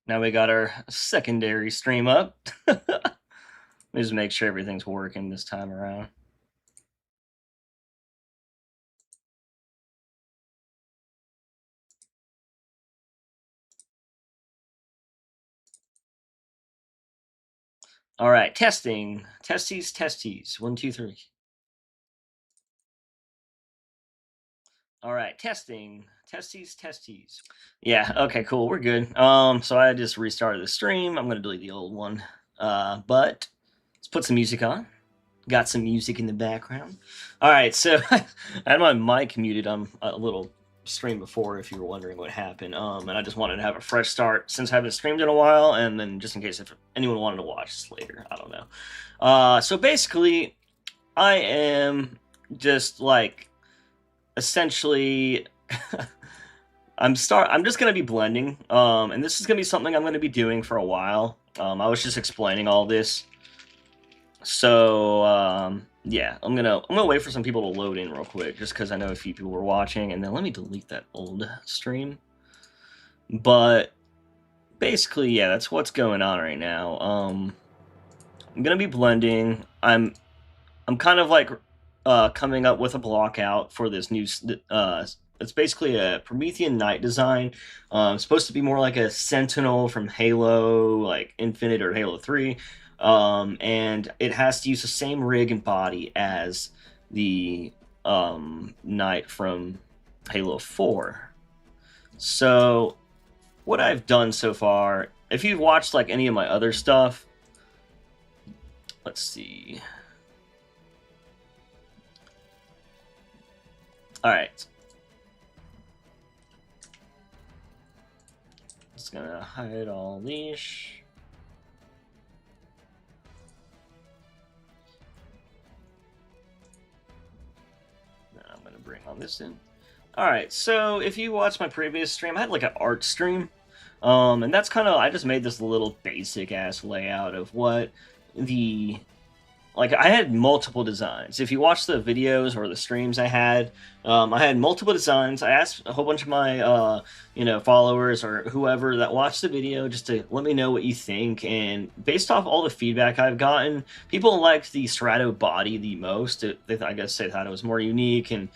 Now we got our secondary stream up. Just make sure everything's working this time around. All right, testing. Testes, testes. 1, 2, 3. All right, testing. Testes, testes. Yeah, okay, cool. We're good. So I just restarted the stream. I'm gonna delete the old one. But let's put some music on. Got some music in the background. All right, so I had my mic muted on a little stream before, if you were wondering what happened. And I just wanted to have a fresh start since I haven't streamed in a while, and then just in case if anyone wanted to watch this later, I don't know. So basically, I am just like essentially. I'm just gonna be blending, and this is gonna be something I'm gonna be doing for a while. I was just explaining all this. So yeah, I'm gonna wait for some people to load in real quick, just because I know a few people were watching, and then let me delete that old stream. But basically, yeah, that's what's going on right now. I'm gonna be blending. I'm kind of like coming up with a block out for this new. It's basically a Promethean Knight design. It's supposed to be more like a Sentinel from Halo, like Infinite or Halo 3. And it has to use the same rig and body as the Knight from Halo 4. So, what I've done so far, if you've watched like any of my other stuff, let's see. All right. Just gonna hide all these. I'm gonna bring on this in. All right, so if you watched my previous stream, I had like an art stream, and that's kind of, I just made this little basic ass layout of what the, like, I had multiple designs. If you watch the videos or the streams I had multiple designs. I asked a whole bunch of my, followers or whoever that watched the video just to let me know what you think. And based off all the feedback I've gotten, people liked the Strato body the most. I guess they thought it was more unique and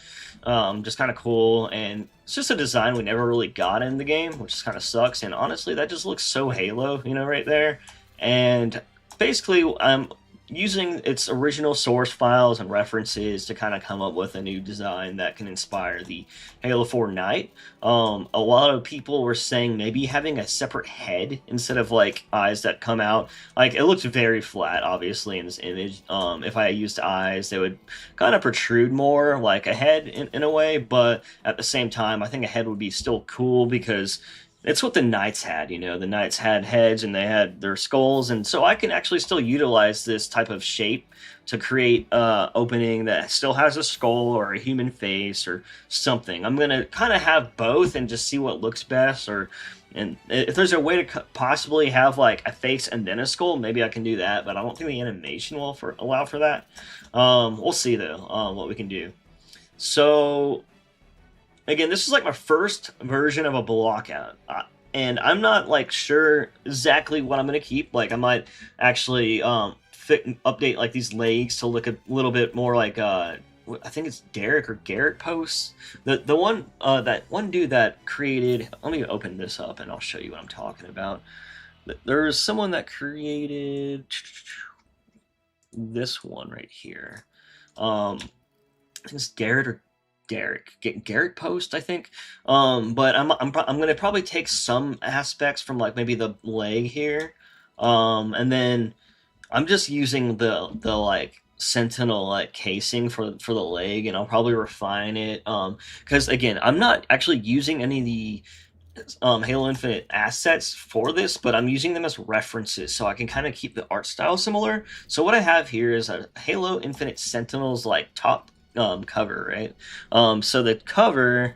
just kind of cool. And it's just a design we never really got in the game, which kind of sucks. And honestly, that just looks so Halo, right there. And basically, I'm using its original source files and references to kind of come up with a new design that can inspire the Halo 4 Knight. A lot of people were saying maybe having a separate head instead of like eyes that come out. Like, it looks very flat, obviously, in this image. If I used eyes, they would kind of protrude more like a head in a way, but at the same time, I think a head would be still cool because it's what the Knights had, The Knights had heads and they had their skulls, and so I can actually still utilize this type of shape to create an opening that still has a skull or a human face or something. I'm gonna kind of have both and just see what looks best. And if there's a way to possibly have like a face and then a skull, maybe I can do that. But I don't think the animation will allow for that. We'll see though what we can do. So again, this is like my first version of a blockout, and I'm not like sure exactly what I'm gonna keep. Like, I might actually update like these legs to look a little bit more like I think it's Derek or Garrett posts. The one that one dude that created. Let me open this up and I'll show you what I'm talking about. There's someone that created this one right here. I think it's Garrett or Garrett post, I think. But I'm gonna probably take some aspects from like maybe the leg here, and then I'm just using the like Sentinel like casing for the leg, and I'll probably refine it. Because again, I'm not actually using any of the Halo Infinite assets for this, but I'm using them as references so I can kind of keep the art style similar. So what I have here is a Halo Infinite Sentinels like top cover, right? So the cover,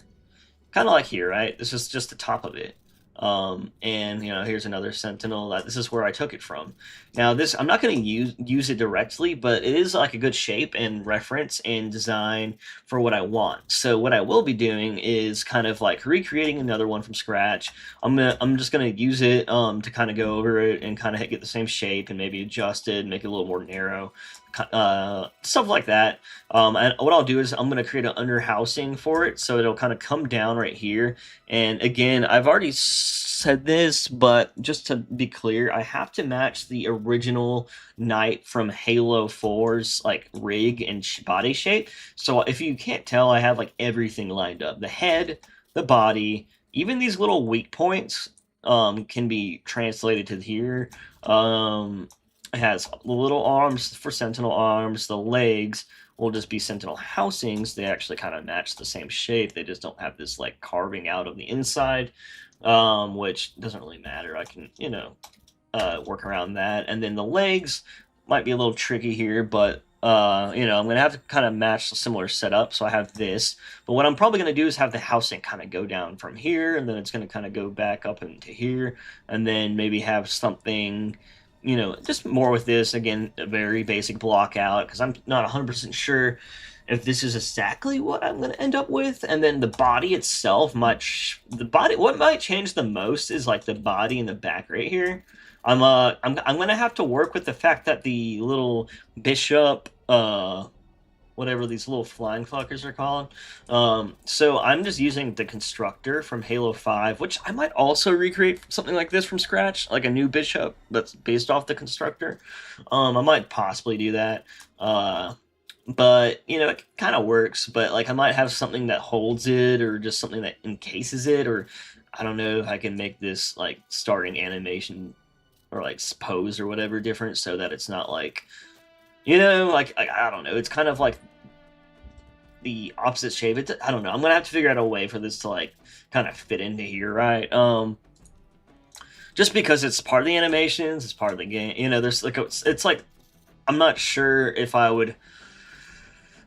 kind of like here, right? This is just the top of it. And here's another sentinel. This is where I took it from. Now this, I'm not going to use it directly, but it is like a good shape and reference and design for what I want. So what I will be doing is kind of like recreating another one from scratch. I'm just gonna use it to kind of go over it and kind of get the same shape and maybe adjust it, make it a little more narrow, stuff like that. And what I'll do is I'm gonna create an under housing for it, so it'll kind of come down right here. And again, I've already said this, but just to be clear, I have to match the original knight from Halo 4's like rig and body shape. So if you can't tell, I have like everything lined up: the head, the body, even these little weak points can be translated to here. It has the little arms for sentinel arms. The legs will just be sentinel housings. They actually kind of match the same shape. They just don't have this like carving out of the inside, which doesn't really matter. I can, work around that. And then the legs might be a little tricky here, but I'm gonna have to kind of match a similar setup. So I have this, but what I'm probably gonna do is have the housing kind of go down from here, and then it's gonna kind of go back up into here, and then maybe have something, just more with this. Again, a very basic block out, because I'm not 100% sure if this is exactly what I'm going to end up with. And then the body itself, what might change the most is like the body in the back right here. I'm gonna have to work with the fact that the little bishop, whatever these little flying fuckers are called. So I'm just using the constructor from Halo 5, which I might also recreate something like this from scratch, like a new bishop that's based off the constructor. I might possibly do that. But it kind of works. But like I might have something that holds it, or just something that encases it, or I don't know if I can make this like starting animation or like pose or whatever different, so that it's not like, like I don't know. It's kind of like the opposite shape. I don't know. I'm gonna have to figure out a way for this to like kind of fit into here, right? Just because it's part of the animations, it's part of the game. There's like it's like I'm not sure if I would.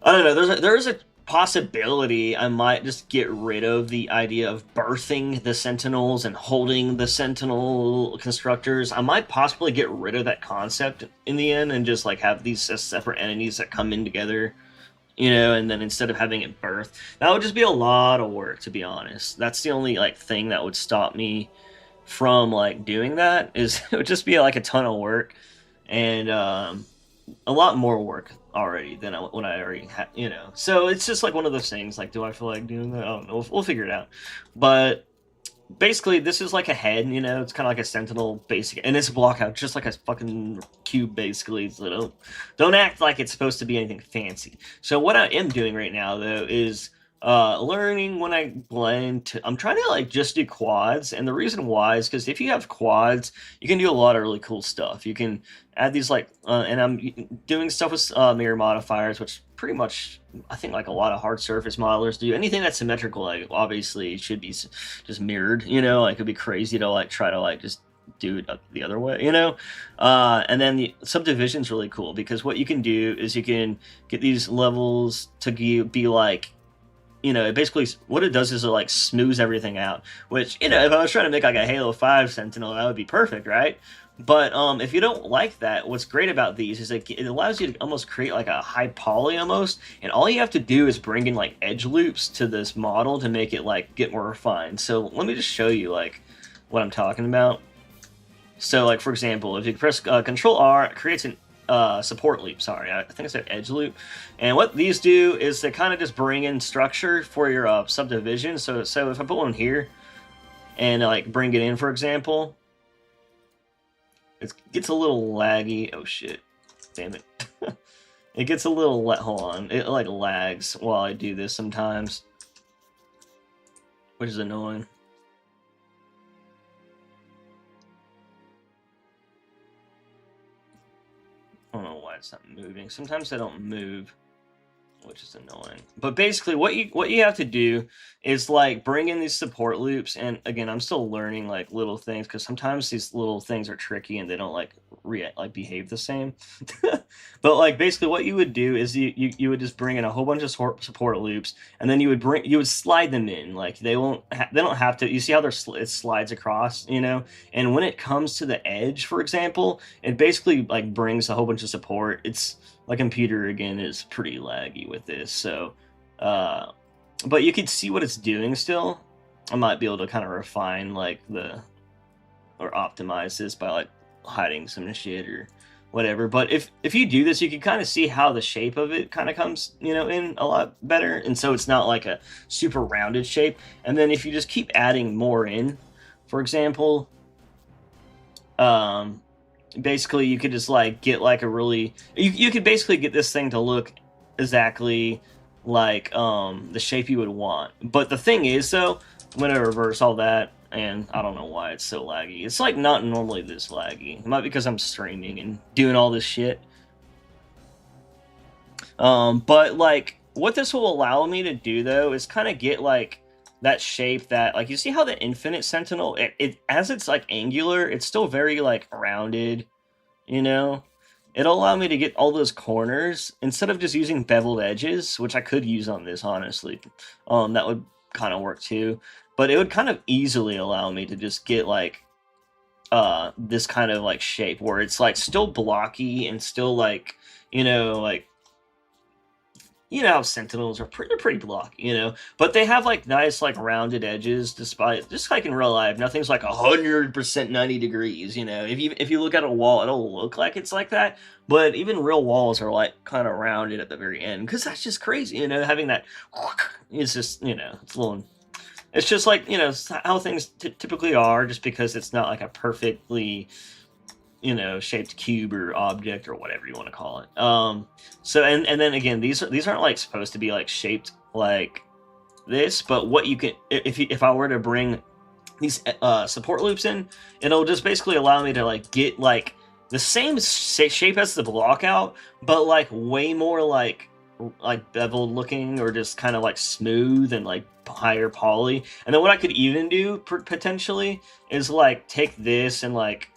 I don't know. There's a possibility I might just get rid of the idea of birthing the Sentinels and holding the Sentinel constructors. I might possibly get rid of that concept in the end and just like have these as separate entities that come in together, and then instead of having it birth, that would just be a lot of work, to be honest. That's the only like thing that would stop me from like doing that, is it would just be like a ton of work. And a lot more work already than when I already had, So it's just like one of those things. Like, do I feel like doing that? I don't know. We'll figure it out. But basically, this is like a head. It's kind of like a sentinel, basic, and it's a block out, just like a fucking cube, basically. So don't act like it's supposed to be anything fancy. So what I am doing right now, though, is learning when I blend. I'm trying to like just do quads, and the reason why is because if you have quads, you can do a lot of really cool stuff. You can add these like, and I'm doing stuff with mirror modifiers, which pretty much I think like a lot of hard surface modelers do. Anything that's symmetrical, like obviously should be just mirrored. Like it'd be crazy to like try to like just do it the other way, and then the subdivision's really cool, because what you can do is you can get these levels to be like, basically what it does is it like smooths everything out, which, if I was trying to make like a Halo 5 Sentinel, that would be perfect, right? But if you don't like that, what's great about these is it allows you to almost create like a high poly almost, and all you have to do is bring in like edge loops to this model to make it like get more refined. So let me just show you like what I'm talking about. So like, for example, if you press Control R, it creates an support loop. Sorry, I think I said edge loop. And what these do is they kind of just bring in structure for your subdivision. So if I put one here and like bring it in, for example, it gets a little laggy. Oh shit, damn it. It gets a little, hold on, it like lags while I do this sometimes, which is annoying. I don't know why it's not moving. Sometimes they don't move. which is annoying. But basically, what you have to do is like bring in these support loops, and again, I'm still learning like little things because sometimes these little things are tricky and they don't like behave the same. But like basically, what you would do is you would just bring in a whole bunch of support loops, and then you would slide them in. Like they don't have to. You see how it slides across, you know? And when it comes to the edge, for example, it basically like brings a whole bunch of support. It's my computer again is pretty laggy with this, so but you can see what it's doing still. I might be able to kind of refine like or optimize this by like hiding some shit or whatever. But if you do this, you can kind of see how the shape of it kind of comes, you know, in a lot better, and so it's not like a super rounded shape. And then if you just keep adding more in, for example, basically you could just like get like a really you could basically get this thing to look exactly like the shape you would want. But the thing is though, I'm gonna reverse all that, and I don't know why it's so laggy. It's like not normally this laggy. It might be because I'm streaming and doing all this shit. But like what this will allow me to do though is kind of get like that shape that, like, you see how the Infinite Sentinel, it as it's like angular, it's still very like rounded, you know? It'll allow me to get all those corners instead of just using beveled edges, which I could use on this, honestly. That would kind of work too, but it would kind of easily allow me to just get like this kind of like shape where it's like still blocky and still like, you know, like, you know how Sentinels are pretty blocky, you know, but they have like nice like rounded edges, despite just like in real life, nothing's like 100% 90 degrees, you know. If you look at a wall, it'll look like it's like that, but even real walls are like kind of rounded at the very end, because that's just crazy, you know, having that. It's just, you know, it's just like, you know, how things typically are, just because it's not like a perfectly, you know, shaped cube or object or whatever you want to call it. So and then again, these aren't like supposed to be like shaped like this, but what you can, if I were to bring these support loops in, it'll just basically allow me to like get like the same shape as the block out, but like way more like beveled looking, or just kind of like smooth and like higher poly. And then what I could even do potentially is like take this and like,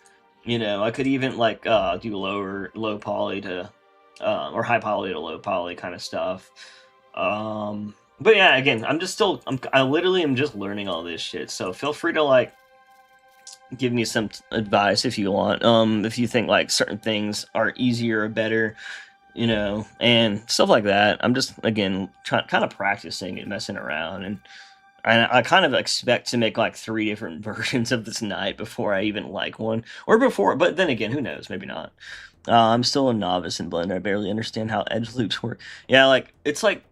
you know, I could even like do low poly to or high poly to low poly kind of stuff. But yeah, again, I literally am just learning all this shit. So feel free to like give me some advice if you want. If you think like certain things are easier or better, you know, and stuff like that. I'm just again kind of practicing and messing around, and I kind of expect to make like 3 different versions of this knight before I even like one. Or before, but then again, who knows? Maybe not. I'm still a novice in Blender. I barely understand how edge loops work. Yeah, like, it's like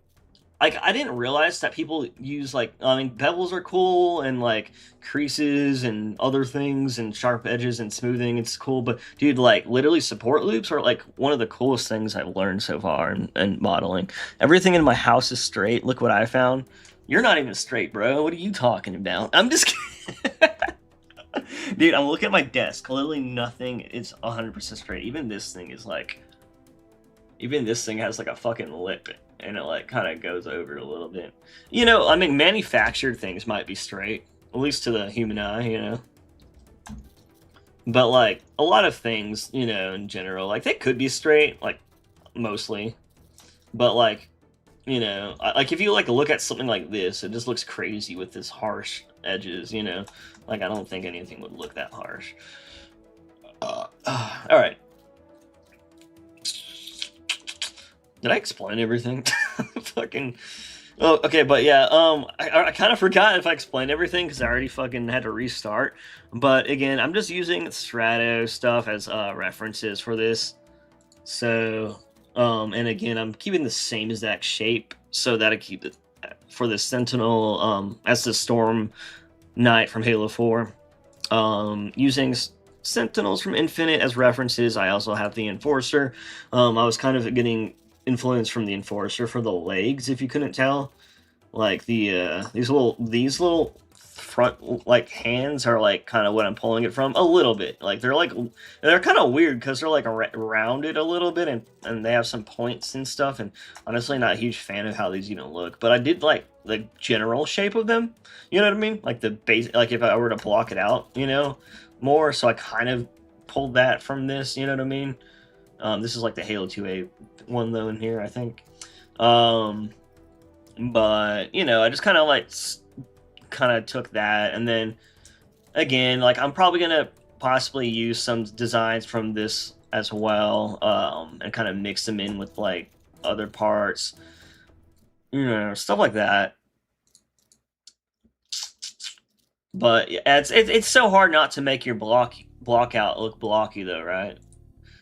I didn't realize that people use, like, I mean, bevels are cool, and, like, creases and other things, and sharp edges and smoothing, it's cool, but, dude, like, literally support loops are, like, one of the coolest things I've learned so far in modeling. Everything in my house is straight. Look what I found. You're not even straight, bro. What are you talking about? I'm just kidding. Dude, I'm looking at my desk. Literally nothing is 100% straight. Even this thing is like... Even this thing has like a fucking lip, and it like kind of goes over a little bit. You know, I mean, manufactured things might be straight. At least to the human eye, you know. But like, a lot of things, you know, in general, like, they could be straight, like, mostly. But like... You know, like, if you, like, look at something like this, it just looks crazy with this harsh edges, you know? Like, I don't think anything would look that harsh. Alright. Did I explain everything? Fucking... Oh, okay, but yeah, I kind of forgot if I explained everything, because I already fucking had to restart. But, again, I'm just using Strato stuff as references for this. So... and again, I'm keeping the same exact shape so that I keep it for the Sentinel, as the Storm Knight from Halo 4. Using Sentinels from Infinite as references, I also have the Enforcer. I was kind of getting influence from the Enforcer for the legs, if you couldn't tell. Like the these little front like hands are like kind of what I'm pulling it from a little bit. Like they're kind of weird because they're like rounded a little bit and they have some points and stuff. And honestly, not a huge fan of how these even look. But I did like the general shape of them. You know what I mean? Like the base. Like if I were to block it out, you know, more. So I kind of pulled that from this. You know what I mean? This is like the Halo 2A one though in here, I think. But you know, I just kind of like took that, and then again, like I'm probably gonna possibly use some designs from this as well, and kind of mix them in with like other parts, you know, stuff like that. But yeah, it's so hard not to make your block out look blocky though, right?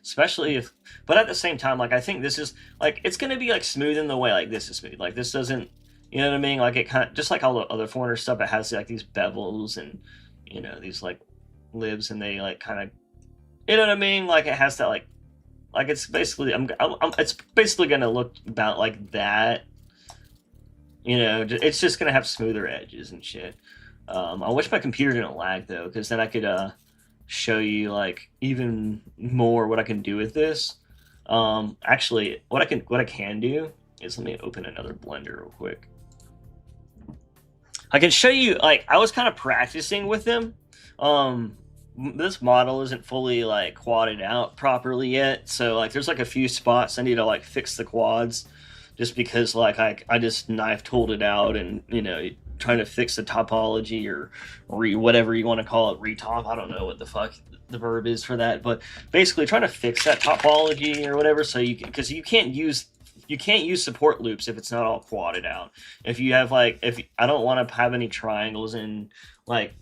Especially if, but at the same time, like I think this is like it's gonna be like smooth in the way like this is smooth. Like this doesn't, you know what I mean? Like it kind of just like all the other Foreigner stuff. It has like these bevels and you know these like libs, and they like kind of, you know what I mean? Like it has that like it's basically it's basically gonna look about like that. You know, it's just gonna have smoother edges and shit. I wish my computer didn't lag though, because then I could show you like even more what I can do with this. Actually, what I can do is let me open another Blender real quick. I can show you like I was kind of practicing with them. This model isn't fully like quadded out properly yet, so like there's like a few spots I need to like fix the quads, just because like I just knife tooled it out, and you know trying to fix the topology or whatever you want to call it, retop. I don't know what the fuck the verb is for that, but basically trying to fix that topology or whatever, so you can, because you can't use support loops if it's not all quadded out. If you have like, if I don't want to have any triangles and like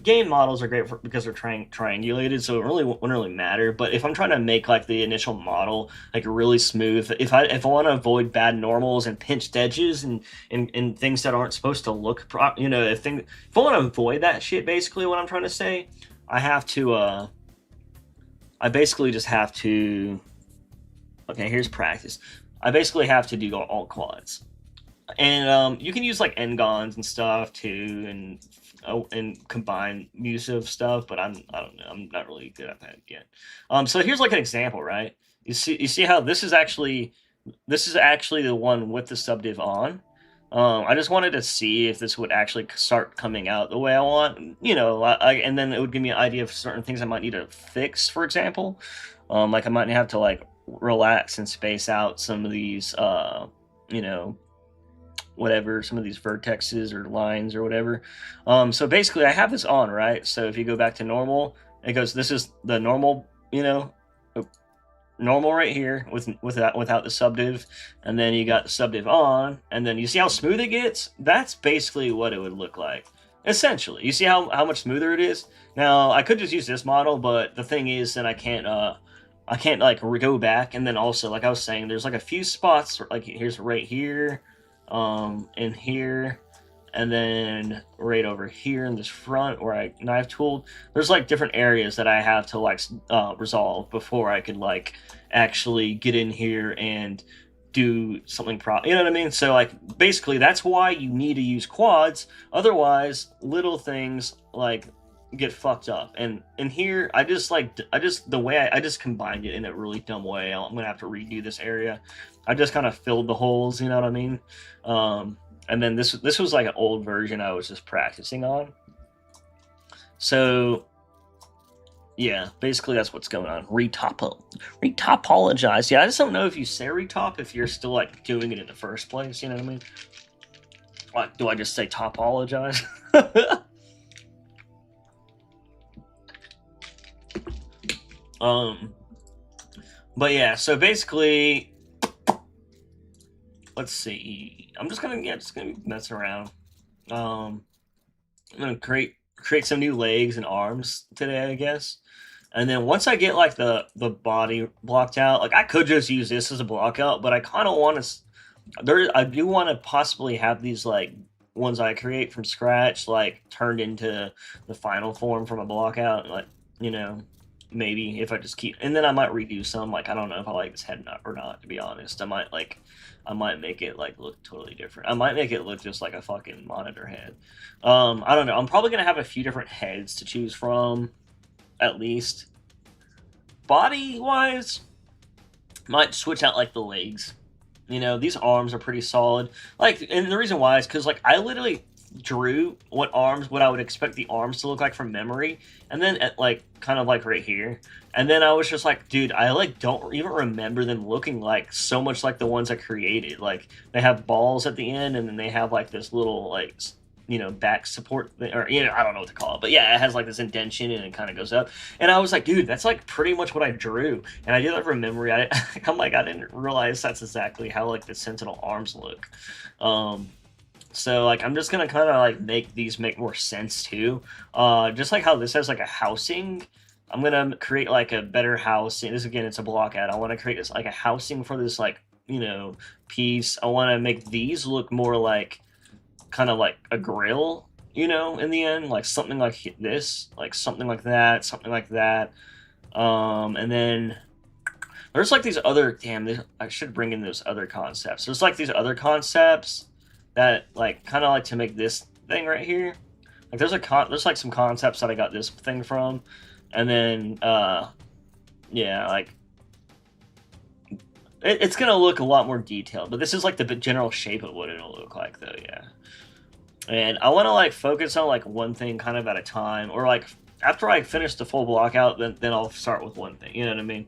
game models are great because they're triangulated, so it really wouldn't really matter. But if I'm trying to make like the initial model like really smooth, if I want to avoid bad normals and pinched edges and things that aren't supposed to look you know, if I want to avoid that shit, basically what I'm trying to say, I have to I basically just have to, okay, here's practice. I basically have to do all quads. And you can use like n-gons and stuff too, and combine use of stuff, but I don't know, I'm not really good at that yet. So here's like an example, right? You see how this is actually the one with the subdiv on. I just wanted to see if this would actually start coming out the way I want, you know, and then it would give me an idea of certain things I might need to fix, for example. Like I might have to like relax and space out some of these, you know, whatever, some of these vertexes or lines or whatever. So basically I have this on, right? So if you go back to normal, it goes, this is the normal, you know, normal right here without the subdiv, and then you got the subdiv on, and then you see how smooth it gets? That's basically what it would look like. Essentially, you see how much smoother it is? Now, I could just use this model, but the thing is that I can't like go back, and then also, like I was saying, there's like a few spots, like here's right here, and here, and then right over here in this front where I knife tooled, there's like different areas that I have to like resolve before I could like actually get in here and do something you know what I mean? So like basically that's why you need to use quads, otherwise little things like get fucked up. And here I just the way I just combined it in a really dumb way. I'm gonna have to redo this area. I just kind of filled the holes, you know what I mean? And then this was like an old version I was just practicing on. So yeah, basically that's what's going on. Retopologize. Yeah, I just don't know if you say retop if you're still like doing it in the first place, you know what I mean? What, do I just say topologize? But yeah, so basically, let's see. I'm just gonna mess around. I'm gonna create some new legs and arms today, I guess. And then once I get like the body blocked out, like I could just use this as a block out, but I kind of want to. I do want to possibly have these like ones I create from scratch, like turned into the final form from a block out, like, you know. maybe if I just keep, and then I might redo some. Like I don't know if I like this head or not. To be honest, I might make it like look totally different. I might make it look just like a fucking monitor head. I don't know. I'm probably gonna have a few different heads to choose from, at least. Body wise, might switch out like the legs. You know, these arms are pretty solid. Like, and the reason why is because like I literally drew what I would expect the arms to look like from memory, and then at like kind of like right here, and then I was just like, dude, I like don't even remember them looking like so much like the ones I created. Like they have balls at the end, and then they have like this little like back support thing, or I don't know what to call it, but yeah, it has like this indentation and it kind of goes up. And I was like, dude, that's like pretty much what I drew, and I did that from memory. I'm like, I didn't realize that's exactly how like the Sentinel arms look. So like I'm just gonna kind of like make these make more sense too. Just like how this has like a housing, I'm gonna create like a better housing. This again, it's a block ad. I want to create this like a housing for this like piece. I want to make these look more like kind of like a grill, in the end, like something like this, like something like that, something like that. And then there's like these other I should bring in those other concepts. There's like these other concepts that like kind of like to make this thing right here. Like there's like some concepts that I got this thing from, and then yeah, like it's gonna look a lot more detailed. But this is like the general shape of what it'll look like, though. Yeah. And I want to like focus on like one thing kind of at a time, or like after I finish the full block out, then I'll start with one thing. You know what I mean?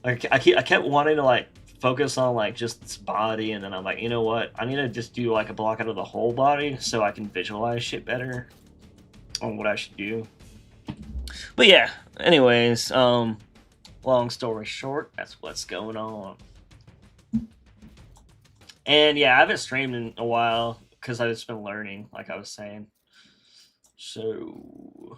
Like I kept wanting to like focus on like just its body, and then I'm like, you know what? I need to just do like a block out of the whole body so I can visualize shit better on what I should do. But yeah, anyways, long story short, that's what's going on. And yeah, I haven't streamed in a while because I've just been learning, like I was saying. So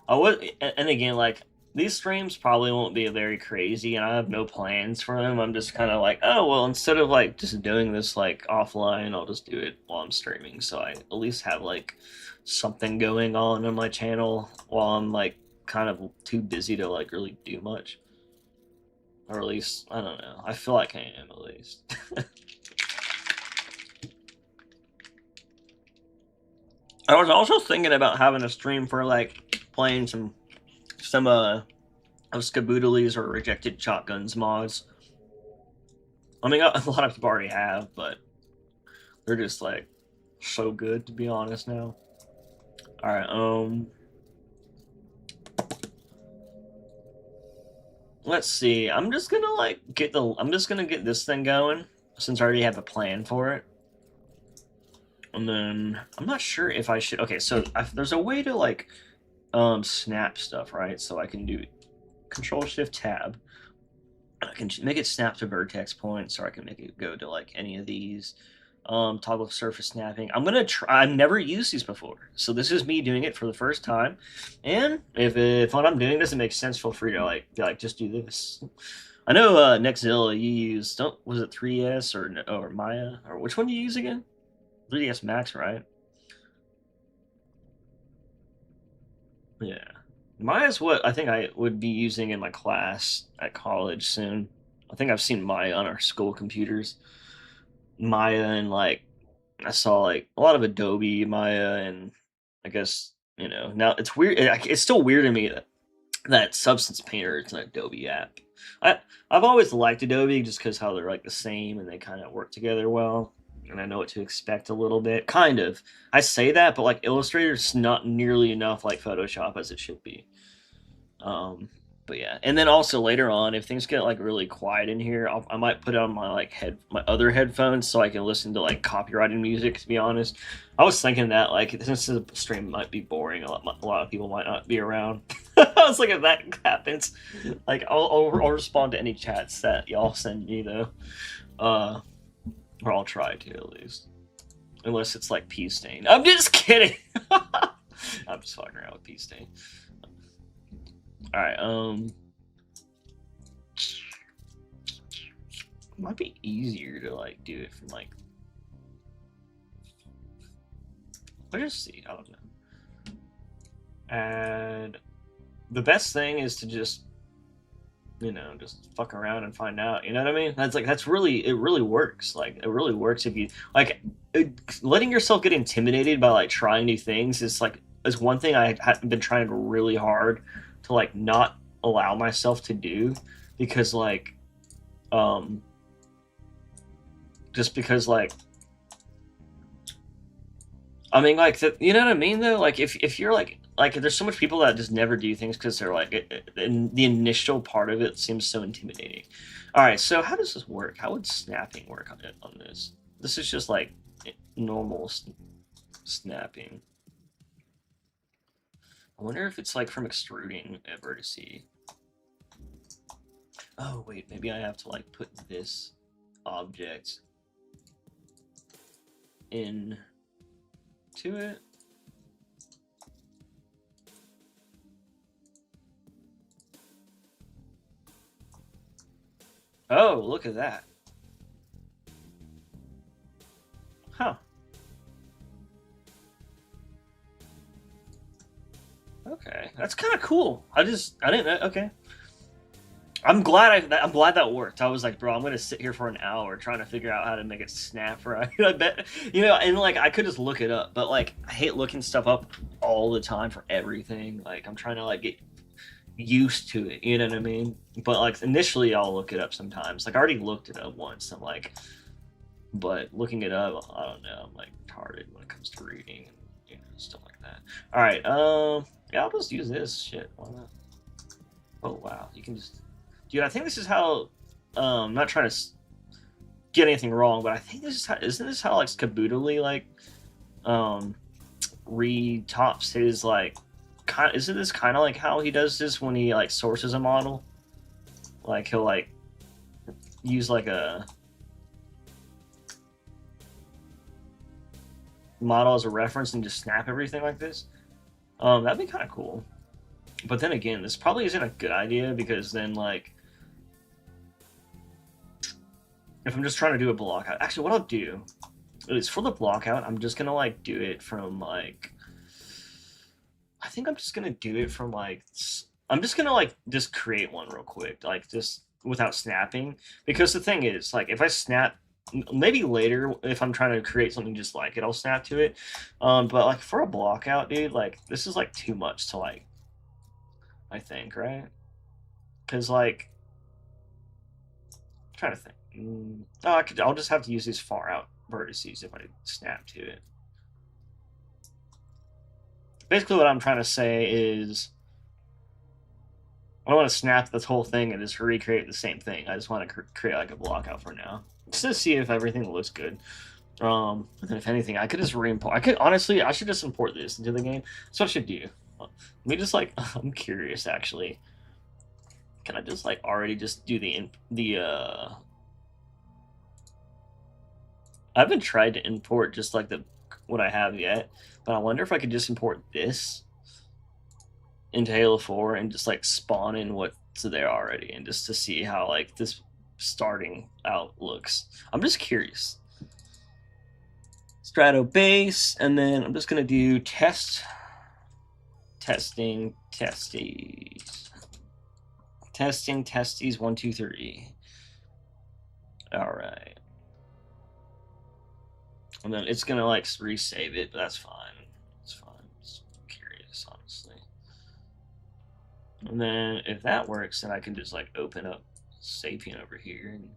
and again, like these streams probably won't be very crazy, and I have no plans for them. I'm just kind of like, oh well, instead of like just doing this like offline, I'll just do it while I'm streaming, so I at least have like something going on my channel while I'm like kind of too busy to like really do much. Or at least, I don't know. I feel like I am, at least. I was also thinking about having a stream for, like, playing some of Skaboodle's or Rejected Shotguns mods. I mean, a lot of people already have, but they're just, like, so good, to be honest, now. Alright, let's see. I'm just gonna like get this thing going since I already have a plan for it. And then I'm not sure if I should. Okay, so there's a way to like snap stuff, right? So I can do Control Shift Tab. I can make it snap to vertex points, or I can make it go to like any of these. Toggle surface snapping. I'm gonna try. I've never used these before, so this is me doing it for the first time. And if when I'm doing this, it makes sense, feel free to like just do this. I know Nextzilla you used. Was it 3DS or Maya, or which one do you use again? 3DS Max, right? Yeah, Maya's what I think I would be using in my class at college soon. I think I've seen Maya on our school computers. Maya and like I saw like a lot of Adobe Maya, and I guess now it's weird. It's still weird to me that Substance Painter is an Adobe app. I've always liked Adobe just because how they're like the same and they kind of work together well, and I know what to expect a little bit. Kind of. I say that, but like Illustrator's not nearly enough like Photoshop as it should be. But yeah, and then also later on, if things get like really quiet in here, I might put on my my other headphones so I can listen to like copyrighted music. To be honest, I was thinking that like this stream might be boring, a lot of people might not be around. I was like, if that happens, like I'll respond to any chats that y'all send me though, or I'll try to at least, unless it's like P Stain. I'm just kidding. I'm just fucking around with P Stain. All right, might be easier to like do it from like Or just see, I don't know. And the best thing is to just, you know, just fuck around and find out. You know what I mean? That's really, it really works. Like it really works if you like letting yourself get intimidated by like trying new things is one thing I have been trying really hard to like not allow myself to do, because like just because like I mean, like, you know what I mean, though? Like, if you're like, there's so much people that just never do things because they're like, the initial part of it seems so intimidating. All right, so how does this work? How would snapping work on this? This is just like normal snapping. I wonder if it's like from extruding a vertice. Oh, wait, maybe I have to like put this object in to it. Oh, look at that. Huh. Okay, that's kind of cool. I didn't know. Okay, I'm glad that worked. I was like, bro, I'm gonna sit here for an hour trying to figure out how to make it snap right. I bet, you know, and like I could just look it up, but like I hate looking stuff up all the time for everything. Like I'm trying to like get used to it. You know what I mean? But like initially, I'll look it up sometimes. Like I already looked it up once. I'm like, but looking it up, I don't know. I'm like retarded when it comes to reading and you know stuff like that. All right, yeah, I'll just use this shit. Why not? Oh wow, you can just, dude. I think this is how. I'm not trying to get anything wrong, but I think this is how. Isn't this how like Kaboodly like, retops his like, kind? Isn't this kind of like how he does this when he like sources a model? Like he'll like use like a model as a reference and just snap everything like this. That'd be kind of cool. But then again, this probably isn't a good idea because then like if I'm just trying to do a block out, actually what I'll do is for the block out, I'm just gonna like do it from like, I think I'm just gonna do it from like, I'm just gonna like just create one real quick, like just without snapping, because the thing is like if I snap, maybe later if I'm trying to create something just like it, I'll snap to it. But like for a block out, dude, like this is like too much to like, I think, right? Because like, I'm trying to think. Oh, I'll just have to use these far out vertices if I snap to it. Basically, what I'm trying to say is, I don't want to snap this whole thing and just recreate the same thing. I just want to create like a block out for now, just to see if everything looks good. And then if anything, I could just re-import. I could honestly, I should just import this into the game. That's what I should do. Let me just like, I'm curious actually. Can I just like already just do I haven't tried to import just like what I have yet, but I wonder if I could just import this into Halo 4 and just like spawn in what's there already, and just to see how like this starting out looks. I'm just curious. Strato base, and then I'm just gonna do testing, testes 1, 2, 3. All right. And then it's gonna like resave it, but that's fine. It's fine. Just curious, honestly. And then if that works, then I can just like open up Sapien over here and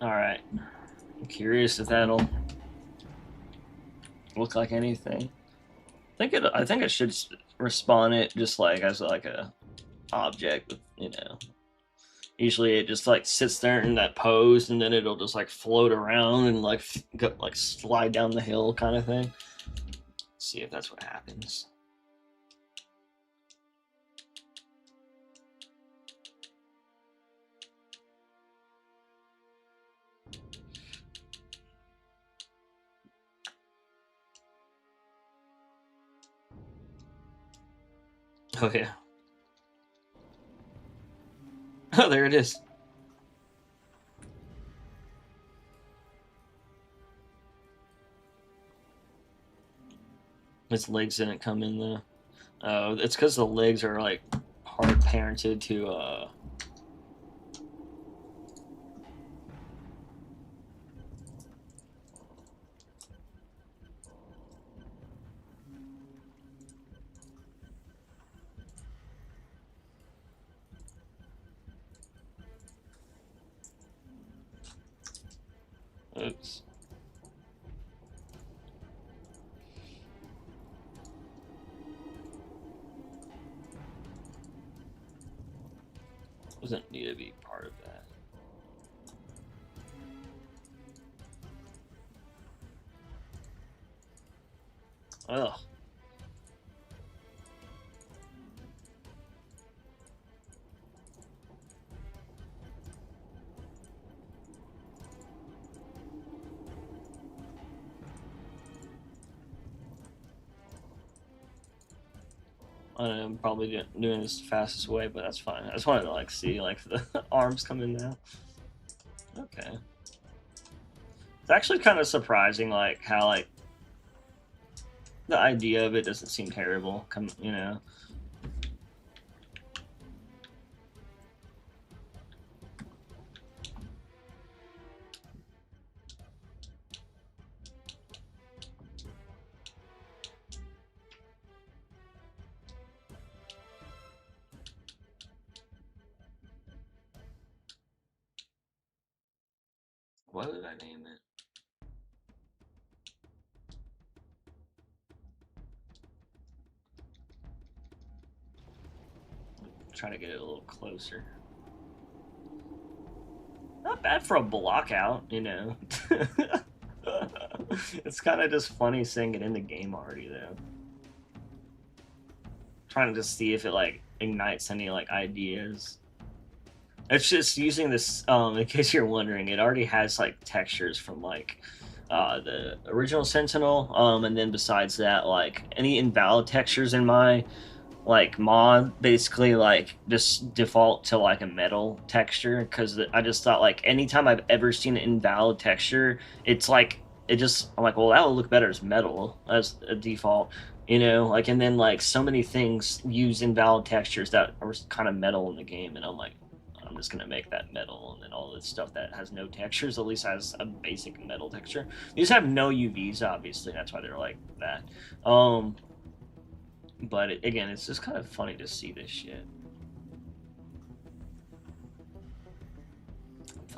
all right. I'm curious if that'll look like anything. I think it should respawn it just like as like a object, you know. Usually it just like sits there in that pose, and then it'll just like float around and like go, like slide down the hill kind of thing. see if that's what happens. Oh yeah. Oh, there it is. Its legs didn't come in though. Oh, it's because the legs are like hard parented to oops. Doesn't need to be part of that. Ugh. I know I'm probably doing this the fastest way, but that's fine. I just wanted to like see like the arms come in now. Okay. It's actually kind of surprising, like how like the idea of it doesn't seem terrible. Come, you know. What did I name it? Try to get it a little closer. Not bad for a block out, you know. It's kind of just funny seeing it in the game already, though. Trying to just see if it like ignites any like ideas. It's just using this. In case you're wondering, it already has like textures from like the original Sentinel. And then besides that, like any invalid textures in my like mod basically like just default to like a metal texture, because I just thought like anytime I've ever seen an invalid texture, it's like it just, I'm like, well, that would look better as metal as a default, you know, like. And then like so many things use invalid textures that are kind of metal in the game, and I'm like, I'm just gonna make that metal, and then all this stuff that has no textures at least has a basic metal texture. These have no UVs, obviously, that's why they're like that. But again, it's just kind of funny to see this shit.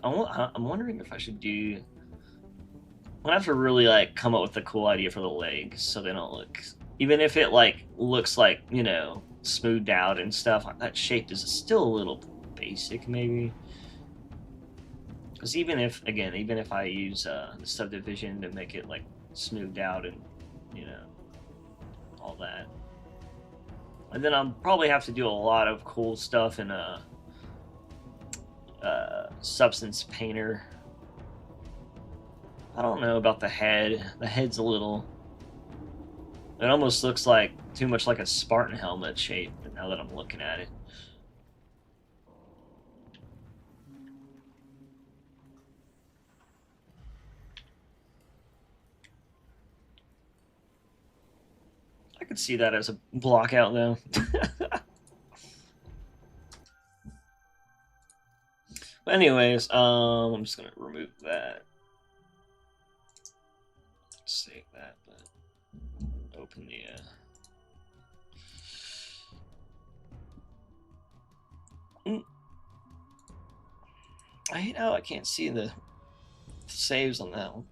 I'm wondering if I should do. I'm gonna have to really like come up with a cool idea for the legs so they don't look. Even if it like looks like, you know, smoothed out and stuff, that shape is still a little basic maybe. Because even if I use the subdivision to make it like smoothed out and, you know, all that. And then I'll probably have to do a lot of cool stuff in a Substance Painter. I don't know about the head. The head's a little. It almost looks like too much like a Spartan helmet shape. Now that I'm looking at it. I could see that as a block out though. But anyways, I'm just gonna remove that. Save that, but open the I hate how I can't see the saves on that one.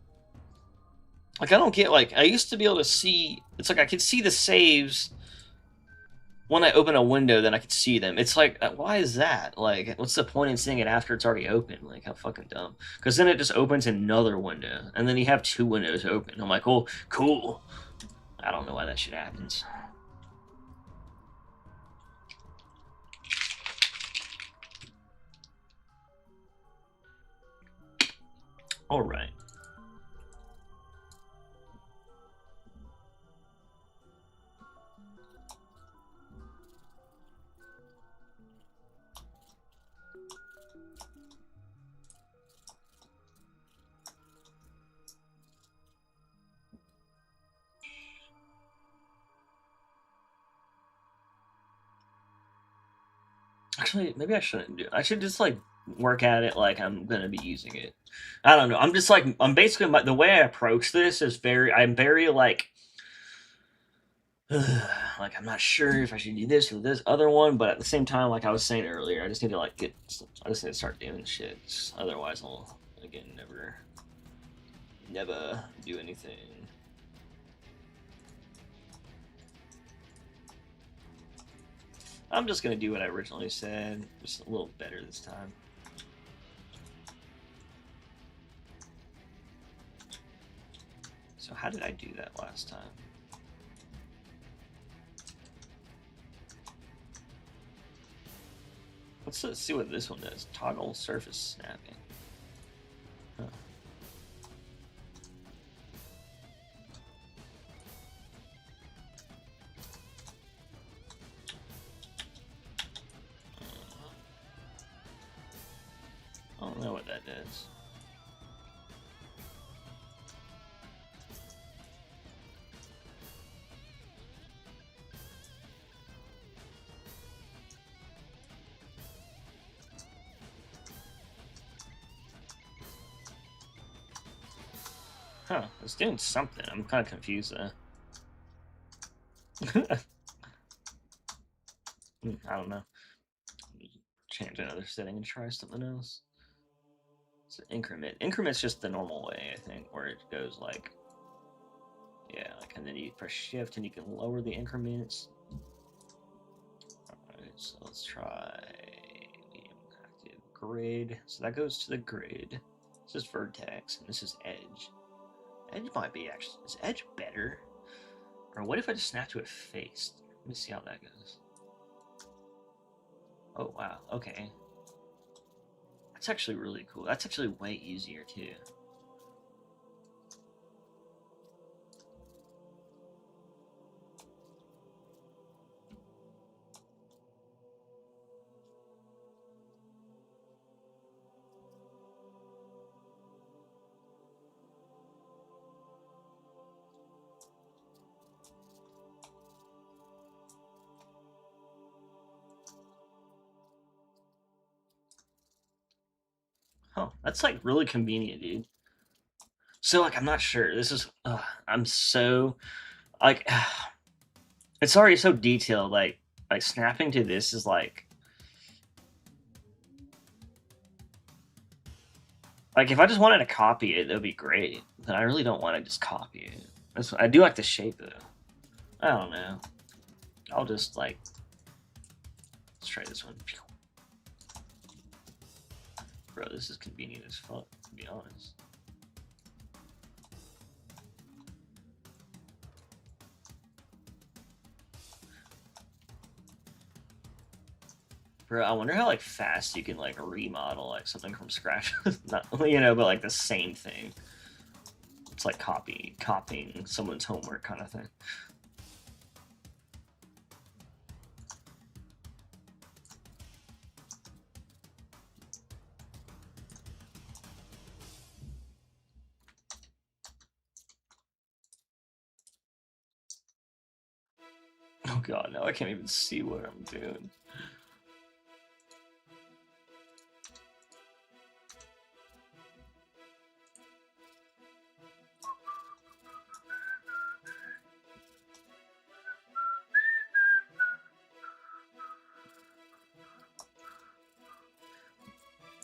Like, I don't get, like, I used to be able to see, it's like I could see the saves when I open a window, then I could see them. It's like, why is that? Like, what's the point in seeing it after it's already open? Like, how fucking dumb. Because then it just opens another window, and then you have two windows open. I'm like, oh, cool. I don't know why that shit happens. All right. Actually, maybe I shouldn't do it. I should just like work at it like I'm gonna be using it. I don't know. I'm just like I'm basically the way I approach this is I'm very like like I'm not sure if I should do this or this other one, but at the same time, like I was saying earlier, I just need to like I just need to start doing shit. Otherwise, I'll again never do anything. I'm just gonna do what I originally said, just a little better this time. So how did I do that last time? Let's see what this one does. Toggle surface snapping. Huh. I don't know what that does. Huh, it's doing something. I'm kind of confused though. I don't know. Change another setting and try something else. It's an increment. Increment's just the normal way, I think, where it goes like, yeah, like, and then you press shift and you can lower the increments. Alright, so let's try medium active grid. So that goes to the grid. This is vertex, and this is edge. Edge might be actually, is edge better? Or what if I just snap to it face? Let me see how that goes. Oh, wow, okay. That's actually really cool. That's actually way easier, too. Oh, that's like really convenient, dude. So like I'm not sure. This is I'm so like it's already so detailed. Like snapping to this is like if I just wanted to copy it, that'd be great. But I really don't want to just copy it. I do like the shape though. I don't know. I'll just like let's try this one. Bro, this is convenient as fuck, to be honest. Bro, I wonder how like fast you can like remodel like something from scratch. Not but like the same thing. It's like copying someone's homework kind of thing. Oh god, now I can't even see what I'm doing.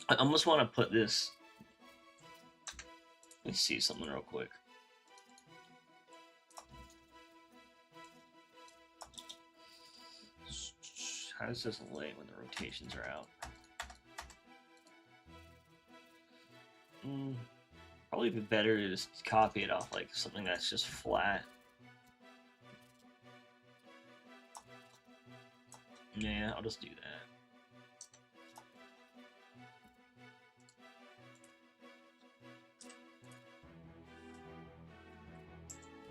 I almost want to put this. Let me see something real quick. How does this lay when the rotations are out? Probably be better to just copy it off like something that's just flat. Yeah, I'll just do that.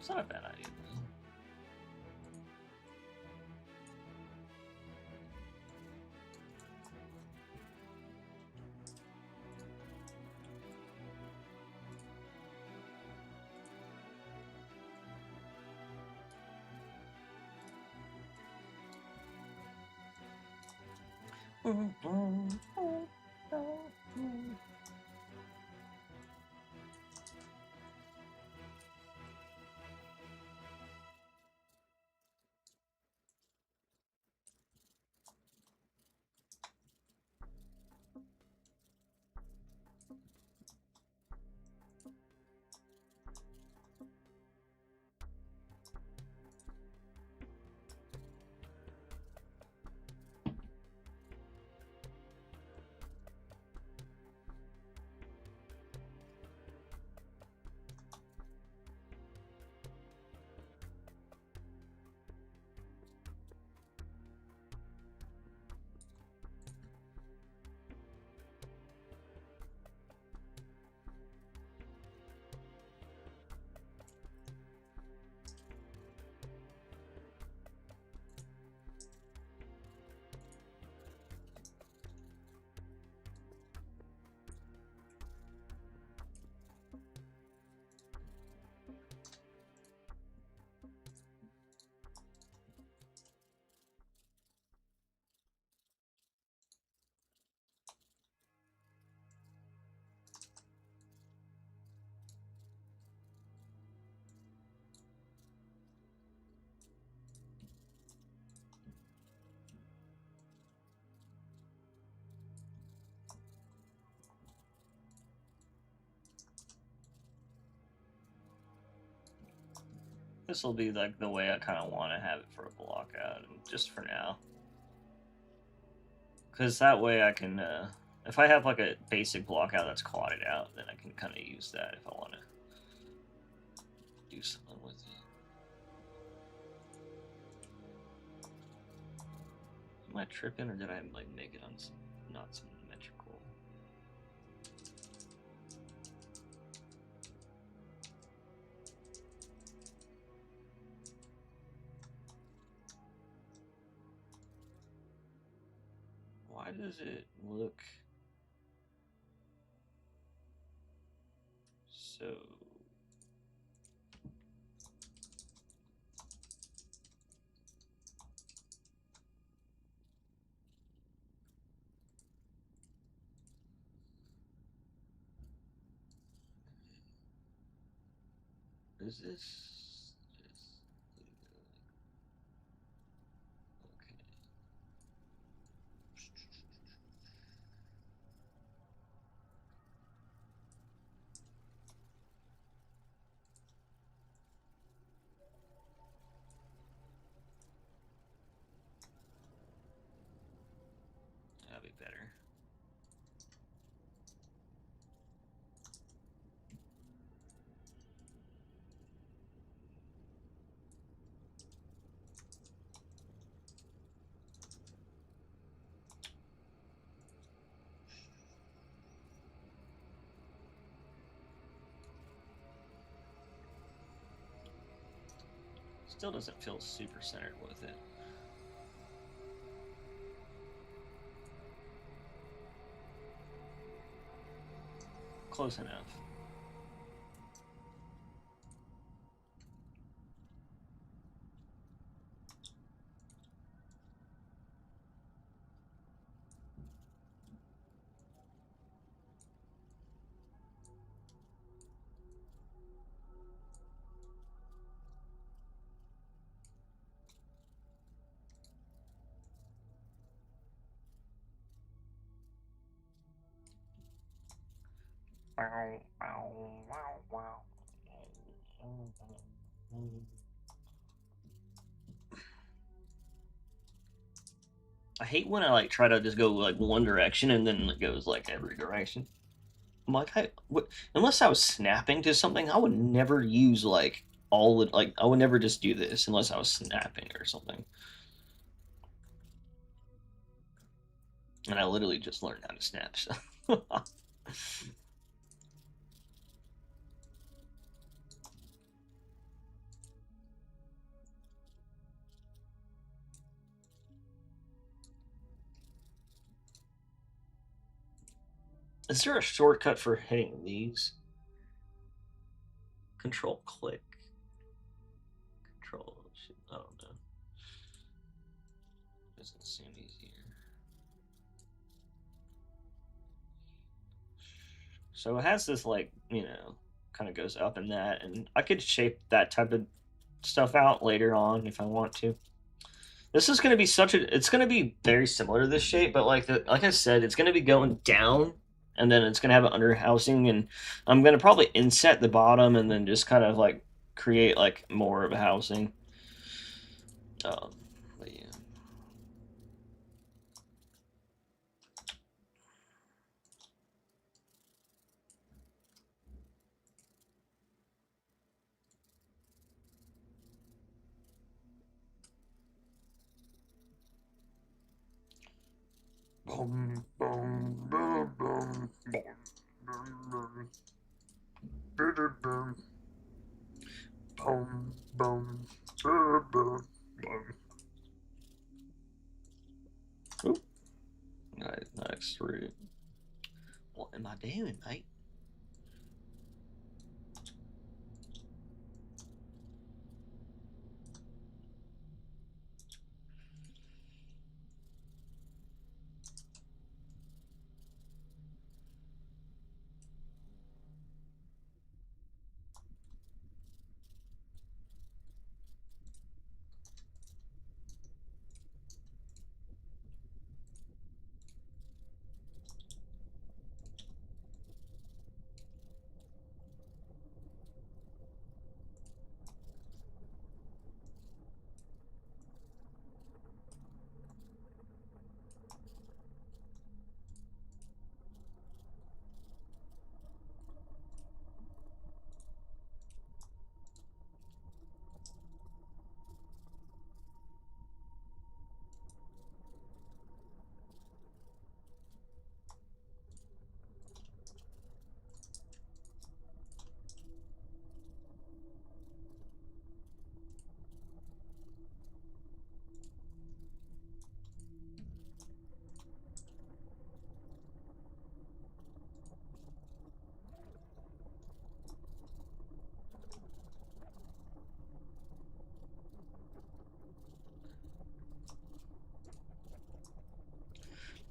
It's not a bad idea. This will be like the way I kind of want to have it for a block out, just for now. Because that way I can, if I have like a basic block out that's clotted out, then I can kind of use that if I want to do something with it. Am I tripping, or did I like make it on some, not symmetrical? Why does it look so? Is this just okay? That'd be better. Still doesn't feel super centered with it. Close enough. I hate when I like try to just go like one direction and then it goes like every direction. I'm like, unless I was snapping to something, I would never use like like I would never just do this unless I was snapping or something. And I literally just learned how to snap, so. Is there a shortcut for hitting these? Control click. Control. I don't know. Doesn't seem easier. So it has this, like, kind of goes up in that, and I could shape that type of stuff out later on if I want to. This is going to be it's going to be very similar to this shape, but like I said, it's going to be going down, and then it's going to have an under housing, and I'm going to probably inset the bottom and then just kind of like create like more of a housing. But yeah. Boom, boom, boom, boom, boom, boom, boom, boom, boom, boom, boom, boom, boom. Oop. Alright, next three. What am I doing, mate?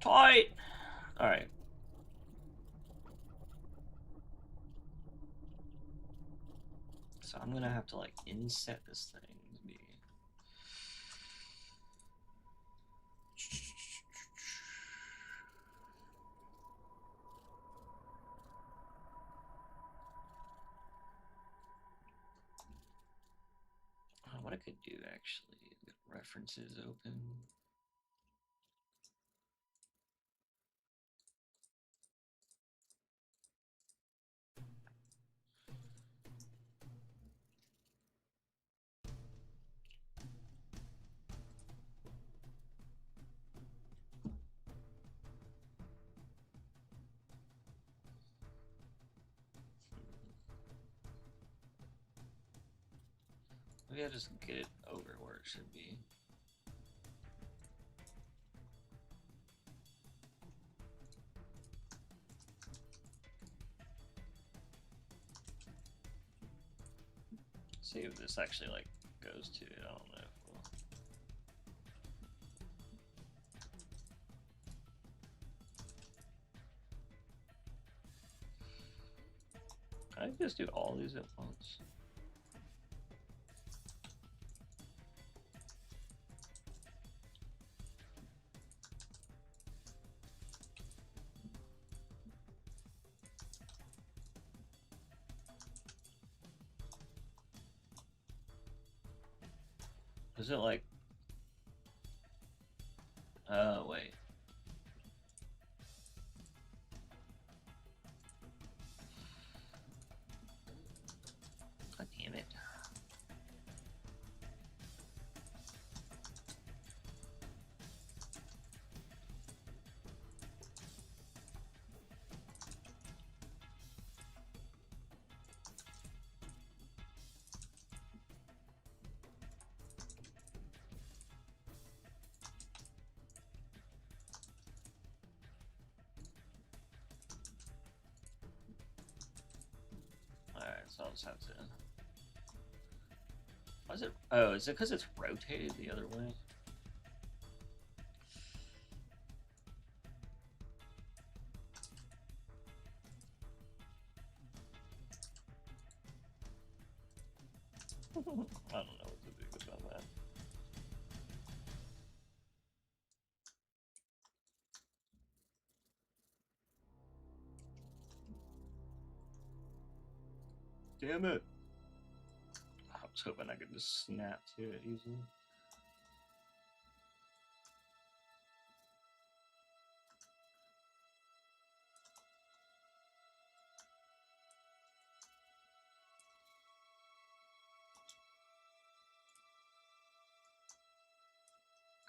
Tight! Alright. So I'm gonna have to like inset this thing to be. What I could do actually, get references open. Maybe I'll just get it over where it should be. See if this actually like goes to it. I don't know. Can I just do all these at once? Is it like... Oh, wait. God damn it. So I'll just have to. Why is it? Oh, is it because it's rotated the other way? I don't know what to do about that. Damn it! I was hoping I could just snap to it easily.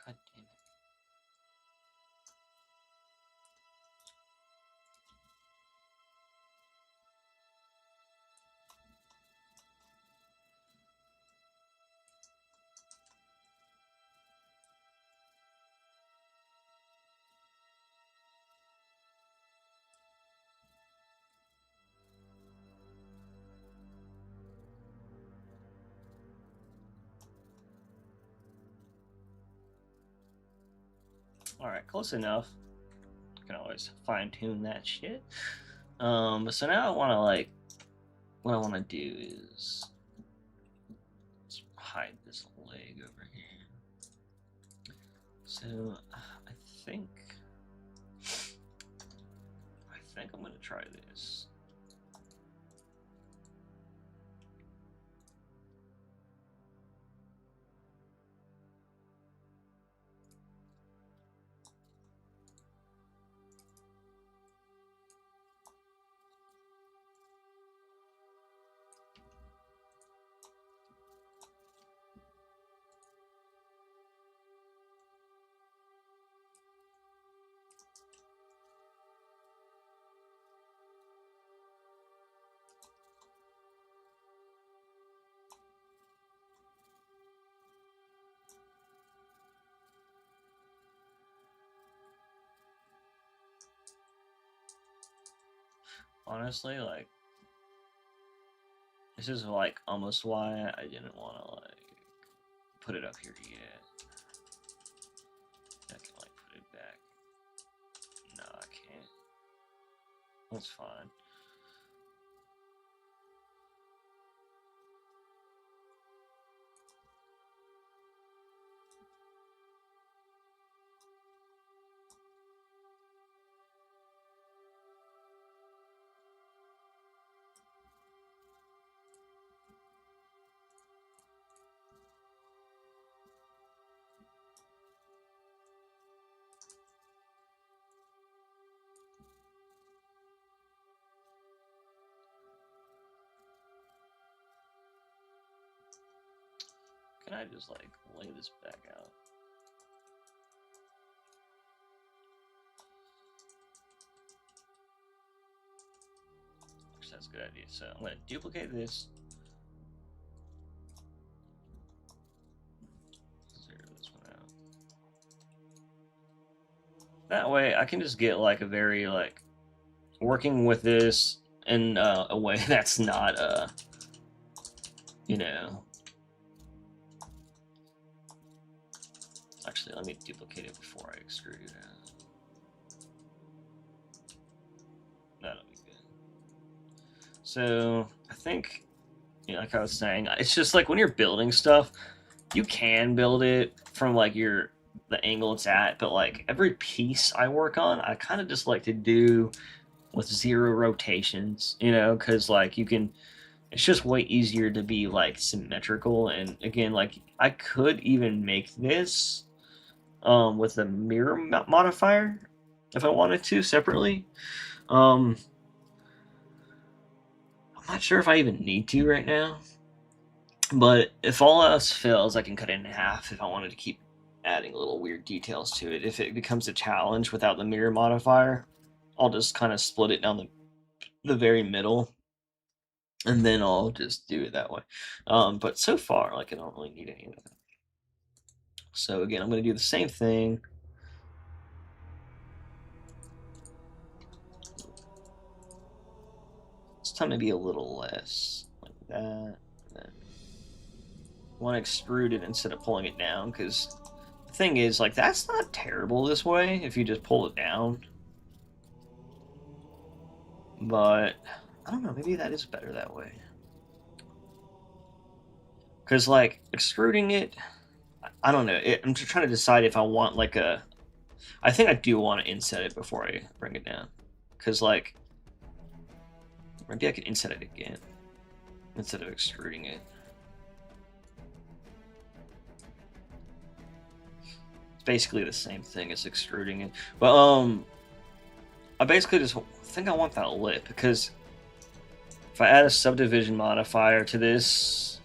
God damn it. Alright, close enough. I can always fine tune that shit. So now I want to like, what I want to do is let's hide this leg over here. So I think I'm gonna try this. Honestly, like, this is like almost why I didn't want to like put it up here yet. I can like put it back. No, I can't. That's fine. Can I just like lay this back out? Actually, that's a good idea. So I'm gonna duplicate this. Zero this one out. That way I can just get like a very like working with this in a way that's not you know. Actually, let me duplicate it before I extrude it out. That'll be good. So I think, you know, like I was saying, it's just like when you're building stuff, you can build it from like the angle it's at, but like every piece I work on, I kind of just like to do with 0 rotations, you know, because like you can, it's just way easier to be like symmetrical. And again, like I could even make this with a mirror modifier if I wanted to separately. I'm not sure if I even need to right now, but if all else fails, I can cut it in half if I wanted to keep adding little weird details to it. If it becomes a challenge without the mirror modifier, I'll just kind of split it down the very middle, and then I'll just do it that way. But so far, like I don't really need any of that. So again, I'm going to do the same thing. This time maybe a little less. that. Then want to extrude it instead of pulling it down, because the thing is, like, that's not terrible this way if you just pull it down. But I don't know, maybe that is better that way. Because, like, extruding it, I don't know. I'm just trying to decide if I want, like, a... I think I do want to inset it before I bring it down. Because, like, maybe I could inset it again instead of extruding it. It's basically the same thing as extruding it. But, I basically just think I want that lip, because if I add a subdivision modifier to this...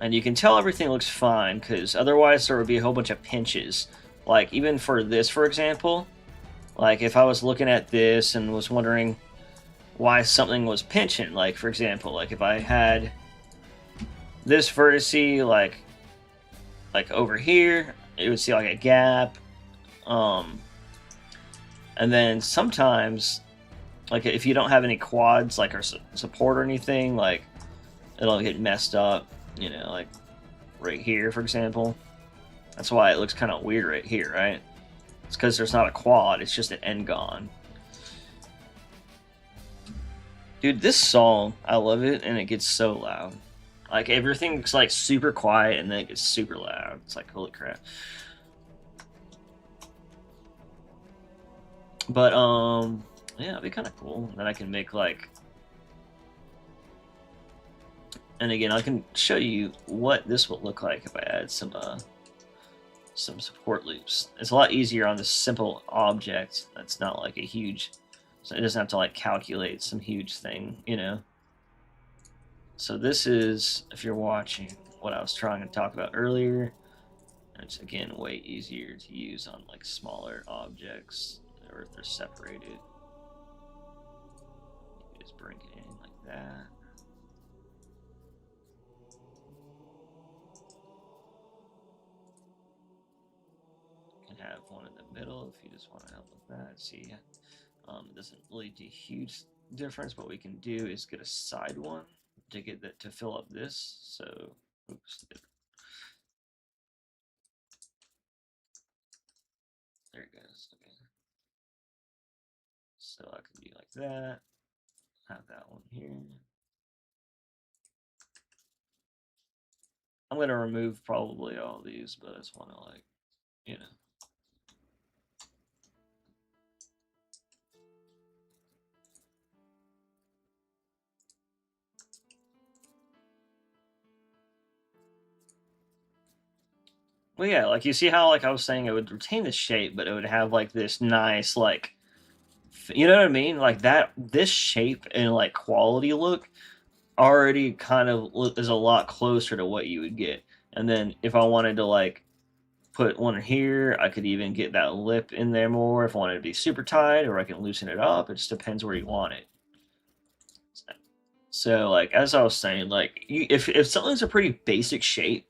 And you can tell everything looks fine, because otherwise there would be a whole bunch of pinches. Like, even for this, for example, like, if I was looking at this and was wondering why something was pinching, like, for example, like, if I had this vertice, like over here, it would see, like, a gap. And then sometimes, like, if you don't have any quads, like, or support or anything, like, it'll get messed up. You know, like right here, for example. That's why it looks kind of weird right here, right? It's because there's not a quad, it's just an n-gon. Dude, this song, I love it, and it gets so loud. Like, everything's, like, super quiet, and then it gets super loud. It's like, holy crap. But, yeah, it'd be kind of cool. And then I can make, like... And again, I can show you what this will look like if I add some support loops. It's a lot easier on this simple object that's not like a huge... So it doesn't have to like calculate some huge thing, you know? So this is, if you're watching, what I was trying to talk about earlier. It's, again, way easier to use on like smaller objects, or if they're separated. You just bring it in like that. Have one in the middle if you just want to help with that. See, it doesn't really do a huge difference. What we can do is get a side one to get that to fill up this. So, oops, there it goes. Okay. So I can be like that. Have that one here. I'm gonna remove probably all these, but I just want to, like, you know. Well, yeah, like, you see how, like, I was saying it would retain the shape, but it would have, like, this nice, like, you know what I mean? Like, that, this shape and, like, quality look already kind of is a lot closer to what you would get. And then if I wanted to, like, put one here, I could even get that lip in there more if I wanted to be super tight, or I can loosen it up. It just depends where you want it. So, like, as I was saying, like, if something's a pretty basic shape,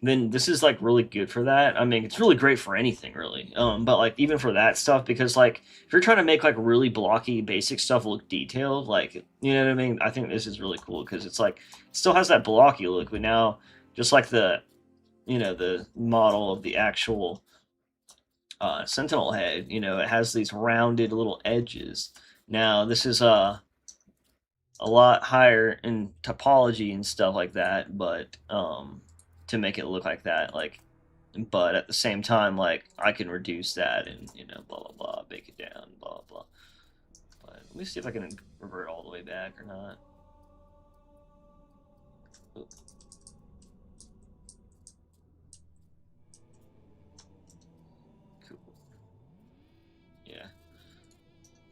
then this is, like, really good for that. I mean, it's really great for anything, really. But, like, even for that stuff, because, like, if you're trying to make, like, really blocky, basic stuff look detailed, like, you know what I mean? I think this is really cool, because it's, like, it still has that blocky look, but now, just like the, you know, the model of the actual Sentinel head, you know, it has these rounded little edges. Now, this is, a lot higher in topology and stuff like that, but, to make it look like that, like, but at the same time, like, I can reduce that and, you know, blah blah blah, bake it down, blah blah. But let me see if I can revert all the way back or not. Oop. Cool. Yeah.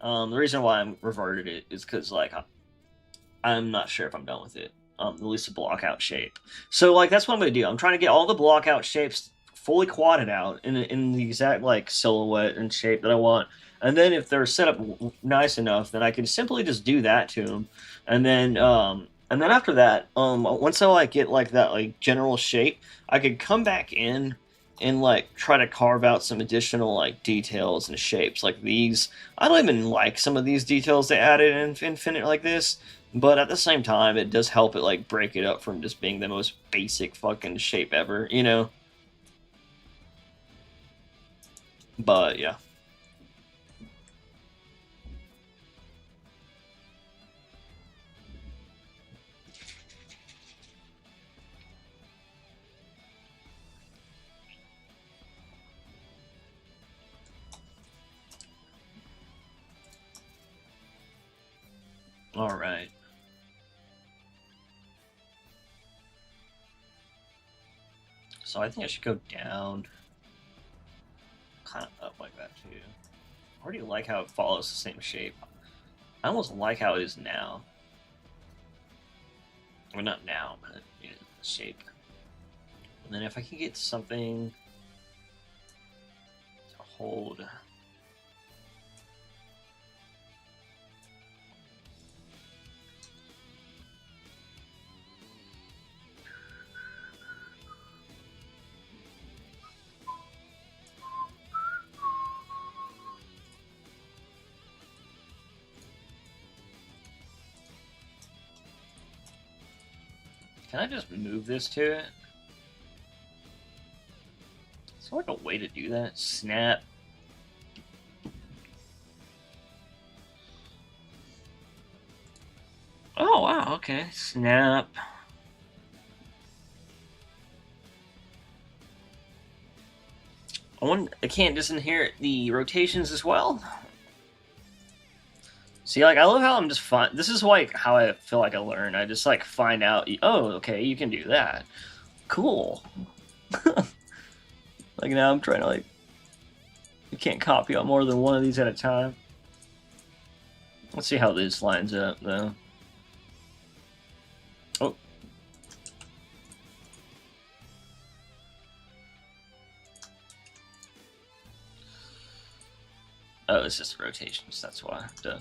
The reason why I'm reverted it is because, like, I'm not sure if I'm done with it. At least a block out shape. So, like, that's what I'm gonna do. I'm trying to get all the block out shapes fully quadded out in the exact, like, silhouette and shape that I want. And then if they're set up nice enough, then I can simply just do that to them. And then And then after that, once I like get like that like general shape, I could come back in and like try to carve out some additional like details and shapes like these. I don't even like some of these details they added in Infinite like this, but at the same time, it does help it like break it up from just being the most basic fucking shape ever, you know? But yeah. All right. So I think I should go down, kind of up like that too. I already like how it follows the same shape. I almost like how it is now. Well, not now, but you know, the shape. And then if I can get something to hold. Can I just move this to it? Is there like a way to do that? Snap. Oh wow, okay. Snap. I can't just inherit the rotations as well. See, like I love how I'm just fine. This is like how I feel like I learn. I just like find out. Oh, okay, you can do that. Cool. Like now I'm trying to like. You can't copy on more than one of these at a time. Let's see how this lines up though. Oh. Oh, it's just rotations. That's why. Duh.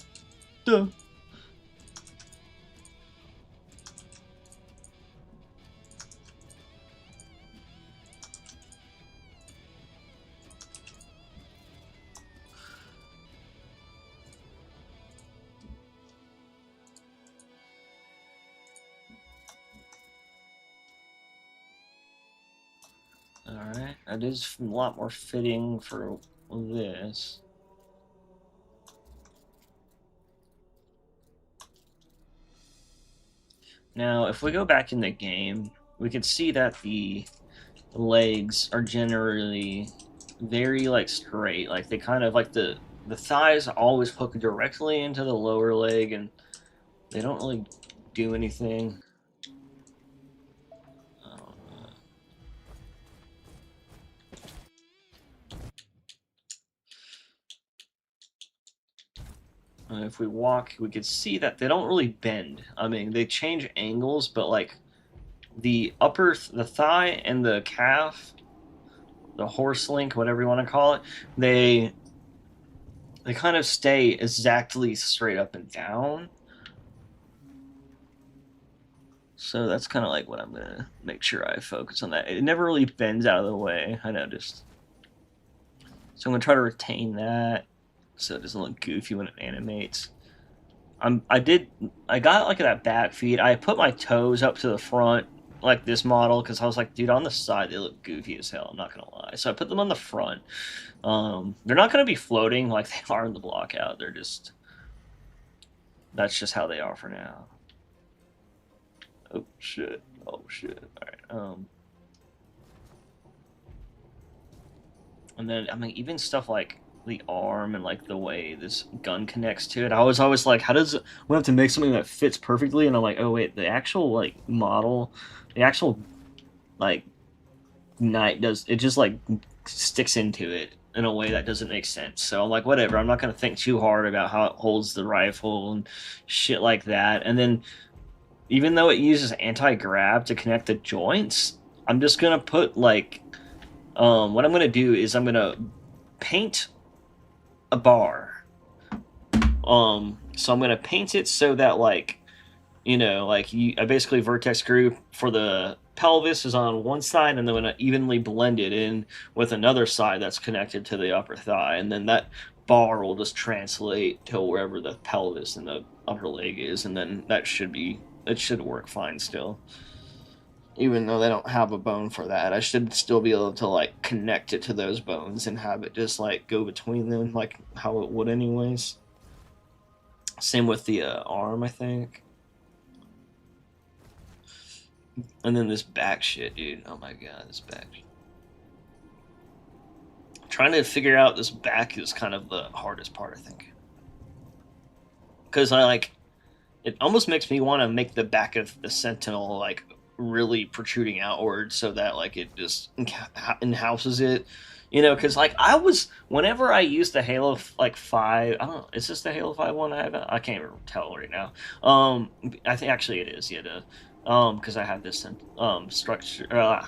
Duh. Alright, that is a lot more fitting for this. Now, if we go back in the game, we can see that the legs are generally very like straight. Like they kind of like the thighs always hook directly into the lower leg, and they don't really do anything. If we walk, we could see that they don't really bend. I mean, they change angles, but like the the thigh and the calf, the horse link, whatever you want to call it, they kind of stay exactly straight up and down. So that's kind of like what I'm gonna make sure I focus on that. It never really bends out of the way, I noticed. So I'm gonna try to retain that so it doesn't look goofy when it animates. I got like that back feet. I put my toes up to the front like this model because I was like, dude, on the side they look goofy as hell. I'm not gonna lie. So I put them on the front. They're not gonna be floating like they are in the block out. They're just that's just how they are for now. Oh shit! Oh shit! All right. And then I mean even stuff like the arm and like the way this gun connects to it. I was always like, how does we have to make something that fits perfectly? And I'm like, oh wait, the actual like model, the actual like knight does it just like sticks into it in a way that doesn't make sense. So I'm like, whatever. I'm not gonna think too hard about how it holds the rifle and shit like that. And then even though it uses anti-grav to connect the joints, I'm just gonna put like what I'm gonna do is I'm gonna paint a bar. So I'm gonna paint it so that like like I basically vertex grew for the pelvis is on one side, and then evenly blended in with another side that's connected to the upper thigh, and then that bar will just translate to wherever the pelvis and the upper leg is, and then it should work fine still. Even though they don't have a bone for that, I should still be able to like connect it to those bones and have it just like go between them like how it would anyways. Same with the arm, I think. And then this back shit, dude. Oh my god, this back. Trying to figure out this back is kind of the hardest part, I think. Because it almost makes me want to make the back of the Sentinel like really protruding outward so that like it just in-houses it. Because like whenever I used the Halo like 5, I don't know, is this the Halo 5 one I have? I can't even tell right now. I think actually it is, yeah. Because I have this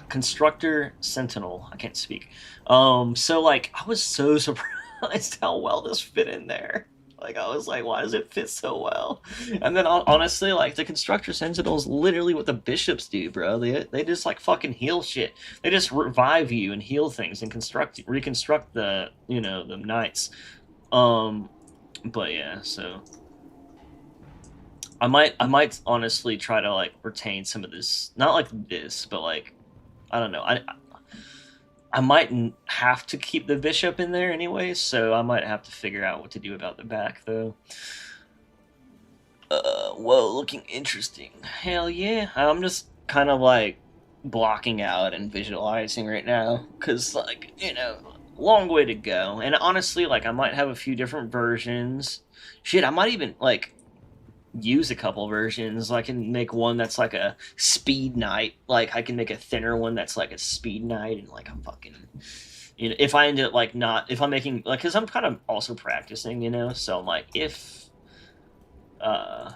constructor Sentinel. I can't speak. So like I was so surprised how well this fit in there. Like I was like, why does it fit so well? And then honestly, like the constructor Sentinel is literally what the bishops do, bro. They just like fucking heal shit. They just revive you and heal things and reconstruct the the knights. But yeah, so I might honestly try to like retain some of this, not like this, but like I don't know. I might have to keep the bishop in there anyway, so I might have to figure out what to do about the back though. Whoa, looking interesting. Hell yeah. I'm just kind of like blocking out and visualizing right now because like long way to go. And honestly, like I might have a few different versions. Shit, I might even like use a couple versions. I can make one that's like a speed knight. Like I can make a thinner one that's like a speed knight, and like I'm fucking. If I end up like not, if I'm making like, because I'm kind of also practicing, so I'm like, uh,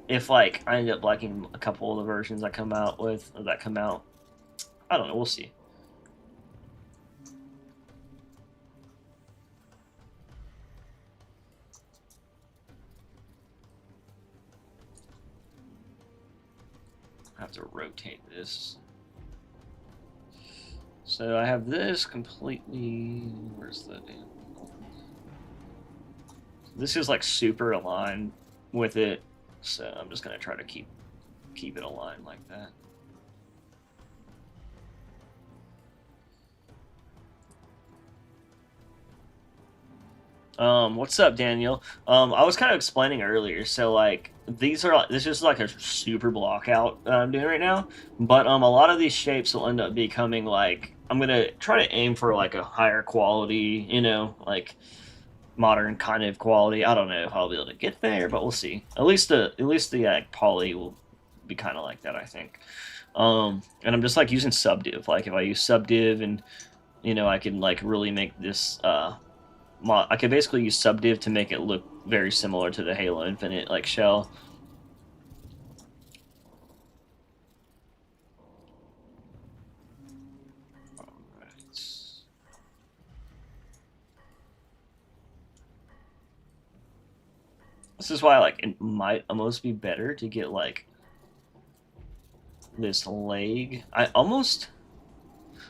if like I end up liking a couple of the versions I come out with or that come out, I don't know. We'll see. I have to rotate this. So I have this completely. Where's the damn? This is like super aligned with it, so I'm just gonna try to keep it aligned like that. What's up, Daniel? I was kind of explaining earlier, so like this is like a super block out that I'm doing right now, but a lot of these shapes will end up becoming like I'm gonna try to aim for like a higher quality, like modern kind of quality. I don't know if I'll be able to get there, but we'll see. At least the poly will be kind of like that, I think. And I'm just like using subdiv. Like if I use subdiv and I can like really make this I could basically use subdiv to make it look very similar to the Halo Infinite like shell. This is why like it might almost be better to get like this leg.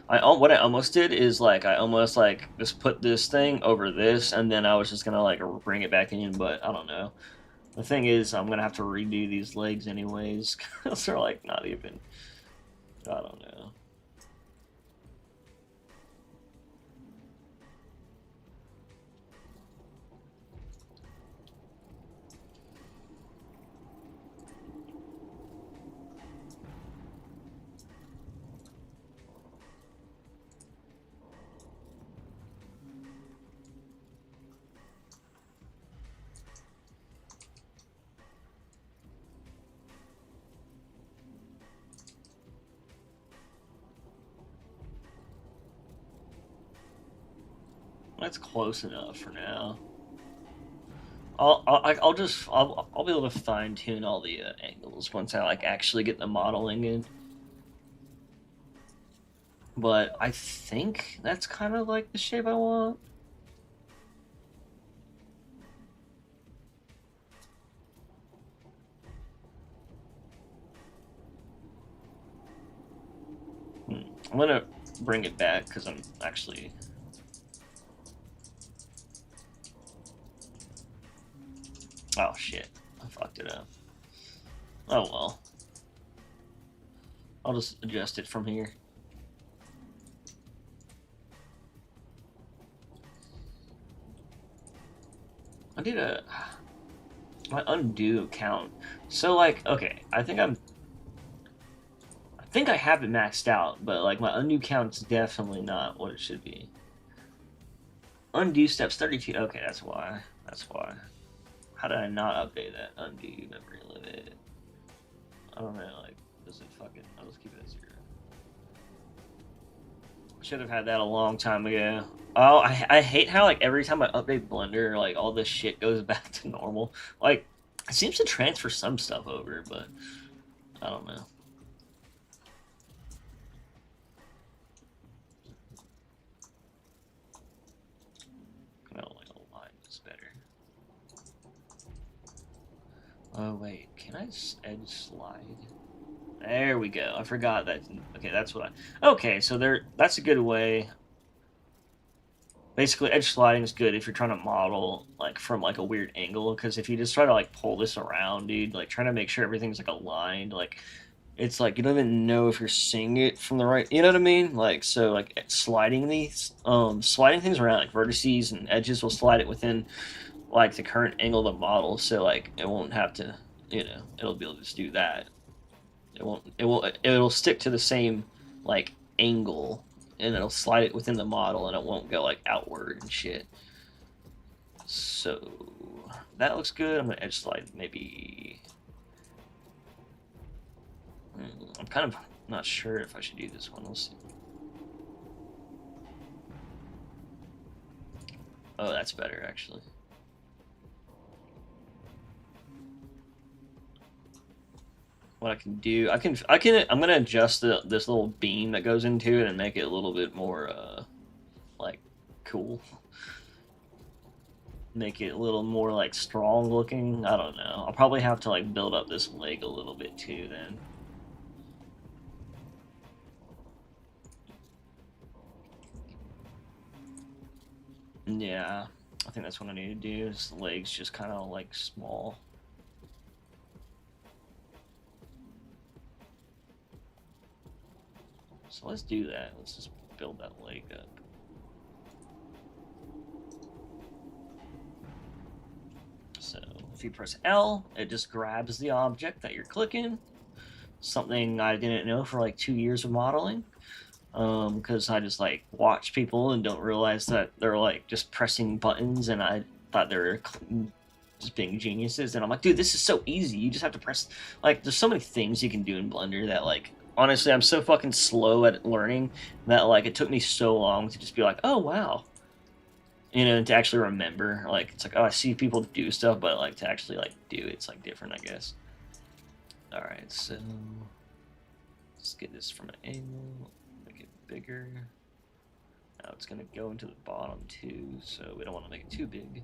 What I almost did is like I almost like just put this thing over this, and then I was just gonna like bring it back in, but I don't know. The thing is, I'm gonna have to redo these legs anyways, because they're like not even. I don't know. That's close enough for now. I'll be able to fine tune all the angles once I like actually get the modeling in. But I think that's kind of like the shape I want. I'm gonna bring it back because I'm actually... Oh shit, I fucked it up. Oh well. I'll just adjust it from here. I need a... my undo count. So like, okay, I think I have it maxed out, but like my undo count's definitely not what it should be. Undo steps 32. Okay, that's why. That's why. How did I not update that? Undo memory limit. I don't know. Like, does it fucking? I'll just keep it at 0. Should have had that a long time ago. Oh, I hate how like every time I update Blender, like all this shit goes back to normal. Like, it seems to transfer some stuff over, but I don't know. Oh wait, can I edge slide? There we go. I forgot that. Okay, that's what I... Okay, so that's a good way. Basically, edge sliding is good if you're trying to model like from like a weird angle, because if you just try to like pull this around, dude, like trying to make sure everything's like aligned, like it's like you don't even know if you're seeing it from the right, you know what I mean? Like, so like sliding things around, like vertices and edges will slide it within like the current angle of the model, so like it won't have to, it'll be able to just do that. It'll stick to the same like angle, and it'll slide it within the model, and it won't go like outward and shit. So that looks good. I'm gonna edge slide maybe. I'm kind of not sure if I should do this one. We'll see. Oh, that's better actually. What I can do, I'm gonna adjust this little beam that goes into it and make it a little bit more like cool. Make it a little more like strong looking. I don't know. I'll probably have to like build up this leg a little bit too then. Yeah, I think that's what I need to do. Is the legs just kind of like small. So let's do that. Let's just build that leg up. So if you press L, it just grabs the object that you're clicking. Something I didn't know for like 2 years of modeling. Because I just like watch people and don't realize that they're like just pressing buttons, and I thought they were just being geniuses. And I'm like, dude, this is so easy. You just have to press, like, there's so many things you can do in Blender that, like, honestly, I'm so fucking slow at learning that, like, it took me so long to just be like, oh, wow. To actually remember. Like, it's like, oh, I see people do stuff, but, like, to actually, like, do it's, like, different, I guess. Alright, so let's get this from an angle, make it bigger. Now it's going to go into the bottom, too, so we don't want to make it too big.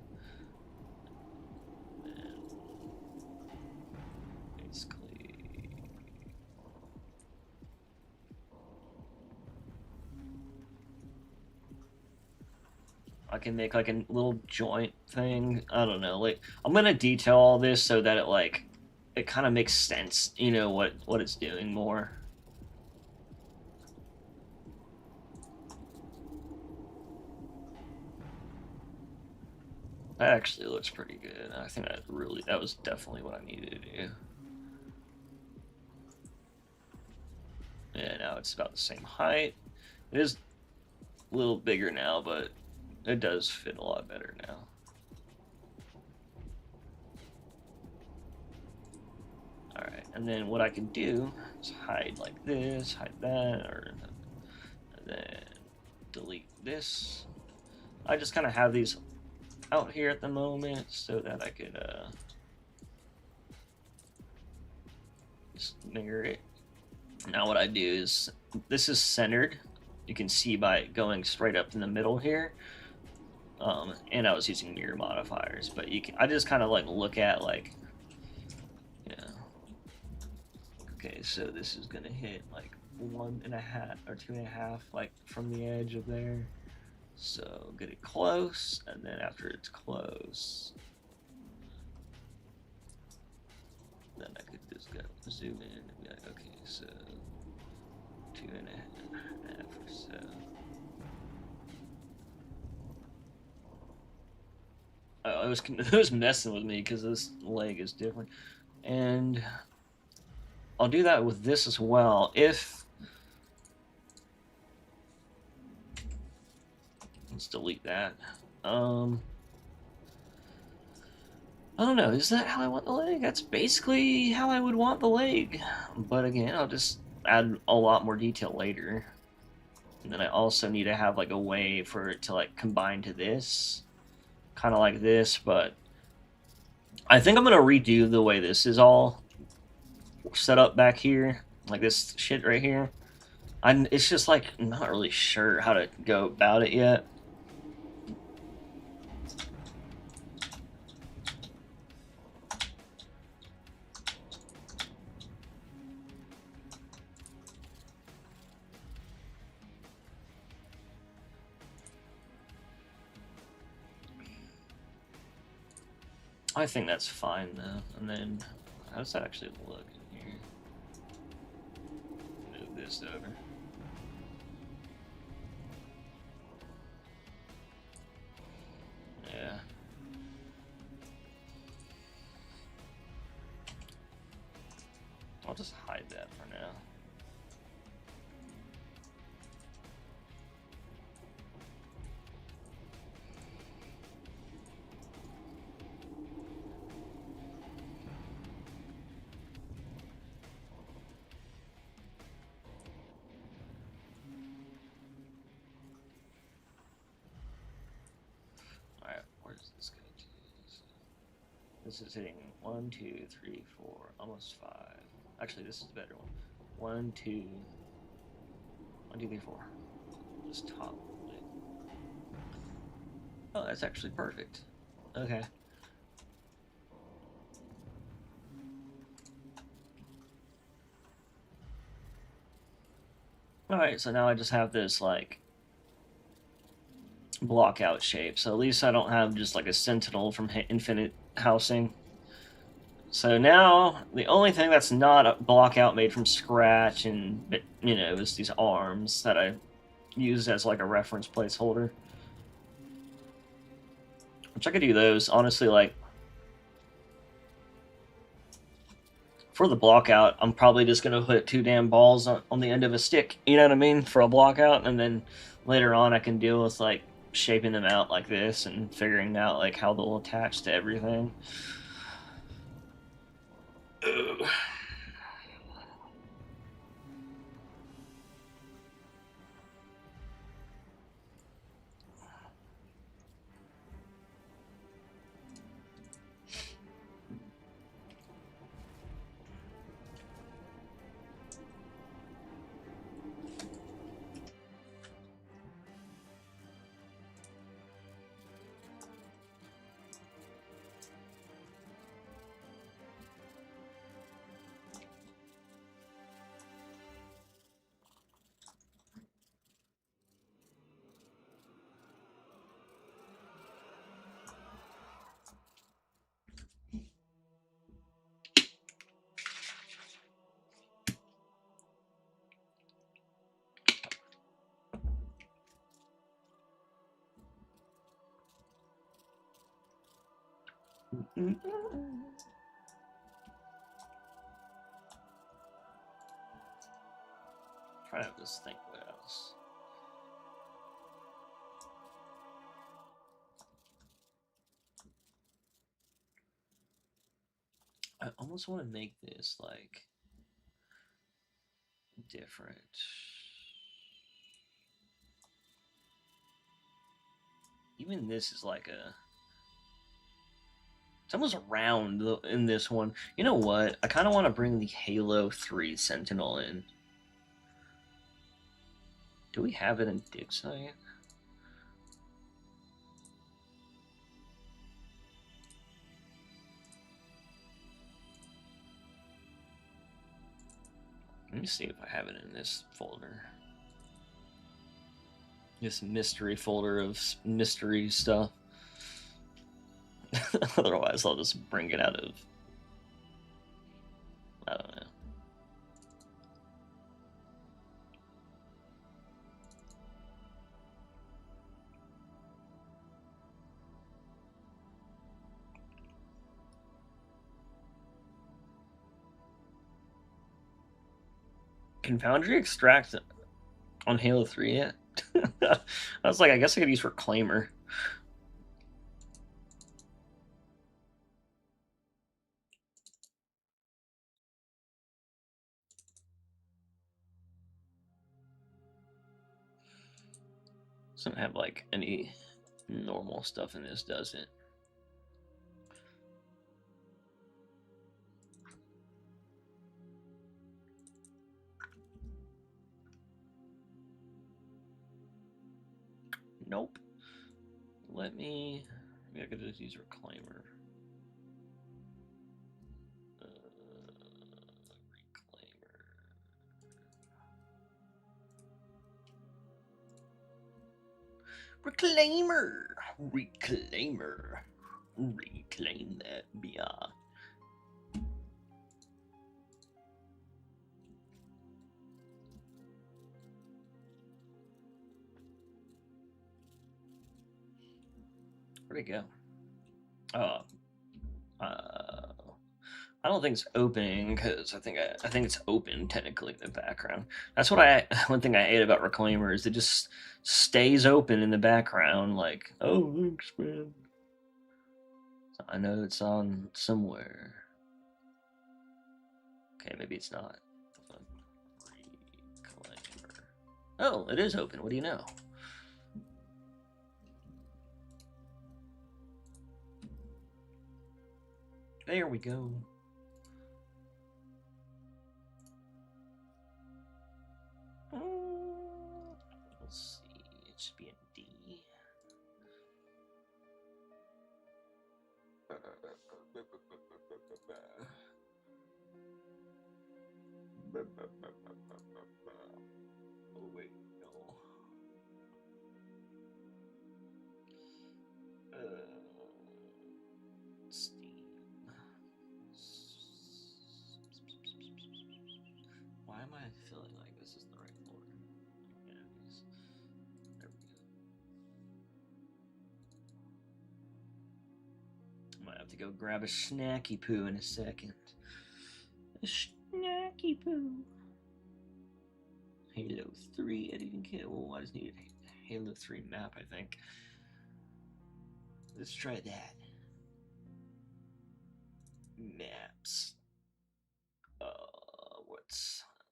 I can make like a little joint thing. I don't know. Like, I'm gonna detail all this so that it kind of makes sense. What it's doing more. That actually looks pretty good. I think that was definitely what I needed to do. Yeah, now it's about the same height. It is a little bigger now, but it does fit a lot better now. Alright, and then what I can do is hide like this, hide that, and then delete this. I just kind of have these out here at the moment so that I could just mirror it. Now what I do is, this is centered. You can see by going straight up in the middle here. And I was using mirror modifiers, but I just kind of like look at like, okay, so this is gonna hit like 1.5 or 2.5, like from the edge of there. So get it close, and then after it's close, then I could just go zoom in and be like, okay, so 2.5 or so. Oh, it was messing with me because this leg is different, and I'll do that with this as well. Let's delete that. I don't know. Is that how I want the leg? That's basically how I would want the leg. But again, I'll just add a lot more detail later. And then I also need to have like a way for it to like combine to this, kind of like this. But I think I'm gonna redo the way this is all set up back here, like this shit right here. It's just like I'm not really sure how to go about it yet. I think that's fine though. And then how does that actually look in here? Move this over. Yeah. I'll just hide that for now. Alright, where does this go to? This is hitting 1, 2, 3, 4, almost 5. Actually, this is a better one. 1, 2, 1, 2, 3, 4. Just top it. Oh, that's actually perfect. Okay. Alright, so now I just have this, like, block out shape. So at least I don't have just, like, a sentinel from Infinite Housing. So now, the only thing that's not a block out made from scratch and, you know, is these arms that I use as, like, a reference placeholder. Which I could do those, honestly, like, for the block out, I'm probably just going to put 2 damn balls on the end of a stick, you know what I mean, for a block out, and then later on I can deal with, like, shaping them out like this and figuring out, like, how they'll attach to everything. Ugh. Try to just think what else. I almost want to make this, like, different. Even this is like a... It's almost round in this one. You know what? I kind of want to bring the Halo 3 Sentinel in. Do we have it in Dig Site? me see if I have it in this folder. This mystery folder of mystery stuff. Otherwise, I'll just bring it out of... I don't know. Can Foundry extract on Halo 3 yet? I was like, I guess I could use Reclaimer. Doesn't have like any normal stuff in this, does it? Nope. Let me... Maybe I could just use Reclaimer. Reclaimer! Reclaimer. Reclaim that, yeah. Where'd it go? I don't think it's opening because I think it's open technically in the background. That's what one thing I hate about Reclaimer is it just stays open in the background. Like, oh, thanks, man. I know it's on somewhere. Okay, maybe it's not. Reclaimer. Oh, it is open. What do you know? There we go. Let's see. It should be a D. Oh wait, no. Steam. Why am I feeling like this is the right folder? Yeah, there we go. I might have to go grab a snacky poo in a second. A snacky poo. Halo 3 editing kit. Well, I just needed Halo 3 map, I think. Let's try that. Maps.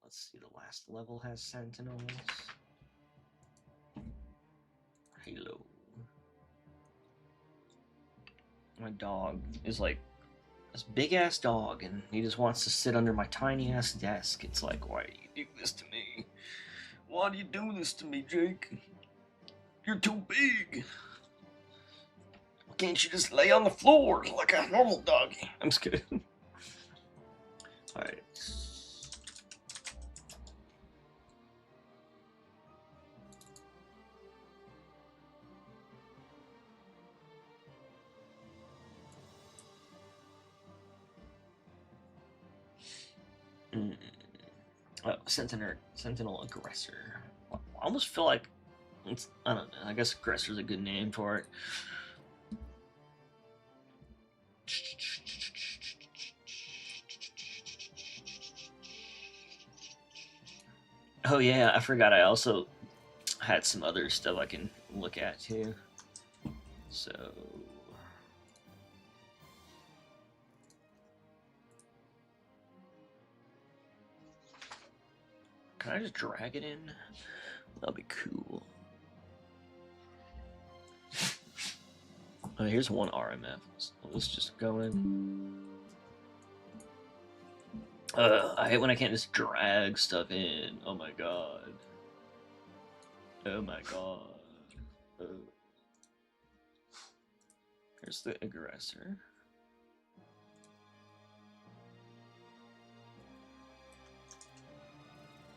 Let's see, the last level has Sentinels. Halo. My dog is like this big ass dog, and he just wants to sit under my tiny ass desk. It's like, why do you do this to me? Why do you do this to me, Jake? You're too big. Why can't you just lay on the floor like a normal doggy? I'm just kidding. Alright. Oh, Sentinel Aggressor. I almost feel like I don't know. I guess Aggressor's a good name for it. Oh yeah, I forgot. I also had some other stuff I can look at too. So. Can I just drag it in? That'll be cool. Oh, here's one RMF. Let's just go in. I hate when I can't just drag stuff in. Oh my god. Oh my god. Here's the Aggressor.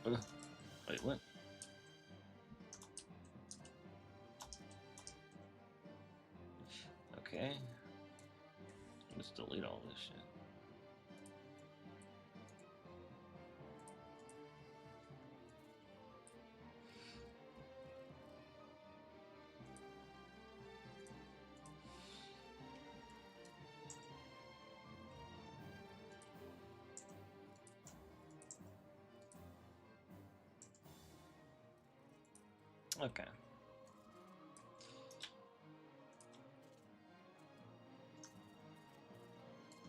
Wait, what? Okay. Let's delete all this shit. Okay.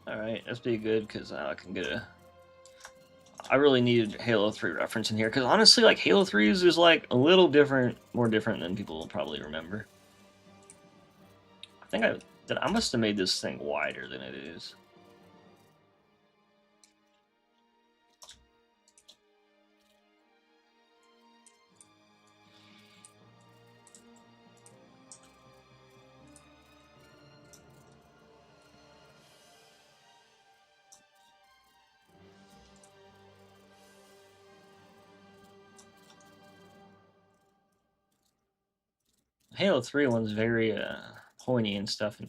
Alright, that's pretty good, because I can get a... I really needed Halo 3 reference in here, because honestly, like, Halo 3 is like a little different, more different than people will probably remember. I think I must have made this thing wider than it is. Halo 3 one's very pointy and stuff,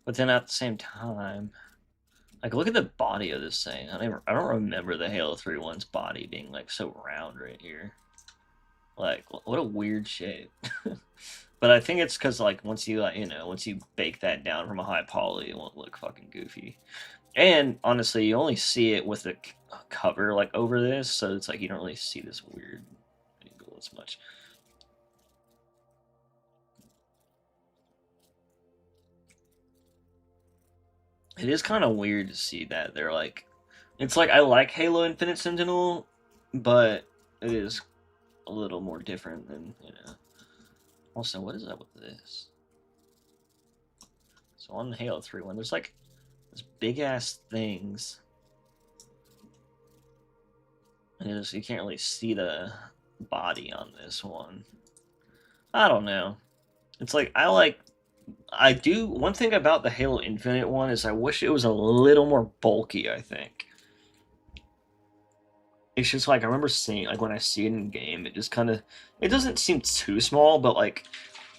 but then at the same time, like, look at the body of this thing. I don't remember the Halo 3 one's body being like so round right here. Like, what a weird shape. But I think it's because, like, once you once you bake that down from a high poly, it won't look fucking goofy. And honestly, you only see it with the cover like over this, so it's like you don't really see this weird angle as much. It is kind of weird to see that they're like, it's like I like Halo Infinite Sentinel, but it is a little more different than, you know. Also, what is up with this? So on the Halo 3 one, there's like this big ass things, and you can't really see the body on this one. I don't know. It's like I do one thing about the Halo Infinite one is I wish it was a little more bulky. I think it's just like I remember seeing, like, when I see it in game, it just kind of, it doesn't seem too small, but like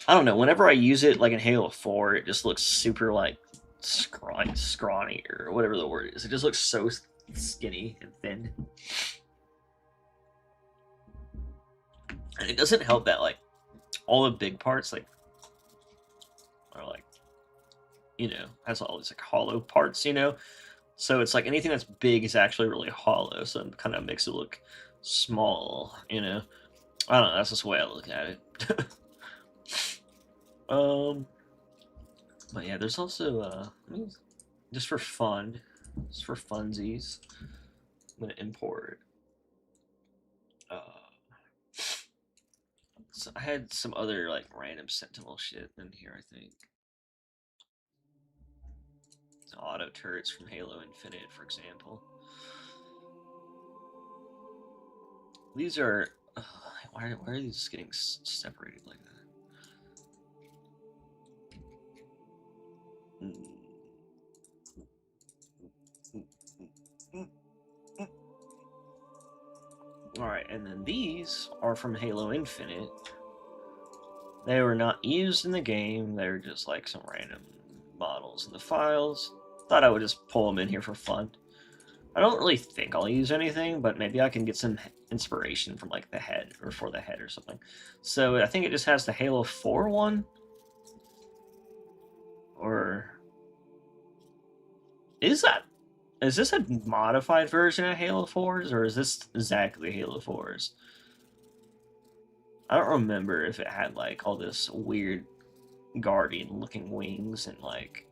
I don't know. Whenever I use it, like in Halo 4, it just looks super like scrawny or whatever the word is. It just looks so skinny and thin, and it doesn't help that like all the big parts like are like, has all these like hollow parts, So it's like anything that's big is actually really hollow, so it kind of makes it look small, I don't know, that's just the way I look at it. But yeah, there's also just for fun, just for funsies, I'm gonna import. So I had some other like random Sentinel shit in here, I think. Auto turrets from Halo Infinite, for example. These are why are these getting separated like that? Alright, and then these are from Halo Infinite. They were not used in the game, they were just like some random models in the files. Thought I would just pull them in here for fun. I don't really think I'll use anything, but maybe I can get some inspiration from like the head, or for the head or something. So I think it just has the Halo 4 one. Or is this a modified version of Halo 4's, or is this exactly Halo 4's? I don't remember if it had like all this weird guardian looking wings and like,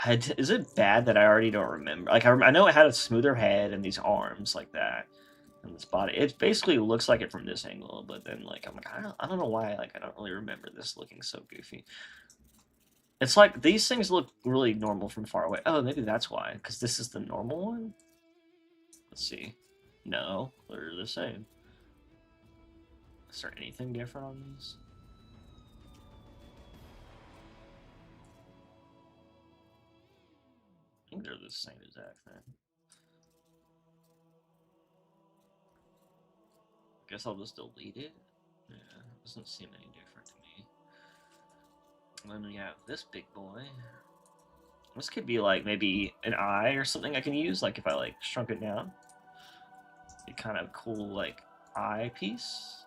is it bad that I already don't remember? Like, I know it had a smoother head and these arms like that, and this body. It basically looks like it from this angle, but then like I'm like, I don't know why, like I don't really remember this looking so goofy. It's like these things look really normal from far away. Oh, maybe that's why, because this is the normal one. Let's see. No, they're the same. Is there anything different on these? I think they're the same exact thing. Guess I'll just delete it. Yeah, doesn't seem any different to me. And then we have this big boy. This could be like maybe an eye or something I can use, like if I like shrunk it down. Be kind of cool like eye piece.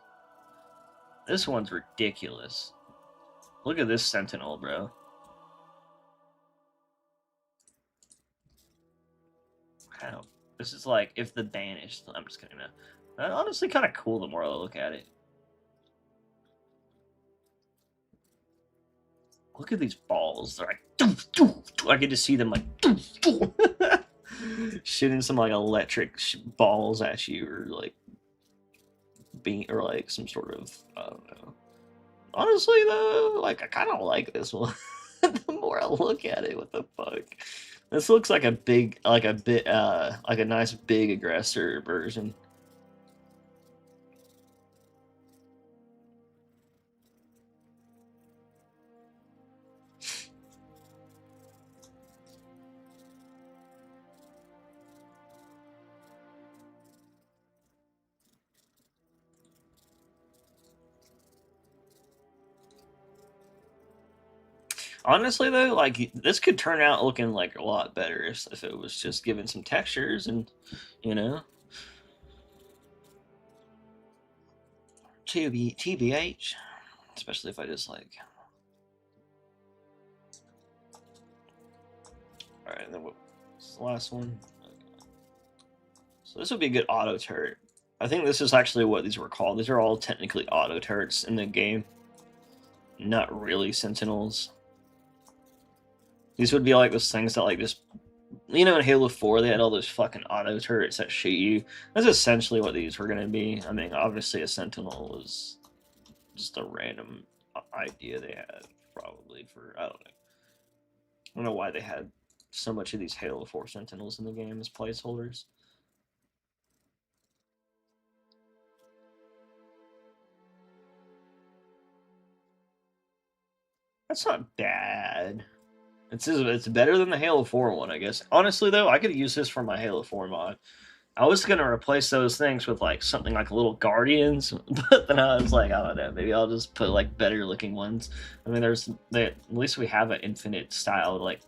This one's ridiculous. Look at this Sentinel, bro. Wow. This is like if the Banished. I'm just kidding. Honestly, kind of cool the more I look at it. Look at these balls. They're like, doof, doof. I get to see them like doof, doof. Shooting some like electric balls at you, or like being, or like some sort of, I don't know. Honestly, though, like I kind of like this one. The more I look at it, what the fuck? This looks like a big, like a bit, like a nice big aggressor version. Honestly, though, like this could turn out looking like a lot better if it was just given some textures and, you know, TBH, especially if I just like. All right, and then what's the last one? So this would be a good auto turret. I think this is actually what these were called. These are all technically auto turrets in the game, not really sentinels. These would be like those things that like just, you know, in Halo 4 they had all those fucking auto turrets that shoot you. That's essentially what these were gonna be. I mean, obviously a sentinel was just a random idea they had, probably for, I don't know why they had so much of these Halo 4 sentinels in the game as placeholders. That's not bad. It's better than the Halo 4 one, I guess. Honestly, though, I could use this for my Halo 4 mod. I was gonna replace those things with like something like little Guardians, but then I was like, I don't know, maybe I'll just put like better looking ones. I mean, at least we have an infinite style, like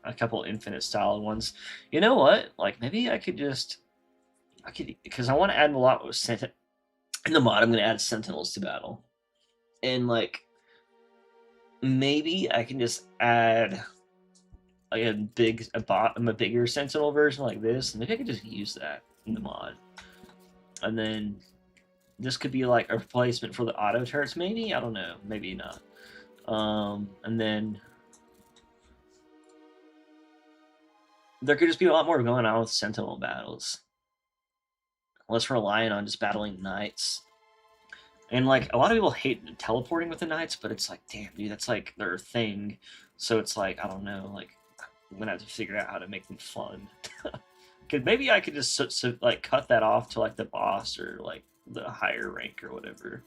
a couple infinite style ones. You know what? Like maybe I could because I want to add a lot with in the mod. I'm gonna add Sentinels to battle, and like maybe I can just add like a bigger Sentinel version like this. Maybe I could just use that in the mod, and then this could be like a replacement for the auto turrets. Maybe, I don't know. Maybe not. And then there could just be a lot more going on with Sentinel battles, less relying on just battling knights. And like a lot of people hate teleporting with the knights, but it's like, damn, dude, that's like their thing. So it's like, I don't know, like I'm gonna have to figure out how to make them fun. Cause maybe I could just like cut that off to like the boss or like the higher rank or whatever.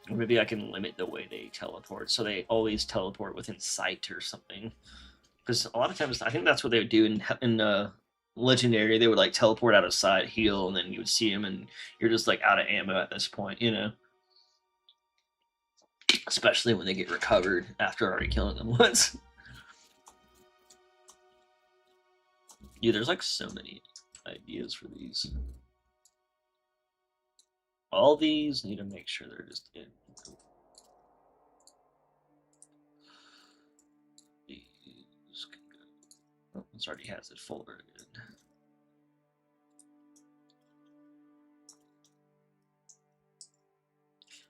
Or maybe I can limit the way they teleport, so they always teleport within sight or something. Because a lot of times, I think that's what they would do in Legendary. They would like teleport out of sight, heal, and then you would see them, and you're just like out of ammo at this point, you know. Especially when they get recovered after already killing them once. Yeah, there's like so many ideas for these. All these need to make sure they're just in. These can go. Oh, this already has it forwarded. I'm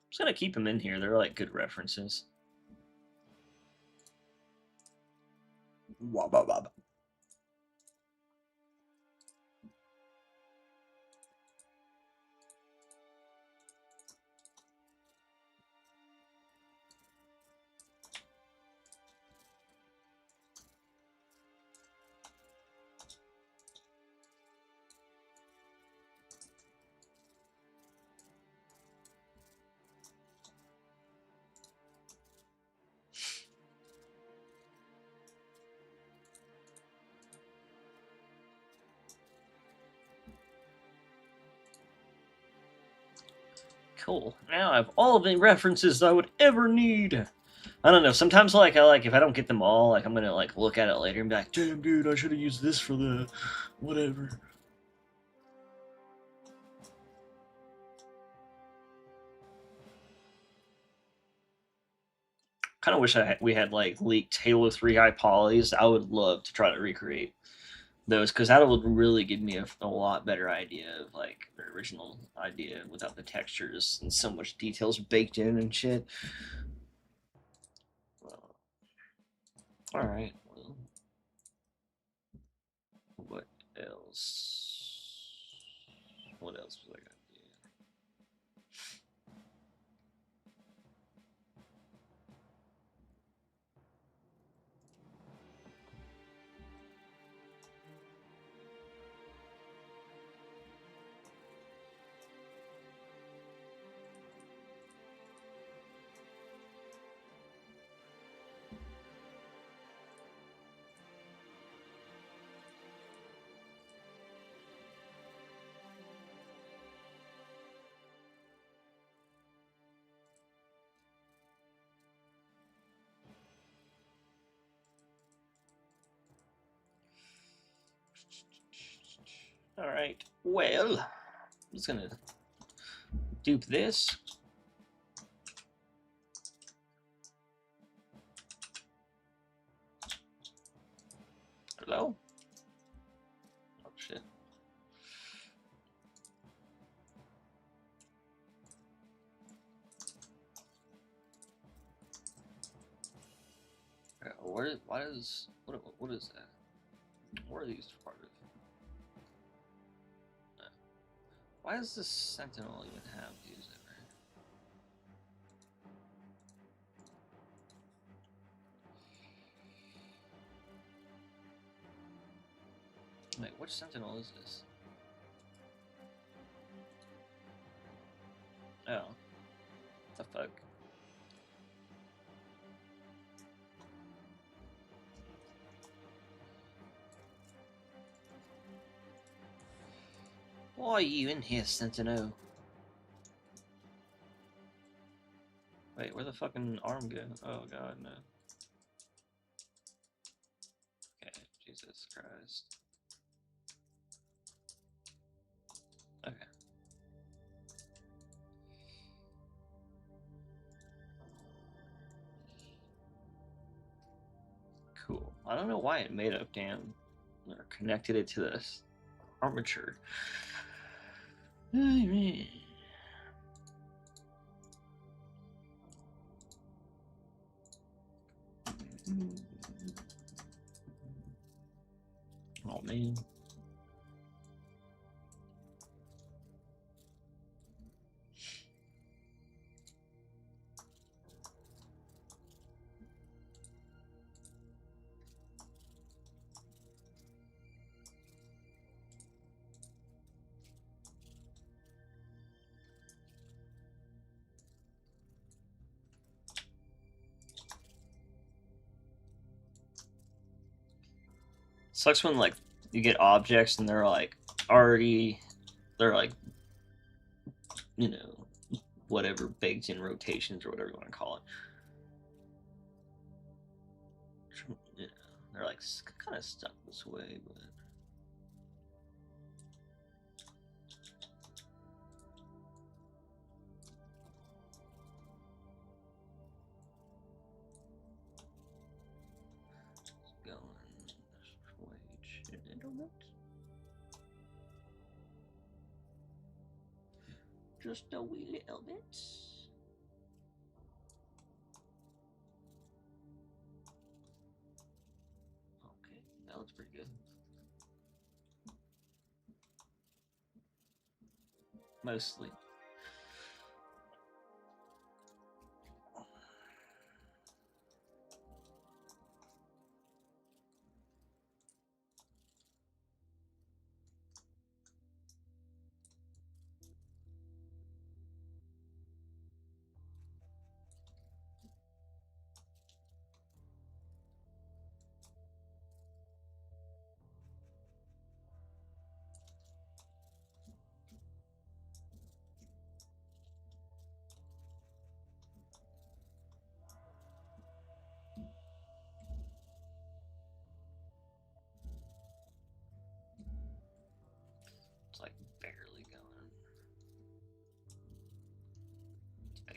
just gonna keep them in here. They're like good references. Cool. Now I have all the references I would ever need. I don't know. Sometimes, like, if I don't get them all, like, I'm gonna like look at it later and be like, "Damn, dude, I should have used this for the whatever." Kind of wish we had like leaked Halo 3 high polys. I would love to try to recreate those because that would really give me a lot better idea of like the original idea without the textures and so much details baked in and shit. All right. Well, what else? What else was I gonna do? All right. Well, I'm just gonna dupe this. Hello? Oh, shit. What is that? What are these part of? Why does this Sentinel even have these in there? Wait, which Sentinel is this? Oh. What the fuck? Why are you in here, Sentinel? Wait, where the fucking arm go? Oh god, no. Okay, Jesus Christ. Okay. Cool. I don't know why it made a damn or connected it to this armature. Oh man. Sucks when like you get objects and they're like already they're like you know whatever baked in rotations or whatever you want to call it. You know, they're like kind of stuck this way, but going this way a little bit. Just a wee little bit. Okay, that looks pretty good. Mostly.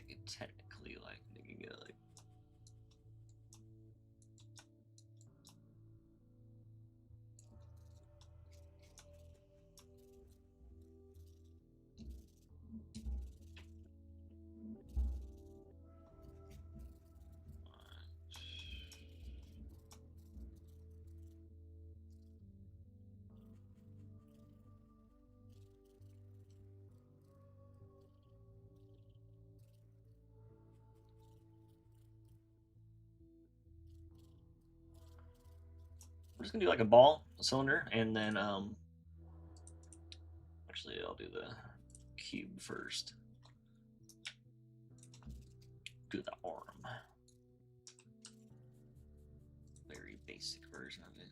could technically like make it go like. I'm just gonna do like a ball, a cylinder, and then actually I'll do the cube first. Do the arm. Very basic version of it.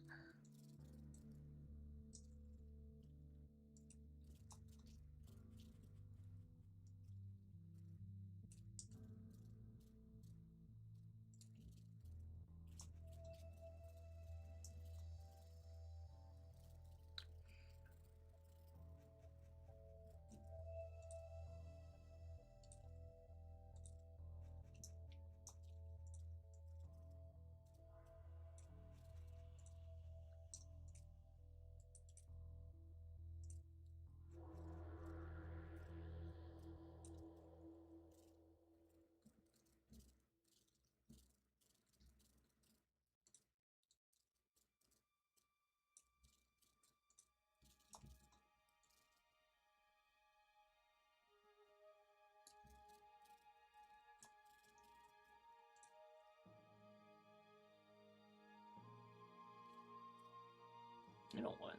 You know what?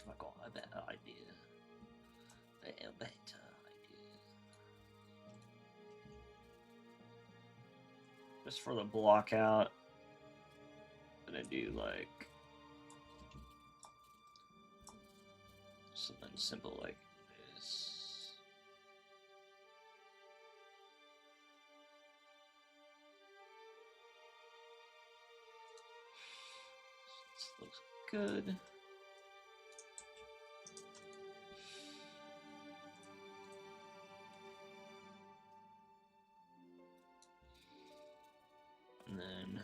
I'm gonna have that idea. A better idea. Just for the block out, I'm gonna do like something simple like this. This looks good. And then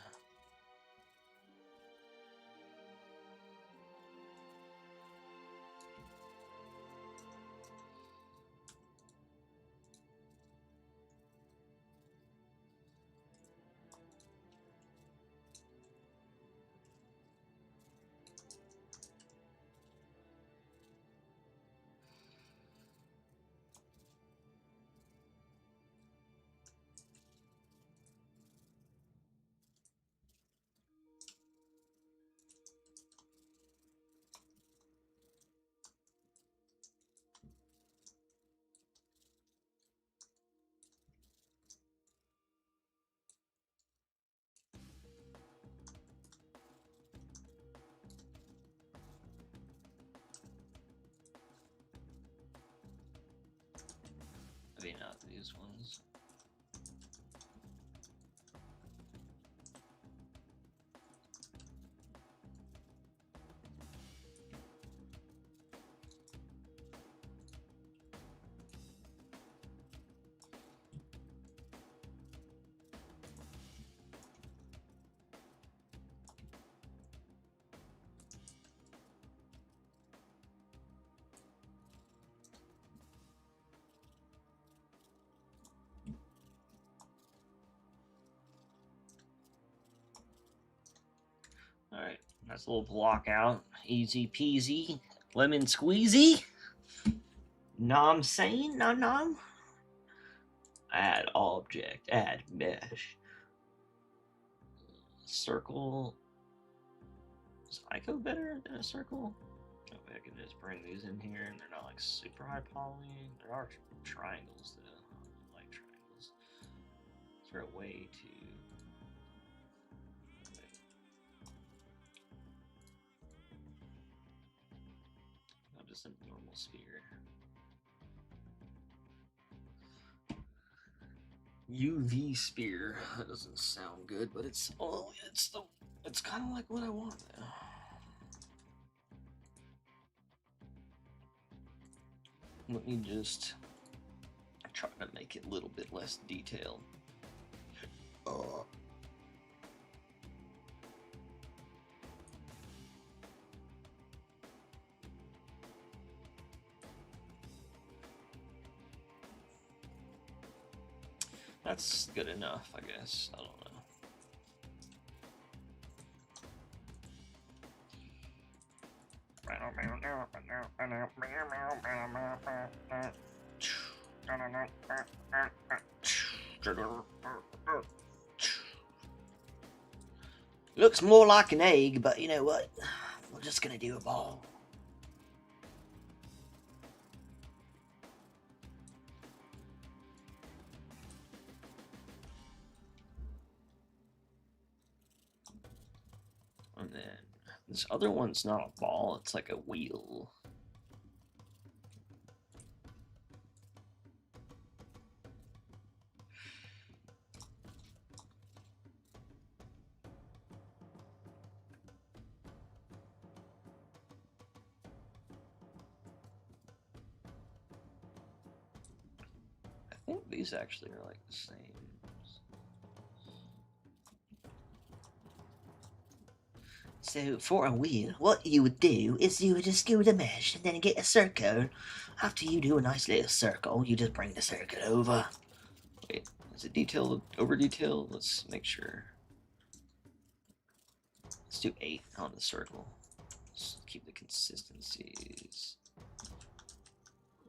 maybe not these ones. All right, nice little block out, easy peasy, lemon squeezy. Know I'm saying? Nom. Add object, add mesh. Circle. Is Ico better than a circle? Maybe I can just bring these in here and they're not like super high poly. There are triangles though. I like triangles. Is there a way to. Not just a normal sphere. UV spear. That doesn't sound good, but it's it's kind of like what I want though. Let me just try to make it a little bit less detailed. That's good enough, I guess. I don't know. Looks more like an egg, but you know what? We're just gonna do a ball. And then this other one's not a ball, it's like a wheel. I think these actually are like the same. So for a wheel, what you would do is you would just go the mesh and then get a circle. After you do a nice little circle, you just bring the circle over. Wait, is it detailed, over detailed? Let's make sure. Let's do 8 on the circle. Let's keep the consistencies.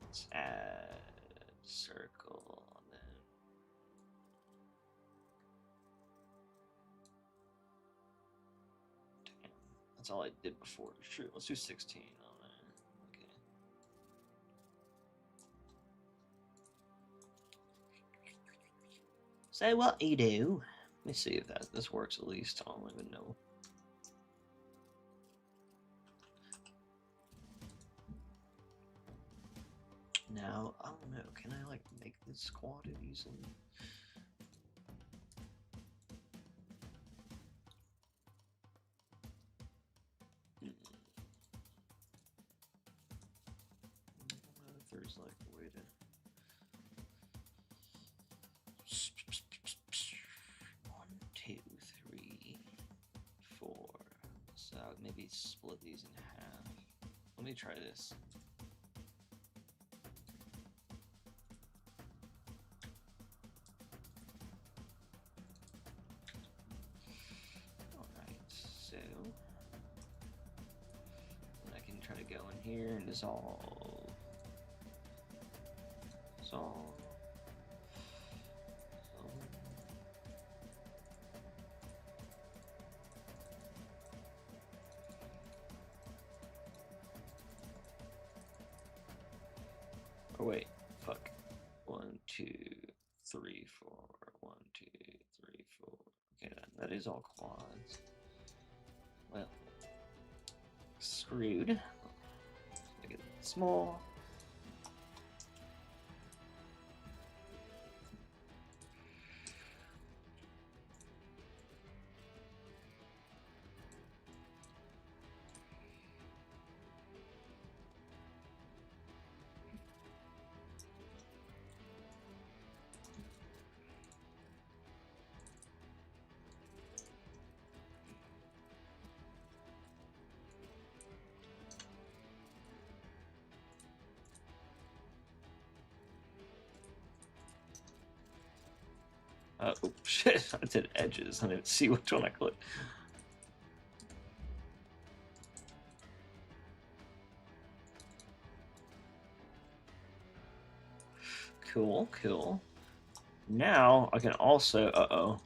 Let's add circle and then damn, that's all I did before. Sure, let's do 16 on there. Okay. So what you do? Let me see if this works at least. I don't even know. Now, I don't know, can I like make this quantities and I don't know if there's like a way to 1, 2, 3, 4. So maybe split these in half. Let me try this. Try to go in here and dissolve. Dissolve. Oh wait, fuck. 1, 2, 3, 4. 1, 2, 3, 4. Okay, that is all quads. Well, screwed. Make it small. Oh shit, I did edges. I didn't see which one I clicked. Cool, cool. Now I can also,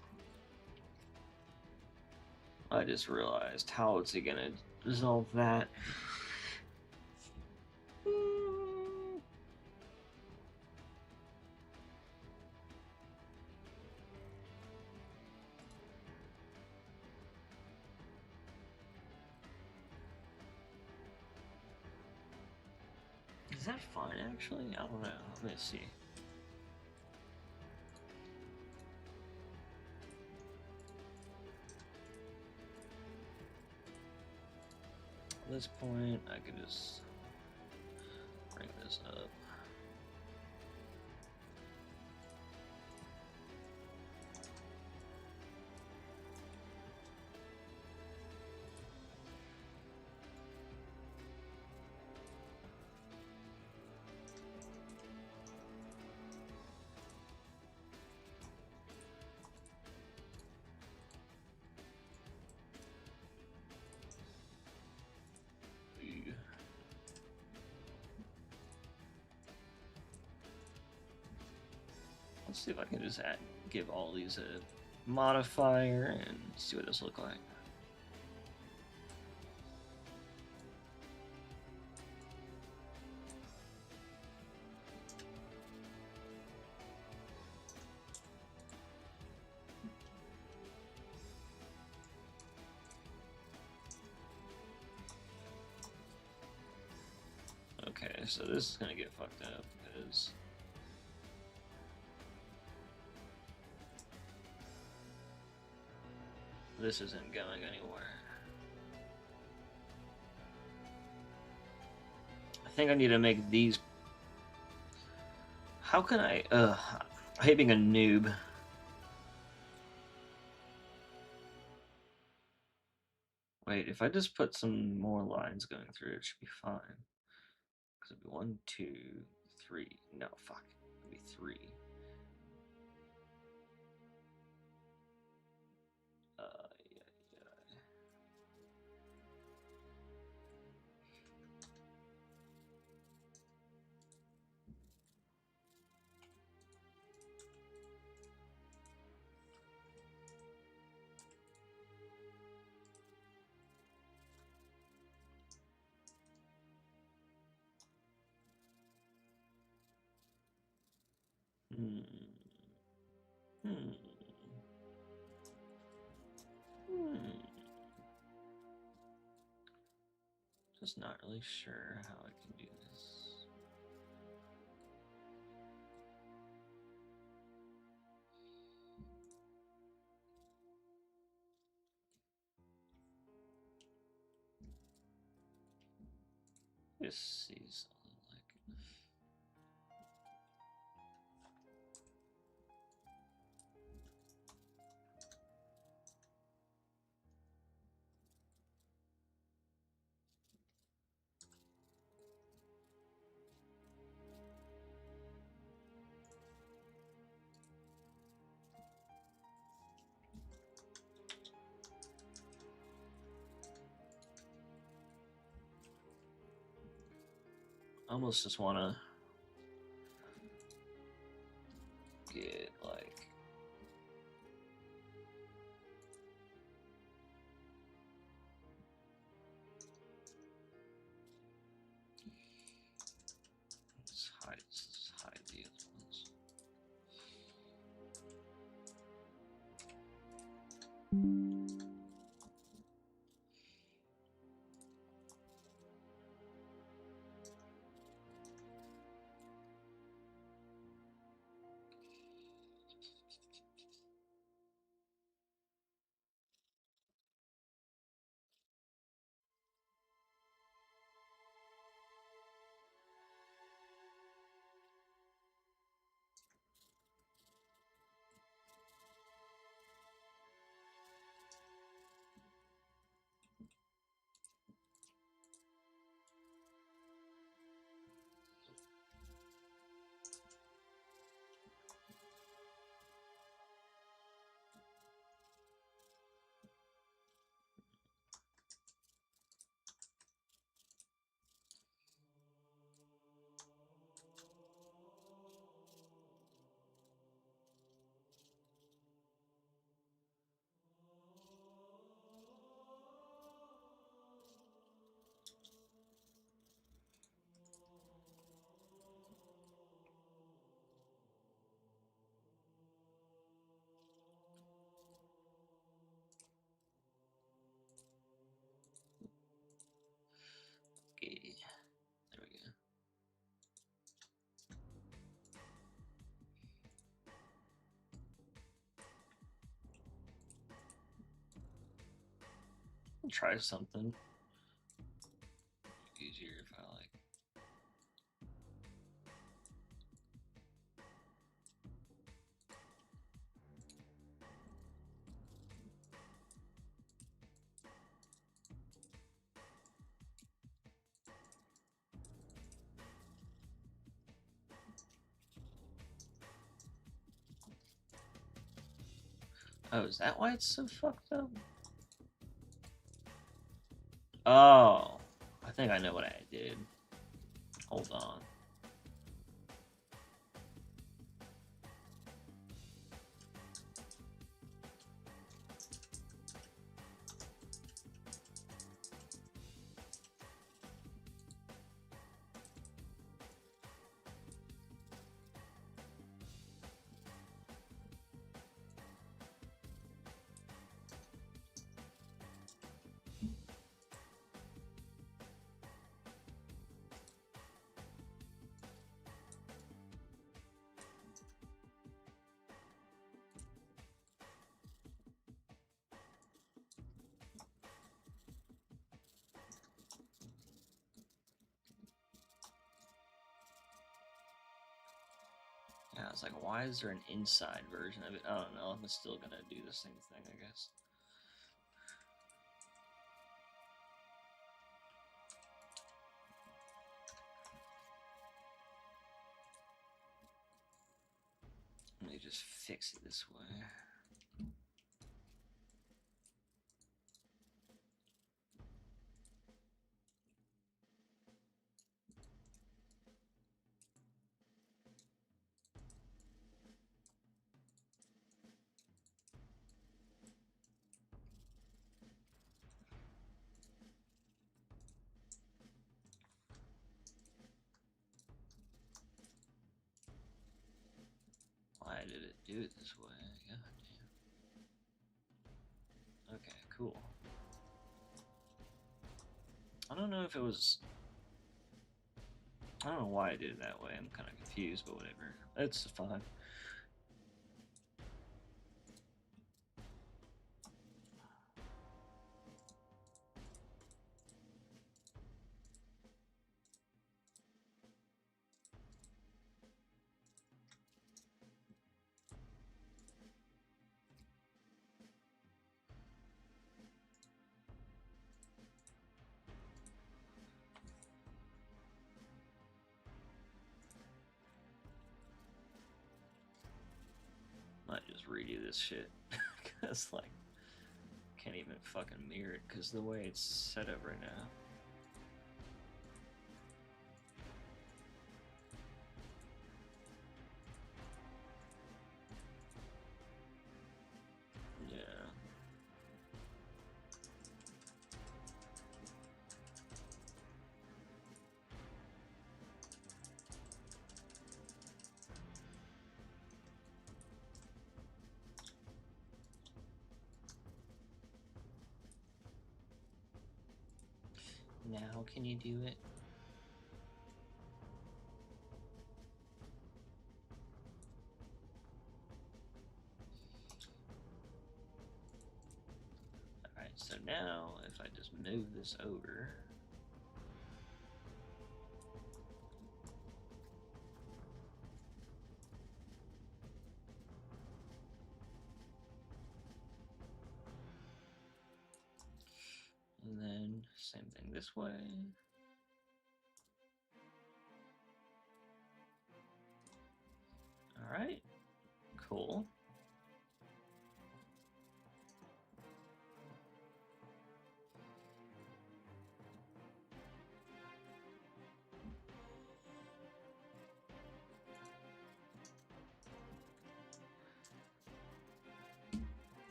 I just realized, how is he gonna resolve that? Is that fine, actually? I don't know. Let me see. At this point, I could just bring this up. Let's see if I can just give all these a modifier and see what this looks like. Okay, so this is gonna get fucked up because this isn't going anywhere. I think I need to make these. How can I? I hate being a noob. Wait, if I just put some more lines going through, it should be fine. Because it'd be 1, 2, 3. No, fuck. It'd be 3. Yeah. Just not really sure how I can do this. Just see something like. I almost just want to get like. Let's hide the other ones. Okay, there we go. I'll try something easier if I like. Oh, is that why it's so fucked up? Oh, I think I know what I did. Hold on. Yeah, I was like, why is there an inside version of it? I don't know. I'm still gonna do the same thing, I guess. Let me just fix it this way. Why did it do it this way? God damn. Okay, cool. I don't know if it was... I don't know why I did it that way. I'm kind of confused, but whatever. It's fine. Might just redo this shit. Because, like, can't even fucking mirror it because the way it's set up right now. Yeah. Now can you do it? Alright, so now if I just move this over... And then same thing this way. Alright, cool.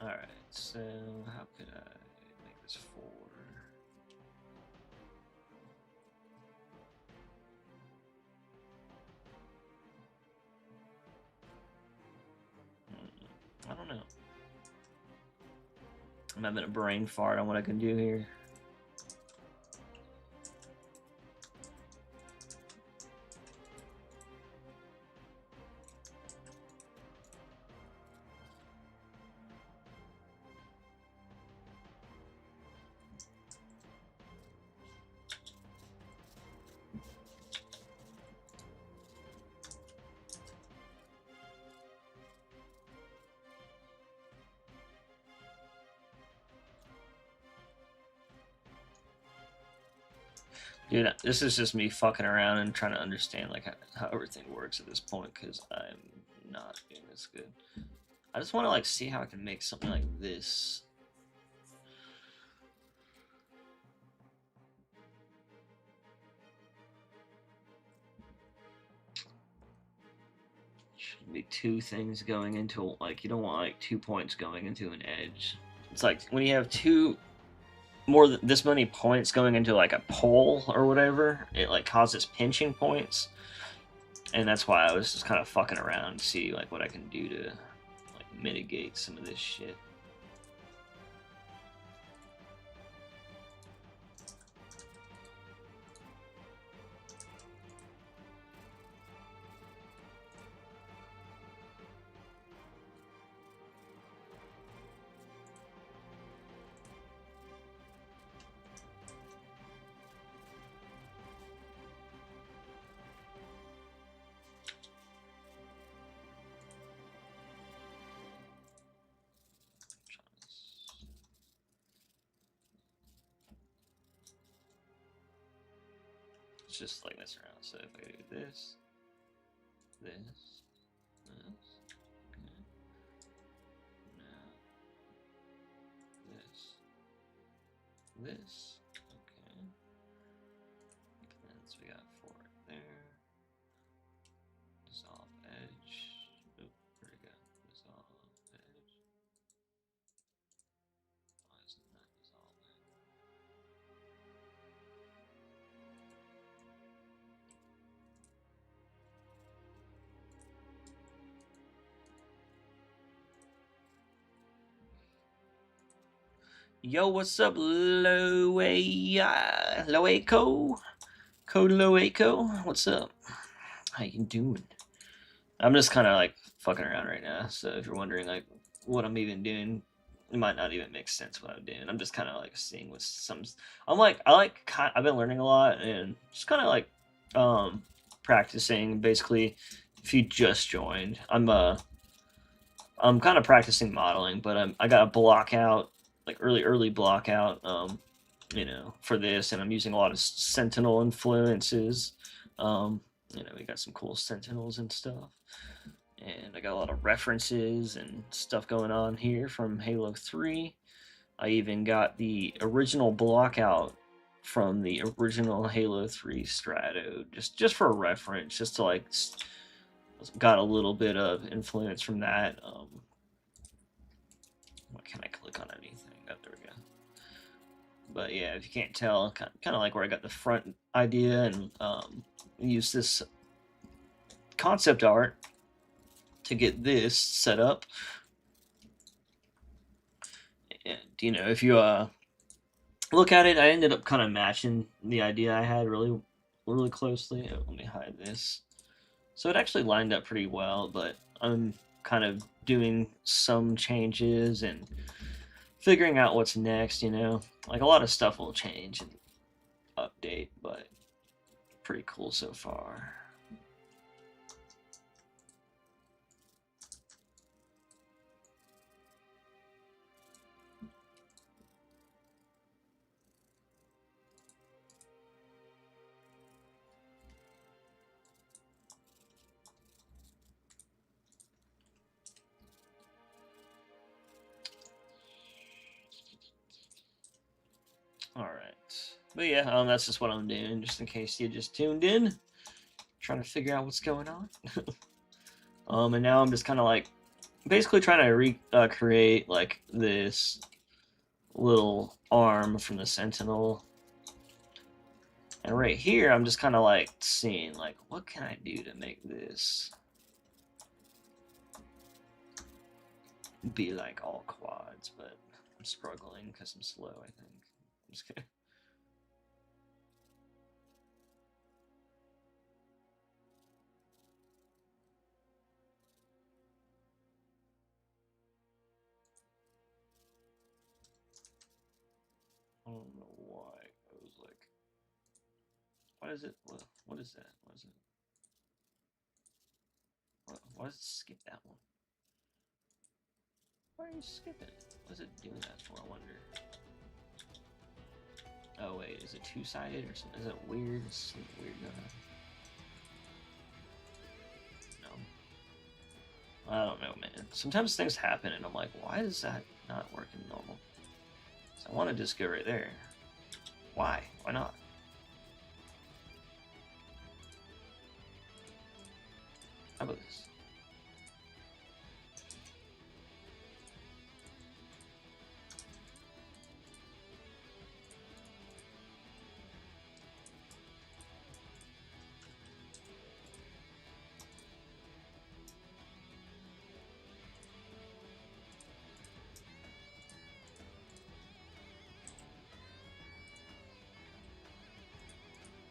Alright, so how could I make this 4? I don't know. I'm having a brain fart on what I can do here. Dude, this is just me fucking around and trying to understand like how everything works at this point because I'm not doing this good. I just want to like see how I can make something like this. Should be 2 things going into like you don't want like 2 points going into an edge. It's like when you have more than this many points going into like a pole or whatever, it like causes pinching points, and that's why I was just kind of fucking around to see like what I can do to like mitigate some of this shit. It's just like messing around. So if I do this, okay. Now this, okay. And so we got 4 right there. Dissolve edge. Oh, there we go. Dissolve edge. Why is it not dissolving? Yo, what's up, Loeco? Code Loeco? What's up? How you doing? I'm just kind of like fucking around right now, so if you're wondering like what I'm even doing, it might not even make sense what I'm doing. I'm just kind of like seeing what's some. I've been learning a lot and just kind of like practicing. Basically, if you just joined, I'm kind of practicing modeling, but I got a block out, like early block out, for this, and I'm using a lot of Sentinel influences. We got some cool Sentinels and stuff. And I got a lot of references and stuff going on here from Halo 3. I even got the original block out from the original Halo 3 Strato, just for a reference, just to like got a little bit of influence from that. What can I click on anything? Oh, there we go. But yeah, if you can't tell, kind of like where I got the front idea and use this concept art to get this set up. And if you look at it, I ended up kind of matching the idea I had really closely. Oh, let me hide this. So it actually lined up pretty well, but I'm kind of doing some changes and figuring out what's next. Like a lot of stuff will change and update, but pretty cool so far. All right, but yeah, that's just what I'm doing, just in case you just tuned in, trying to figure out what's going on. And now I'm just kind of like basically trying to recreate like this little arm from the Sentinel. And right here, I'm just kind of like seeing like, what can I do to make this be like all quads, but I'm struggling because I'm slow, I think. I'm just kidding. I don't know why. I was like, what is it? What is that? What is it? Why does it skip that one? Why are you skipping it? What is it doing that for, I wonder? Oh wait, is it two-sided or something? Is it weird? Is it weird? No. I don't know, man. Sometimes things happen and I'm like, why is that not working normal? So I want to just go right there. Why? Why not? How about this?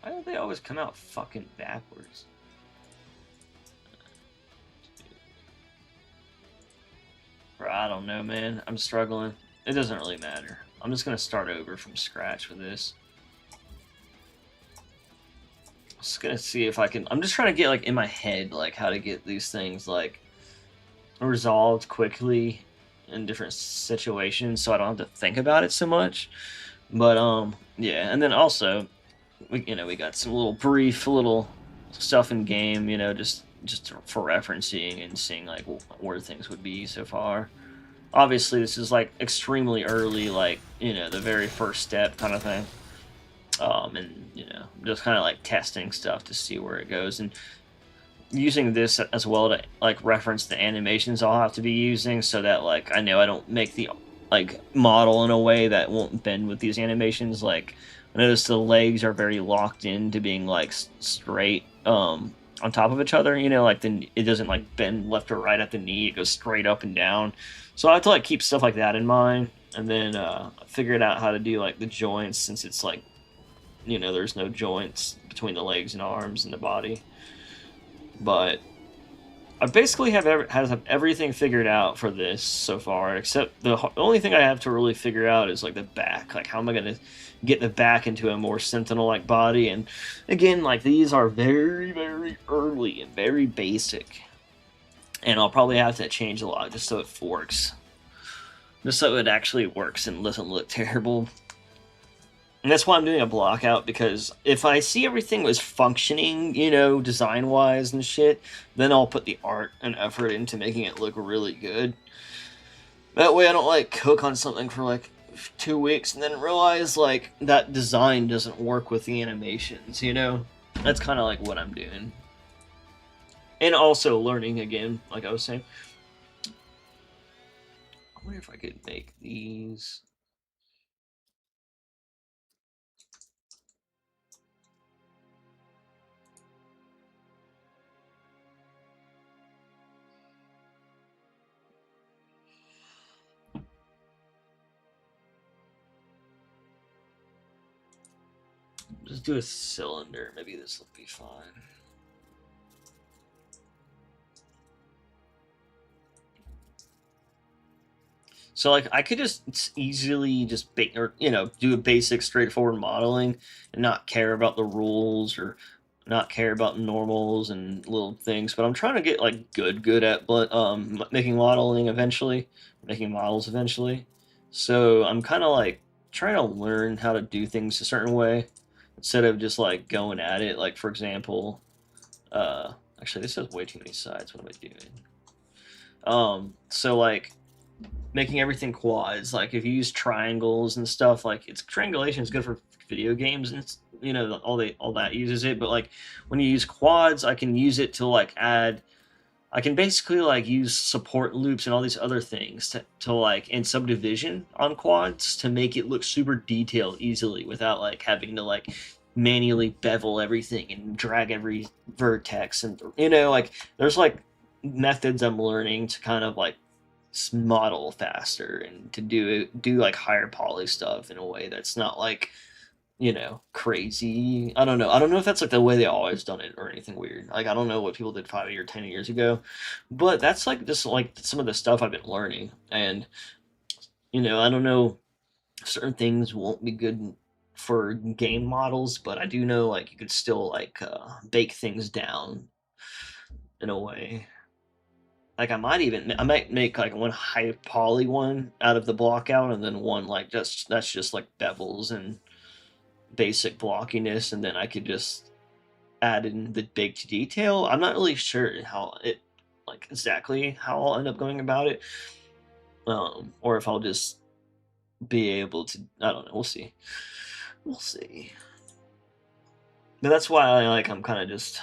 Why don't they always come out fucking backwards? Bro, I don't know, man. I'm struggling. It doesn't really matter. I'm just gonna start over from scratch with this. I'm just gonna see if I can. I'm just trying to get like in my head like how to get these things like resolved quickly in different situations, so I don't have to think about it so much. But yeah, and then also we got some little brief little stuff in game, just for referencing and seeing like where things would be so far. Obviously, this is like extremely early, like the very first step kind of thing. And just kind of like testing stuff to see where it goes, and using this as well to like reference the animations I'll have to be using, so that like I know I don't make the like model in a way that won't bend with these animations. Like I notice the legs are very locked into being like straight on top of each other. Like it doesn't like bend left or right at the knee; it goes straight up and down. So I have to like keep stuff like that in mind, and then figure out how to do like the joints, since it's like there's no joints between the legs and arms and the body. But I basically have everything figured out for this so far, except the only thing I have to really figure out is like the back. Like, how am I going to get the back into a more Sentinel-like body? And again, like these are very, very early and very basic, and I'll probably have to change a lot just so it works, just so it actually works and doesn't look terrible. And that's why I'm doing a block out, because if I see everything was functioning, design-wise and shit, then I'll put the art and effort into making it look really good. That way I don't, like, cook on something for, like, 2 weeks and then realize, like, that design doesn't work with the animations, That's kind of, like, what I'm doing. And also learning again, like I was saying. I wonder if I could make these... Just do a cylinder. Maybe this will be fine. So like I could just easily just do a basic straightforward modeling and not care about the rules or not care about normals and little things. But I'm trying to get like good at making modeling eventually, making models eventually. So I'm kind of like trying to learn how to do things a certain way instead of just like going at it. Like for example, actually this has way too many sides. What am I doing? So like making everything quads. Like if you use triangles and stuff, like it's triangulation is good for video games, and it's all that uses it. But like when you use quads, I can use it to like add. I can basically like use support loops and all these other things to like in subdivision on quads to make it look super detailed easily without like having to like manually bevel everything and drag every vertex, and like there's like methods I'm learning to kind of like model faster and to do like higher poly stuff in a way that's not like crazy. I don't know if that's like the way they always done it or anything weird. Like I don't know what people did 5 or 10 years ago, but that's like just like some of the stuff I've been learning. And I don't know, certain things won't be good for game models, but I do know like you could still like bake things down in a way. Like I might make like one high poly one out of the block out, and then one like that's just like bevels and basic blockiness, and then I could just add in the baked detail. I'm not really sure how it like exactly how I'll end up going about it, or if I'll just be able to. I don't know. We'll see. We'll see. But that's why I'm kind of just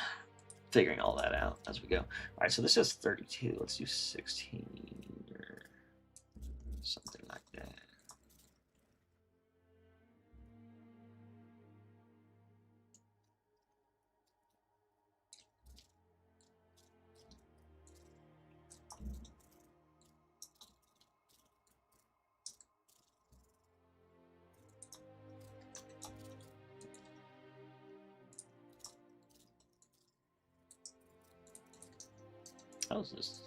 figuring all that out as we go. All right, so this is 32. Let's do 16 or something like that. How's this?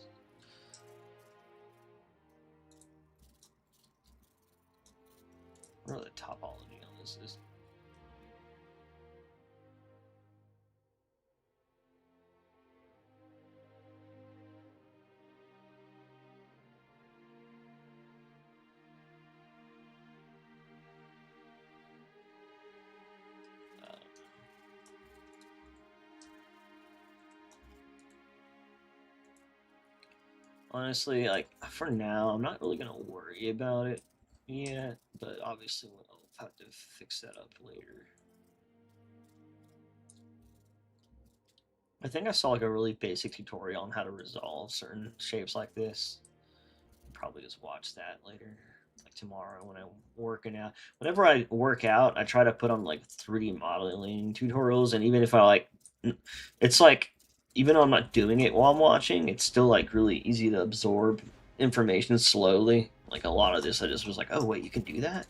What are the topology on this is? Honestly, like, for now, I'm not really gonna worry about it yet, but obviously I'll have to fix that up later. I think I saw like a really basic tutorial on how to resolve certain shapes like this. I'll probably just watch that later, like tomorrow when I'm working out. Whenever I work out, I try to put on like 3D modeling tutorials, and even if I like, it's like, even though I'm not doing it while I'm watching, it's still like really easy to absorb information slowly. Like a lot of this, I just was like, oh wait, you can do that.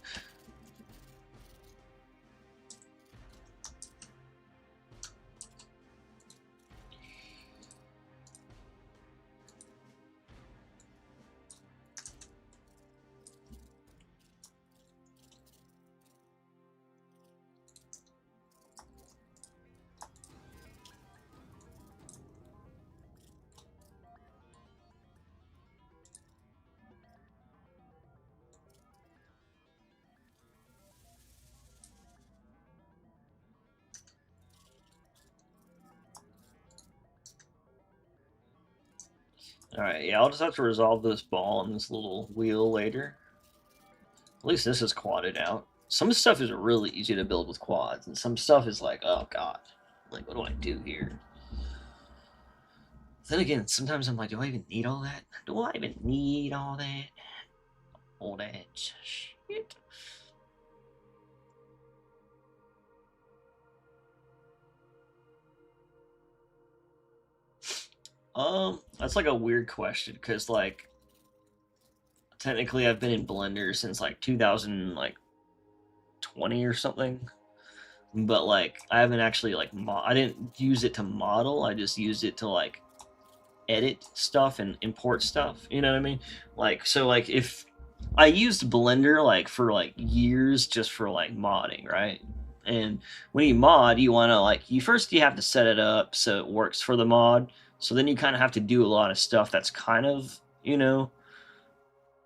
All right, yeah, I'll just have to resolve this ball and this little wheel later. At least this is quadded out. Some stuff is really easy to build with quads, and some stuff is like, oh god, like what do I do here? Then again, sometimes I'm like, do I even need all that? Do I even need all that? All that shit. That's like a weird question because like technically I've been in Blender since like 2000 like 20 or something, but like I haven't actually like I didn't use it to model. I just used it to like edit stuff and import stuff. You know what I mean? Like so like if I used Blender like for like years just for like modding, right? And when you mod, you want to like you have to set it up so it works for the mod. So then you kind of have to do a lot of stuff that's kind of,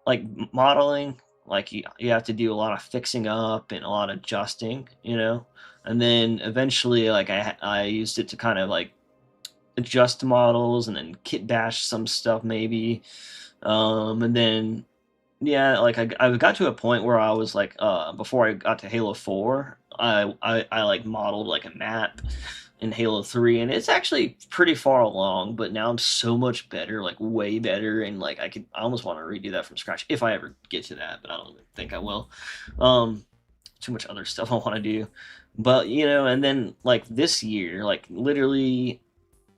like modeling, like you have to do a lot of fixing up and a lot of adjusting, and then eventually like I used it to kind of like adjust models and then kit bash some stuff maybe, and then yeah, like I got to a point where I was like, before I got to Halo 4, I like modeled like a map in Halo 3, and it's actually pretty far along, but now I'm so much better, like way better, and like I almost want to redo that from scratch if I ever get to that, but I don't even think I will. Um, Too much other stuff I want to do. But and then like this year, like literally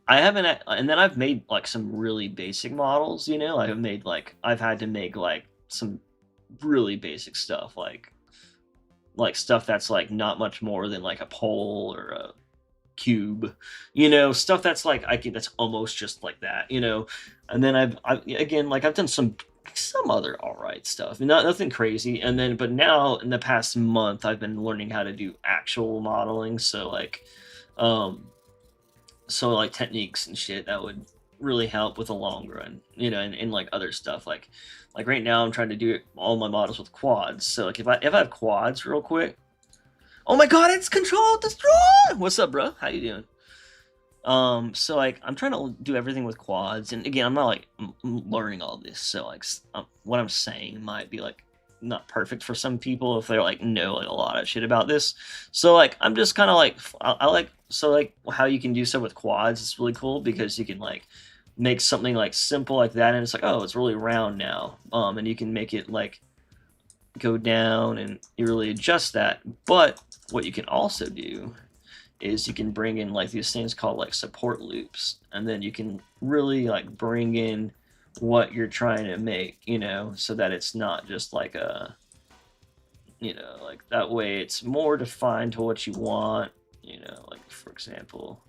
I haven't, and then I've made like some really basic models. I've had to make like some really basic stuff, like stuff that's like not much more than like a pole or a cube, stuff that's like that's almost just like that, and then I again like I've done some other all right stuff, nothing crazy, and then but now in the past month I've been learning how to do actual modeling, um so like techniques and shit that would really help with the long run, and like other stuff like right now I'm trying to do all my models with quads. So like if I have quads real quick. Oh my god, it's Control Destroy! What's up, bro? How you doing? So like I'm trying to do everything with quads, and again, I'm not like learning all this, so like what I'm saying might be like not perfect for some people if they're like know like a lot of shit about this. So like I'm just kind of like I like so like how you can do stuff with quads. It's really cool because you can like make something like simple like that, and it's like, oh, it's really round now. And you can make it like go down, and you really adjust that. But what you can also do is you can bring in like these things called like support loops, and then you can really like bring in what you're trying to make, so that it's not just like like that way it's more defined to what you want, like for example,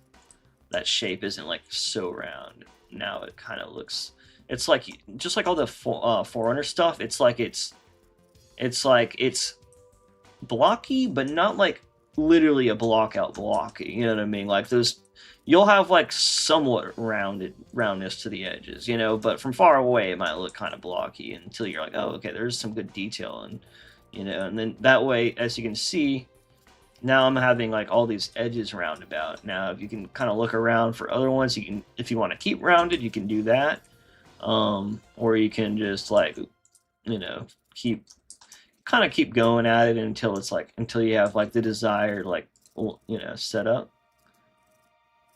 that shape isn't like so round. Now it kind of looks, it's like just like all the Forerunner stuff, it's blocky, but not like literally a block out blocky. You know what I mean? Like those, you'll have like somewhat roundness to the edges, but from far away it might look kind of blocky until you're like, oh, okay, there's some good detail, and and then that way, as you can see, now I'm having like all these edges roundabout. Now, if you can kind of look around for other ones, you can, if you want to keep rounded, you can do that. or you can just like, keep keep going at it until it's like until you have like the desired like setup.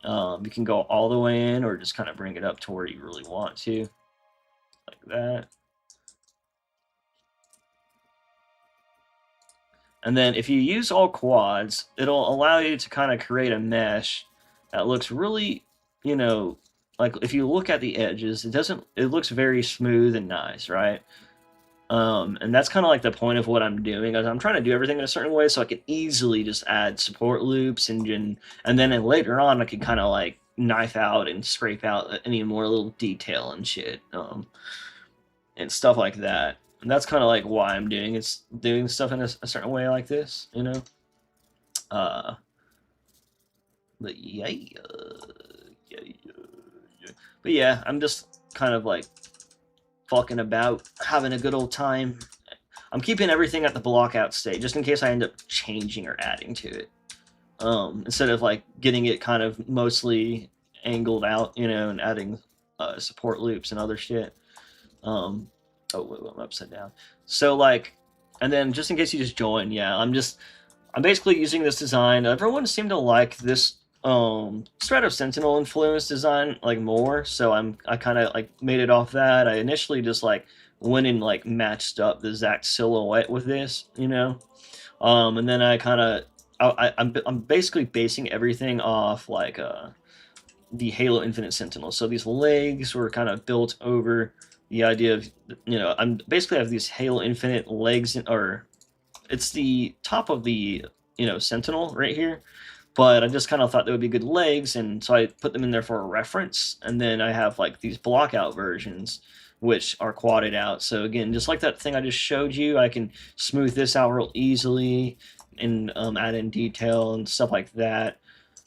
You can go all the way in or just kind of bring it up to where you really want to, like that. And then if you use all quads, it'll allow you to kind of create a mesh that looks really, like if you look at the edges, it looks very smooth and nice, right? And that's kind of like the point of what I'm doing. Is I'm trying to do everything in a certain way so I can easily just add support loops and then later on I can kind of like knife out and scrape out any more little detail and shit, and stuff like that. And that's kind of like why I'm doing stuff in a certain way like this, Uh, but yeah, but yeah, I'm just kind of like fucking about, having a good old time. I'm keeping everything at the block out state just in case I end up changing or adding to it. Instead of like getting it kind of mostly angled out, and adding support loops and other shit. Oh wait, I'm upside down. So like, and then just in case you just join, yeah, I'm basically using this design. Everyone seemed to like this Strato Sentinel influence design like more, so I kind of like made it off that. I initially just like went and like matched up the exact silhouette with this, and then I kind of I'm basically basing everything off like the Halo Infinite Sentinel. So these legs were kind of built over the idea of, I'm basically have these Halo Infinite legs, or it's the top of the, Sentinel right here. But I just kind of thought they would be good legs, and so I put them in there for a reference. And then I have like these block out versions, which are quadded out. So again, just like that thing I just showed you, I can smooth this out real easily and add in detail and stuff like that.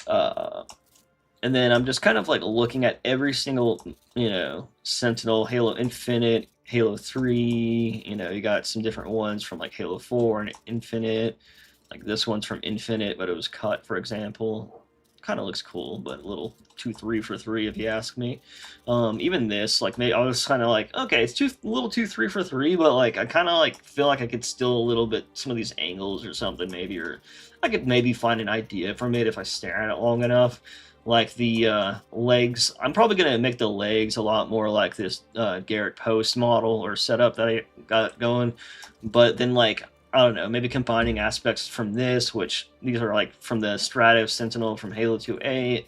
And then I'm just kind of like looking at every single, Sentinel, Halo Infinite, Halo 3, you got some different ones from like Halo 4 and Infinite. Like this one's from Infinite, but it was cut, for example. Kind of looks cool, but a little too 3 for 3 if you ask me. Even this, like, maybe I was kind of like, okay, it's a little too 3 for 3, but like I kind of like feel like I could still a little bit some of these angles or something maybe, or I could maybe find an idea from it if I stare at it long enough. Like the legs, I'm probably gonna make the legs a lot more like this Garrett Post model or setup that I got going, but then like I don't know, maybe combining aspects from this, which these are like from the Strato Sentinel from Halo 2A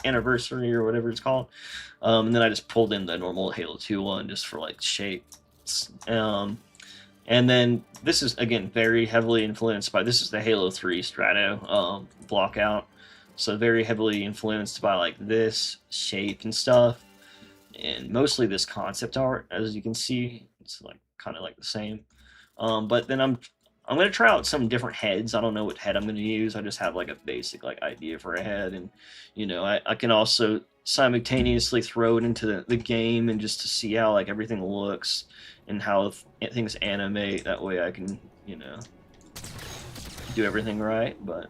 anniversary or whatever it's called. And then I just pulled in the normal Halo 2 one just for like shape. And then this is again very heavily influenced by, this is the Halo 3 Strato block out. So very heavily influenced by like this shape and stuff. And mostly this concept art, as you can see, it's like kind of like the same. But then I'm gonna try out some different heads. I don't know what head I'm gonna use. I just have like a basic like idea for a head, and I can also simultaneously throw it into the game and just to see how like everything looks and how things animate. That way I can do everything right. But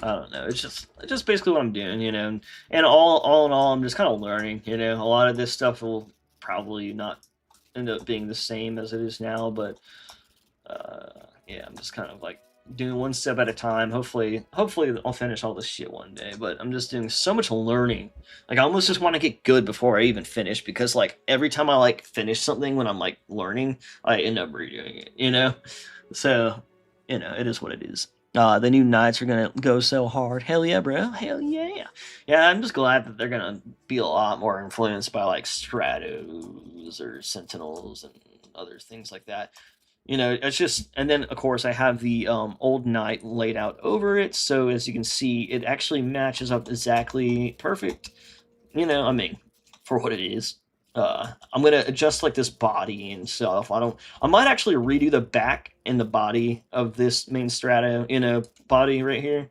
I don't know. It's just basically what I'm doing, and all in all, I'm just kind of learning. A lot of this stuff will probably not end up being the same as it is now, but yeah, I'm just kind of like doing one step at a time. Hopefully I'll finish all this shit one day, but I'm just doing so much learning. Like I almost just want to get good before I even finish, because like every time I like finish something when I'm like learning, I end up redoing it, so it is what it is. The new Knights are gonna go so hard. Hell yeah, bro. Hell yeah. Yeah, I'm just glad that they're gonna be a lot more influenced by like Stratos or Sentinels and other things like that. It's just, and then of course I have the old Knight laid out over it, so as you can see, it actually matches up exactly perfect. I mean, for what it is. I'm gonna adjust like this body and stuff. I might actually redo the back and the body of this main Strato, body right here.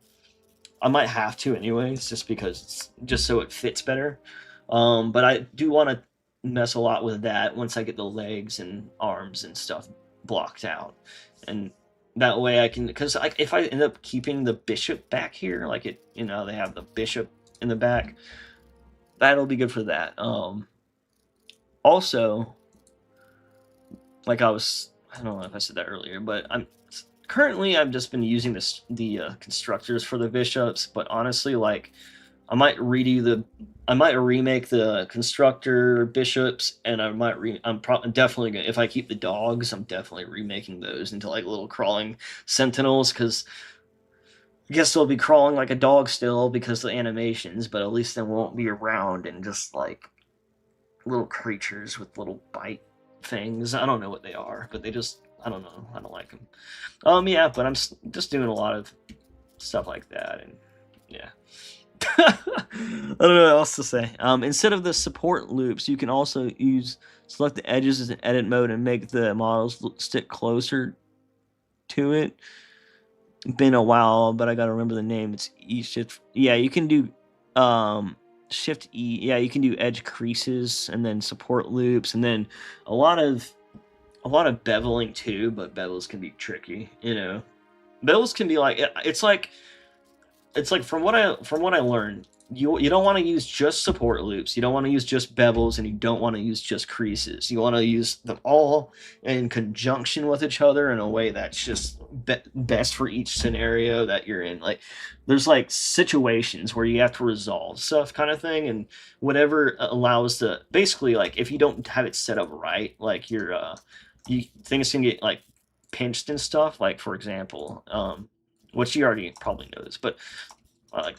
I might have to anyways, just because just so it fits better. But I do want to mess a lot with that once I get the legs and arms and stuff blocked out, and that way I can, because like if I end up keeping the bishop back here, like it, they have the bishop in the back, that'll be good for that. Also, like I don't know if I said that earlier, but I've just been using the constructors for the bishops, but honestly, like I might remake the constructor bishops, and definitely gonna, if I keep the dogs, I'm definitely remaking those into like little crawling sentinels, because I guess they'll be crawling like a dog still because of the animations, but at least they won't be around and just like little creatures with little bite things. I don't know what they are, but I don't know. I don't like them. Yeah, but I'm just doing a lot of stuff like that, and yeah. I don't know what else to say. Instead of the support loops, you can also select the edges as an edit mode and make the models stick closer to it. Been a while, but I gotta remember the name. It's E shift. Yeah, you can do shift E. Yeah, you can do edge creases and then support loops, and then a lot of beveling too. But bevels can be tricky, you know. Bevels can be like it's like from what I learned, you don't want to use just support loops, you don't want to use just bevels, and you don't want to use just creases. You want to use them all in conjunction with each other in a way that's just best for each scenario that you're in. Like there's like situations where you have to resolve stuff kind of thing, and whatever allows the basically, like if you don't have it set up right, like things can get like pinched and stuff. Like for example, which you already probably knows, but I like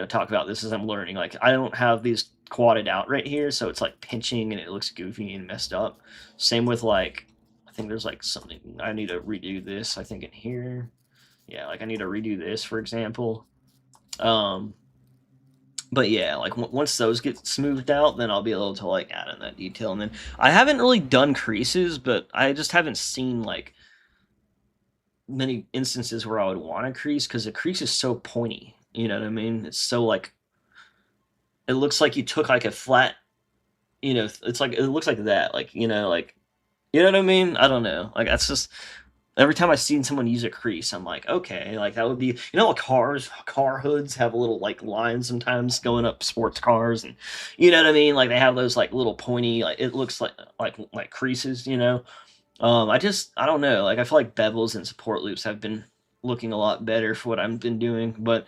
talk about this as I'm learning. Like I don't have these quadded out right here, so it's like pinching and it looks goofy and messed up. Same with like I think there's like something I need to redo this. I think in here, yeah, like I need to redo this for example. Um, but yeah, like once those get smoothed out, then I'll be able to like add in that detail. And then I haven't really done creases, but I just haven't seen like many instances where I would want to crease because the crease is so pointy. You know what I mean? It's so like it looks like you took like a flat, it's like it looks like that, like like you know what I mean? I don't know. Like that's just every time I've seen someone use a crease, I'm like, okay, like that would be like car hoods have a little like lines sometimes going up sports cars, and you know what I mean? Like they have those like little pointy, like it looks like creases, I don't know. Like I feel like bevels and support loops have been looking a lot better for what I've been doing, but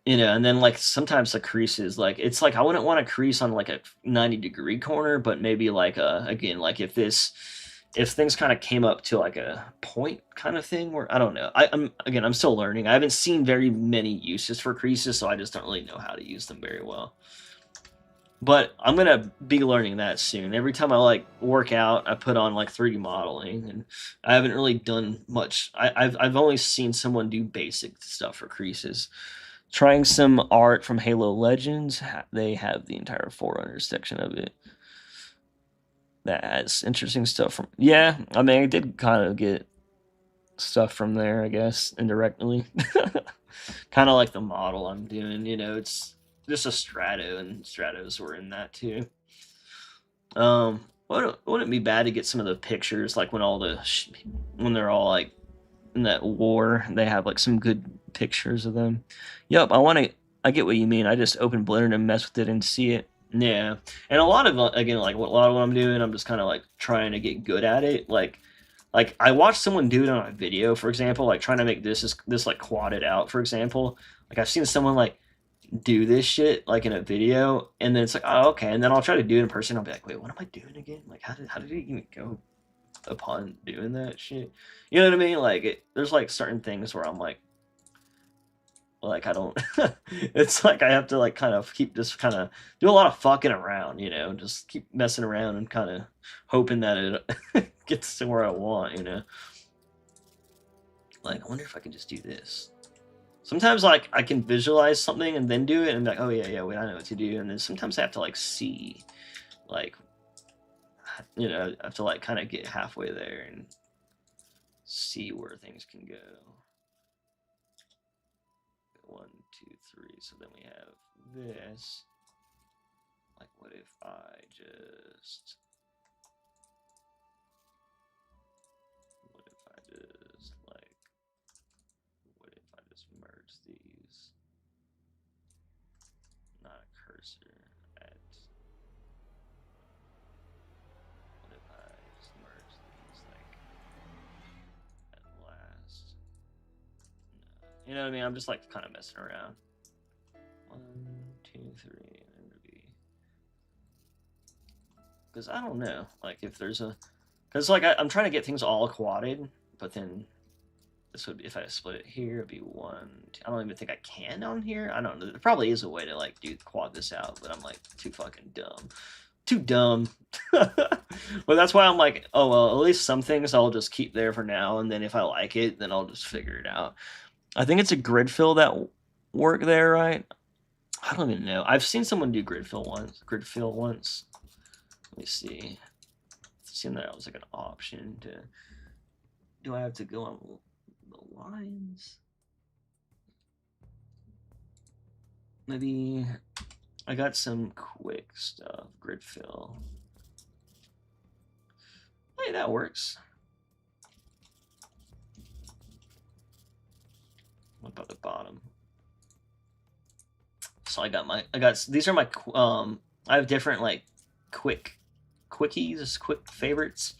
and then like sometimes the creases, like it's like I wouldn't want to crease on like a 90-degree corner, but maybe like again, like if things kind of came up to like a point kind of thing, where I don't know. I'm still learning. I haven't seen very many uses for creases, so I just don't really know how to use them very well. But I'm gonna be learning that soon. Every time I like work out, I put on like 3D modeling, and I haven't really done much. I've only seen someone do basic stuff for creases. Trying some art from Halo Legends, they have the entire Forerunner section of it. That has interesting stuff from. Yeah, I mean, I did kind of get stuff from there, I guess, indirectly. Kind of like the model I'm doing, it's just a Strato, and Stratos were in that too. Wouldn't it be bad to get some of the pictures, like when they're all like in that war, they have like some good pictures of them. Yep, I get what you mean. I just open Blender and mess with it and see it. Yeah, and a lot of again, like a lot of what I'm doing, I'm just kind of like trying to get good at it. Like I watched someone do it on a video, for example, like trying to make this like quadded out, for example. Like I've seen someone like do this shit like in a video, and then it's like, oh, okay, and then I'll try to do it in person. I'll be like, wait, what am I doing again? Like how did it even go upon doing that shit? You know what I mean? Like there's like certain things where I'm like I don't. It's like I have to like kind of keep just kind of do a lot of fucking around, just keep messing around and kind of hoping that it gets to where I want. Like I wonder if I can just do this. Sometimes like I can visualize something and then do it and be like, oh yeah, wait, I know what to do. And then sometimes I have to like see, like, I have to like kind of get halfway there and see where things can go. 1, 2, 3. So then we have this. Like, what if I just merge these? Not a cursor at You know what I mean? I'm just like kind of messing around. 1, 2, 3, because I don't know, like if there's a, because like I'm trying to get things all quadded, but then this would be, if I split it here, it'd be 1, 2, I don't even think I can on here. I don't know. There probably is a way to like do quad this out, but I'm like too fucking dumb. Too dumb. But that's why I'm like, oh well, at least some things I'll just keep there for now, and then if I like it, then I'll just figure it out. I think it's a grid fill that work there, right? I don't even know. I've seen someone do grid fill once. Let me see. It seemed that was like an option to. Do I have to go on the lines? Maybe I got some quick stuff. Grid fill. Hey, that works. What about the bottom? So these are my I have different like quickies, quick favorites,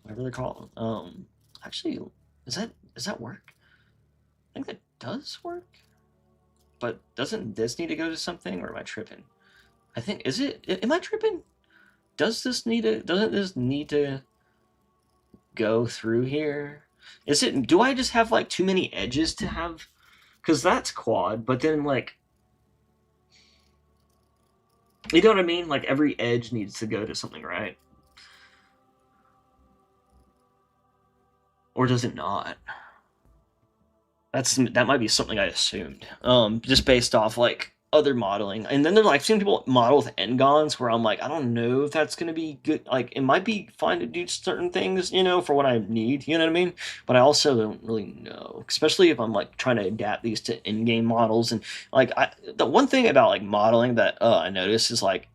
whatever they're called. Actually, does that work? I think that does work. But doesn't this need to go to something, or am I tripping? I think, is it? Am I tripping? Doesn't this need to go through here? Is it? Do I just have like too many edges to have? Because that's quad, but then like, you know what I mean? Like every edge needs to go to something, right? Or does it not? That might be something I assumed, just based off like other modeling. And then I've seen people model with n-gons where I'm like, I don't know if that's gonna be good. Like it might be fine to do certain things, you know, for what I need. You know what I mean? But I also don't really know, especially if I'm like trying to adapt these to in-game models. And like the one thing about like modeling that I notice is like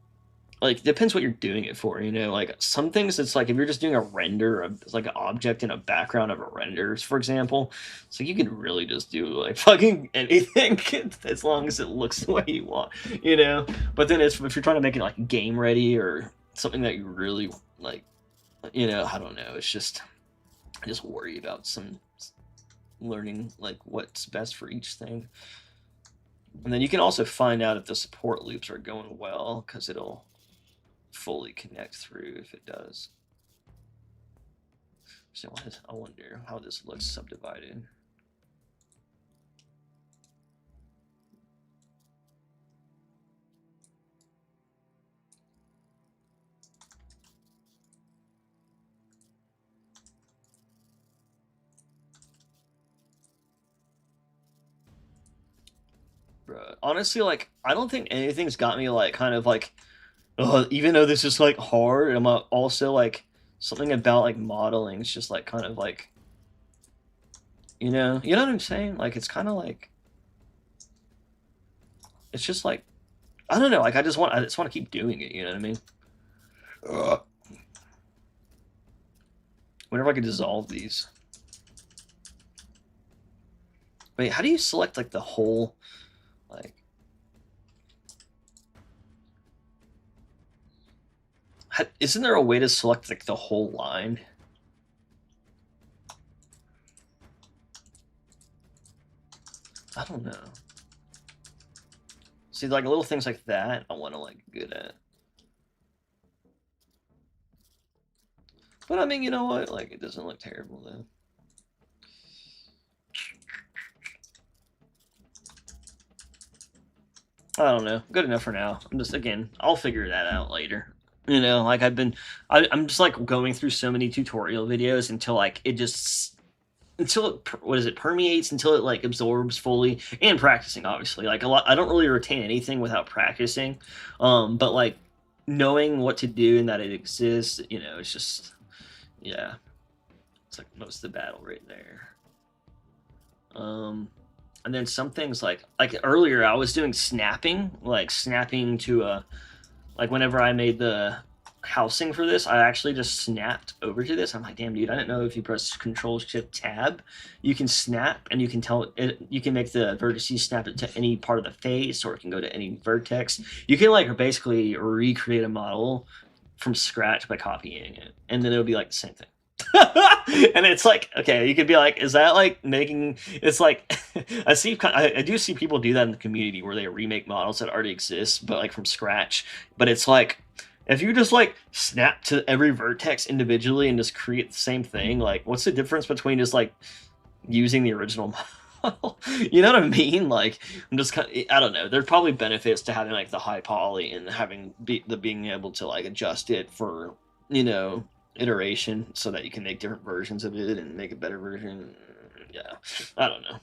depends what you're doing it for, you know, like some things it's like if you're just doing a render of like an object in a background of a render, for example, so you can really just do like fucking anything as long as it looks the way you want, you know. But then if you're trying to make it like game ready or something that you really like, you know, I don't know, it's just I just worry about some learning like what's best for each thing. And then you can also find out if the support loops are going well because it'll fully connect through if it does. So I wonder how this looks subdivided. Bruh. Honestly, like I don't think anything's got me like kind of like even though this is like hard, I'm also like something about like modeling is just like kind of like you know what I'm saying? Like it's kind of like it's just like I don't know. Like I just want to keep doing it. You know what I mean? Ugh. Whenever I could dissolve these. Wait, how do you select like the whole like? Isn't there a way to select like the whole line? I don't know. See, like little things like that, I want to like good at. But I mean, you know what? Like, it doesn't look terrible though. I don't know. Good enough for now. I'm just again, I'll figure that out later. You know, like I'm just like going through so many tutorial videos until like it just until it what is it permeates until it like absorbs fully and practicing obviously like a lot. I don't really retain anything without practicing, but like knowing what to do and that it exists, you know, it's just yeah, it's like most of the battle right there. And then some things like earlier I was doing snapping, like snapping to a like whenever I made the housing for this, I actually just snapped over to this. I'm like, damn, dude, I didn't know if you press Control Shift Tab, you can snap and you can tell it, you can make the vertices snap it to any part of the face, or it can go to any vertex. You can like basically recreate a model from scratch by copying it, and then it'll be like the same thing. And it's like, okay, you could be like, is that like making? It's like, I do see people do that in the community where they remake models that already exist, but like from scratch. But it's like, if you just like snap to every vertex individually and just create the same thing, like, what's the difference between just like using the original model? You know what I mean? Like, I'm just kind of, I don't know. There's probably benefits to having like the high poly and having the being able to like adjust it for, you know, iteration so that you can make different versions of it and make a better version. Yeah, I don't know.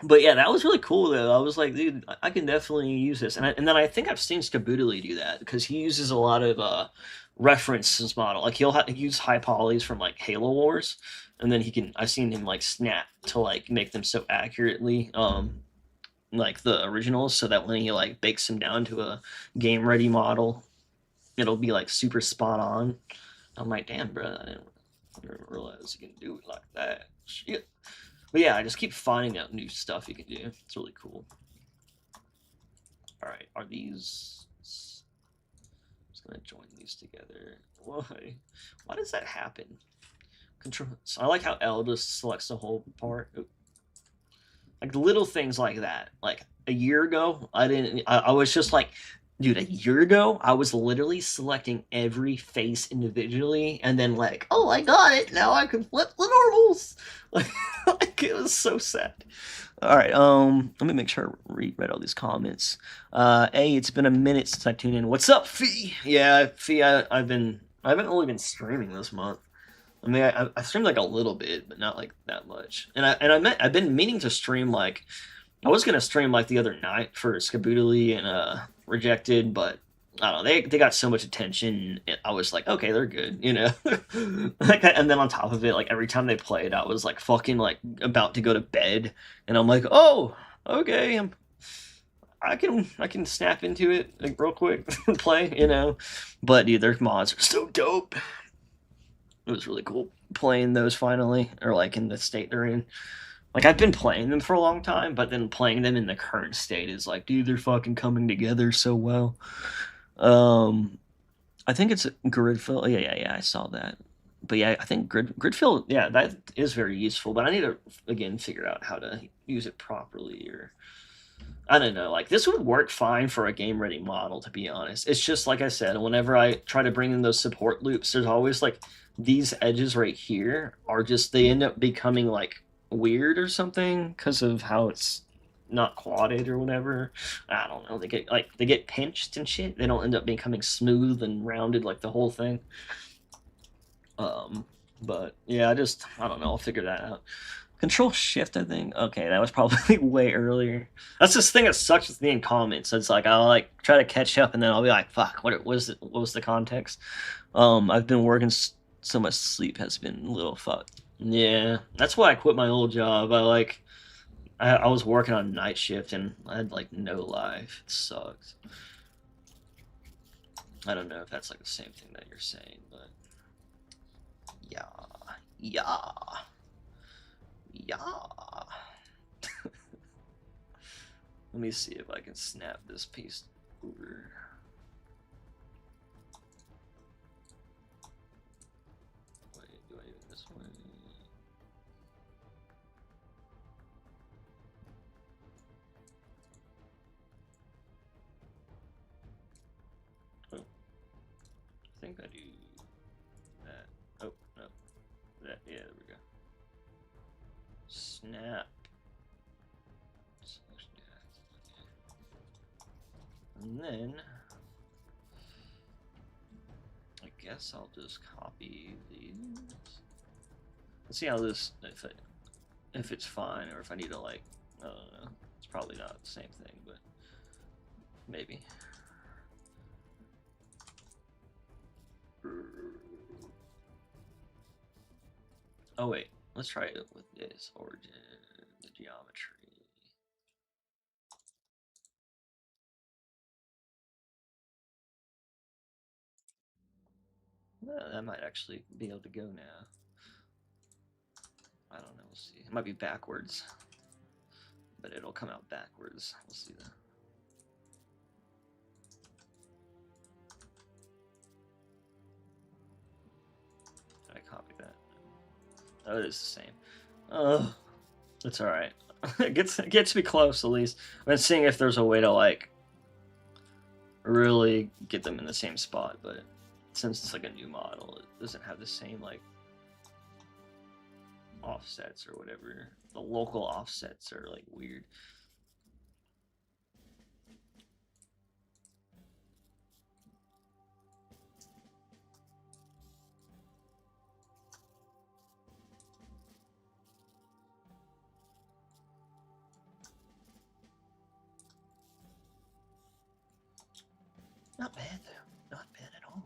But yeah, that was really cool though. I was like, dude, I can definitely use this. And then I think I've seen Skaboodly do that because he uses a lot of references model. Like he'll use high polys from like Halo Wars, and then he can. I've seen him like snap to like make them so accurately, like the originals, so that when he like bakes them down to a game ready model, it'll be like super spot on. I'm like, damn, bro, I didn't realize you can do it like that. Shit. But yeah, I just keep finding out new stuff you can do. It's really cool. All right, are these? I'm just gonna join these together. Why? Why does that happen? Control. So I like how L just selects the whole part. Oop. Like little things like that. Like a year ago, I didn't. I was just like, dude, a year ago, I was literally selecting every face individually, and then like, oh, I got it. Now I can flip the normals. Like it was so sad. All right, let me make sure I read all these comments. A, it's been a minute since I tuned in. What's up, Fee? Yeah, Fee, I haven't really been streaming this month. I mean, I streamed like a little bit, but not like that much. And I've been meaning to stream like I was gonna stream like the other night for Skaboodly and Rejected, but I don't know. They got so much attention. I was like, okay, they're good, you know. Like, and then on top of it, like every time they played, I was like fucking like about to go to bed, and I'm like, oh, okay, I can snap into it like real quick and play, you know. But dude, their mods are so dope. It was really cool playing those finally, or like in the state they're in. Like I've been playing them for a long time, but then playing them in the current state is like, dude, they're fucking coming together so well. Um, I think it's Gridfill. Yeah. I saw that. But yeah, I think Gridfill. Yeah, that is very useful. But I need to again figure out how to use it properly, or I don't know. Like this would work fine for a game ready model, to be honest. It's just like I said. Whenever I try to bring in those support loops, there's always like these edges right here are just they end up becoming like weird or something because of how it's not quadded or whatever. I don't know. They get pinched and shit. They don't end up becoming smooth and rounded like the whole thing. But yeah, I don't know. I'll figure that out. Control Shift, I think. Okay, that was probably way earlier. That's this thing that sucks with me in comments. It's like I'll like try to catch up and then I'll be like, "Fuck, what was the context?" I've been working so much. Sleep has been a little fucked. Yeah, that's why I quit my old job. I was working on night shift and I had like no life. It sucked. I don't know if that's like the same thing that you're saying, but yeah, yeah, yeah. Let me see if I can snap this piece over. Wait, do I do this way? Oh, I think I do that. Oh, no. That, yeah, there we go. Snap. And then I guess I'll just copy these. Let's see how this if it's fine or if I need to like I don't know. It's probably not the same thing, but maybe. Oh wait, let's try it with this origin, the geometry. That might actually be able to go now. I don't know. We'll see. It might be backwards, but it'll come out backwards. We'll see that. Oh, it is the same. Oh, it's all right. It gets me close at least. I'm seeing if there's a way to like really get them in the same spot, but since it's like a new model, it doesn't have the same like offsets or whatever. The local offsets are like weird. Not bad though. Not bad at all.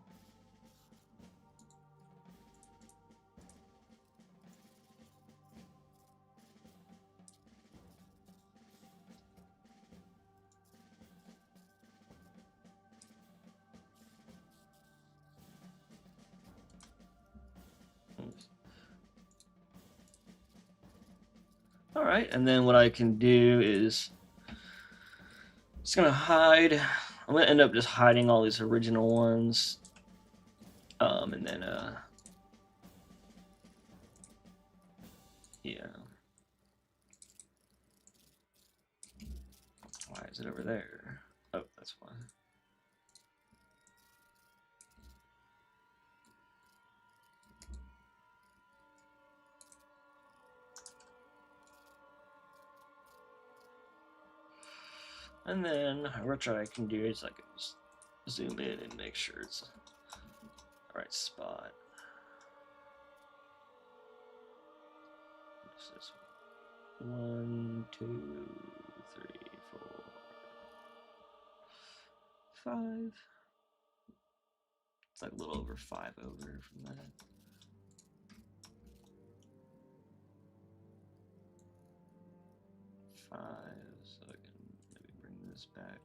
All right, and then what I can do is just gonna hide. I'm gonna end up just hiding all these original ones, and then yeah. Why is it over there? Oh, that's why. And then what I can do is I can just zoom in and make sure it's the right spot. What's this one? 1, 2, 3, 4, 5. It's like a little over 5 over from that. So I can maybe bring this back.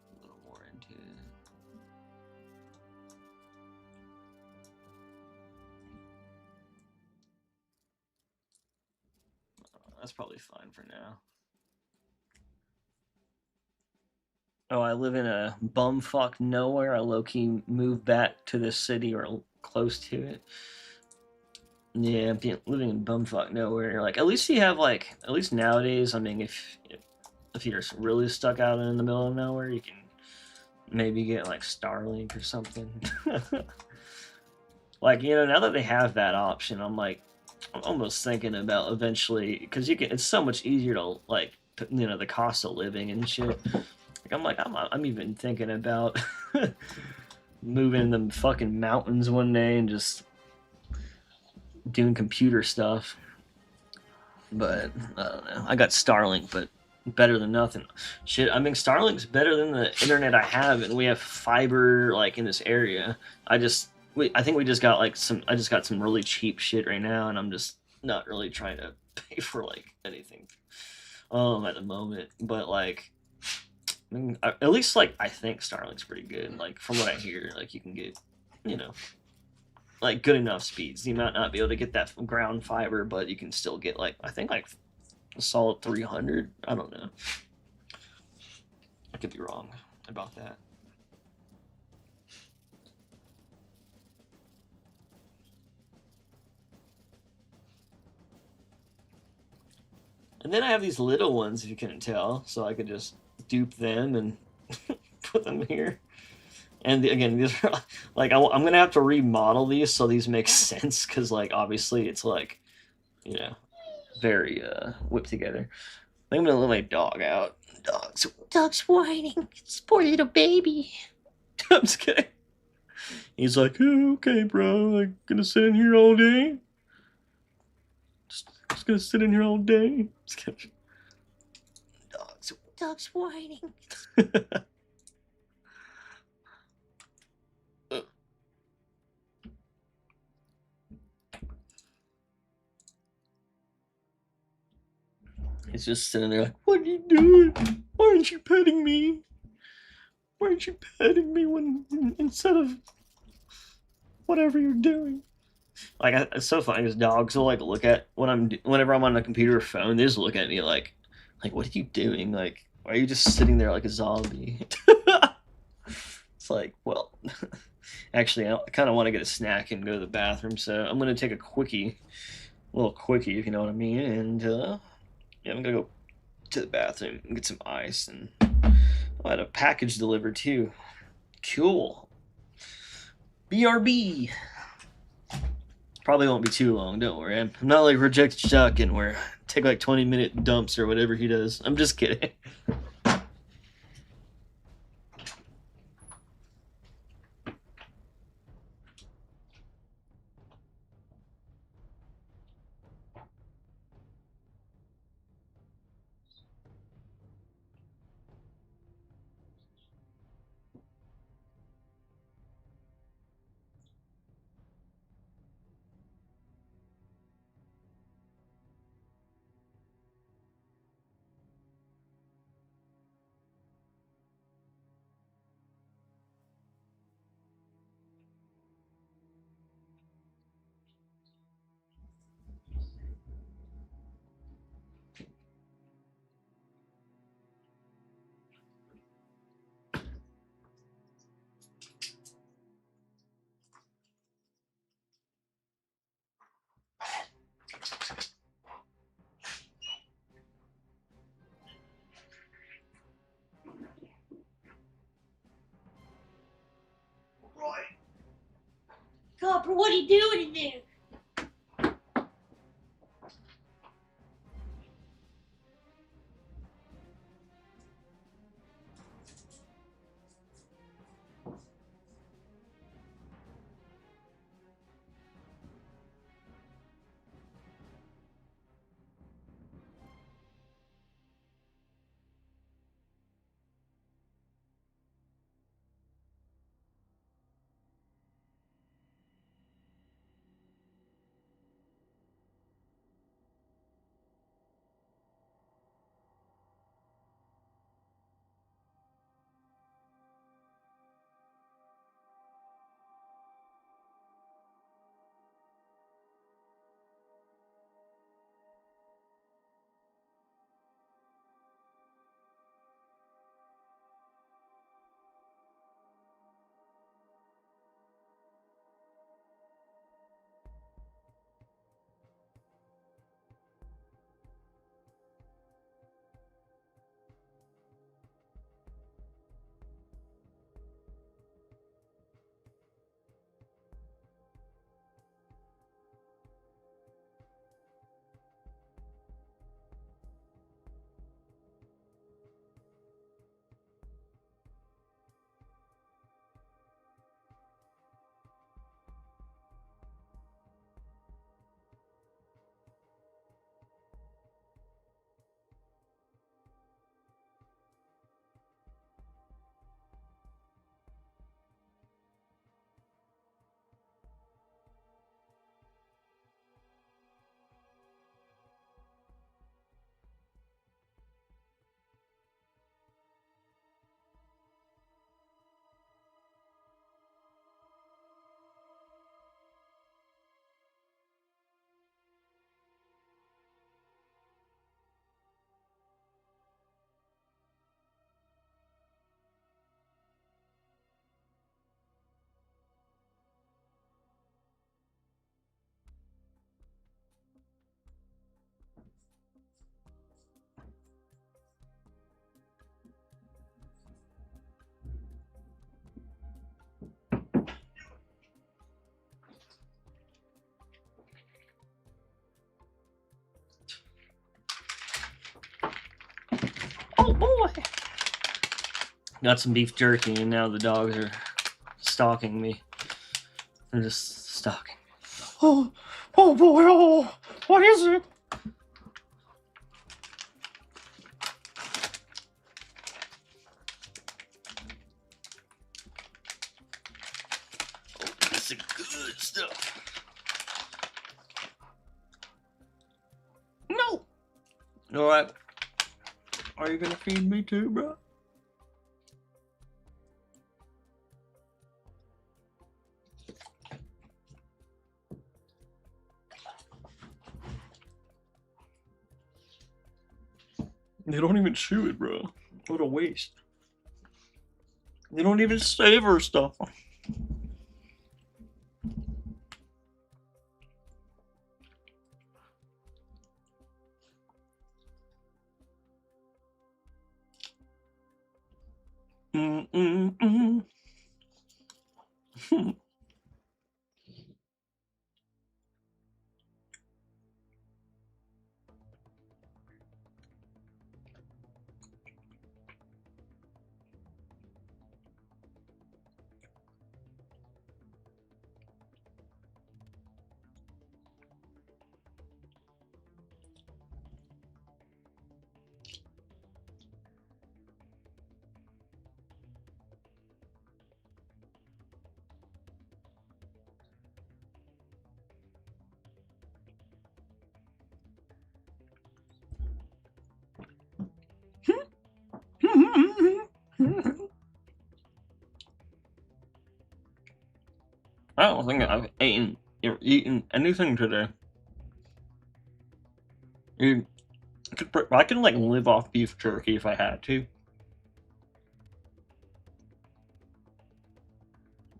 A little more into it. That's probably fine for now. Oh, I live in a bumfuck nowhere. I low-key moved back to this city or close to it. Yeah, living in bumfuck nowhere. Like, at least you have, like, at least nowadays, I mean, if you're really stuck out in the middle of nowhere, you can maybe get, like, Starlink or something. Like, you know, now that they have that option, I'm almost thinking about eventually, because it's so much easier to, like, you know, the cost of living and shit. I'm even thinking about moving in the fucking mountains one day and just doing computer stuff. But I don't know. I got Starlink, but better than nothing. Shit, I mean Starlink's better than the internet I have, and we have fiber like in this area. I think we just got like I just got some really cheap shit right now, and I'm just not really trying to pay for like anything at the moment. But like, I mean, at least like I think Starlink's pretty good. Like from what I hear, like you can get, you know, like good enough speeds. You might not be able to get that from ground fiber, but you can still get like I think like a solid 300. I don't know. I could be wrong about that. And then I have these little ones, if you couldn't tell, so I could just dupe them and put them here. And again, these are like I'm gonna have to remodel these so these make sense because like obviously it's like, you know, very whipped together. I think I'm gonna let my dog out. Dog's whining. It's poor little baby. I'm just kidding. He's like, oh, okay, bro. I'm gonna sit in here all day. Just gonna sit in here all day. Just kidding. Dog's whining. He's just sitting there like, what are you doing? Why aren't you petting me? Why aren't you petting me when instead of whatever you're doing? Like, it's so funny because dogs will like look at whenever I'm on a computer or phone, they just look at me like, Like, what are you doing? Like, why are you just sitting there like a zombie? It's like, well, actually, I kind of want to get a snack and go to the bathroom, so I'm gonna take a quickie, a little quickie, if you know what I mean. And yeah, I'm gonna go to the bathroom and get some ice, and I had a package delivered too. Cool. BRB. Probably won't be too long, don't worry. I'm not like Reject Shotgun where I take like 20-minute dumps or whatever he does. I'm just kidding. Copper, what are you doing in there? Oh boy! Got some beef jerky, and now the dogs are stalking me. They're just stalking. Oh, oh boy! Oh, what is it? Oh, this is good stuff. No. All right. Are you gonna feed me too, bro? They don't even chew it, bro. What a waste. They don't even savor stuff. Mm-mm-mm. I don't think I've eaten anything today. I could like live off beef jerky if I had to.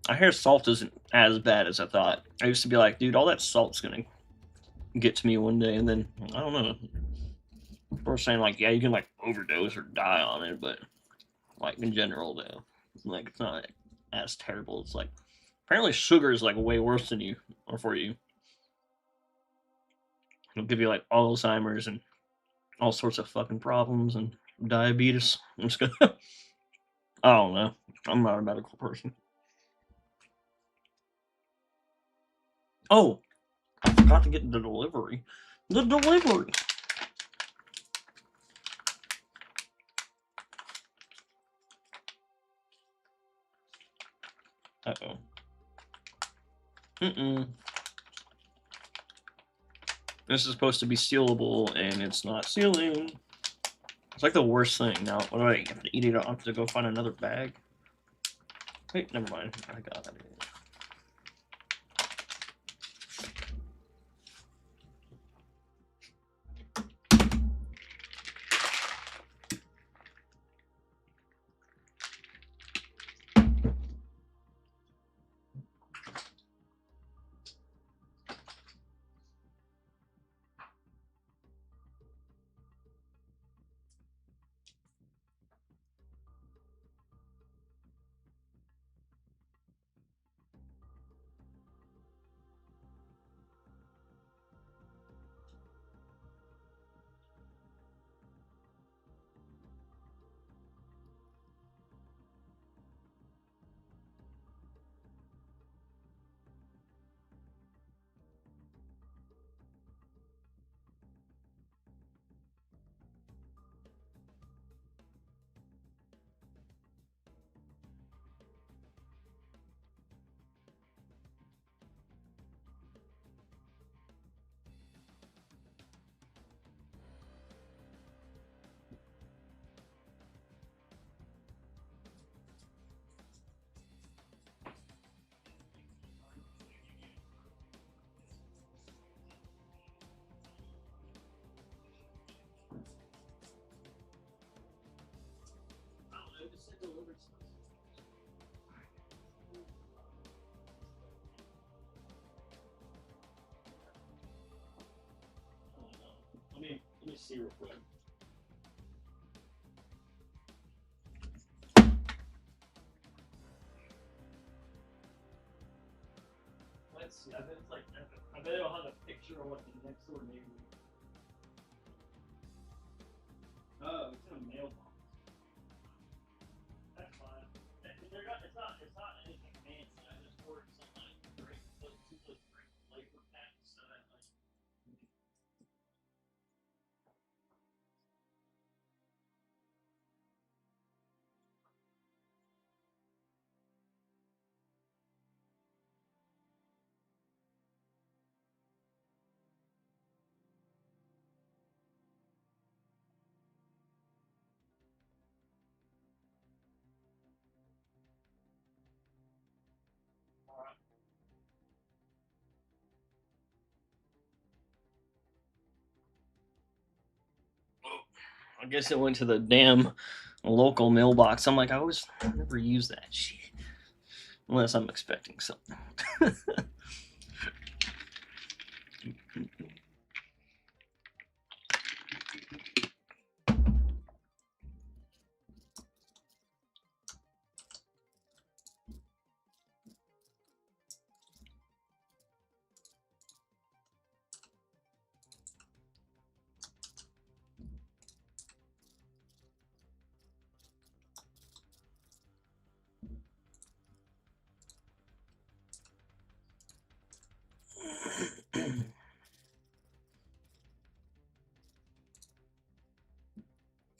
I hear salt isn't as bad as I thought. I used to be like, dude, all that salt's gonna get to me one day, and then I don't know. People are saying like, yeah, you can like overdose or die on it, but like in general though, like it's not as terrible. It's like apparently sugar is like way worse than you or for you. It'll give you like Alzheimer's and all sorts of fucking problems and diabetes. I'm just gonna. I don't know. I'm not a medical person. Oh, I forgot to get the delivery. The delivery. Uh oh. Mm-mm. This is supposed to be sealable, and it's not sealing. It's like the worst thing. Now, what do I have to eat it? I have to go find another bag. Wait, never mind. I got it. Let me see real quick. Let's see. I bet it's like I bet it'll have a picture of what the next door neighbor. Oh, it's in a mailbox. That's fine. It's not anything fancy. I just ordered some like drink, like two drink flavor packs so that like. I guess it went to the damn local mailbox. I'm like, I always never use that shit. Unless I'm expecting something.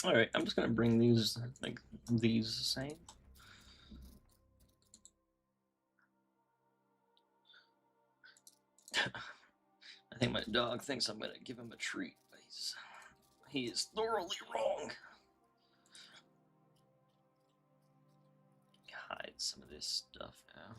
All right, I'm just gonna bring these like these the same. I think my dog thinks I'm gonna give him a treat, but he is thoroughly wrong. Hide some of this stuff now.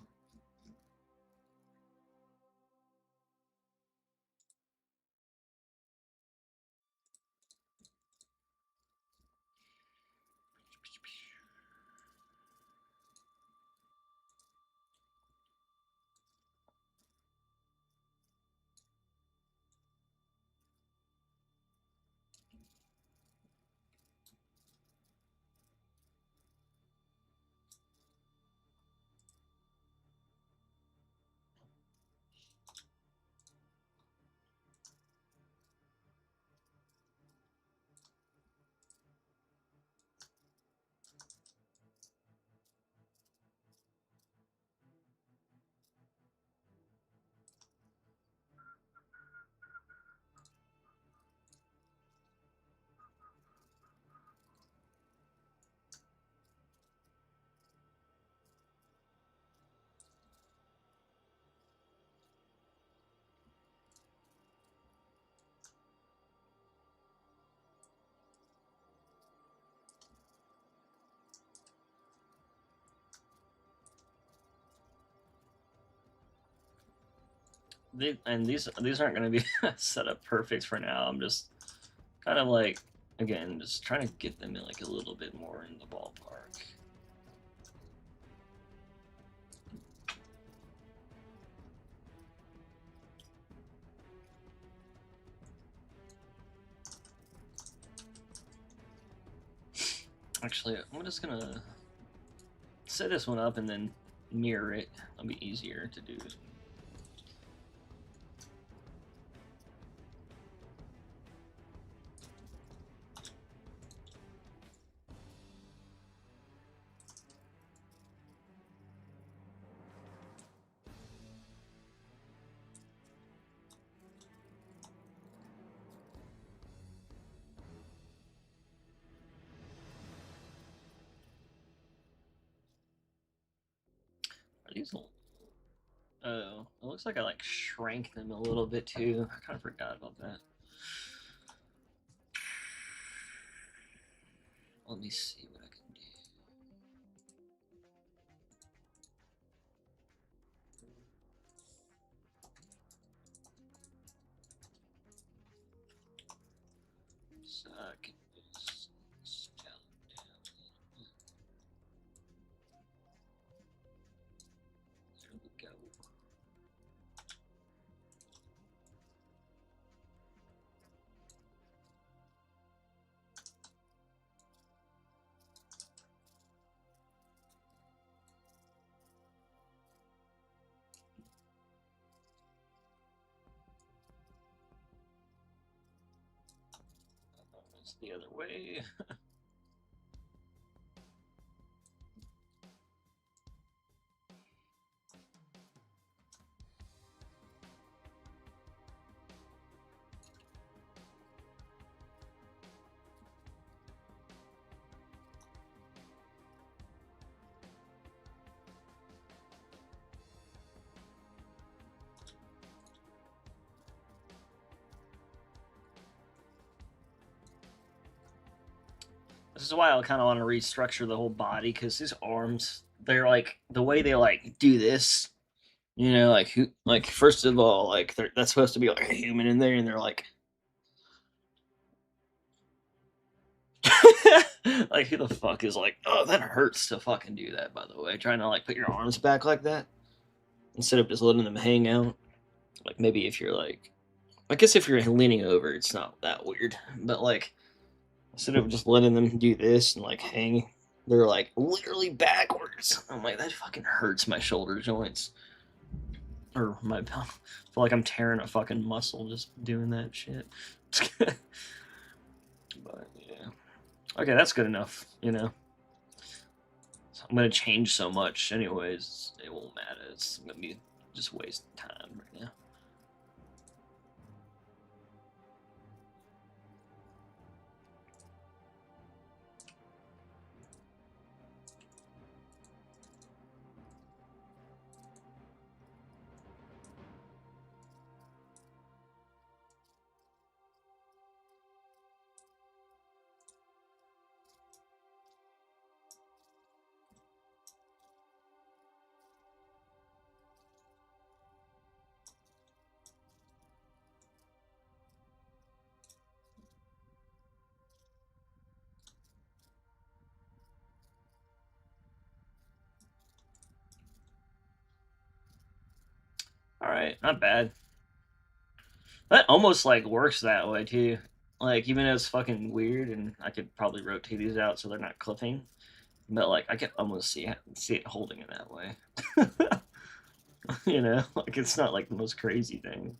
These aren't going to be set up perfect for now. I'm just kind of like, again, just trying to get them in like a little bit more in the ballpark. Actually, I'm just gonna set this one up and then mirror it. It'll be easier to do. Are these? Oh, it looks like I like shrank them a little bit too. I kind of forgot about that. Let me see what I can do. So I can just scale it down a little bit. There we go. It's the other way. This is why I kind of want to restructure the whole body, because his arms, they're like the way they like do this. You know, like who, like first of all, like that's supposed to be like a human in there, and they're like Like, who the fuck is like, oh, that hurts to fucking do that, by the way. Trying to, like, put your arms back like that instead of just letting them hang out. Like, maybe if you're, like, I guess if you're leaning over, it's not that weird. But, like, instead of just letting them do this and, like, hang, they're, like, literally backwards. I'm like, that fucking hurts my shoulder joints. Or my, I feel like I'm tearing a fucking muscle just doing that shit. But, yeah. Okay, that's good enough, you know. I'm gonna change so much, anyways. It won't matter. It's gonna be just waste time right now. Alright, not bad. That almost, like, works that way, too. Like, even though it's fucking weird, and I could probably rotate these out so they're not clipping, but, like, I could almost see it holding it that way. You know? Like, it's not, like, the most crazy thing.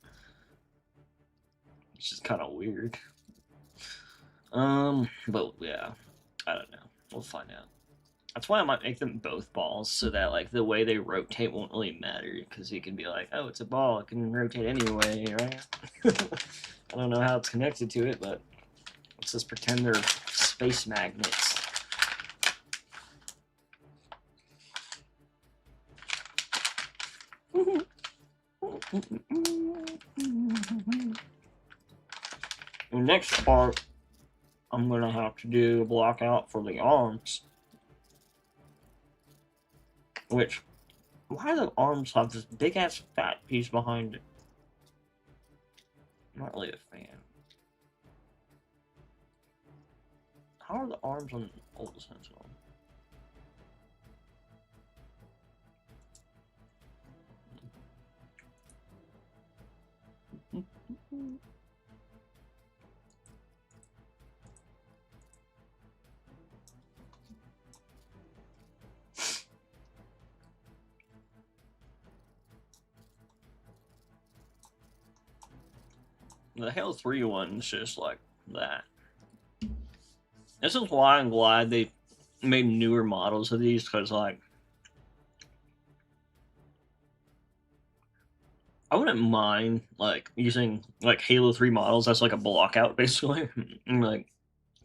It's just kind of weird. But, yeah. I don't know. We'll find out. That's why I might make them both balls, so that, like, the way they rotate won't really matter, because you can be like, oh, it's a ball, it can rotate anyway, right? I don't know how it's connected to it, but let's just pretend they're space magnets. The next part, I'm gonna have to do a block out for the arms. Which, why do the arms have this big ass fat piece behind it? I'm not really a fan. How are the arms on the old Sentinel? The Halo 3 one's just like that. This is why I'm glad they made newer models of these, because, like, I wouldn't mind, like, using, like, Halo 3 models as, like, a block out, basically. And, like,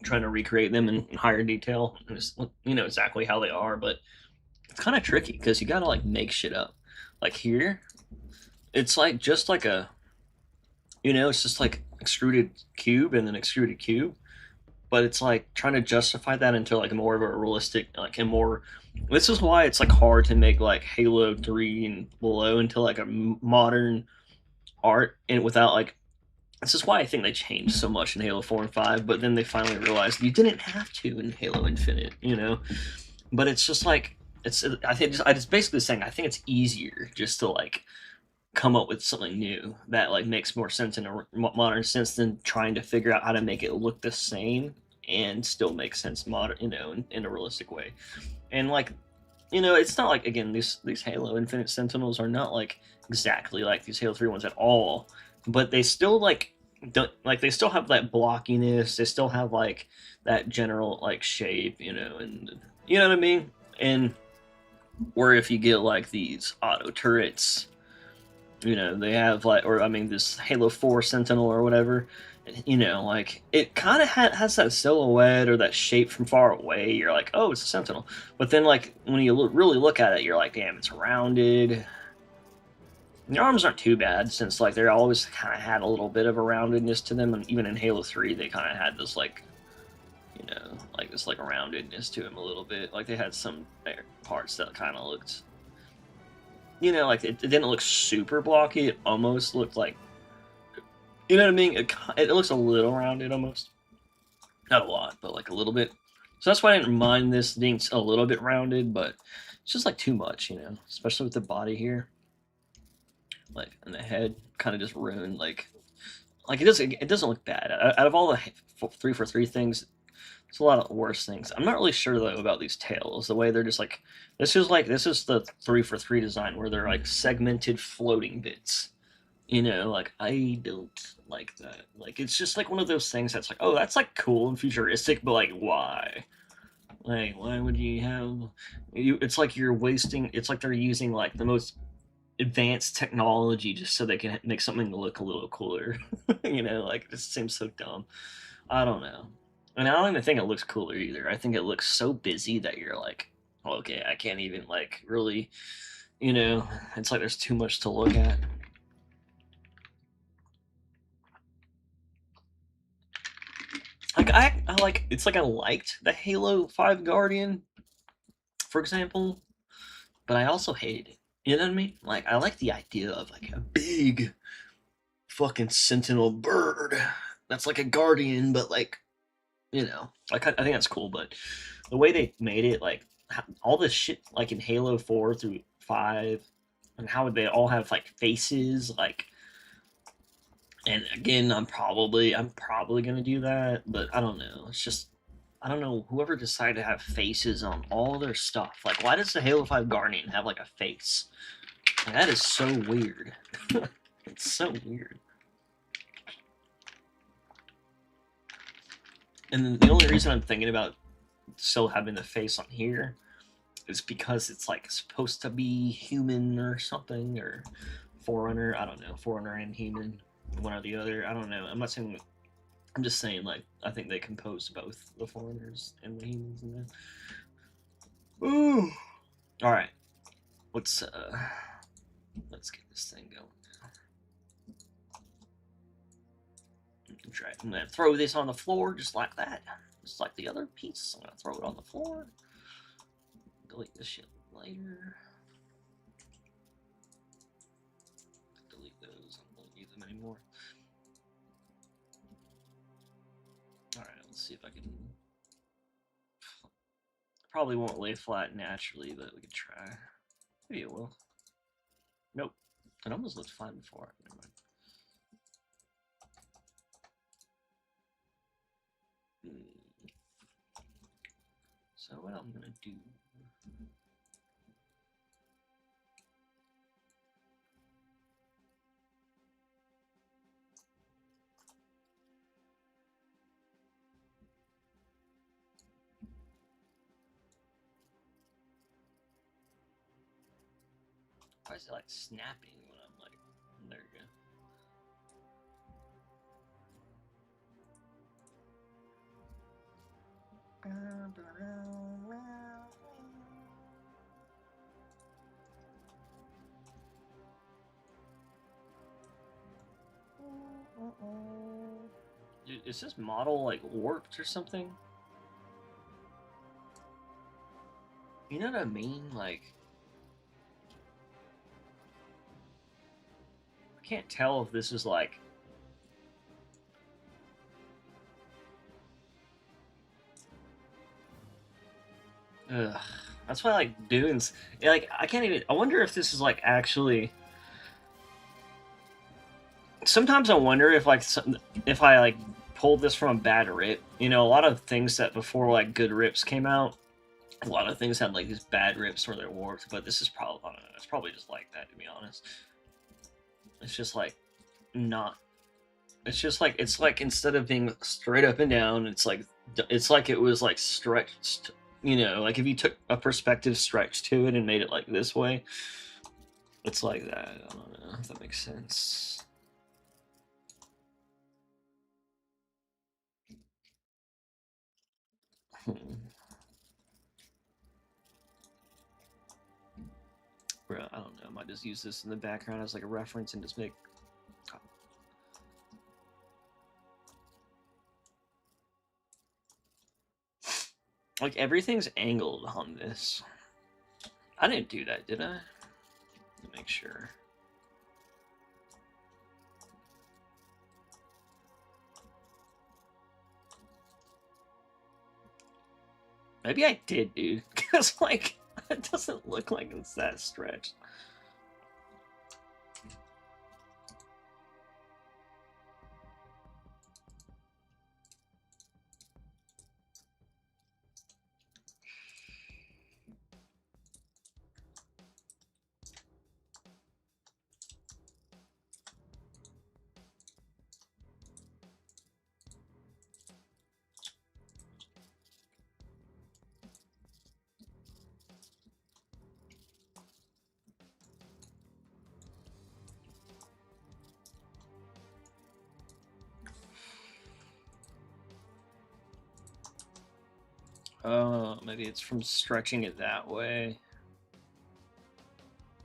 trying to recreate them in higher detail. And just, you know, exactly how they are, but it's kind of tricky, because you gotta, like, make shit up. Like, here, it's, like, just like a, you know, it's just, like, extruded cube and then extruded cube. But it's, like, trying to justify that into, like, more of a realistic, like, a more... This is why it's, like, hard to make, like, Halo 3 and below into, like, a modern art, and without, like... This is why I think they changed so much in Halo 4 and 5, but then they finally realized you didn't have to in Halo Infinite, you know? But it's just, like... I think I just basically saying I think it's easier just to, like, come up with something new that, like, makes more sense in a modern sense than trying to figure out how to make it look the same and still make sense modern, you know, in a realistic way. And, like, you know, it's not like, again, these Halo Infinite Sentinels are not, like, exactly like these Halo 3 ones at all, but they still, like, don't, like, they still have that blockiness, they still have, like, that general, like, shape, you know, and you know what I mean? And where if you get, like, these auto turrets, you know, they have, like, or I mean, this Halo 4 Sentinel or whatever, you know, like, it kind of has that silhouette or that shape from far away. You're like, oh, it's a Sentinel. But then, like, when you really look at it, you're like, damn, it's rounded. The arms aren't too bad, since, like, they always kind of had a little bit of a roundedness to them, and even in Halo 3, they kind of had this, like, you know, like, this, like, roundedness to them a little bit. Like, they had some parts that kind of looked, you know, like, it didn't look super blocky. It almost looked like, you know what I mean? It looks a little rounded almost. Not a lot, but, like, a little bit. So that's why I didn't mind this being a little bit rounded, but it's just like too much, you know, especially with the body here. Like, and the head kind of just ruined, like it doesn't look bad. Out of all the 3 for 3 things, it's a lot of worse things. I'm not really sure though about these tails. The way they're just like this is the 3 for 3 design where they're like segmented floating bits. You know, like I don't like that. Like it's just like one of those things that's like, oh, that's like cool and futuristic, but like why? Like why would you have you? It's like you're wasting. It's like they're using like the most advanced technology just so they can make something look a little cooler. You know, like it just seems so dumb. I don't know. And I don't even think it looks cooler either. I think it looks so busy that you're like, okay, I can't even like really, you know, it's like there's too much to look at. Like I like it's like I liked the Halo 5 Guardian, for example, but I also hated it. You know what I mean? Like I like the idea of like a big fucking sentinel bird that's like a guardian, but like you know, like I think that's cool. But the way they made it, like all this shit, like in Halo 4 through 5, and how they all have like faces, like. And again, I'm probably gonna do that, but I don't know. It's just I don't know. Whoever decided to have faces on all their stuff, like why does the Halo 5 Guardian have like a face? Like, that is so weird. It's so weird. And then the only reason I'm thinking about still having the face on here is because it's like supposed to be human or something, or Forerunner. I don't know, Forerunner and human, one or the other. I don't know. I'm not saying. I'm just saying, like, I think they composed both the Foreigners and the humans in there. Ooh. All right. Let's get this thing going now. Try. I'm gonna throw this on the floor just like that, just like the other piece. I'm gonna throw it on the floor. Delete this shit later. Delete those. I don't need them anymore. All right. Let's see if I can. Probably won't lay flat naturally, but we could try. Maybe it will. Nope. It almost looked fine before. Never mind. So what I'm gonna do? Why is it like snapping when I'm like? There you go. Dude, is this model like warped or something? You know what I mean? Like, I can't tell if this is like. Ugh. That's why I like doing. Like, I can't even. I wonder if this is like actually. Sometimes I wonder if like if I like pulled this from a bad rip. You know, a lot of things that before like good rips came out, a lot of things had like these bad rips where they're warped. But this is probably I don't know. It's probably just like that, to be honest. It's just like not. It's like instead of being straight up and down, it's like it was like stretched. You know, like if you took a perspective stretch to it and made it like this way, it's like that. I don't know if that makes sense. Bro, I don't know. I might just use this in the background as like a reference and just make. Like everything's angled on this. I didn't do that, did I? Let me make sure. Maybe I did, dude. Because, like, it doesn't look like it's that stretched. Oh, maybe it's from stretching it that way.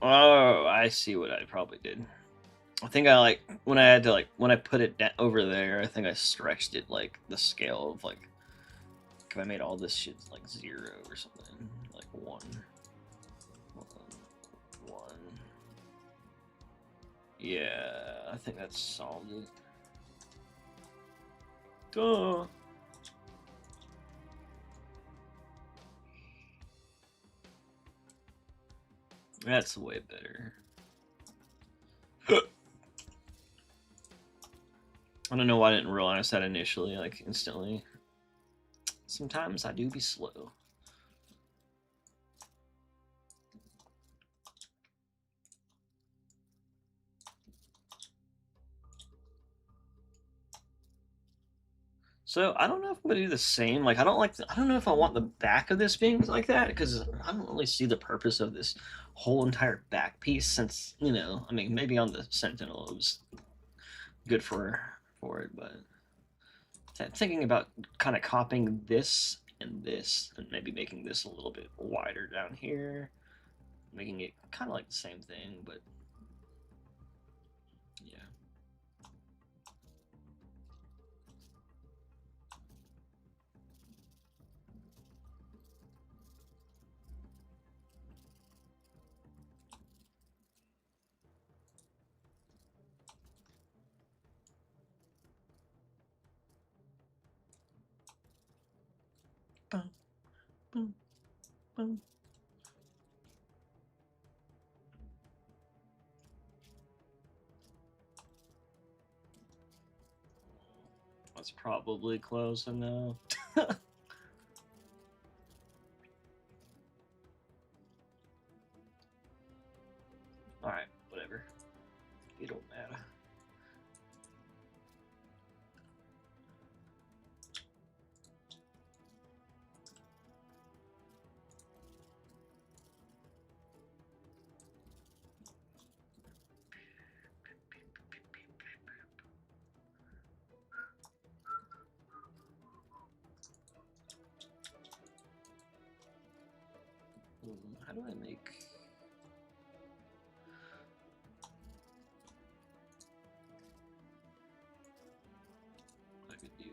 Oh, I see what I probably did. I think I like when I had to like when I put it over there. I think I stretched it like the scale of like if I made all this shit like 0 or something, like 1, 1. Yeah, I think that's solved it. Duh. That's way better. I don't know why I didn't realize that initially, like instantly. Sometimes I do be slow. So I don't know if I'm gonna do the same. Like I don't know if I want the back of this being like that because I don't really see the purpose of this whole entire back piece. Since I mean, maybe on the Sentinel it was good for it, but thinking about kind of copying this and maybe making this a little bit wider down here, making it kind of like the same thing, but yeah. Boom, boom, boom. That's probably close enough. Alright, whatever. It don't matter. How do I make... I could do...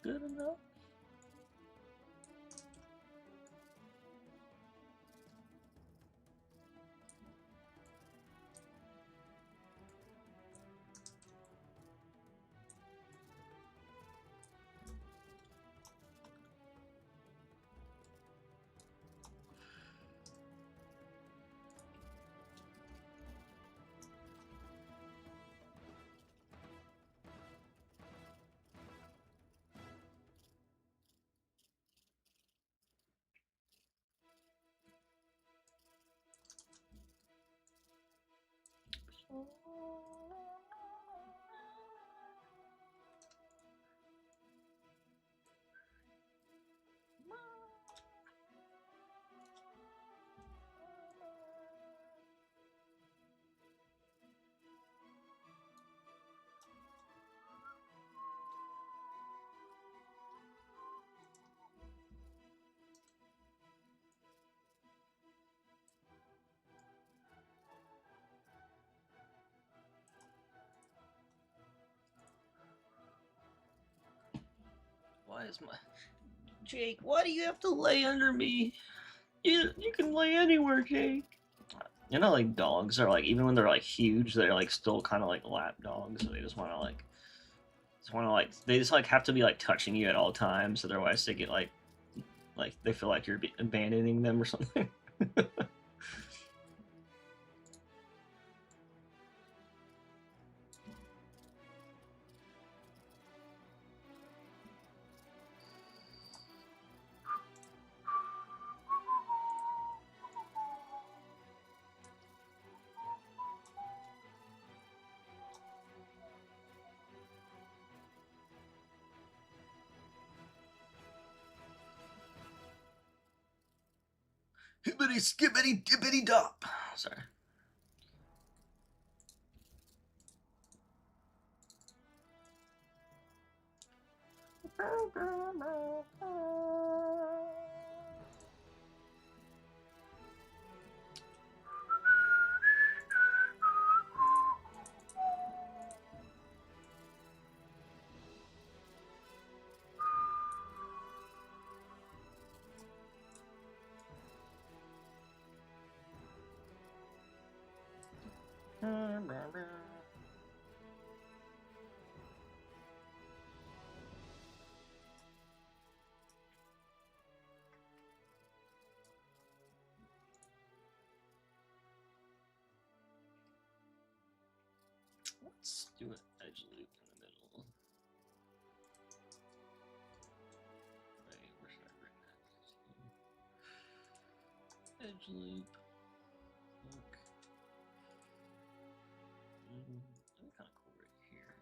Good enough? is my... Jake, why do you have to lay under me? You can lay anywhere, Jake. You know, like, dogs are, like, even when they're, like, huge, they're, like, still kind of, like, lap dogs, so they just want to, like... they just, like, have to be, like, touching you at all times, otherwise they get, like, they feel like you're abandoning them or something. Hibbity skibbity dibbity dop. Sorry. Let's do an edge loop in the middle. Wait, where should I bring that? Edge loop. Look. That'd be kind of cool right here.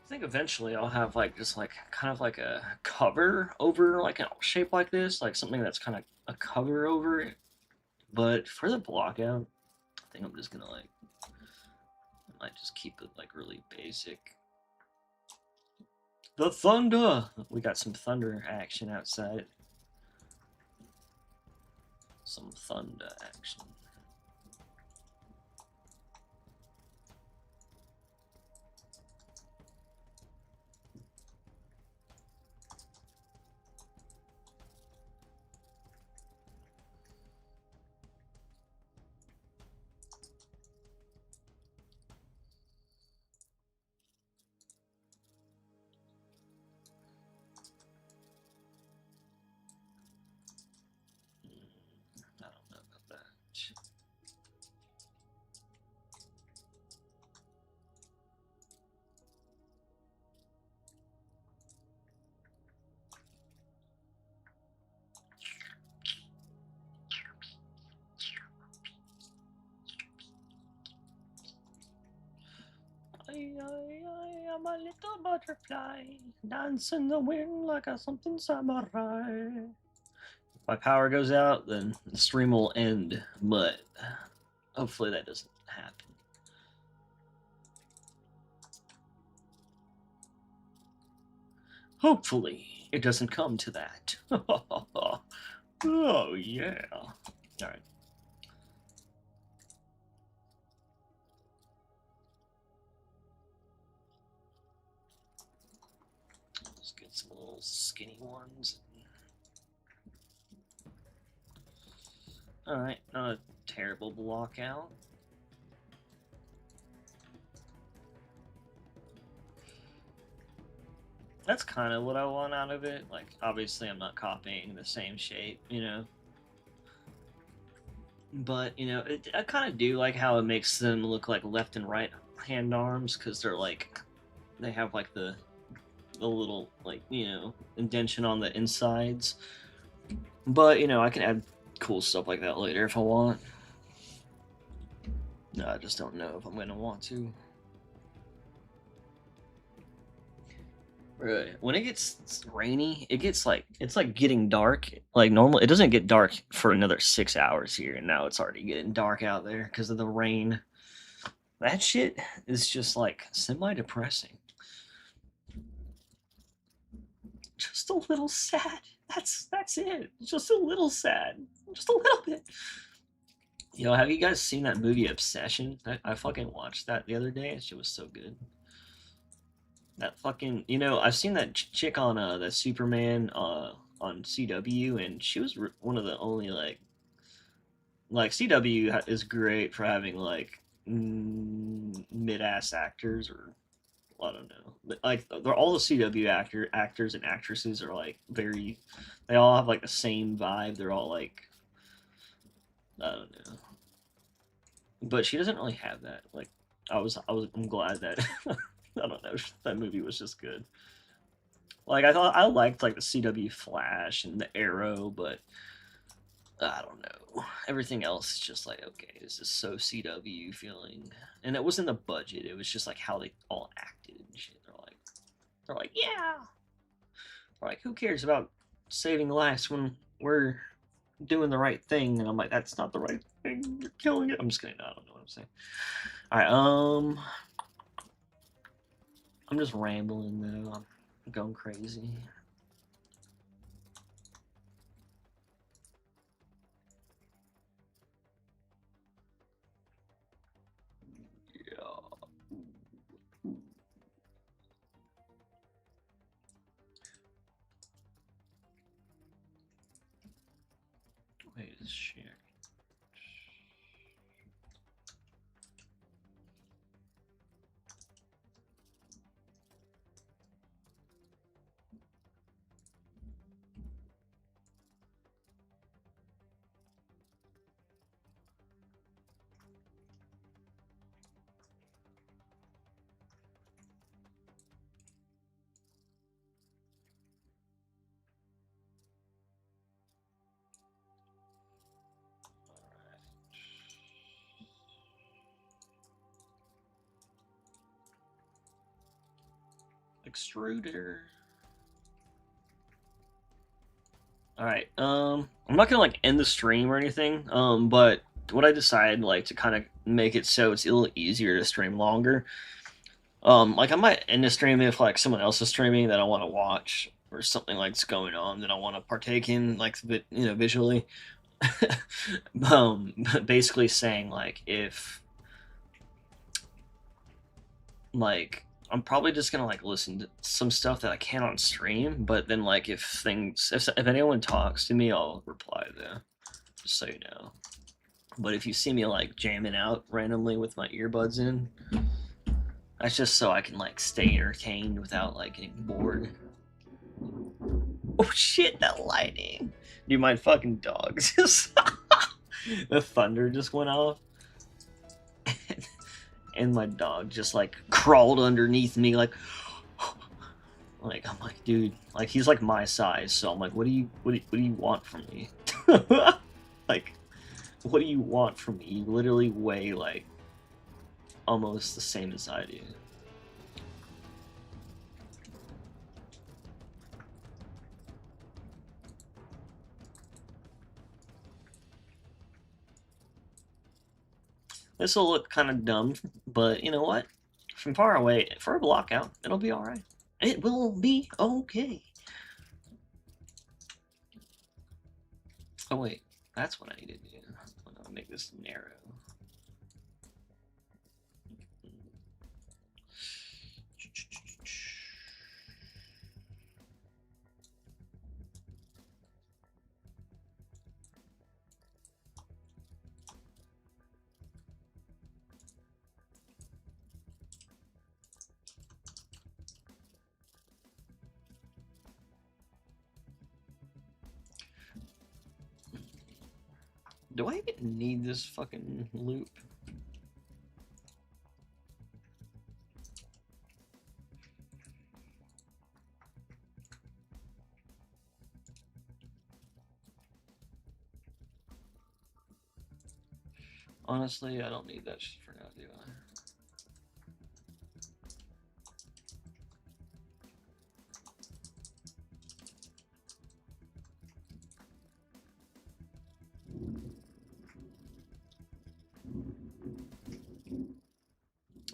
I think eventually I'll have like just like kind of like a cover over like a shape like this, like something that's kind of a cover over it. But for the block out, I think I'm just gonna like, I might just keep it like really basic. The thunder! We got some thunder action outside. Some thunder action. I don't know about that. I am a little butterfly, dance in the wind like a something samurai. If my power goes out, then the stream will end, but hopefully that doesn't happen. Hopefully it doesn't come to that. Oh, yeah. Alright. Let's get some little skinny ones. Alright, not a terrible block out. That's kind of what I want out of it. Like, obviously I'm not copying the same shape, you know? But, you know, I kind of do like how it makes them look like left and right hand arms, because they're like, they have like the little, like, you know, indentation on the insides. But, you know, I can add cool stuff like that later if I want. No, I just don't know if I'm going to want to. Right. When it gets rainy, it gets like it's like getting dark. Like normal, it doesn't get dark for another 6 hours here, and now it's already getting dark out there because of the rain. That shit is just like semi-depressing. Just a little sad. That's it. Just a little sad. Just a little bit. Have you guys seen that movie Obsession? I fucking watched that the other day. That shit was so good. That fucking, I've seen that chick on the Superman on CW, and she was one of the only like CW is great for having like mid-ass actors, or I don't know, but like they're all the CW actors and actresses are like they all have like the same vibe. They're all like, I don't know, but she doesn't really have that. Like I'm glad that I don't know, that movie was just good. Like I thought I liked like the CW Flash and the Arrow, but I don't know. Everything else is just like, okay, this is so CW feeling, and it wasn't the budget. It was just like how they all acted and shit. They're like, yeah. They're like, who cares about saving lives when we're doing the right thing? And I'm like, that's not the right thing. You're killing it. I'm just kidding. I don't know what I'm saying. All right. I'm just rambling though. I'm going crazy. Wait, is share. Extruder. Alright, I'm not gonna like end the stream or anything, but what I decided like to kind of make it so it's a little easier to stream longer. Like I might end the stream if like someone else is streaming that I want to watch, or something like's going on that I want to partake in, like visually. Basically saying like if like I'm probably just gonna like listen to some stuff that I can on stream, but then like if anyone talks to me, I'll reply there, just so you know. But if you see me like jamming out randomly with my earbuds in, that's just so I can like stay entertained without like getting bored. Oh shit, that lightning! Dude, my fucking dogs just the thunder just went off. And my dog just like crawled underneath me like I'm like, dude, like he's like my size, so I'm like, what do you want from me? Like, what do you want from me? You literally weigh like almost the same as I do. This will look kind of dumb, but you know what? From far away, for a block out, it'll be alright. It will be okay. Oh wait, that's what I need to do. I'm gonna make this narrow. Do I even need this fucking loop? Honestly, I don't need that shit for now, do I?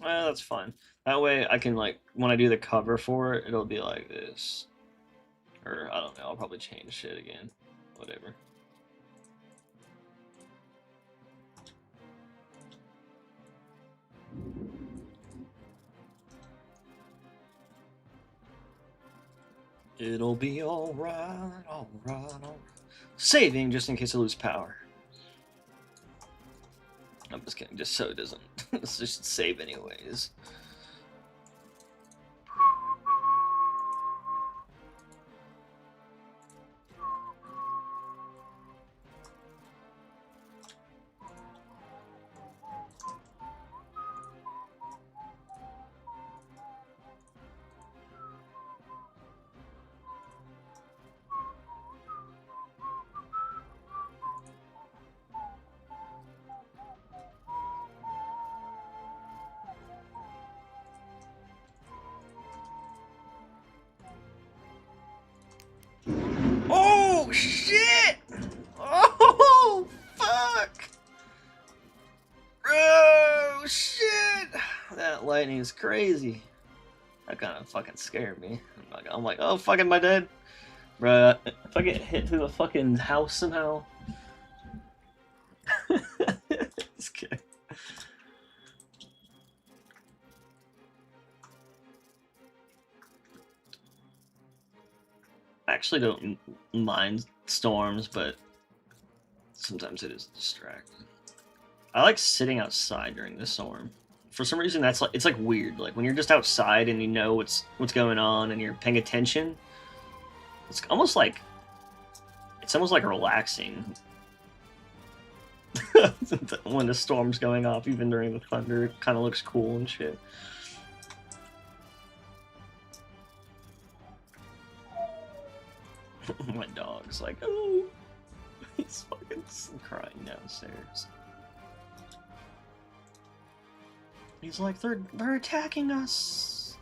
That's fine. That way I can, like, when I do the cover for it, it'll be like this. Or, I don't know, I'll probably change shit again. Whatever. It'll be alright, alright. Saving just in case I lose power. I'm just kidding, just so it doesn't. Let's just save anyways. Oh, shit! Oh, fuck! Oh, shit! That lightning is crazy. That kind of fucking scared me. I'm like, oh, fuck, am I dead? Bruh, if I get hit through the fucking house somehow... Just kidding. I actually don't mind storms, but sometimes it is distracting. I like sitting outside during the storm. For some reason, that's like, it's like weird. Like when you're just outside and you know what's going on and you're paying attention. It's almost like relaxing when the storm's going off. Even during the thunder, it kind of looks cool and shit. My dog's like, oh, he's fucking crying downstairs. He's like, they're attacking us.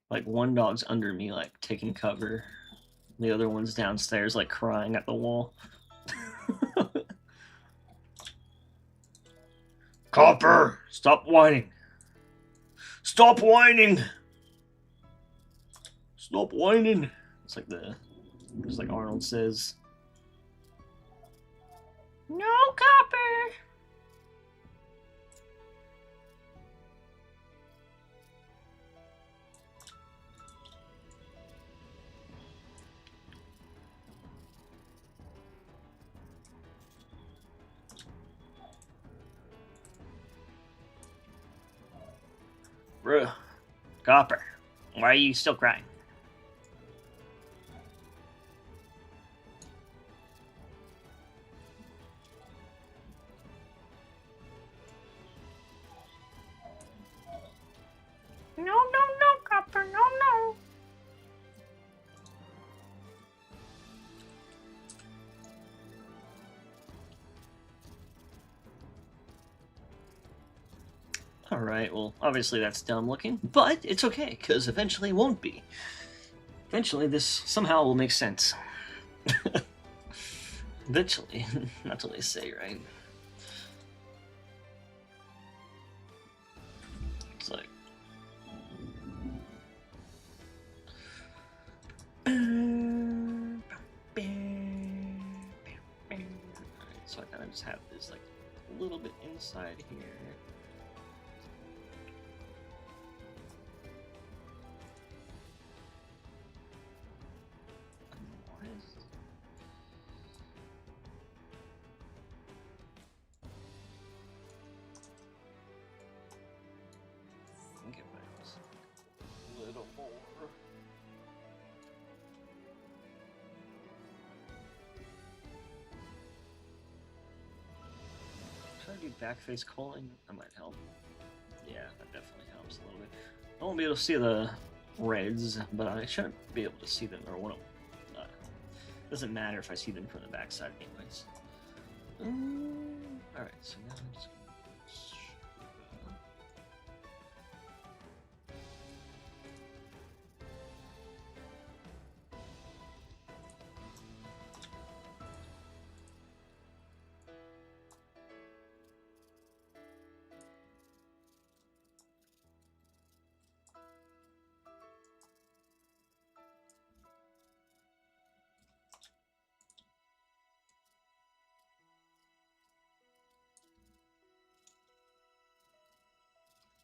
Like one dog's under me, like taking cover. The other one's downstairs, like crying at the wall. Copper, stop whining. Stop whining. Stop whining. It's like just like Arnold says. No, Copper. Bruh. Copper, why are you still crying? No, no, no, Copper, no, no. Alright, well, obviously that's dumb looking, but it's okay, because eventually it won't be. Eventually this somehow will make sense. Eventually. That's what they say, right? It's like... Alright, so I kind of just have this, like, a little bit inside here. Should I do backface culling? That might help. Yeah, that definitely helps a little bit. I won't be able to see the reds, but I should be able to see them, or one of them. Doesn't matter if I see them from the backside anyways. Alright, so now I'm just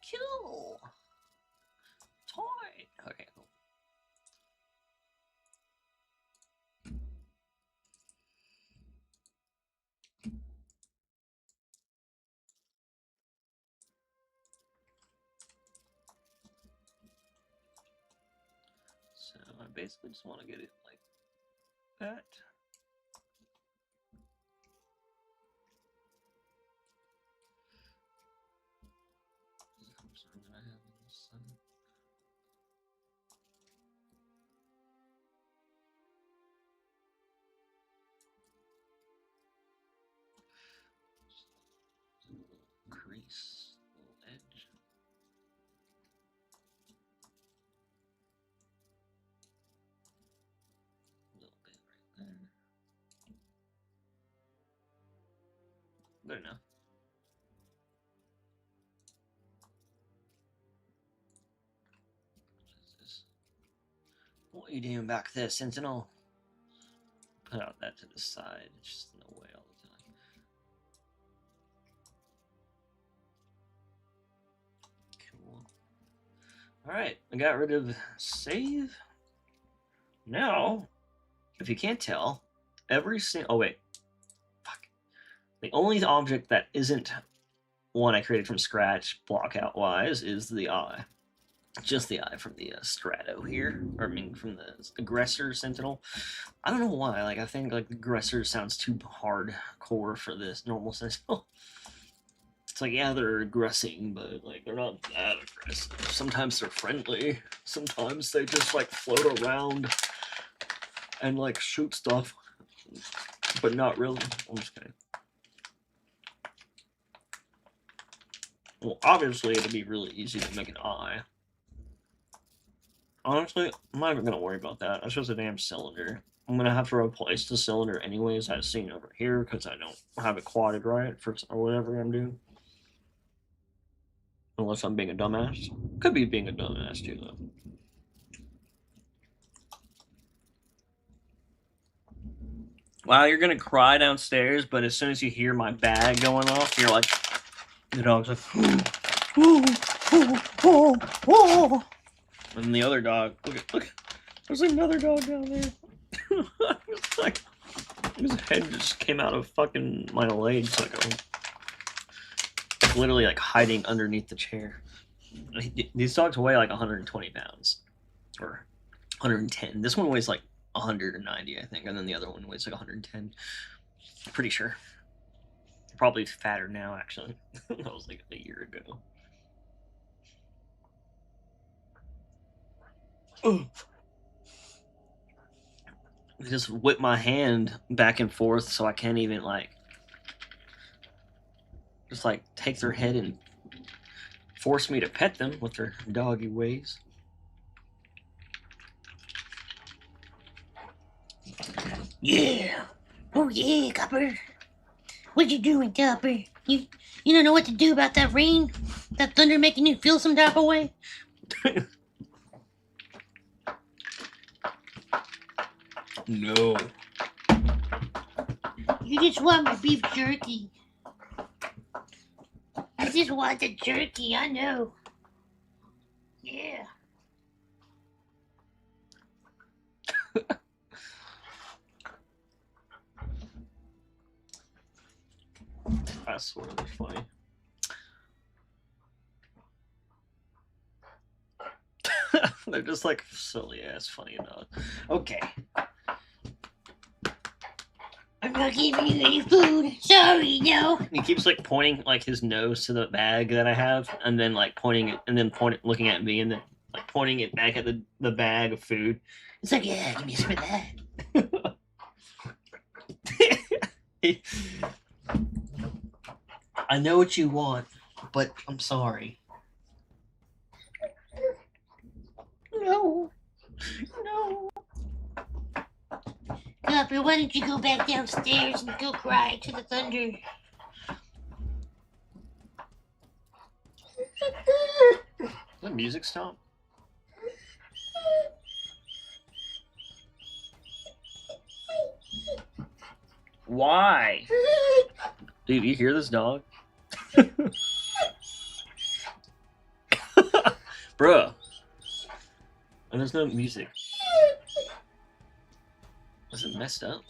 Cool. Toy. Okay, cool. So I basically just want to get it like that. Sorry that I have on this side. Just a little crease, a little edge. A little bit right there. Good enough. What is this? What are you doing back there, Sentinel? Put out that to the side. It's just in the way all the time. Cool. Alright, I got rid of save. Now, if you can't tell, every single... Oh, wait. Fuck. The only object that isn't one I created from scratch, blockout-wise, is the eye. Just the eye from the Strato here, or I mean from the Aggressor Sentinel. I don't know why, like I think like Aggressor sounds too hardcore for this normal Sentinel. It's like, yeah, they're aggressing, but like they're not that aggressive. Sometimes they're friendly, sometimes they just like float around and like shoot stuff, but not really. I'm just kidding. Well, obviously it'd be really easy to make an eye. Honestly, I'm not even going to worry about that. That's just a damn cylinder. I'm going to have to replace the cylinder anyways, as seen over here, because I don't have it quadded right for or whatever I'm doing. Unless I'm being a dumbass. Could be being a dumbass too, though. Wow, you're going to cry downstairs, but as soon as you hear my bag going off, you're like... The dog's like... And the other dog, look, there's another dog down there. It's like, his head just came out of fucking my legs, like literally like hiding underneath the chair. These dogs weigh like 120 pounds, or 110. This one weighs like 190, I think, and then the other one weighs like 110. Pretty sure. Probably fatter now, actually. That was like a year ago. I just whip my hand back and forth so I can't even like just like take their head and force me to pet them with their doggy ways. Yeah. Oh yeah, Copper. What you doing, Copper? You don't know what to do about that rain? That thunder making you feel some type of way? No. You just want my beef jerky. I just want the jerky, I know. Yeah. I swear they're funny. They're just like silly ass funny enough. Okay. I'm not giving you any food. Sorry, no. He keeps like pointing like his nose to the bag that I have, and then like pointing it, and then looking at me, and then like pointing it back at the bag of food. It's like, yeah, give me some of that. I know what you want, but I'm sorry. No. No. Copper, why don't you go back downstairs and go cry to the thunder? Does the music stop? Why? Dude, you hear this dog? Bruh. And there's no music. Was it messed up?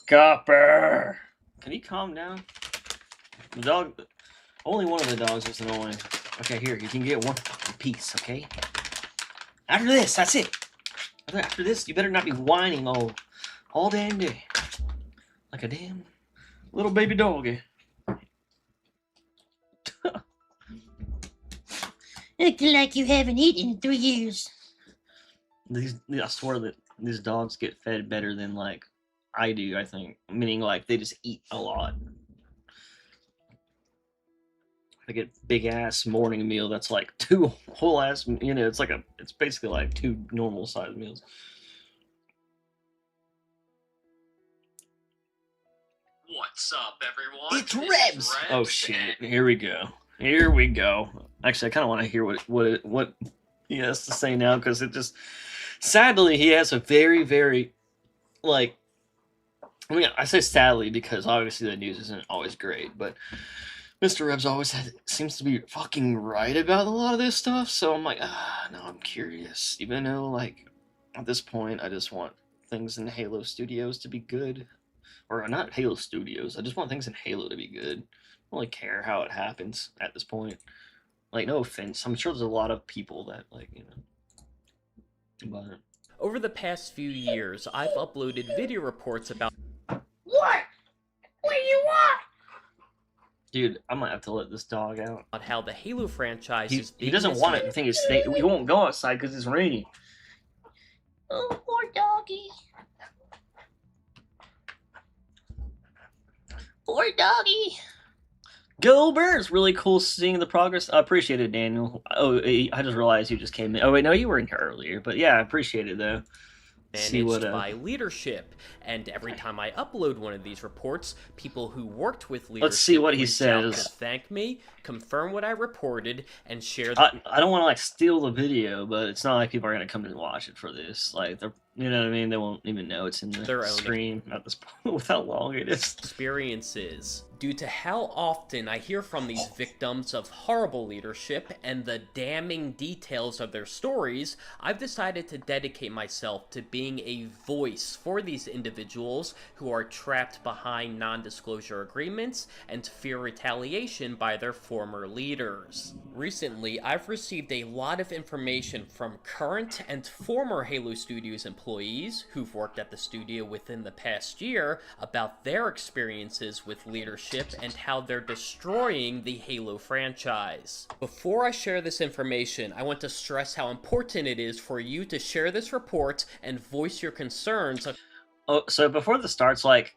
Copper! Can you calm down? The dog... Only one of the dogs is annoying. Okay, here, you can get one piece, okay? After this, that's it. After this, you better not be whining all damn day. Like a damn little baby doggy. Acting like you haven't eaten in 3 years. I swear that these dogs get fed better than, like, I do, I think. Meaning, like, they just eat a lot. I get big ass morning meal that's like 2 whole ass, you know, it's basically like 2 normal sized meals. What's up, everyone? It's Rebs! Oh shit, here we go. Here we go. Actually, I kind of want to hear what he has to say now, because it just, sadly, he has a very, very, like, I mean, I say sadly because obviously the news isn't always great, but Mr. Rebs always seems to be fucking right about a lot of this stuff, so I'm like, no, I'm curious. Even though, like, at this point, I just want things in Halo Studios to be good. Or not Halo Studios, I just want things in Halo to be good. I don't really care how it happens at this point. Like, no offense, I'm sure there's a lot of people that, like, you know, but... Over the past few years, I've uploaded video reports about What? What do you want? Dude, I might have to let this dog out. how the Halo franchise is He being doesn't want it. misused. The thing is, he won't go outside because it's raining. Oh, poor doggy. Poor doggy. Go Bears! Really cool seeing the progress. I appreciate it, Daniel. Oh, I just realized you just came in. Oh, wait, no, you were in here earlier. But yeah, I appreciate it, though. See Managed what, by leadership, and every time I upload one of these reports, people who worked with leadership Let's see what he reach out says. to thank me, confirm what I reported, and share the I don't want to, like, steal the video, but it's not like people are going to come and watch it for this. Like, they're, you know what I mean? They won't even know it's in the Their own stream at this point with how long it is. experiences. Due to how often I hear from these victims of horrible leadership and the damning details of their stories, I've decided to dedicate myself to being a voice for these individuals who are trapped behind non-disclosure agreements and fear retaliation by their former leaders. Recently, I've received a lot of information from current and former Halo Studios employees who've worked at the studio within the past year about their experiences with leadership and how they're destroying the Halo franchise. Before I share this information, I want to stress how important it is for you to share this report and voice your concerns. Oh, so before this starts, like,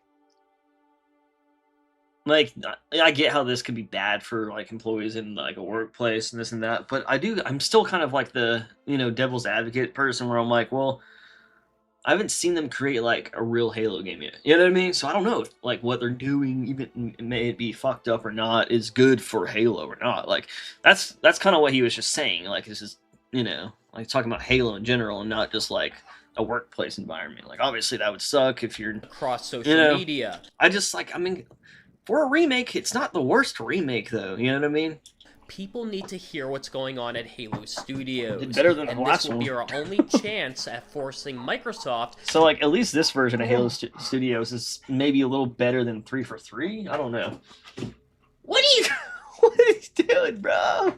I get how this could be bad for, like, employees in, like, a workplace and this and that, but I'm still kind of like the, you know, devil's advocate person where I'm like, well, I haven't seen them create, like, a real Halo game yet. You know what I mean? So I don't know, like, what they're doing, even may it be fucked up or not, is good for Halo or not. Like, that's kind of what he was just saying. Like, it's just, you know, like, talking about Halo in general and not just, like, a workplace environment. Like, obviously that would suck if you're... Across social You know, media. I just, like, I mean, for a remake, it's not the worst remake, though. You know what I mean? People need to hear what's going on at Halo Studios. Did better than the and last this will one. be our only chance at forcing Microsoft So, like, at least this version of Halo Studios is maybe a little better than 3 for 3? I don't know. What are you... What are you doing, bro?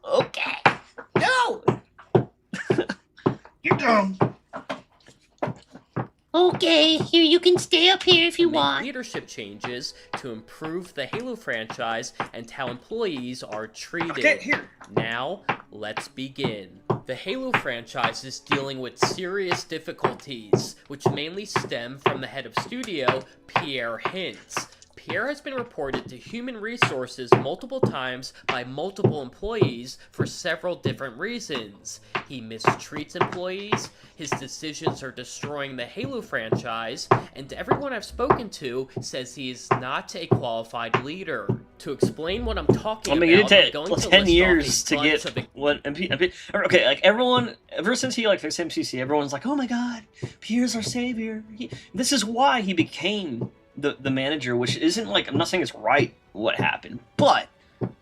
Okay. No. You're dumb. Okay, here you can stay up here if you make want. leadership changes to improve the Halo franchise and how employees are treated. Okay, here. Now, let's begin. The Halo franchise is dealing with serious difficulties, which mainly stem from the head of studio, Pierre Hintz. Pierre has been reported to Human Resources multiple times by multiple employees for several different reasons. He mistreats employees, his decisions are destroying the Halo franchise, and everyone I've spoken to says he is not a qualified leader. To explain what I'm talking I mean, it about, did I'm going take to 10 list off years a to bunch get of the what okay, like, everyone, ever since he, like, fixed MCC, everyone's like, oh my god, Pierre's our savior. This is why he became the manager, which isn't like, I'm not saying it's right what happened, but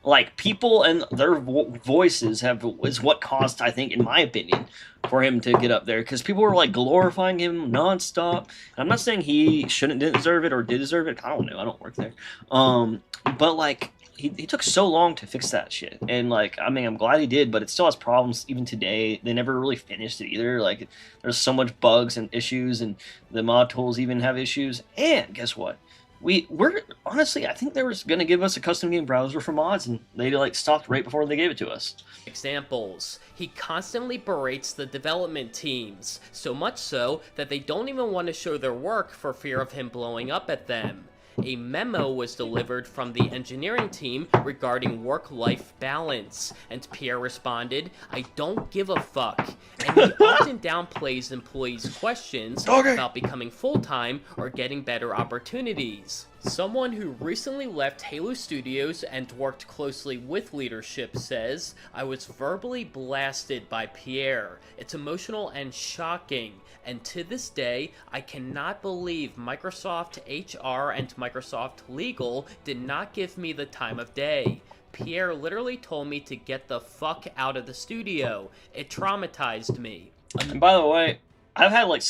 like people and their voices is what caused, I think, in my opinion, for him to get up there, because people were like glorifying him nonstop. And I'm not saying he didn't deserve it or did deserve it. I don't know. I don't work there. But like he took so long to fix that shit, and like I mean I'm glad he did, but it still has problems even today. They never really finished it either. Like there's so much bugs and issues, and the mod tools even have issues. And guess what? We're honestly, I think they were gonna give us a custom game browser for mods, and they like stopped right before they gave it to us. Examples. He constantly berates the development teams, so much so that they don't even want to show their work for fear of him blowing up at them. A memo was delivered from the engineering team regarding work-life balance, and Pierre responded, "I don't give a fuck." And he often downplays employees' questions about becoming full-time or getting better opportunities. Someone who recently left Halo Studios and worked closely with leadership says, "I was verbally blasted by Pierre. It's emotional and shocking. And to this day, I cannot believe Microsoft HR and Microsoft Legal did not give me the time of day. Pierre literally told me to get the fuck out of the studio. It traumatized me." And by the way, I've had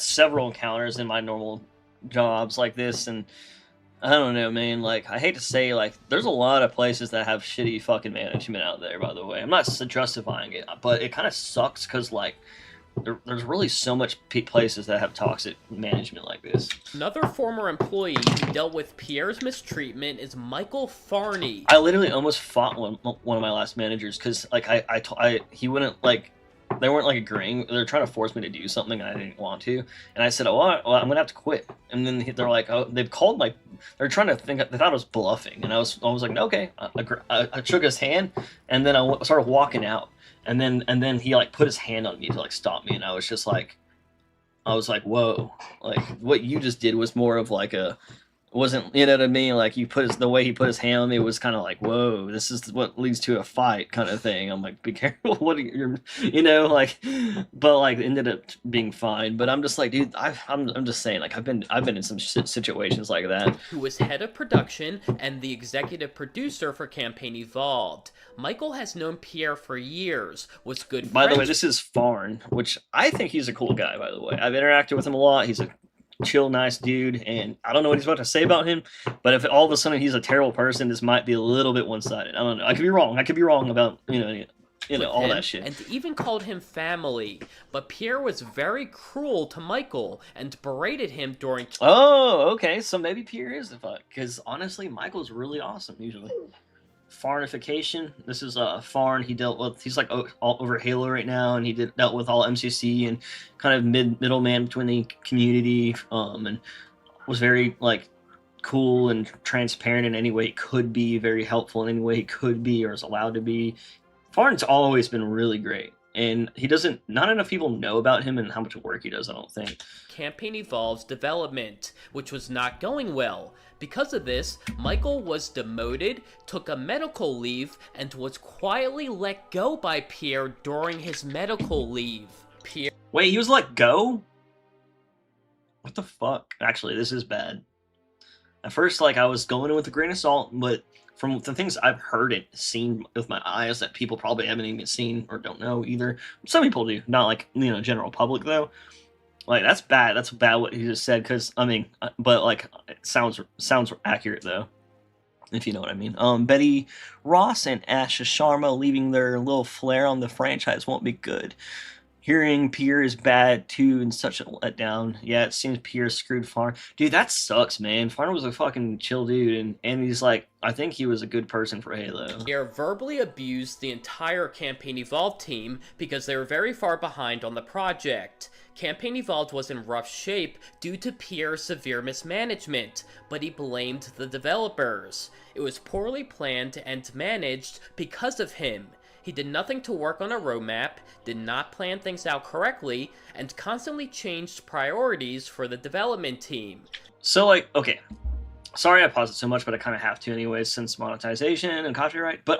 several encounters in my normal jobs like this, and I don't know, man, like I hate to say, like there's a lot of places that have shitty fucking management out there, by the way. I'm not justifying it, but it kind of sucks because like there's really so much places that have toxic management like this. Another former employee who dealt with Pierre's mistreatment is Michael Farney. I literally almost fought one of my last managers because like he wouldn't like, they weren't like agreeing. They're trying to force me to do something and I didn't want to. And I said, "Oh, well, I'm gonna have to quit." And then they're like, "Oh," they've called my. They're trying to think. They thought I was bluffing, and I was like, "Okay." I shook his hand, and then I started walking out. And then he like put his hand on me to like stop me, and I was like, "Whoa!" Like what you just did was more of like wasn't, you know what I mean? Like the way he put his hand on me was kind of like, "Whoa, this is what leads to a fight," kind of thing. I'm like, "Be careful, what are you know, like," but like ended up being fine. But I'm just like, dude, I'm just saying, like I've been in some situations like that. Who was head of production and the executive producer for Campaign Evolved. Michael has known Pierre for years, was good friends. By the way, this is Farn, which I think he's a cool guy, by the way. I've interacted with him a lot. He's a chill, nice dude, and I don't know what he's about to say about him, but if all of a sudden he's a terrible person, this might be a little bit one-sided. I don't know. I could be wrong. I could be wrong about, you know, all that shit. And even called him family, but Pierre was very cruel to Michael and berated him during... Oh, okay, so maybe Pierre is the fuck, because honestly, Michael's really awesome, usually. Farnification. This is Farn. He's like all over Halo right now, and he dealt with all MCC and kind of middleman between the community, and was very like cool and transparent in any way he could be, very helpful in any way he could be or is allowed to be. Farn's always been really great, and not enough people know about him and how much work he does, I don't think. Campaign Evolved's development, which was not going well. Because of this, Michael was demoted, took a medical leave, and was quietly let go by Pierre during his medical leave. Wait, he was let go? What the fuck? Actually, this is bad. At first, like, I was going in with a grain of salt, but from the things I've heard and seen with my eyes that people probably haven't even seen or don't know either. Some people do, not like, general public though. Like, that's bad. That's bad what he just said, because, I mean, but, like, it sounds accurate, though, if you know what I mean. Betty Ross and Asha Sharma leaving their little flair on the franchise won't be good. Hearing Pierre is bad, too, and such a letdown. Yeah, it seems Pierre screwed Farn. Dude, that sucks, man. Farn was a fucking chill dude, and he's like, I think he was a good person for Halo. Pierre verbally abused the entire Campaign Evolved team because they were very far behind on the project. Campaign Evolved was in rough shape due to Pierre's severe mismanagement, but he blamed the developers. It was poorly planned and managed because of him. He did nothing to work on a roadmap, did not plan things out correctly, and constantly changed priorities for the development team. So, like, okay. Sorry I paused it so much, but I kind of have to anyways, since monetization and copyright. But,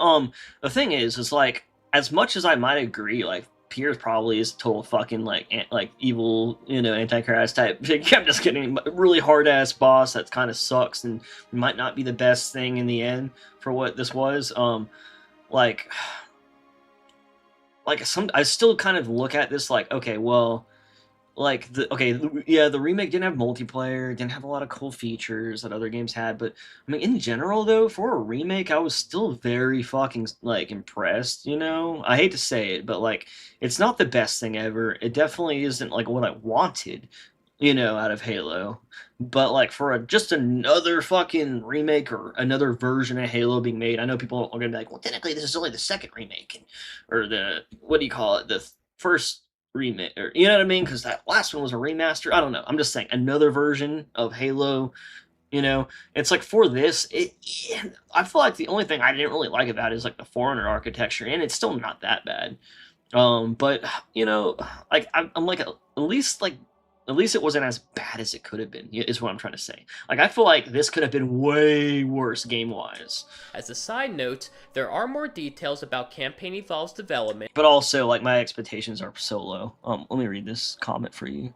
the thing is like, as much as I might agree, like, Piers probably is total fucking like evil, Antichrist type. I'm just kidding. Really hard ass boss that kind of sucks and might not be the best thing in the end for what this was. Like I still kind of look at this like, okay, well, like the remake didn't have multiplayer, didn't have a lot of cool features that other games had, but I mean in general though, for a remake I was still very fucking like impressed. I hate to say it, but like it's not the best thing ever. It definitely isn't like what I wanted, out of Halo, but like for just another fucking remake or another version of Halo being made, I know people are gonna be like, well, technically this is only the second remake, or the what do you call it, the first remake, or you know what I mean, because that last one was a remaster. I don't know, I'm just saying another version of Halo. It's like for this, I feel like the only thing I didn't really like about it is like the Forerunner architecture, and it's still not that bad. But like I'm like at least it wasn't as bad as it could have been, is what I'm trying to say. Like, I feel like this could have been way worse game-wise. As a side note, there are more details about Campaign Evolved's development. But also, like, my expectations are so low. Let me read this comment for you.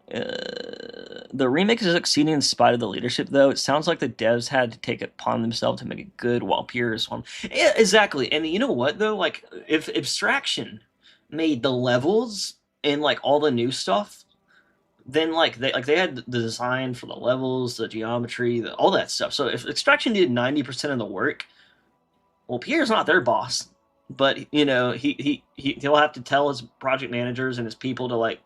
The remake is succeeding in spite of the leadership, though. It sounds like the devs had to take it upon themselves to make it good, while Piers won. Yeah, exactly. And you know what, though? Like, if Abstraction made the levels and, like, all the new stuff, then they had the design for the levels, the geometry, all that stuff. So if Extraction did 90% of the work, well, Pierre's not their boss, but he'll have to tell his project managers and his people to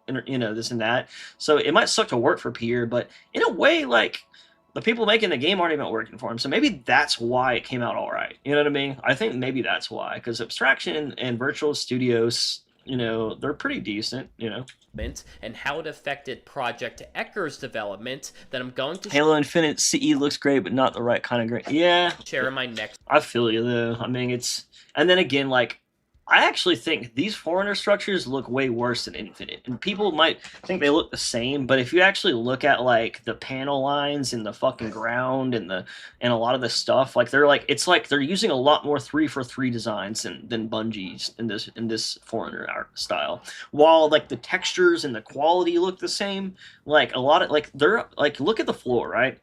this and that. So it might suck to work for Pierre, but in a way, like the people making the game aren't even working for him. So maybe that's why it came out all right. You know what I mean? I think maybe that's why, because Abstraction and Virtual Studios, they're pretty decent. And how it affected Project Ecker's development that I'm going to Halo Infinite CE looks great, but not the right kind of great. Yeah. share in my next. I feel you though. I mean, and then again, like, I actually think these Forerunner structures look way worse than Infinite. And people might think they look the same, but if you actually look at like the panel lines and the fucking ground and a lot of the stuff, like it's like they're using a lot more 3-for-3 designs than Bungie's in this Forerunner art style. While like the textures and the quality look the same, like a lot of they're like, look at the floor, right?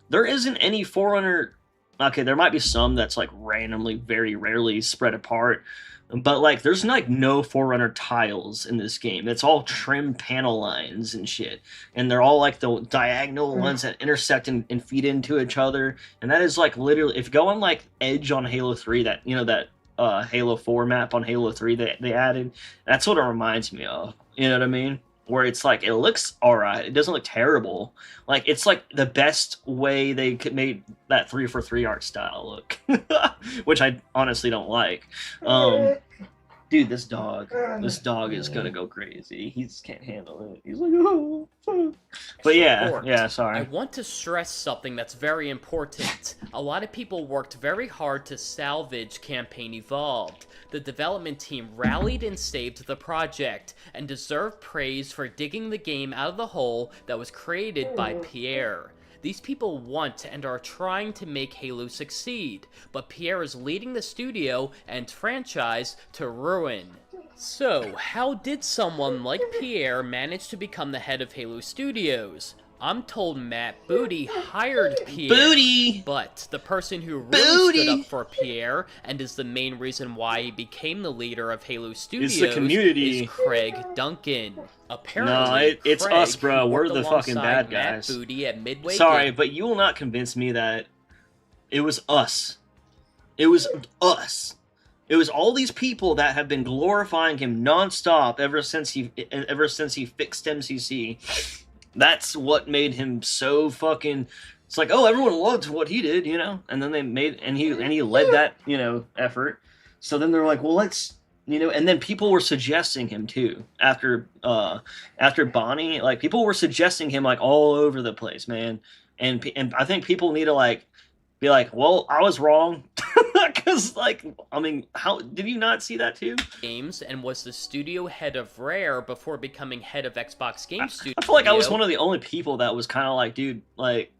There isn't any Forerunner. Okay, there might be some that's like randomly, very rarely spread apart. But, like, there's, like, no Forerunner tiles in this game. It's all trim panel lines and shit. And they're all, like, the diagonal ones that intersect and feed into each other. And that is, like, literally... If you go on, like, Edge on Halo 3, that Halo 4 map on Halo 3 that they added, that's what it reminds me of. You know what I mean? Where it's, like, it looks alright. It doesn't look terrible. Like, it's, like, the best way they could make that 3-for-3 art style look. Which I honestly don't like. Dude, this dog is gonna go crazy. He just can't handle it. He's like, oh, fuck. But yeah, sorry. I want to stress something that's very important. A lot of people worked very hard to salvage Campaign Evolved. The development team rallied and saved the project, and deserve praise for digging the game out of the hole that was created by Pierre. These people want and are trying to make Halo succeed, but Pierre is leading the studio and franchise to ruin. So, how did someone like Pierre manage to become the head of Halo Studios? I'm told Matt Booty hired Pierre. Booty! But the person who really stood up for Pierre, and is the main reason why he became the leader of Halo Studios, the community. is Craig Duncan. Apparently, no, it's Craig, us, bro. We're the fucking bad Matt guys. Booty at Midway Sorry, Game. but you will not convince me that it was us. It was us. It was all these people that have been glorifying him nonstop ever since he fixed MCC. That's what made him so fucking... It's like, oh, everyone loved what he did, And then he led that, effort. So then they're like, well, let's... and then people were suggesting him, too. After Bonnie, like, people were suggesting him, like, all over the place, man. And I think people need to, like, be like, well, I was wrong. Because, like, I mean, how did you not see that too? Games, and was the studio head of Rare before becoming head of Xbox Game Studio. I feel like I was one of the only people that was kind of like, dude, like,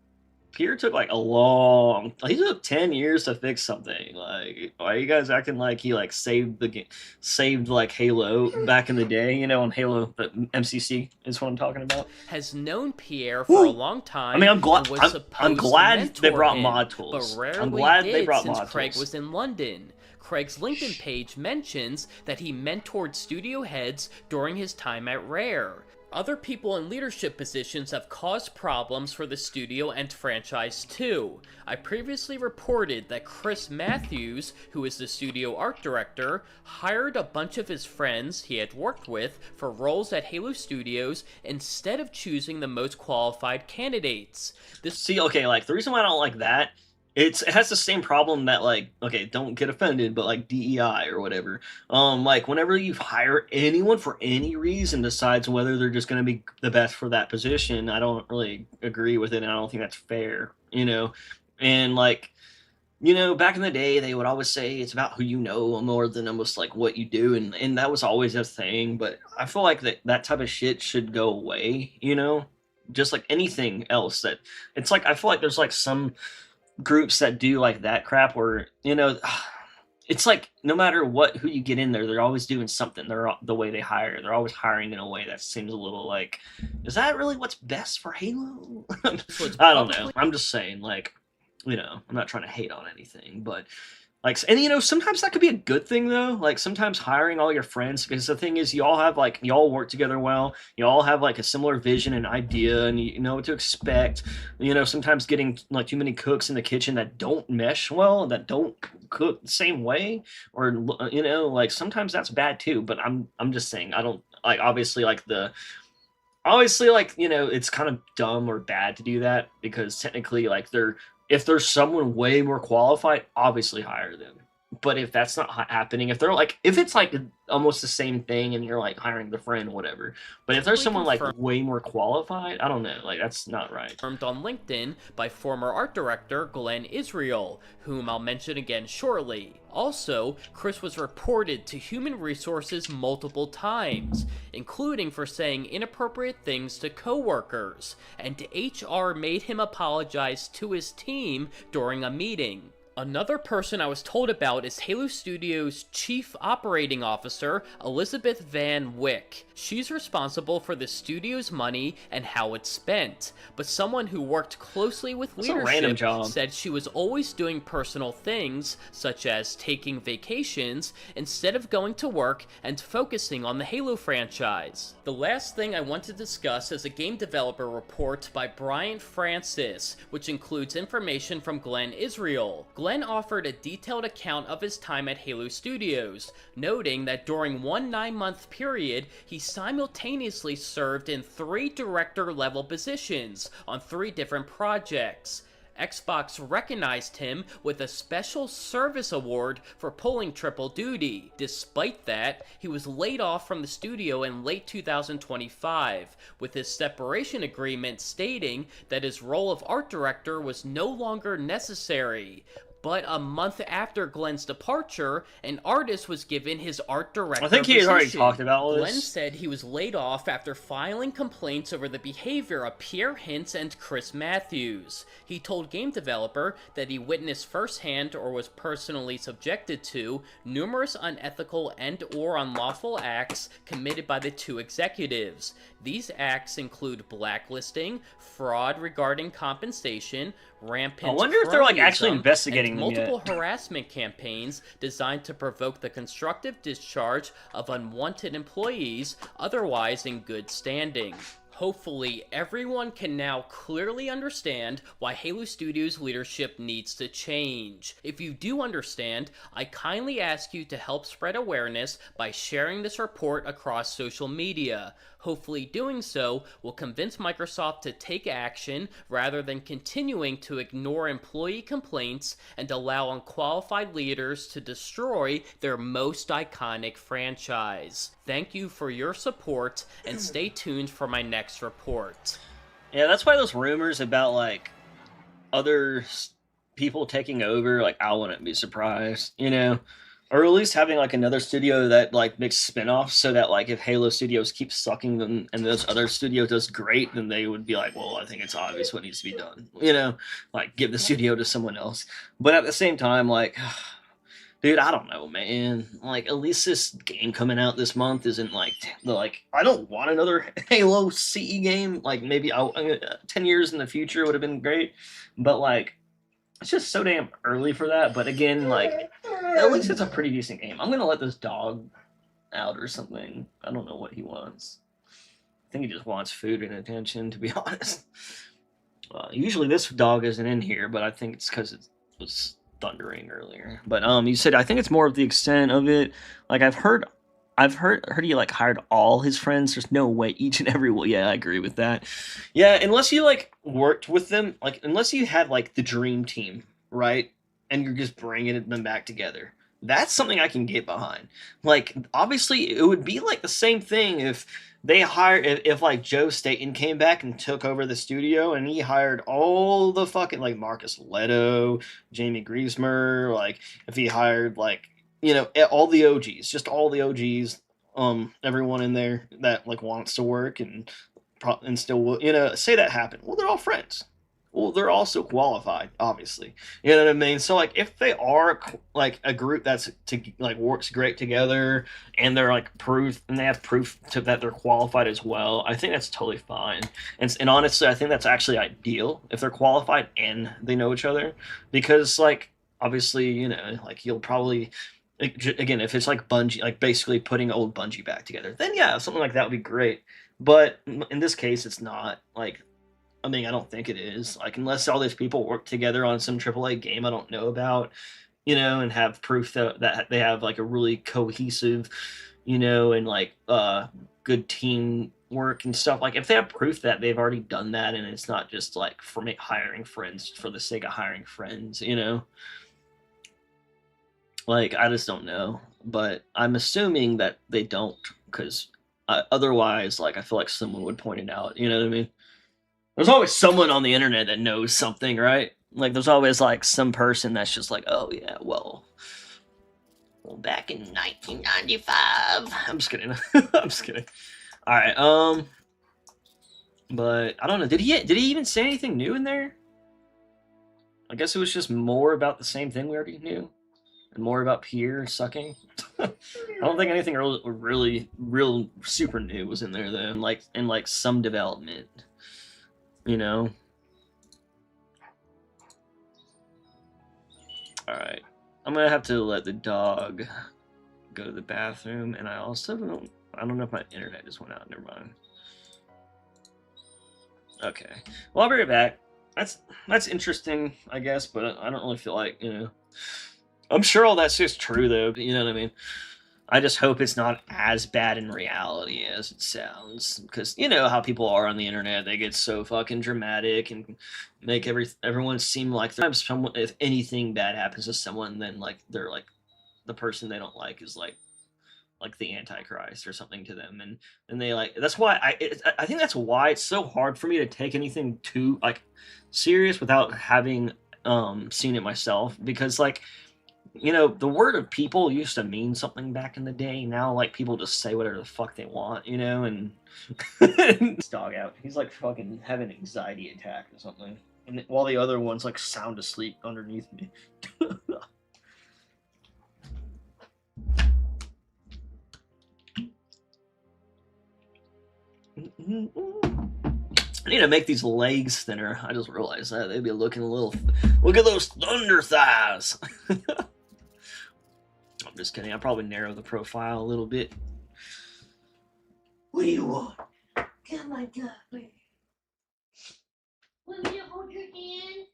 Pierre took like a long. He took 10 years to fix something. Like, why are you guys acting like he like saved the game, saved like Halo back in the day? You know, on Halo, the MCC is what I'm talking about. Has known Pierre for a long time. I mean, I'm glad. and was I'm supposed glad to they mentor brought him, mod tools. But rarely I'm glad did they brought since mod Craig tools. was in London. Craig's LinkedIn page mentions that he mentored studio heads during his time at Rare. Other people in leadership positions have caused problems for the studio and franchise too. I previously reported that Chris Matthews, who is the studio art director, hired a bunch of his friends he had worked with for roles at Halo Studios instead of choosing the most qualified candidates. See, okay, like the reason why I don't like that, it has the same problem that like, okay, don't get offended, but like DEI or whatever. Like whenever you hire anyone for any reason decides whether they're just gonna be the best for that position, I don't really agree with it, and I don't think that's fair, you know. And like, you know, back in the day, they would always say it's about who you know more than almost like what you do, and that was always a thing. But I feel like that type of shit should go away, you know, just like anything else. That it's like I feel like there's like some groups that do like that crap where, you know, it's like no matter who you get in there, they're always doing something. They're the way they hire, they're always hiring in a way that seems a little like, is that really what's best for Halo? I don't know. I'm just saying, like, you know, I'm not trying to hate on anything, but like, and you know, sometimes that could be a good thing though. Like sometimes hiring all your friends, because the thing is, you all work together well. You all have like a similar vision and idea, and you know what to expect. You know, sometimes getting like too many cooks in the kitchen that don't mesh well, that don't cook the same way, or you know, like sometimes that's bad too. But I'm just saying, I don't like obviously like you know, it's kind of dumb or bad to do that because technically like if there's someone way more qualified, obviously hire them. But if that's not happening, if it's like almost the same thing and you're like hiring the friend, whatever. But if there's someone like way more qualified, I don't know, like that's not right. Confirmed on LinkedIn by former art director Glenn Israel, whom I'll mention again shortly. Also, Chris was reported to Human Resources multiple times, including for saying inappropriate things to coworkers, and HR made him apologize to his team during a meeting. Another person I was told about is Halo Studios' Chief Operating Officer, Elizabeth Van Wyck. She's responsible for the studio's money and how it's spent, but someone who worked closely with leadership said she was always doing personal things, such as taking vacations, instead of going to work and focusing on the Halo franchise. The last thing I want to discuss is a game developer report by Brian Francis, which includes information from Glenn Israel. Glenn offered a detailed account of his time at Halo Studios, noting that during one 9-month period, he simultaneously served in 3 director-level positions on 3 different projects. Xbox recognized him with a special service award for pulling triple duty. Despite that, he was laid off from the studio in late 2025, with his separation agreement stating that his role of art director was no longer necessary. But a month after Glenn's departure, an artist was given his art director I think he had already talked about all this. Glenn said he was laid off after filing complaints over the behavior of Pierre Hintz and Chris Matthews. He told Game Developer that he witnessed firsthand or was personally subjected to numerous unethical and/or unlawful acts committed by the 2 executives. These acts include blacklisting, fraud regarding compensation, rampant I wonder if they're like actually investigating and them multiple yet. harassment campaigns designed to provoke the constructive discharge of unwanted employees otherwise in good standing. Hopefully, everyone can now clearly understand why Halo Studios leadership needs to change. If you do understand, I kindly ask you to help spread awareness by sharing this report across social media. Hopefully doing so will convince Microsoft to take action rather than continuing to ignore employee complaints and allow unqualified leaders to destroy their most iconic franchise. Thank you for your support, and stay tuned for my next report. Yeah, that's why those rumors about like other people taking over, like I wouldn't be surprised, you know. or at least having like another studio that like makes spin-offs, so that like if Halo Studios keeps sucking them and this other studio does great, then they would be like, well, I think it's obvious what needs to be done, like give the studio to someone else. But at the same time, like, dude, I don't know, man. Like, at least this game coming out this month isn't like I don't want another Halo CE game. Like maybe 10 years in the future would have been great, but like it's just so damn early for that. But again, like at least it's a pretty decent game. I'm gonna let this dog out or something. I don't know what he wants. I think he just wants food and attention, to be honest. Usually this dog isn't in here, but I think it's because it was thundering earlier. But you said I think it's more of the extent of it. Like I've heard he like hired all his friends. There's no way each and every one. Yeah, I agree with that. Yeah, unless you like worked with them, like unless you had like the dream team, right? And you're just bringing them back together. That's something I can get behind. Like obviously, it would be like the same thing if they hired if like Joe Staten came back and took over the studio and he hired all the fucking like Marcus Leto, Jamie Griesmer, like if he hired like all the OGs, just all the OGs, everyone in there that like wants to work and still will, say that happened. Well, they're all friends. Well, they're also qualified, obviously. You know what I mean? So like, if they are like a group that's to like works great together, and they're like proof, and they have proof that they're qualified as well, I think that's totally fine. And honestly, I think that's actually ideal if they're qualified and they know each other, because like obviously, like you'll probably again, if it's like Bungie, like basically putting old Bungie back together, then yeah, something like that would be great. But in this case, it's not. Like, I mean, I don't think it is. Like, unless all these people work together on some AAA game I don't know about, and have proof that they have like a really cohesive, and like good team work and stuff. Like, if they have proof that they've already done that, and it's not just like for hiring friends for the sake of hiring friends, like, I just don't know, but I'm assuming that they don't, because otherwise, like, I feel like someone would point it out. You know what I mean? There's always someone on the internet that knows something, right? Like, there's always like some person that's just like, oh yeah, well, back in 1995. I'm just kidding. I'm just kidding. All right. But I don't know. Did he even say anything new in there? I guess it was just more about the same thing we already knew. And more about Pierre sucking. I don't think anything really real super new was in there though. In like some development, All right, I'm gonna have to let the dog go to the bathroom, and I don't know if my internet just went out. Never mind. Okay, well, I'll be right back. That's interesting, I guess, but I don't really feel like I'm sure all that's just true, though. You know what I mean? I just hope it's not as bad in reality as it sounds, because you know how people are on the internet. They get so fucking dramatic and make everyone seem like someone. If anything bad happens to someone, then like they're like the person they don't like is like the Antichrist or something to them, and they like that's why I think that's why it's so hard for me to take anything too like serious without having seen it myself, because like the word of people used to mean something back in the day. Now, like, people just say whatever the fuck they want, and this dog out. He's like fucking having an anxiety attack or something. And while the other one's like sound asleep underneath me. I need to make these legs thinner. I just realized that. They'd be looking a little... Look at those thunder thighs! I'm just kidding. I'll probably narrow the profile a little bit. What do you want? Come on, Copper. Want me to hold your hand?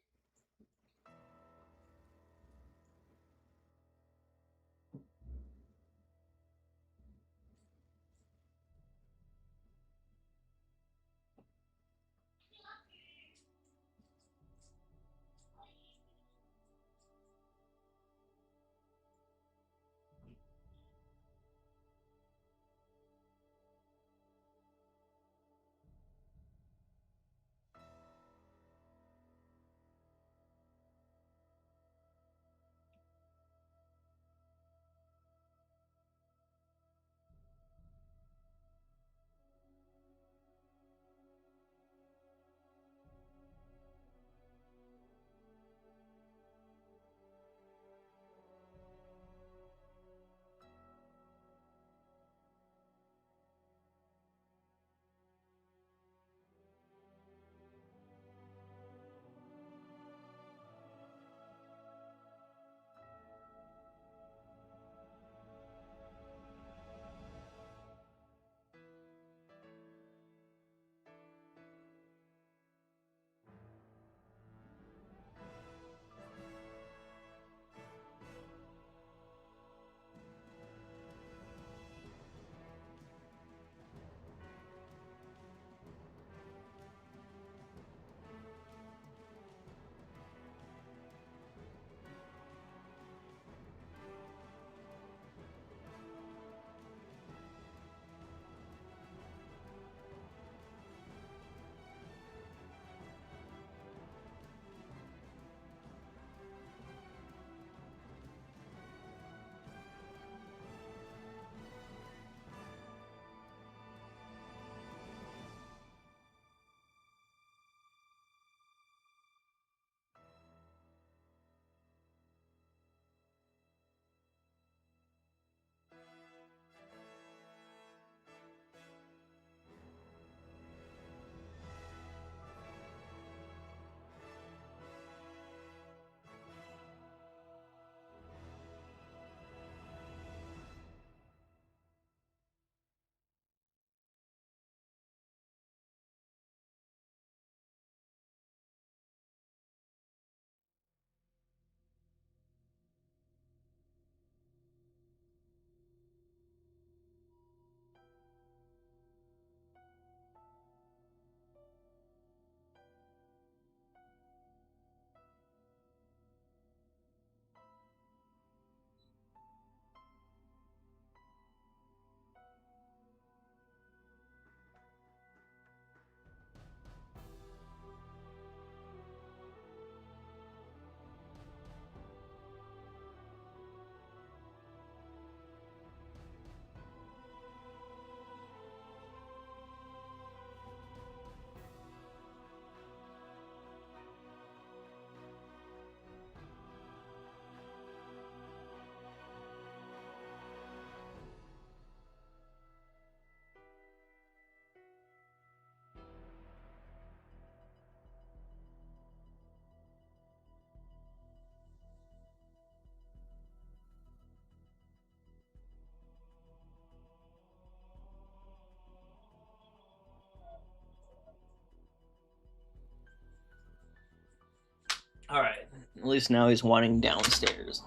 At least now he's wanting downstairs.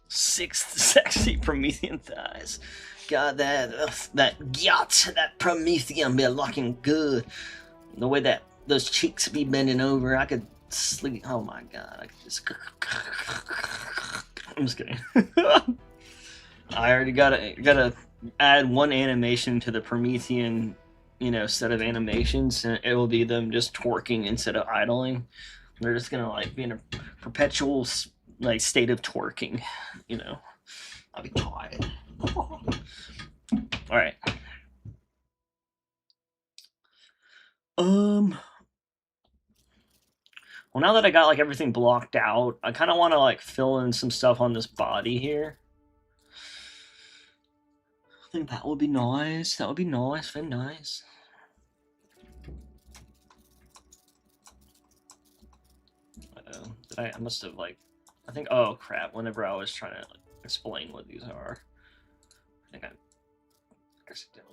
Sixth sexy Promethean thighs. God, that gyat, that Promethean be looking good. The way that those cheeks be bending over, I could sleep. Oh my god, I could just. I'm just kidding. I already gotta add one animation to the Promethean, set of animations, and it will be them just twerking instead of idling. They're just gonna like be in a perpetual like state of twerking, I'll be quiet. All right. Well, now that I got like everything blocked out, I kind of want to like fill in some stuff on this body here. I think that would be nice. That would be nice. Very nice. I must have like, I think. Oh crap! Whenever I was trying to like, explain what these are, I think I accidentally.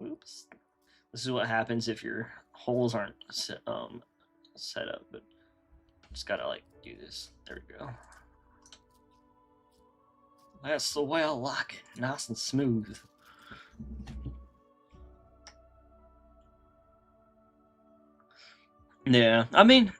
Oops. This is what happens if your holes aren't set up, but just gotta like do this. There we go. That's the way I like it. Nice and smooth. Yeah, I mean,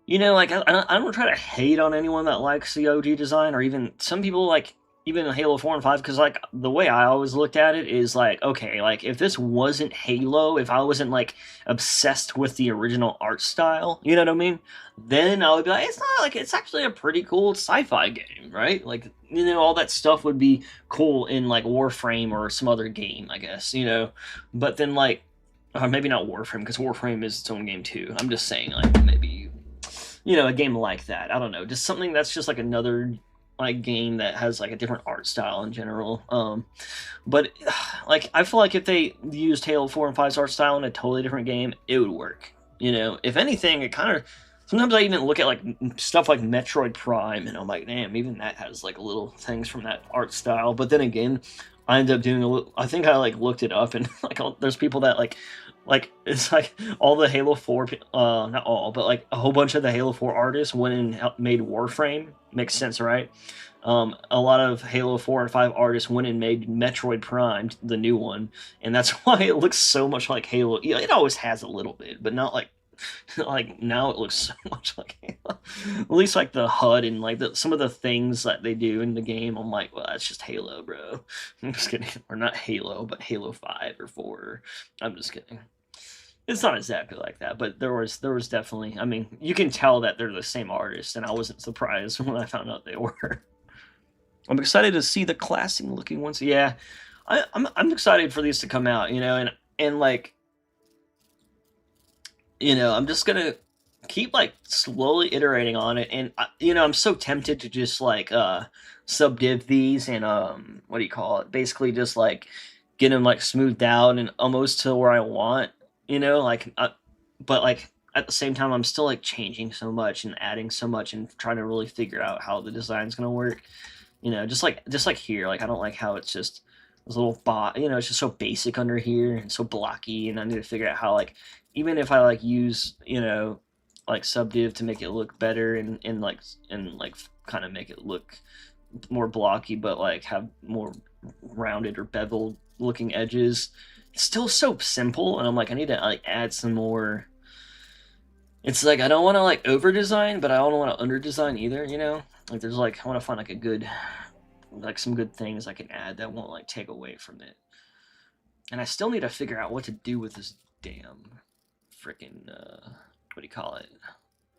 like I don't try to hate on anyone that likes the OG design, or even some people like even Halo 4 and 5, because like the way I always looked at it is like, okay, like if this wasn't Halo, if I wasn't like obsessed with the original art style, you know what I mean? Then I would be like, it's not like, it's actually a pretty cool sci-fi game, right? Like, all that stuff would be cool in like Warframe or some other game, I guess, but then like, maybe not Warframe, because Warframe is its own game too. I'm just saying like maybe, a game like that. I don't know, just something that's just like another like game that has like a different art style in general. But like I feel like if they used Halo 4 and 5's art style in a totally different game, it would work. If anything, it kind of sometimes I even look at like stuff like Metroid Prime and I'm like, damn, even that has like little things from that art style. But then again, I end up doing I think I like looked it up and like there's people that like it's like all the Halo 4 not all, but like a whole bunch of the Halo 4 artists went and made Warframe. Makes sense, right? A lot of Halo 4 and 5 artists went and made Metroid Prime, the new one, and that's why it looks so much like Halo. It always has a little bit, but not like now it looks so much like Halo. At least like the HUD and like some of the things that they do in the game, I'm like, well, that's just Halo, bro. I'm just kidding. Or not Halo, but Halo 5 or 4. I'm just kidding. It's not exactly like that, but there was definitely, I mean, you can tell that they're the same artist, and I wasn't surprised when I found out they were. I'm excited to see the classic looking ones. Yeah, I'm excited for these to come out, and like, I'm just gonna keep like slowly iterating on it, and I'm so tempted to just like subdiv these and what do you call it? Basically, just like get them like smoothed out and almost to where I want. But like at the same time, I'm still like changing so much and adding so much and trying to really figure out how the design's gonna work. Just like here, like I don't like how it's just this little bot. It's just so basic under here and so blocky, and I need to figure out how like even if I like use like subdiv to make it look better and kind of make it look more blocky, but like have more rounded or beveled looking edges. It's still so simple, and I'm like, I need to like add some more. It's like I don't want to like over design, but I don't want to under design either. Like there's like I want to find like a good, like some good things I can add that won't like take away from it. And I still need to figure out what to do with this damn freaking what do you call it?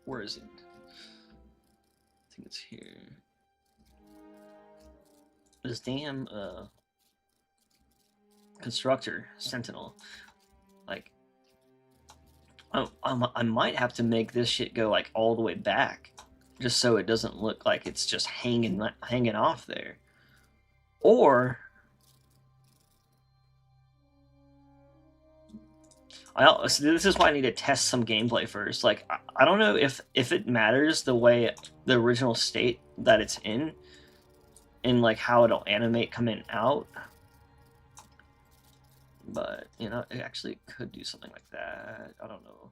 Where is it? I think it's here. This damn constructor sentinel, like I might have to make this shit go like all the way back just so it doesn't look like it's just hanging off there, or this is why I need to test some gameplay first. Like I don't know if it matters the way the original state that it's in, and like how it'll animate coming out. But you know, it actually could do something like that. I don't know.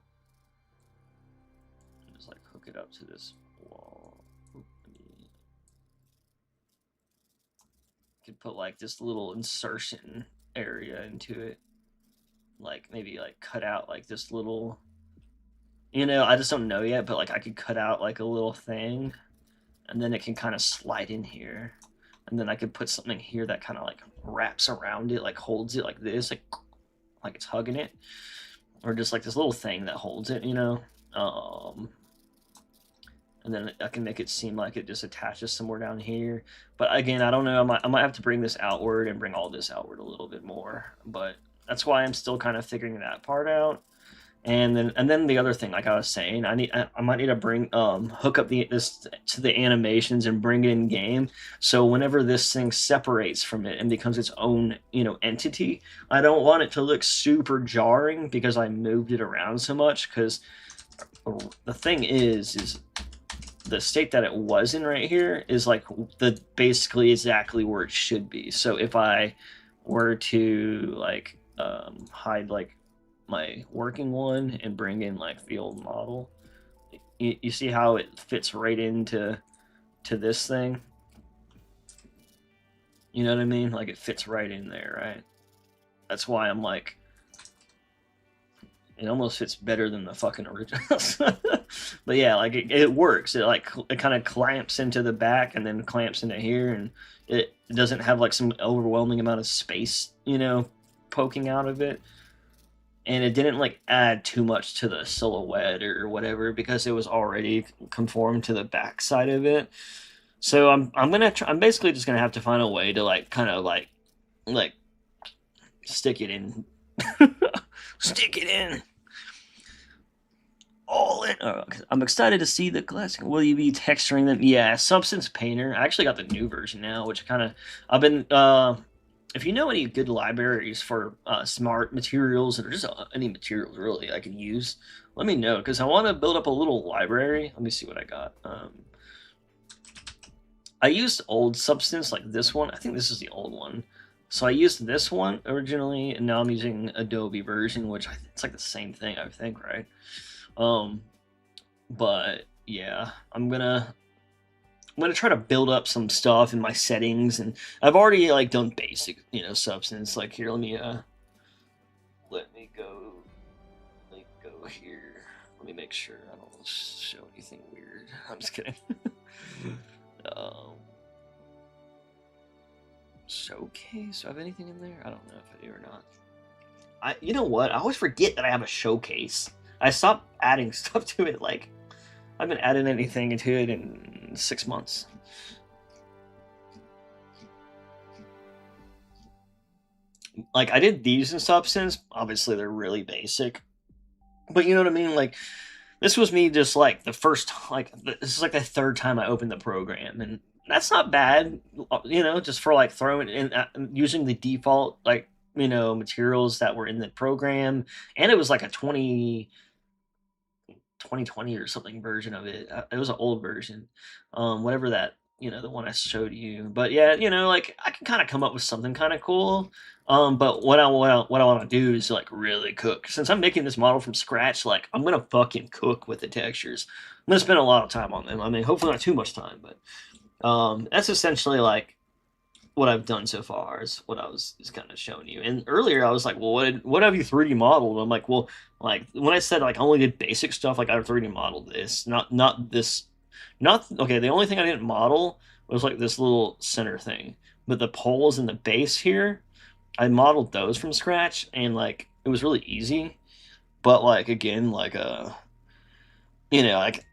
Just like hook it up to this wall. Could put like this little insertion area into it, like maybe like cut out like this little, you know, I just don't know yet, but like I could cut out like a little thing, and then it can kind of slide in here, and then I could put something here that kind of like wraps around it, like holds it like this, like it's hugging it, or just like this little thing that holds it, you know. And then I can make it seem like it just attaches somewhere down here. But again, I don't know. I might have to bring this outward and bring all this outward a little bit more. But that's why I'm still kind of figuring that part out. And then the other thing, like I was saying, I might need to bring hook up this to the animations and bring it in game. So whenever this thing separates from it and becomes its own, you know, entity, I don't want it to look super jarring because I moved it around so much. Because the thing is the state that it was in right here is like the basically exactly where it should be. So if I were to like hide like my working one and bring in like the old model, you see how it fits right into this thing? You know what I mean? Like it fits right in there, right? That's why I'm like, it almost fits better than the fucking originals. But yeah, like it works. It kind of clamps into the back and then clamps into here, and it doesn't have like some overwhelming amount of space, you know, poking out of it. And it didn't like add too much to the silhouette or whatever because it was already conformed to the back side of it. So I'm basically just gonna have to find a way to like kind of like stick it in. Stick it in. All in. Oh, I'm excited to see the classic. Will you be texturing them? Yeah, Substance Painter. I actually got the new version now, which kind of I've been. If you know any good libraries for smart materials or just any materials really I can use, let me know because I want to build up a little library. Let me see what I got. I used old Substance like this one. I think this is the old one. So I used this one originally, and now I'm using Adobe version, which it's like the same thing, I think, right? But yeah, I'm gonna try to build up some stuff in my settings, and I've already like done basic, you know, Substance. Like here, let me go here. Let me make sure I don't show anything weird. I'm just kidding. Showcase? Do I have anything in there? I don't know if I do or not. You know what? I always forget that I have a showcase. I stopped adding stuff to it. Like, I haven't added anything into it in 6 months. Like, I did these in Substance. Obviously, they're really basic. But you know what I mean? Like, this was me just, like, this is, like, the third time I opened the program. And that's not bad, you know, just for, like, throwing in, using the default, like, you know, materials that were in the program. And it was, like, a 2020 or something version of it. It was an old version. Whatever that, you know, the one I showed you. But yeah, you know, like I can kind of come up with something kind of cool. But what I want to do is like really cook. Since I'm making this model from scratch, like I'm gonna fucking cook with the textures. I'm gonna spend a lot of time on them. I mean, hopefully not too much time, but that's essentially like what I've done so far is what I was kind of showing you. And earlier I was like, well, what have you 3D modeled? I'm like, well, like when I said like I only did basic stuff, like I 3D modeled this, not this, okay. The only thing I didn't model was like this little center thing, but the poles and the base here, I modeled those from scratch, and like it was really easy. But like again, like you know, like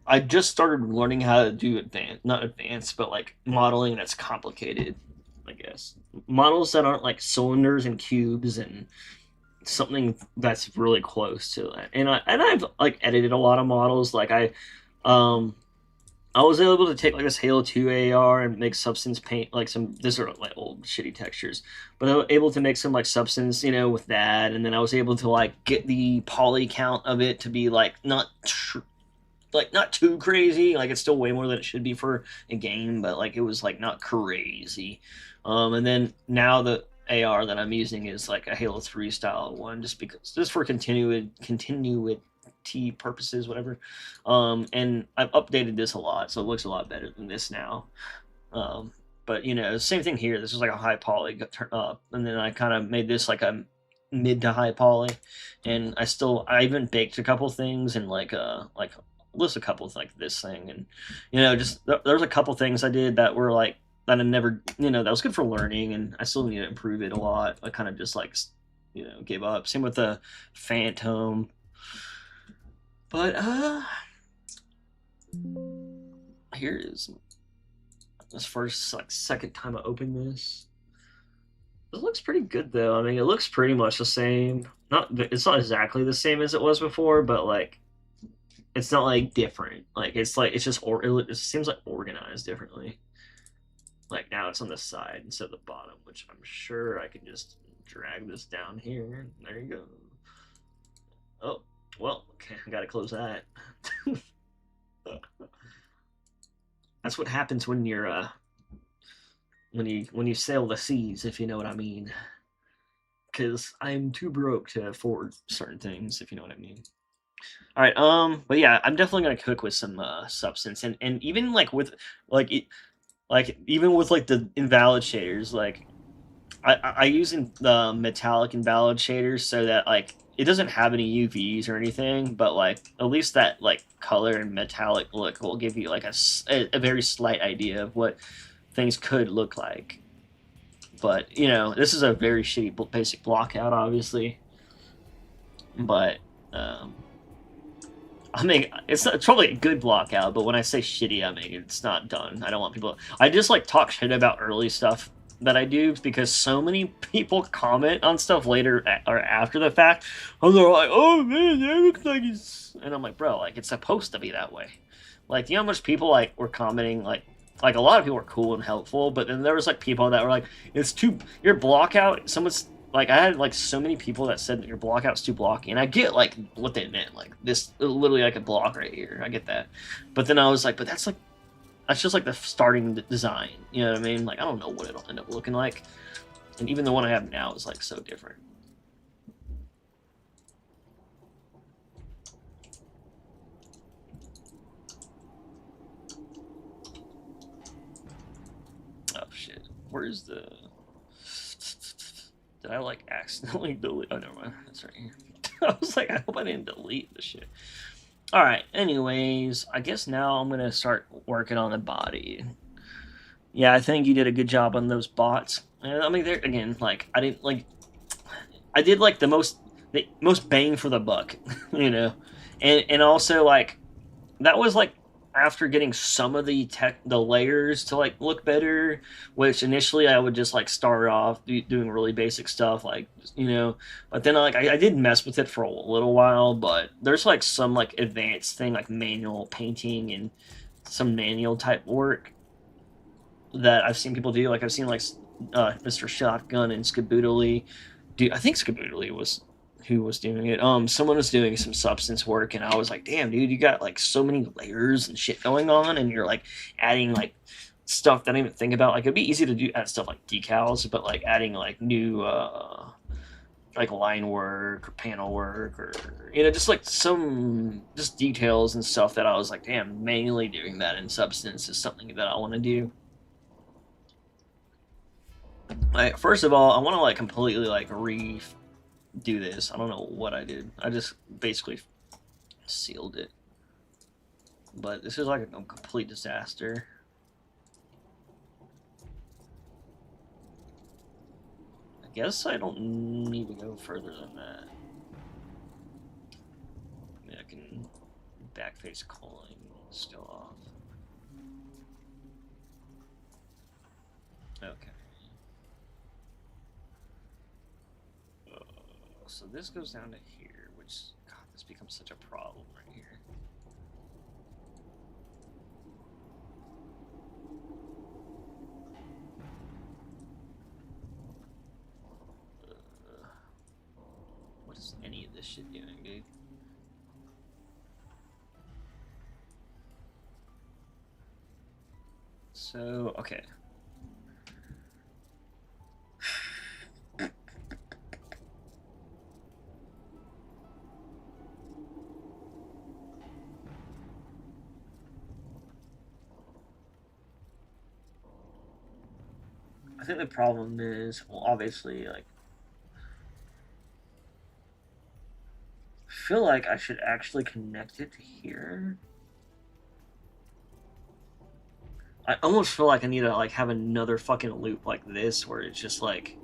I just started learning how to do not advanced, but like modeling that's complicated, I guess. Models that aren't like cylinders and cubes and something that's really close to that. And I've like edited a lot of models. Like I was able to take like this Halo 2 AR and make Substance paint like these are like old shitty textures, but I was able to make some like Substance, you know, with that. And then I was able to like get the poly count of it to be like not like not too crazy. Like it's still way more than it should be for a game, but like it was like not crazy. And then now the AR that I'm using is like a Halo 3 style one, just for continuity purposes, whatever. And I've updated this a lot, so it looks a lot better than this now. But you know, same thing here. This is like a high poly, and then I kind of made this like a mid to high poly, and I even baked a couple things and like list a couple of like this thing, and you know, just there's a couple things I did that were like that I never, you know, that was good for learning, and I still need to improve it a lot. I kind of just like, you know, gave up. Same with the Phantom, but here is this first like second time I opened this. It looks pretty good though. I mean, it looks pretty much the same. It's not exactly the same as it was before, but like it's not like different. Like it's just it seems like organized differently. Like now it's on the side instead of the bottom, which I'm sure I can just drag this down here. There you go. Oh, well, okay, I gotta close that. That's what happens when you're when you sail the seas, if you know what I mean. Because I'm too broke to afford certain things, if you know what I mean. All right, but yeah, I'm definitely gonna cook with some substance, and even like with even with like the invalid shaders, like I use the metallic invalid shaders so that like it doesn't have any UVs or anything, but like at least that like color and metallic look will give you like a very slight idea of what things could look like. But you know, this is a very shitty basic blockout, obviously. But I mean, it's probably a good blockout. But when I say shitty, I mean it's not done. I don't want people. I just like talk shit about early stuff that I do because so many people comment on stuff later or after the fact, and they're like, "Oh man, that looks like it's," and I'm like, "Bro, like it's supposed to be that way." Like, you know how much people like were commenting like a lot of people were cool and helpful, but then there was like people that were like, "It's too your block out." Someone's like, I had like so many people that said that your block out's too blocky, and I get like what they meant, like this literally like a block right here. I get that, but then I was like, but that's just like the starting design. You know what I mean? Like I don't know what it'll end up looking like, and even the one I have now is like so different. Oh shit! Where's the? Did I like accidentally delete? Oh, never mind. That's right here. I was like, I hope I didn't delete the shit. All right. Anyways, I guess now I'm gonna start working on the body. Yeah, I think you did a good job on those bots. And I mean, there again, like I didn't like. I did like the most bang for the buck, you know, and also like that was like after getting some of the layers to like look better, which initially I would just like start off doing really basic stuff like, you know, but then I did mess with it for a little while, but there's like some like advanced thing like manual painting and some manual type work that I've seen people do. Like I've seen like Mr. Shotgun and Skaboodly do. I think Skaboodly was who was doing it. Someone was doing some substance work, and I was like, damn, dude, you got like so many layers and shit going on, and you're like adding like stuff that I didn't even think about. Like it'd be easy to add stuff like decals, but like adding like new like line work or panel work or you know just like some just details and stuff that I was like, damn, manually doing that in substance is something that I want to do. Like first of all, I want to like completely like redo this. I don't know what I did. I just basically sealed it. But this is like a complete disaster. I guess I don't need to go further than that. I mean, I can backface calling still off. Okay. So this goes down to here, which, God, this becomes such a problem right here. What is any of this shit doing, dude? So, okay. I think the problem is, well, obviously, like, I feel like I should actually connect it to here. I almost feel like I need to, like, have another fucking loop like this, where it's just, like,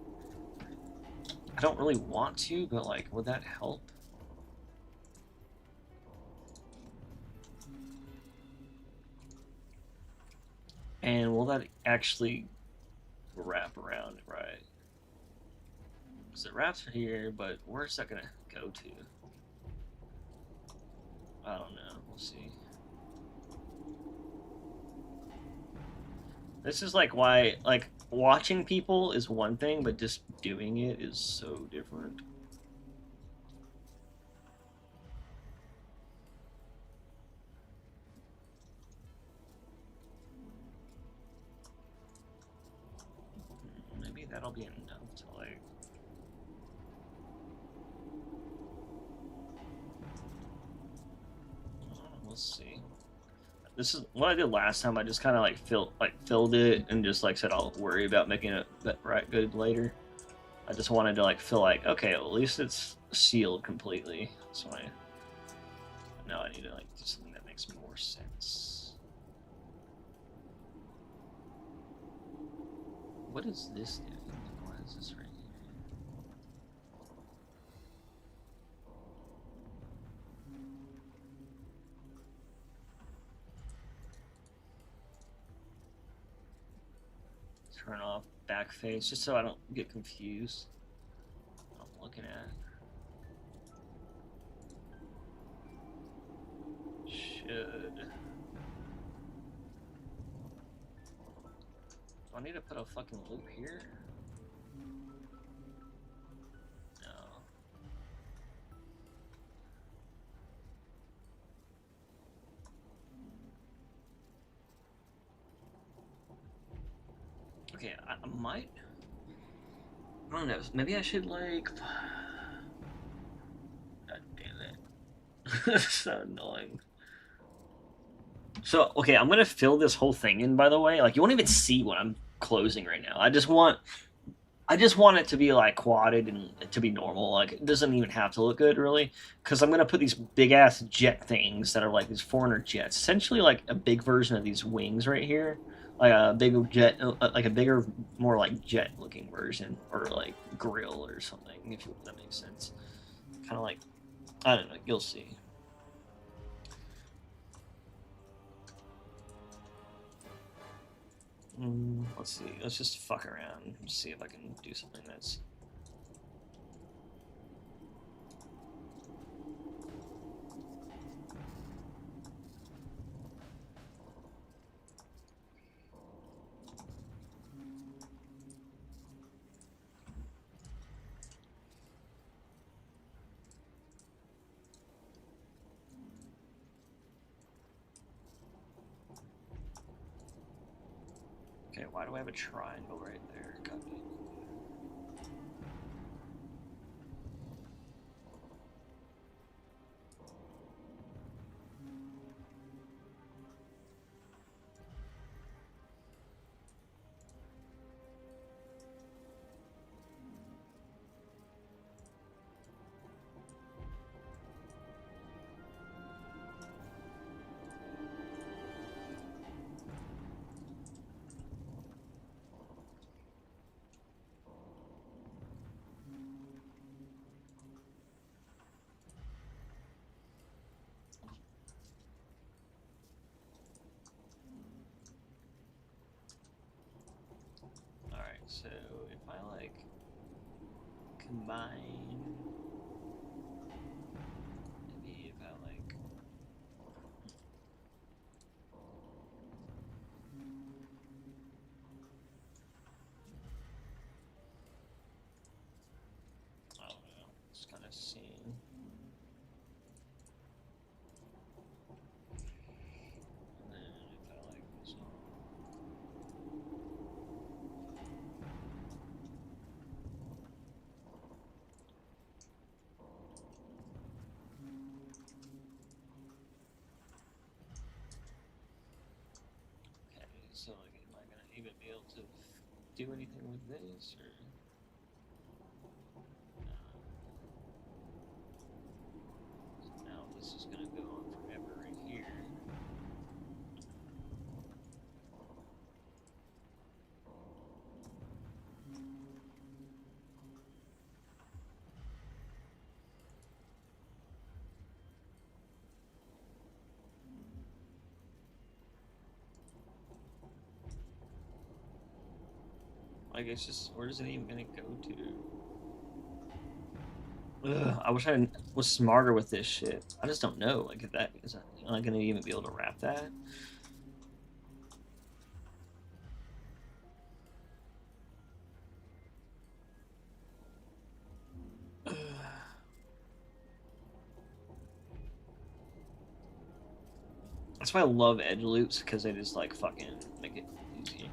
I don't really want to, but, like, would that help? And will that actually wrap around, right? So it wraps here, but where's that gonna go to? I don't know. We'll see. This is like why, like, watching people is one thing, but just doing it is so different. Maybe that'll be enough to, like... We'll see. This is what I did last time. I just kind of like filled it and just like said I'll worry about making it right good later. I just wanted to like feel like, okay, well, at least it's sealed completely. So now I need to like do something that makes more sense. What is this doing? Why is this right here? Turn off back face just so I don't get confused what I'm looking at. Should. Do I need to put a fucking loop here? No. Okay, I might. I don't know. Maybe I should like. God damn it. That's so annoying. So, okay, I'm gonna fill this whole thing in, by the way. Like, you won't even see what I'm closing right now. I just want it to be, like, quadded and to be normal. Like, it doesn't even have to look good, really. Because I'm gonna put these big-ass jet things that are, like, these foreigner jets. Essentially, like, a big version of these wings right here. Like, a big jet, like, a bigger, more, like, jet-looking version. Or, like, grill or something, if that makes sense. Kind of like, I don't know, you'll see. Let's see. Let's just fuck around and see if I can do something that's... Okay, why do I have a triangle right there? God damn it. Alright, so if I like combine, maybe if I like, I don't know, just kind of seeing. And then if I like this one. So, like, am I gonna even be able to do anything with this, or? So now this is gonna go on forever right here. I guess just where is it even gonna go to? Ugh, I wish I was smarter with this shit. I just don't know. Like, if that is, am I gonna even be able to wrap that? Ugh. That's why I love edge loops, because they just like fucking make it easy.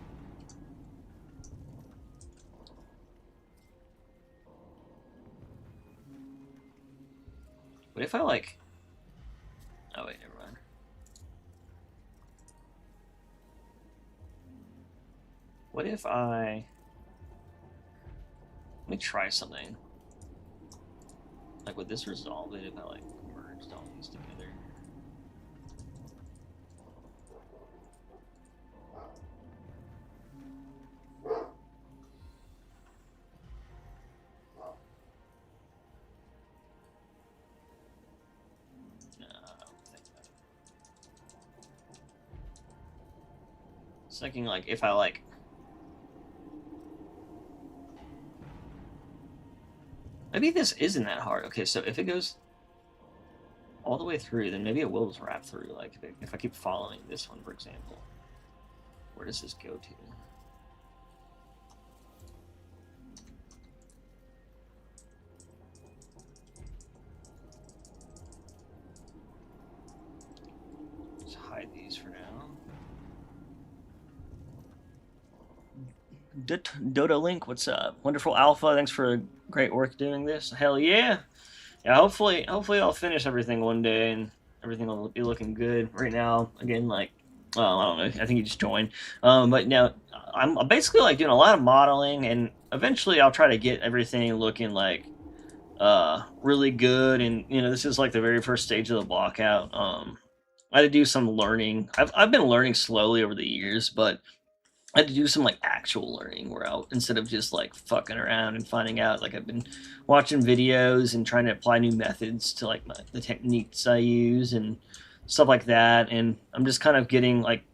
But if I like, oh wait, never mind. What if I, let me try something. Like, would this resolve it if I like merged all these together? No, I don't think that. It's thinking like if I like. Maybe this isn't that hard. Okay, so if it goes all the way through, then maybe it will just wrap through. Like, if I keep following this one, for example. Where does this go to? Let's hide these for now. Dota Link, what's up? Wonderful Alpha, thanks for great work doing this. Hell yeah! Yeah, hopefully I'll finish everything one day and everything will be looking good. Right now, again, like, well, I don't know. I think you just joined. But now I'm basically like doing a lot of modeling, and eventually I'll try to get everything looking like really good. And you know, this is like the very first stage of the block out. I had to do some learning. I've been learning slowly over the years, but I had to do some like actual learning where I'll, instead of just like fucking around and finding out, like I've been watching videos and trying to apply new methods to like the techniques I use and stuff like that. And I'm just kind of getting like,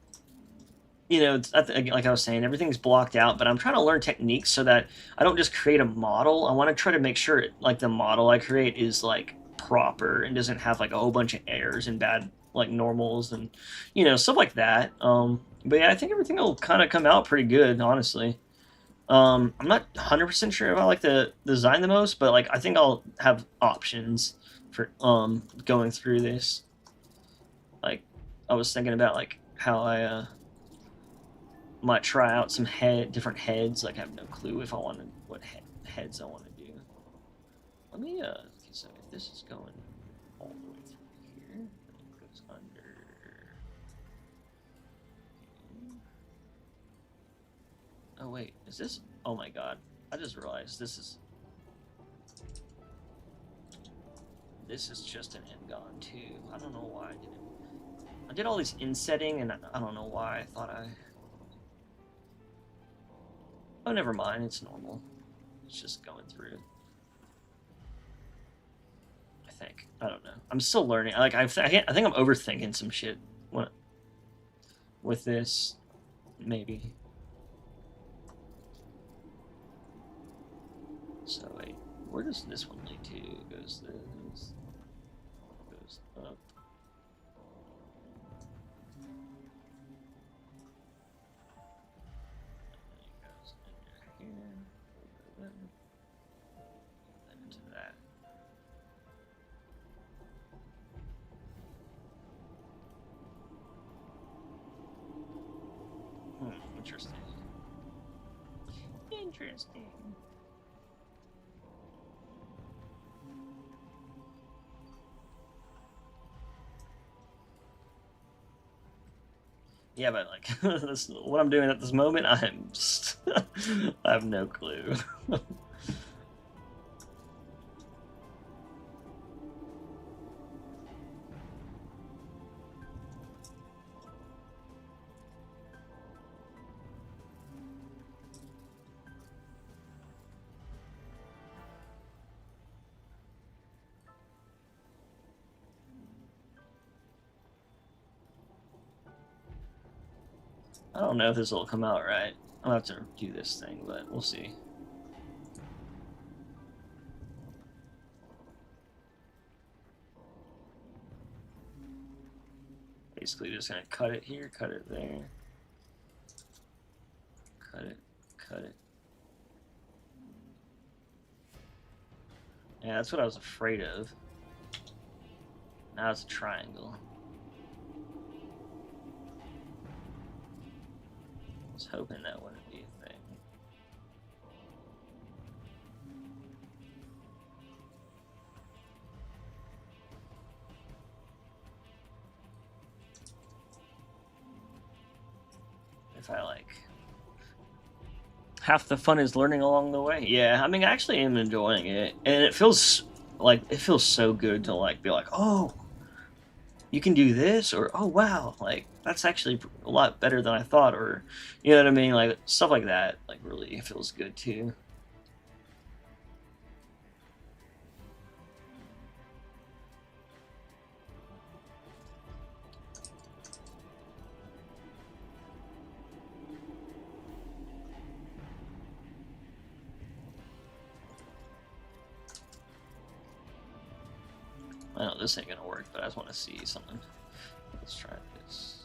you know, like I was saying, everything's blocked out, but I'm trying to learn techniques so that I don't just create a model. I want to try to make sure like the model I create is like proper and doesn't have like a whole bunch of errors and bad like normals and, you know, stuff like that. But yeah, I think everything will kind of come out pretty good, honestly. I'm not 100% sure if I like the design the most, but like I think I'll have options for going through this. Like, I was thinking about like how I might try out some different heads. Like, I have no clue if I wanted what heads I want to do. Let me so if this is going all the way through here, and it goes under. Oh wait, is this? Oh my god, I just realized this is just an Ngon too. I don't know why I didn't. I did all these insetting, and I don't know why I thought I. Oh, never mind. It's normal. It's just going through. I think. I don't know. I'm still learning. Like I think I'm overthinking some shit with this. Maybe. So wait, where does this one lead to? Goes this. Goes up. Into that. Interesting. Interesting. Yeah, but like what I'm doing at this moment, I'm just I have no clue. I don't know if this will come out right. I'll have to do this thing, but we'll see. Basically just gonna cut it here, cut it there. Cut it, cut it. Yeah, that's what I was afraid of. Now it's a triangle. I was hoping that wouldn't be a thing. If I like... Half the fun is learning along the way. Yeah, I mean, I actually am enjoying it. And it feels so good to like be like, oh, you can do this, or oh wow, like that's actually a lot better than I thought, or you know what I mean, like stuff like that, like really feels good too. I know this ain't gonna work, but I just want to see something. Let's try this.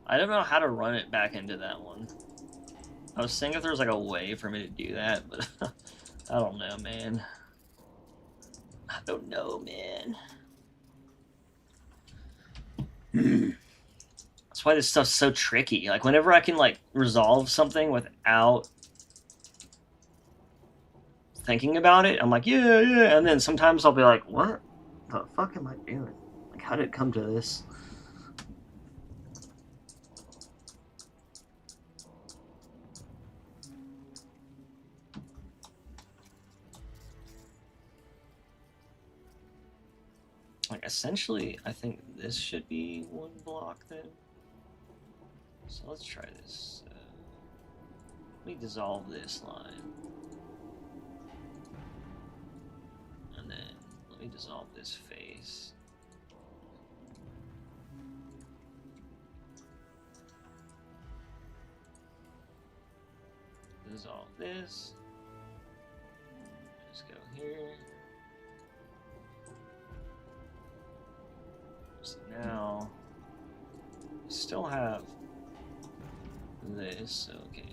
I don't know how to run it back into that one. I was thinking if there was like a way for me to do that, but I don't know, man. I don't know, man. That's why this stuff's so tricky. Like, whenever I can, like, resolve something without thinking about it, I'm like, yeah, yeah. And then sometimes I'll be like, what the fuck am I doing? Like, how did it come to this? Like, essentially, I think this should be one block then. So let's try this. Let me dissolve this line. And then let me dissolve this face. Dissolve this. Just go here. So now, we still have this, okay.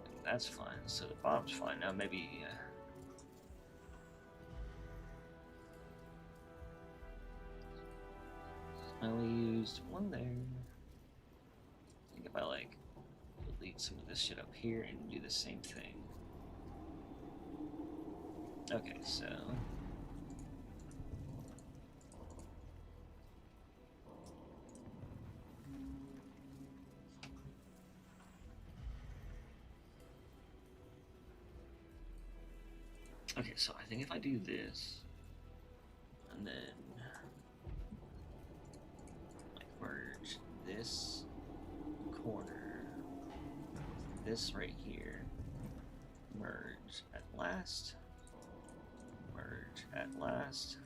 And that's fine, so the bottom's fine. Now maybe... I only used one there. I think if I like delete some of this shit up here and do the same thing. Okay, so... Okay, so I think if I do this, and then like merge this corner, this right here, merge at last, merge at last.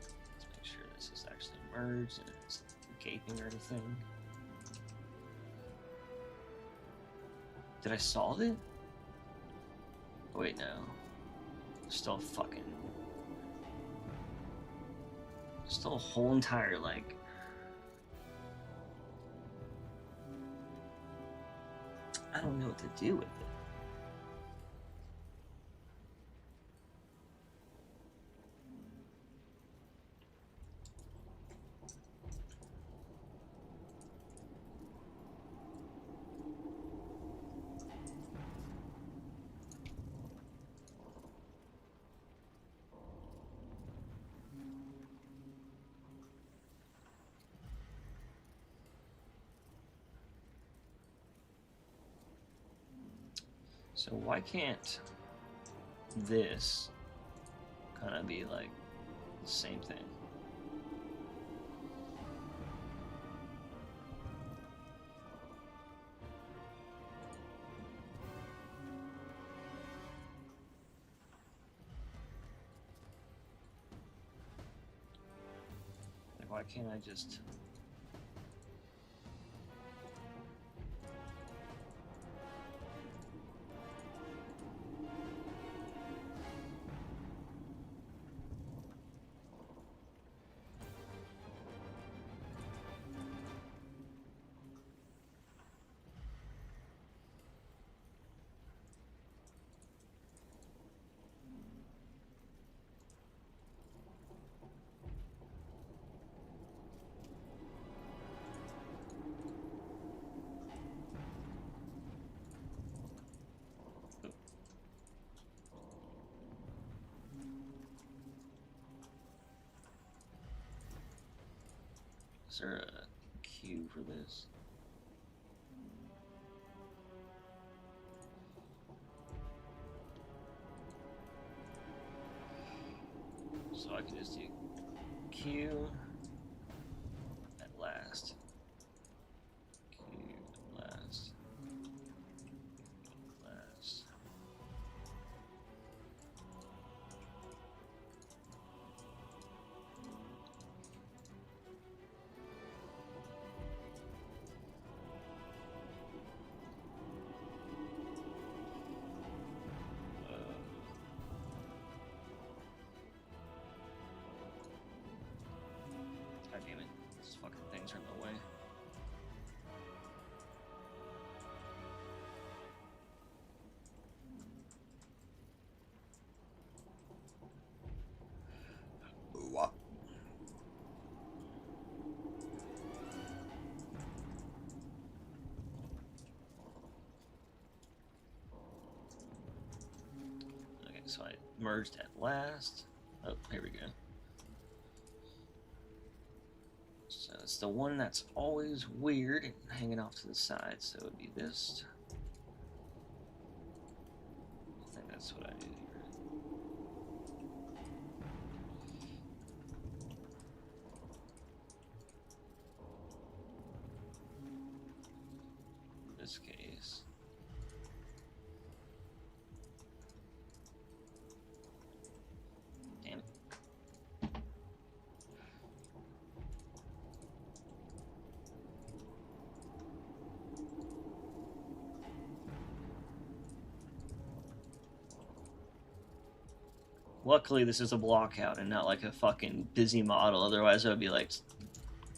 Let's make sure this is actually merged and it's gaping or anything. Did I solve it? Wait, no. Still fucking... Still a whole entire, like... I don't know what to do with it. So why can't this kind of be like the same thing? Like, why can't I just... Is there a cue for this? So I can just do Q at last. Q at last. Last. God damn it. These fucking things are in the way. What? Okay, so I merged at last. Oh, here we go. So it's the one that's always weird and hanging off to the side, so it would be this. I think that's what I do here. In this case. Damn it. Luckily, this is a block out and not like a fucking busy model. Otherwise, I would be like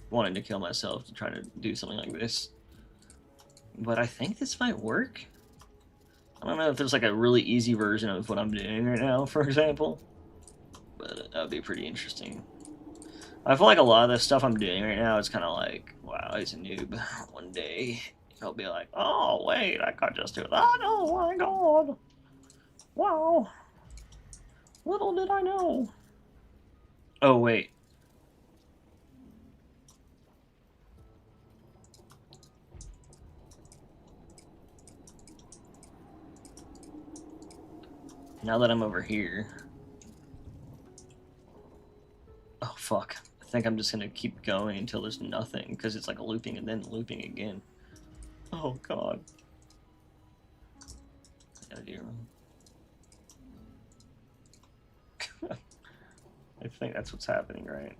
wanting to kill myself to try to do something like this. But I think this might work. I don't know if there's like a really easy version of what I'm doing right now, for example. But that would be pretty interesting. I feel like a lot of the stuff I'm doing right now is kind of like, wow, he's a noob. One day, he'll be like, oh, wait, I could just do that. Oh, my God. Wow. Little did I know. Oh, wait. Now that I'm over here. Oh, fuck. I think I'm just gonna keep going until there's nothing, because it's like looping and then looping again. Oh, God. I gotta do I think that's what's happening, right?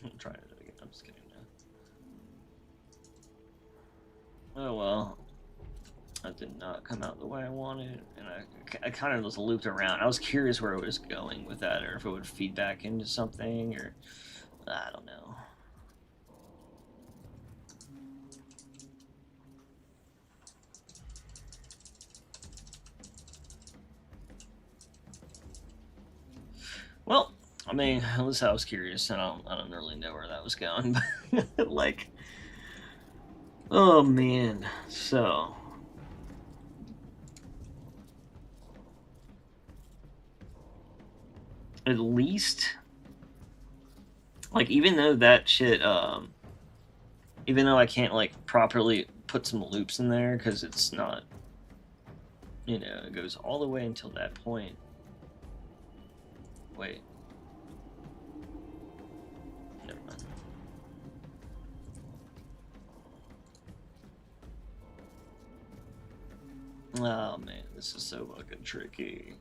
I'm trying to do it again. I'm just kidding now. Oh well. That did not come out the way I wanted, and I kind of just looped around. I was curious where it was going with that, or if it would feed back into something, or I don't know. Well, I mean, at least I was curious. I don't really know where that was going, but like, oh man, so. At least, like, even though that shit, even though I can't, like, properly put some loops in there, because it's not, you know, it goes all the way until that point. Wait. Never mind. Oh, man, this is so fucking tricky.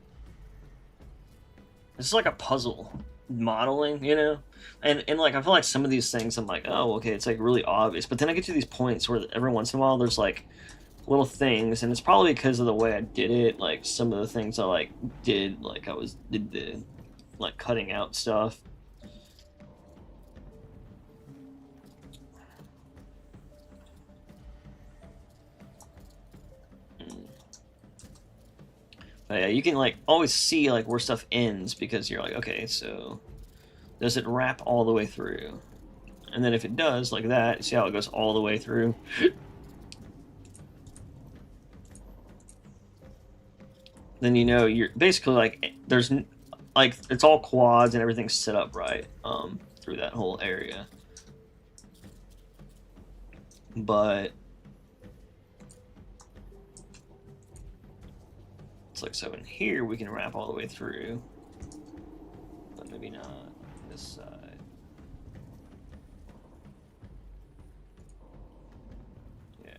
It's like a puzzle modeling, you know? And like, I feel like some of these things, I'm like, oh, okay, it's like really obvious. But then I get to these points where every once in a while there's like little things, and it's probably because of the way I did it. Like, some of the things I like did, like did the like cutting out stuff. But yeah, you can like always see like where stuff ends, because you're like, okay, so does it wrap all the way through? And then if it does, like that, see how it goes all the way through? Then you know you're basically like, there's like, it's all quads and everything's set up right through that whole area. But it's like, so in here we can wrap all the way through, but maybe not this side. Yeah,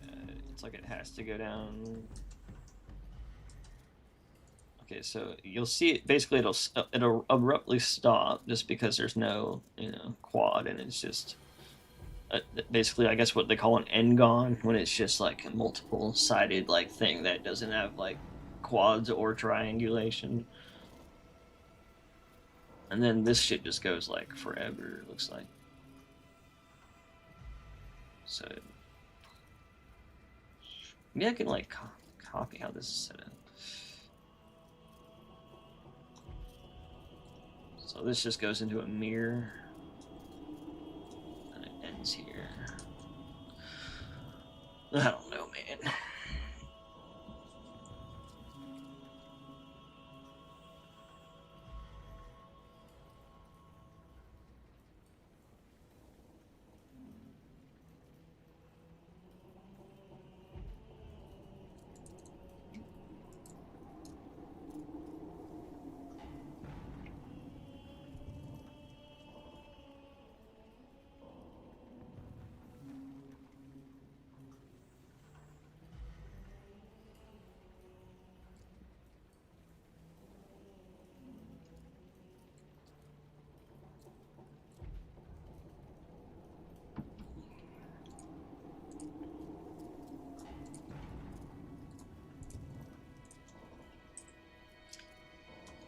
it's like it has to go down. Okay, so you'll see it, basically it'll abruptly stop just because there's no, you know, quad, and it's just basically, I guess, what they call an n-gon, when it's just like a multiple sided like thing that doesn't have like quads or triangulation. And then this shit just goes like forever, it looks like. So maybe I can like copy how this is set up. So this just goes into a mirror, and it ends here. I don't know, man.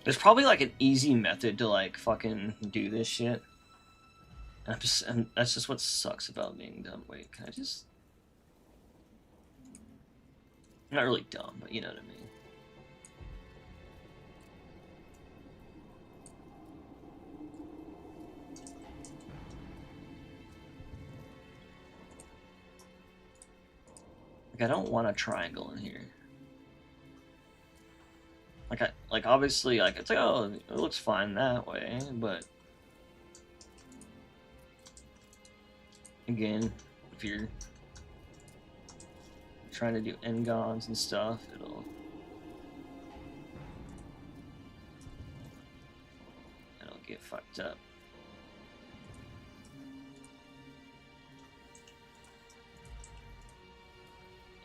There's probably like an easy method to like fucking do this shit. And that's just what sucks about being dumb. Wait, can I just? I'm not really dumb, but you know what I mean. Like, I don't want a triangle in here. Like obviously, like, it's like, oh, it looks fine that way, but again, if you're trying to do n-gons and stuff, it'll get fucked up.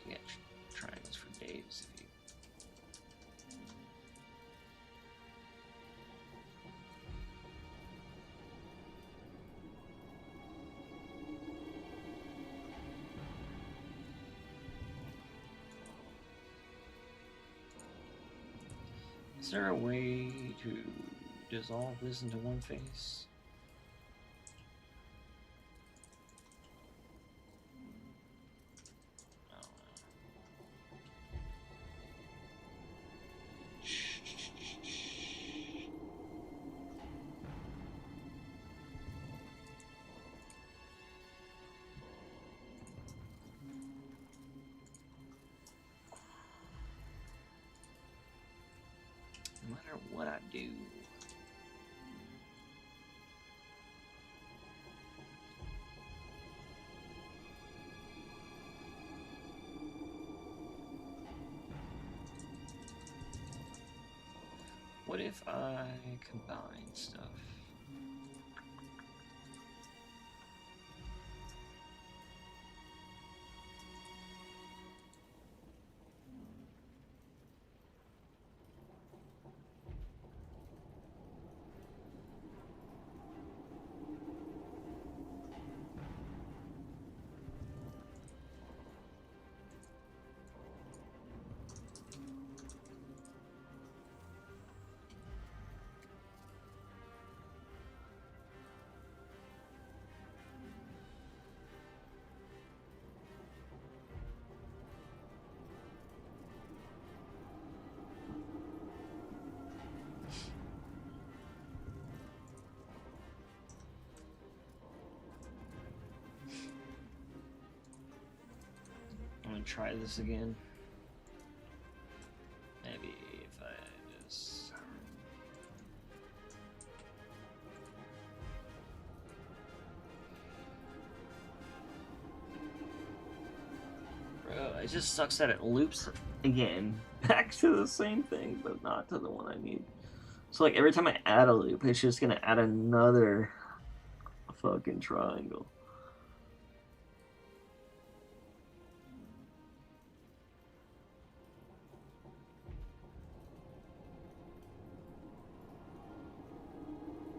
You got triangles for days if you. Is there a way to dissolve this into one face? No matter what I do. What if I combine stuff? I'm gonna try this again. Maybe if I just... Bro, it just sucks that it loops again. Back to the same thing, but not to the one I need. So like every time I add a loop, it's just gonna add another fucking triangle.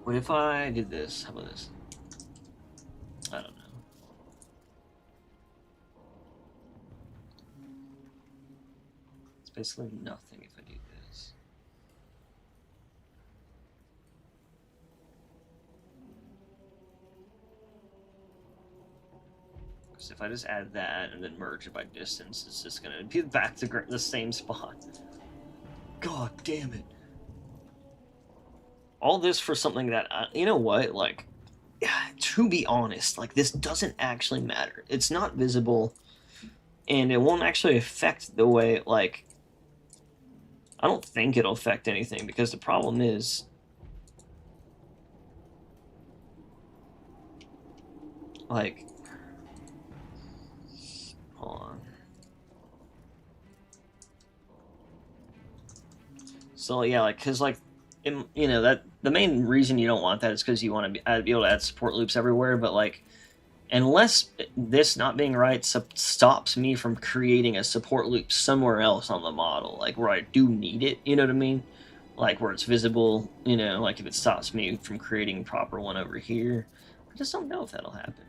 What if I did this? How about this? I don't know. It's basically nothing if I do this. Because if I just add that and then merge it by distance, it's just gonna be back to the same spot. God damn it. All this for something that, you know what, like, to be honest, like, this doesn't actually matter. It's not visible, and it won't actually affect the way, like, I don't think it'll affect anything, because the problem is, like, hold on. So, yeah, like, because, like, you know, that the main reason you don't want that is because you want to be able to add support loops everywhere, but like, unless this not being right stops me from creating a support loop somewhere else on the model, like where I do need it, you know what I mean? Like where it's visible, you know, like if it stops me from creating a proper one over here, I just don't know if that'll happen.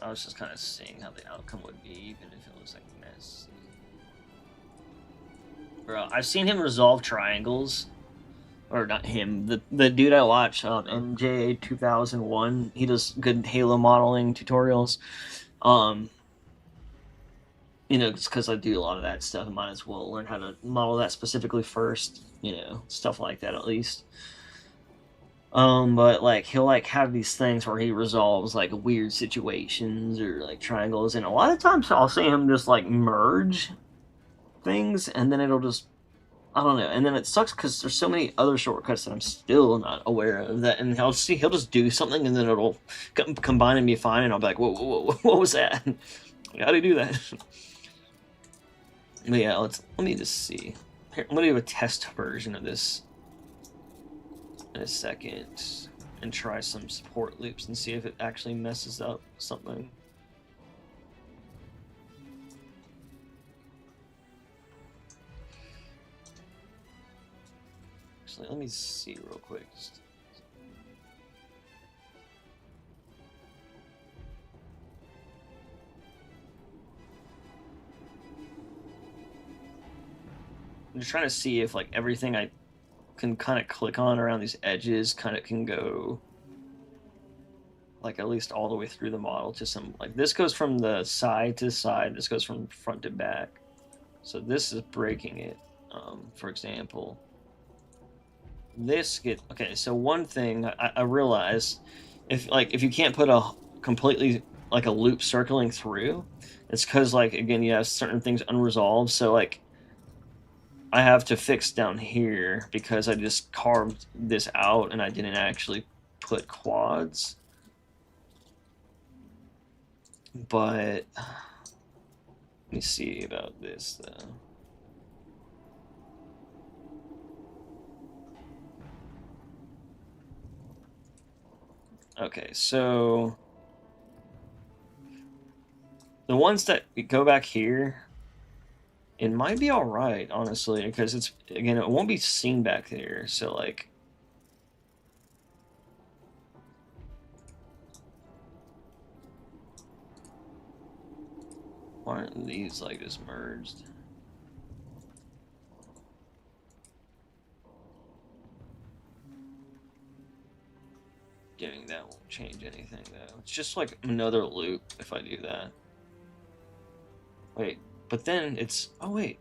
I was just kind of seeing how the outcome would be, even if it was like messy. Bro, I've seen him resolve triangles, or not him, the dude I watch, NJ2001. He does good Halo modeling tutorials. You know, just because I do a lot of that stuff, I might as well learn how to model that specifically first. You know, stuff like that at least. But like he'll like have these things where he resolves like weird situations or like triangles, and a lot of times I'll see him just like merge things, and then it'll just, I don't know, and then it sucks because there's so many other shortcuts that I'm still not aware of that, and he'll just do something, and then it'll combine and be fine, and I'll be like, whoa, what was that? How do you do that? But yeah, let me just see. Here, I'm gonna do a test version of this in a second and try some support loops and see if it actually messes up something. Actually, let me see real quick. I'm just trying to see if like everything I can kind of click on around these edges kind of can go like at least all the way through the model to some, like this goes from the side to side, this goes from front to back. So this is breaking it, for example. This okay, so one thing I realized, if you can't put a completely like a loop circling through, it's because like again you have certain things unresolved. So like I have to fix down here because I just carved this out and I didn't actually put quads. But let me see about this though. Okay, so the ones that go back here, it might be all right, honestly, because it's, again, it won't be seen back there. So like, why aren't these like just merged? Doing that won't change anything though. It's just like another loop if I do that. Wait, but then it's, oh wait.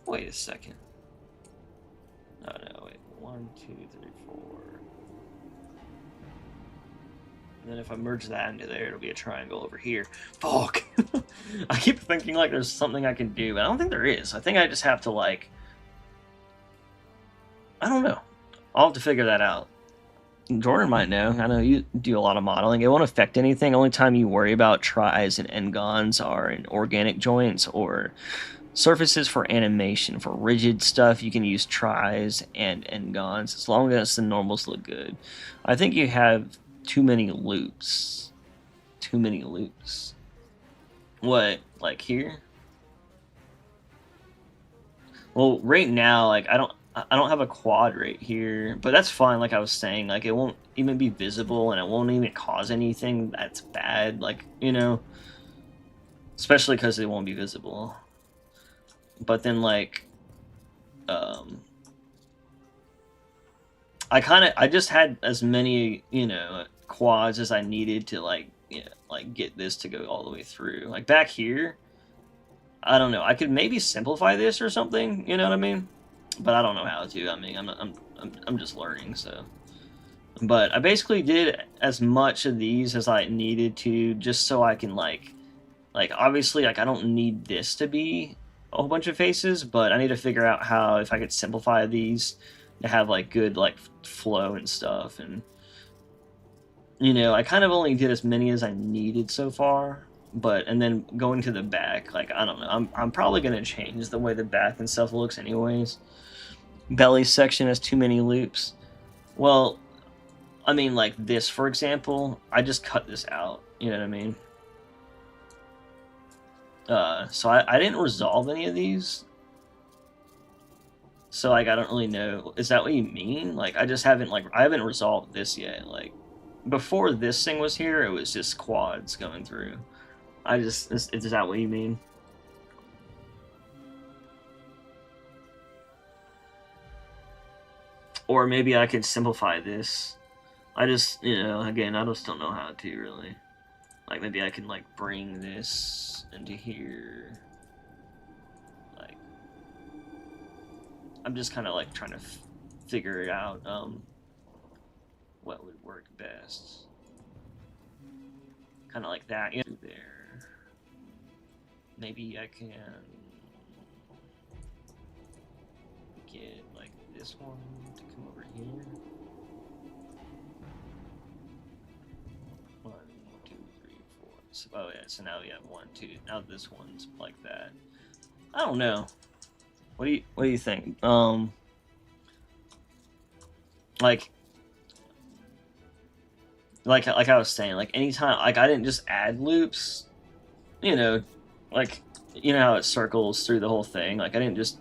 Wait a second. No, wait. 1, 2, 3, 4. And then if I merge that into there, it'll be a triangle over here. Fuck! I keep thinking like there's something I can do, but I don't think there is. I think I just have to like, I don't know. I'll have to figure that out. Jordan might know. I know you do a lot of modeling. It won't affect anything. Only time you worry about tris and n-gons are in organic joints or surfaces for animation. For rigid stuff, you can use tris and n-gons as long as the normals look good. I think you have too many loops. Too many loops. What? Like here? Well, right now, like I don't have a quad right here, but that's fine. Like I was saying, like it won't even be visible and it won't even cause anything that's bad, like, you know, especially because it won't be visible. But then like, I just had as many, you know, quads as I needed to like, you know, like get this to go all the way through. Like back here, I don't know. I could maybe simplify this or something, you know what I mean? But I don't know how to. I mean, I'm just learning, so. But I basically did as much of these as I needed to, just so I can like obviously like I don't need this to be a whole bunch of faces, but I need to figure out how, if I could simplify these to have like good like flow and stuff. And you know, I kind of only did as many as I needed so far. But and then going to the back, like I don't know, I'm probably gonna change the way the back and stuff looks anyways. Belly section has too many loops. Well, I mean like this for example, I just cut this out, you know what I mean? So I didn't resolve any of these. So like I don't really know, is that what you mean? Like I just haven't I haven't resolved this yet. Like before this thing was here, it was just quads going through. Is that what you mean? Or maybe I could simplify this. I just, you know, again, I just don't know how to really. Like maybe I can like bring this into here. Like, I'm just kind of like trying to figure it out. What would work best? Kind of like that, yeah. There. Maybe I can get like this one to come over here. 1, 2, 3, 4. So, oh yeah, so now we have 1, 2. Now this one's like that. I don't know. What do you think? Like I was saying, like anytime, like I didn't just add loops, you know, like you know how it circles through the whole thing. Like I didn't just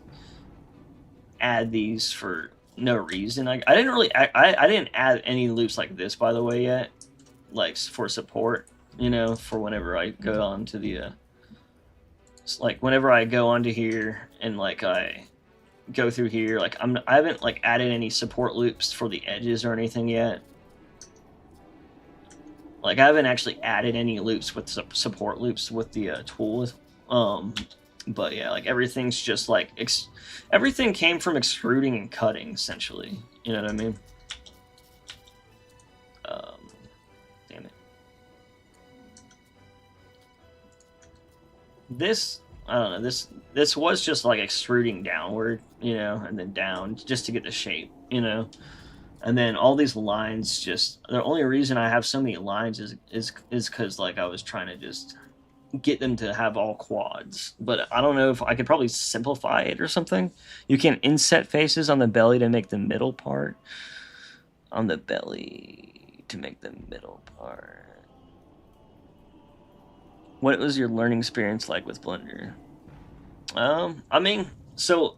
add these for no reason. I didn't really I didn't add any loops like this, by the way, yet, like for support, you know, for whenever I go on to the like whenever I go onto here and like I go through here, like I haven't like added any support loops for the edges or anything yet. Like I haven't actually added any loops with support loops with the tool. But yeah, like everything's just like everything came from extruding and cutting essentially. You know what I mean? Damn it. This I don't know. This was just like extruding downward, you know, and then down just to get the shape, you know. And then all these lines just the only reason I have so many lines is because like I was trying to just get them to have all quads. But I don't know if I could probably simplify it or something. You can inset faces on the belly to make the middle part. On the belly to make the middle part. What was your learning experience like with Blender? I mean, so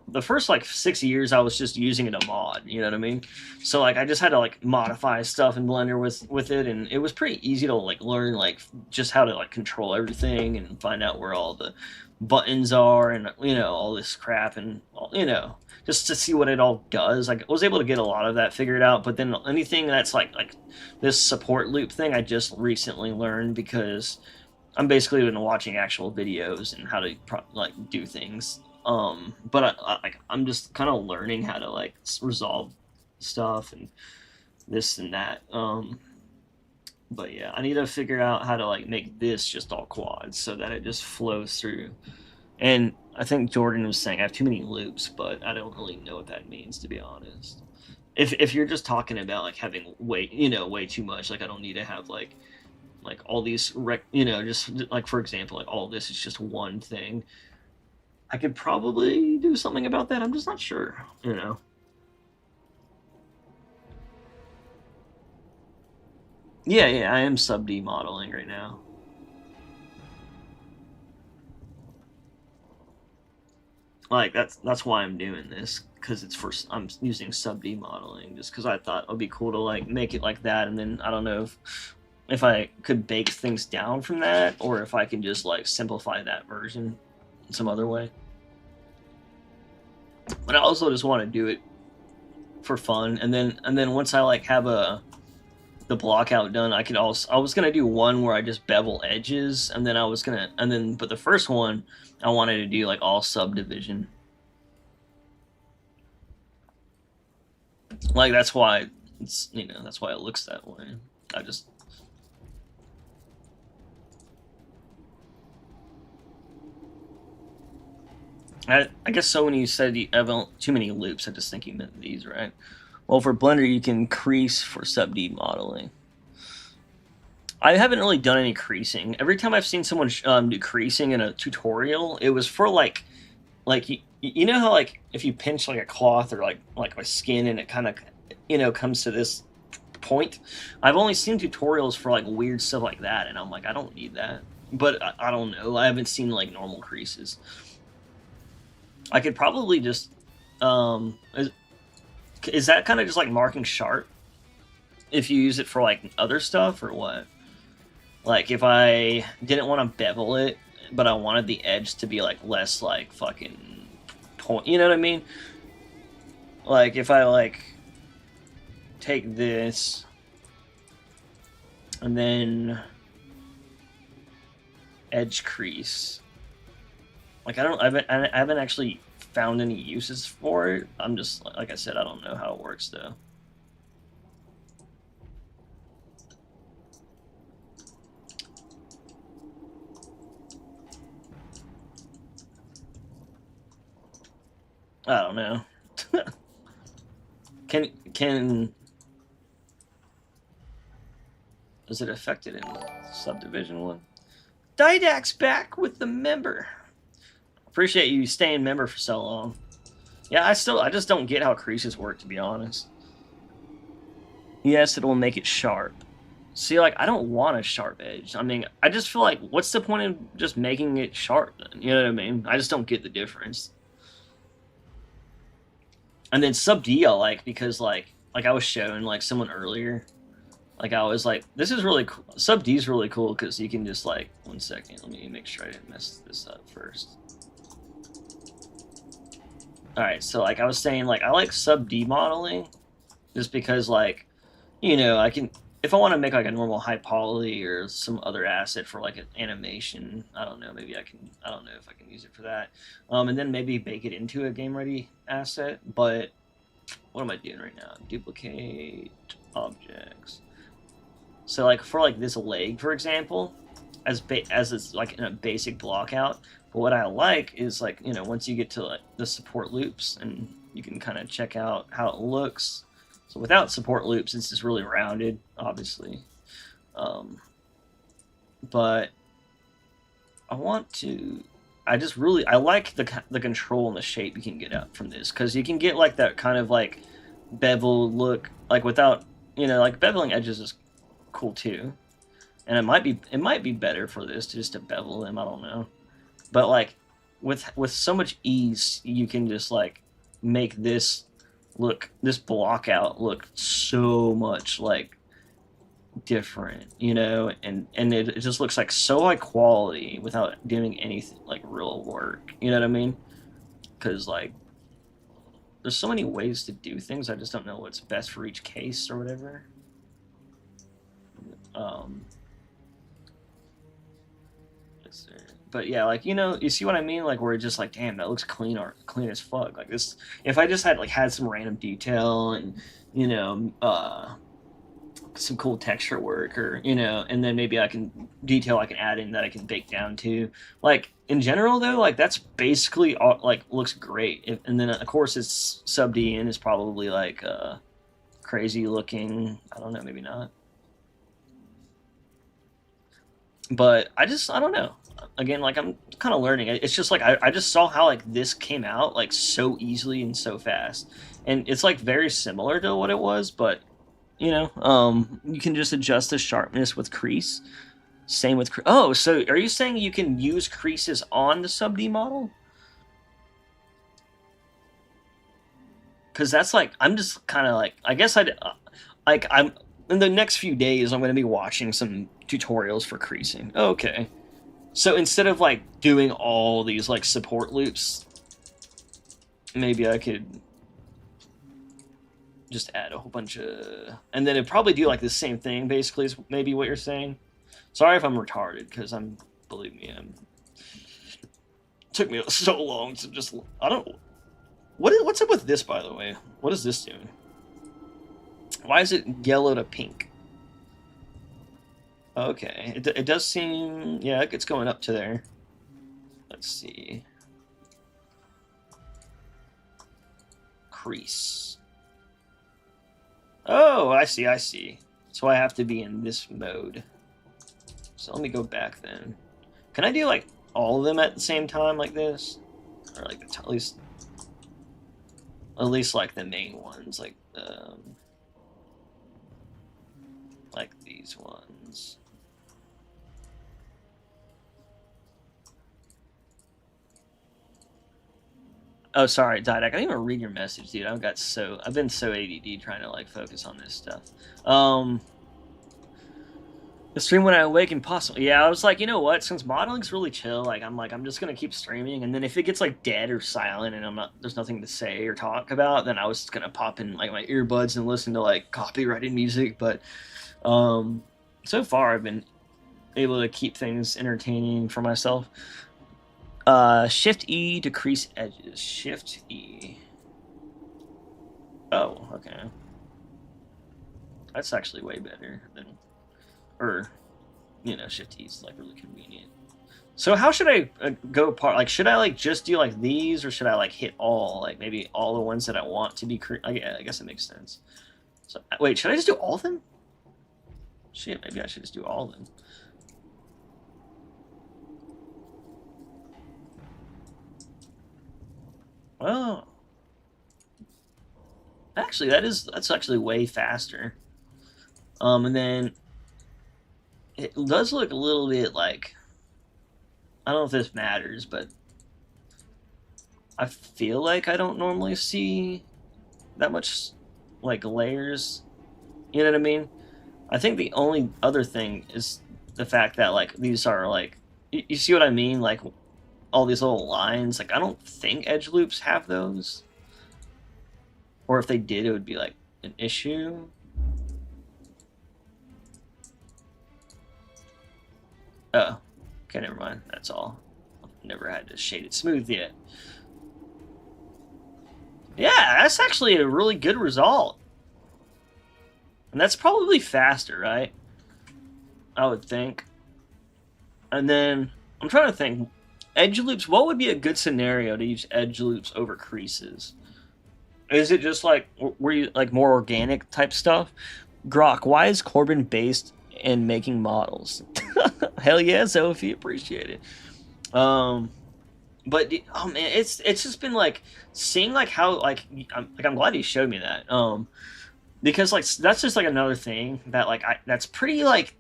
the first like 6 years I was just using it a mod, you know what I mean? So like I just had to like modify stuff in Blender with it, and it was pretty easy to like learn like just how to like control everything and find out where all the buttons are and you know all this crap and you know just to see what it all does. Like I was able to get a lot of that figured out, but then anything that's like this support loop thing I just recently learned because I'm basically been watching actual videos and how to like do things. But I'm just kind of learning how to like resolve stuff and this and that. But yeah, I need to figure out how to like make this just all quads so that it just flows through. And I think Jordan was saying I have too many loops, but I don't really know what that means, to be honest. If you're just talking about like having way too much, like I don't need to have like all these just like for example like all this is just one thing. I could probably do something about that. I'm just not sure, you know. Yeah, I am sub-D modeling right now. Like that's why I'm doing this, because it's for I'm using sub-D modeling just because I thought it would be cool to like make it like that, and then I don't know if I could bake things down from that or if I can just like simplify that version in some other way. But I also just want to do it for fun, and then once I like have the block out done, I was gonna do one where I just bevel edges, and then but the first one I wanted to do like all subdivision. Like that's why it's that's why it looks that way. I guess so when you said you have too many loops, I just think you meant these, right? Well, for Blender, you can crease for sub-D modeling. I haven't really done any creasing. Every time I've seen someone do creasing in a tutorial, it was for like you know how like if you pinch like a cloth or like my skin and it kind of comes to this point. I've only seen tutorials for like weird stuff like that, and I'm like, I don't need that. But I don't know. I haven't seen like normal creases. I could probably just is that kind of just like marking sharp if you use it for like other stuff or what? Like if I didn't want to bevel it, but I wanted the edge to be like less like fucking point, you know what I mean? Like if I like take this and then edge crease. Like I haven't actually found any uses for it. I'm just like I said, I don't know how it works though. I don't know. can Is it affected in subdivision 1? Didac's back with the member. Appreciate you staying member for so long. Yeah, I just don't get how creases work, to be honest. Yes, it'll make it sharp. See, like, I don't want a sharp edge. I mean, I just feel like, what's the point in just making it sharp then? You know what I mean? I just don't get the difference. And then sub D I like, because, like I was showing, like, someone earlier, like, I was like, this is really cool. Sub D is really cool, because you can just, like, 1 second, let me make sure I didn't mess this up first. Alright, so, like, I was saying, like, I like sub D modeling, just because, like, you know, I can... If I want to make, like, a normal high poly or some other asset for, like, an animation, I don't know, maybe I don't know if I can use it for that. And then maybe bake it into a game-ready asset, but what am I doing right now? Duplicate objects. So, like, for, like, this leg, for example, as it's, like, in a basic block out, but what I like is, like, you know, once you get to, like, the support loops, and you can kind of check out how it looks. So without support loops, it's just really rounded, obviously. But I like the control and the shape you can get out from this, because you can get like that kind of like bevel look, like without, you know, like beveling edges is cool too. And it might be better for this just to bevel them, I don't know. But like with so much ease, you can just like make this block out look so much like different, you know, and it just looks like so high quality without doing anything like real work, you know what I mean? Because like there's so many ways to do things, I just don't know what's best for each case or whatever. But yeah, like, you know, you see what I mean? Like, where it's just like, damn, that looks clean as fuck. Like this, if I just had some random detail and, you know, some cool texture work, or, you know, and then maybe I can add in that I can bake down to. Like, in general though, like that's basically all, like, looks great. And then of course it's sub D in is probably like crazy looking. I don't know, maybe not. But I don't know. Again, like, I'm kind of learning. It's just like I just saw how like this came out like so easily and so fast, and it's like very similar to what it was, but you know, you can just adjust the sharpness with crease. Same with oh, so are you saying you can use creases on the sub D model? Because that's like, I'm just kind of like, I guess I'm in the next few days I'm going to be watching some tutorials for creasing. Okay. So instead of like doing all these like support loops, maybe I could just add a whole bunch of, and then it'd probably do like the same thing basically is maybe what you're saying. Sorry if I'm retarded, because believe me, took me so long to just, what's up with this, by the way? What is this doing? Why is it yellow to pink? Okay, it does seem... Yeah, it's going up to there. Let's see. Crease. Oh, I see. So I have to be in this mode. So let me go back then. Can I do, like, all of them at the same time like this? Or, like, at least, like, the main ones, like these ones. Oh, sorry, Didac. I didn't even read your message, dude. I've been so ADD trying to like focus on this stuff. The stream when I awaken, possibly. Yeah, I was like, you know what? Since modeling's really chill, like I'm just gonna keep streaming, and then if it gets like dead or silent and there's nothing to say or talk about, then I was gonna pop in like my earbuds and listen to like copyrighted music. But so far I've been able to keep things entertaining for myself. Shift E, decrease edges. Shift E. Oh, okay. That's actually way better than, or, you know, Shift E is like really convenient. So how should I go apart? Like, should I like just do like these, or should I like hit all, like maybe all the ones that I want to be? I guess it makes sense. So wait, should I just do all of them? Shit, maybe I should just do all of them. Well, actually, that's actually way faster. And then it does look a little bit like, I don't know if this matters, but I feel like I don't normally see that much like layers. You know what I mean? I think the only other thing is the fact that like these are like, you see what I mean? Like all these little lines. Like I don't think edge loops have those, or if they did, it would be like an issue. Oh, okay, never mind. That's all. Never had to shade it smooth yet. Yeah, that's actually a really good result. And that's probably faster, right? I would think. And then, I'm trying to think. Edge loops, what would be a good scenario to use edge loops over creases? Is it just like, were you like more organic type stuff? Grok, why is Corbin based in making models? Hell yeah, Sophie, appreciate it. But oh man, it's just been like seeing like how like I'm glad he showed me that. Because like that's just like another thing that like that's pretty like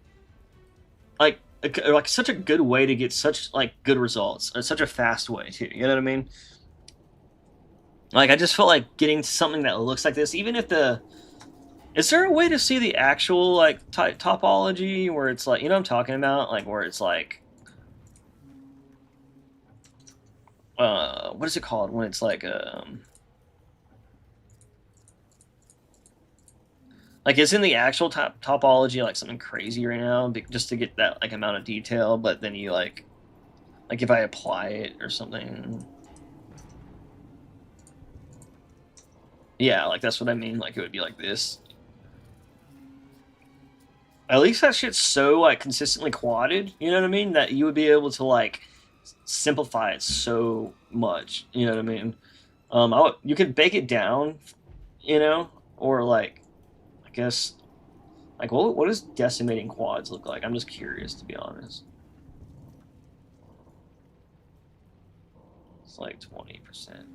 such a good way to get such like good results. It's such a fast way too. You know what I mean? Like I just felt like getting something that looks like this, even if is there a way to see the actual like topology where it's like, you know what I'm talking about, like where it's like what is it called when it's like is in the actual topology like something crazy right now just to get that like amount of detail, but then you like if I apply it or something, yeah, like that's what I mean, like it would be like this. At least that shit's so like consistently quadded, you know what I mean, that you would be able to like simplify it so much, you know what I mean. You could bake it down, you know, or like I guess like what does decimating quads look like? I'm just curious, to be honest. It's like 20%, 10%.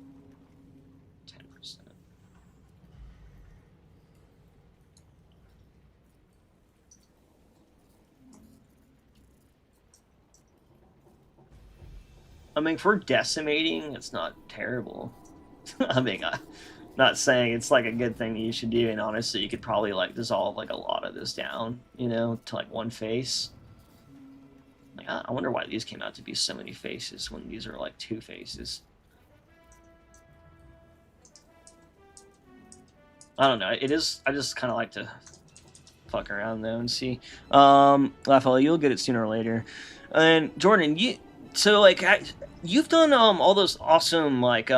I mean, for decimating, it's not terrible. I mean, I'm not saying it's like a good thing that you should do, and honestly, you could probably like dissolve like a lot of this down, you know, to like one face. Like, I wonder why these came out to be so many faces when these are like two faces. I don't know. It is. I just kind of like to fuck around though and see. Raphael, you'll get it sooner or later. And Jordan, you've done all those awesome like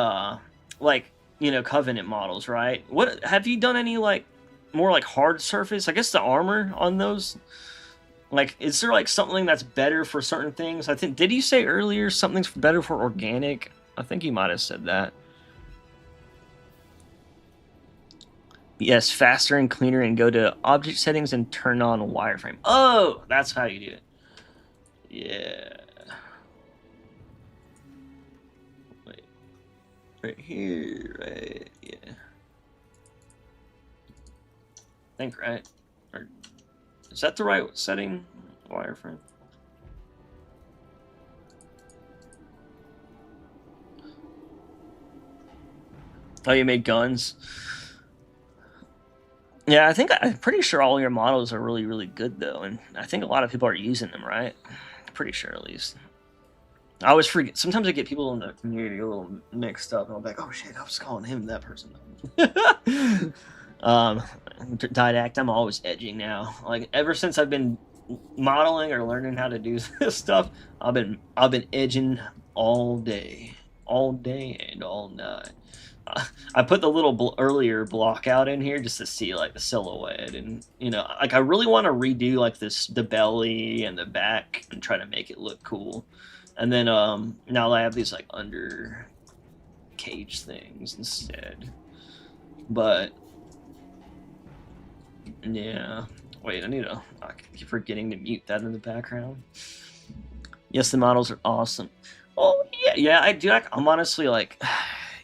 you know, Covenant models, right? What have you done any like more like hard surface? I guess the armor on those. Like, is there like something that's better for certain things? I think, did you say earlier something's better for organic? I think you might have said that. Yes, faster and cleaner, and go to object settings and turn on wireframe. Oh, that's how you do it. Yeah. Wait. Right here, right? Yeah. I think, right? Or is that the right setting? Wireframe. Oh, you made guns? Yeah, I'm pretty sure all your models are really, really good, though, and I think a lot of people are using them, right? Pretty sure, at least. I always forget. Sometimes I get people in the community a little mixed up, and I'm like, oh shit, I was calling him that person. Didact, I'm always edging now. Like, ever since I've been modeling or learning how to do this stuff, I've been edging all day and all night. I put the little earlier block out in here just to see like the silhouette, and you know, like I really want to redo like the belly and the back and try to make it look cool. And then now I have these like under cage things instead. But yeah, Wait, I need to. I keep forgetting to mute that in the background. Yes, the models are awesome. Oh yeah, I do. I'm honestly like,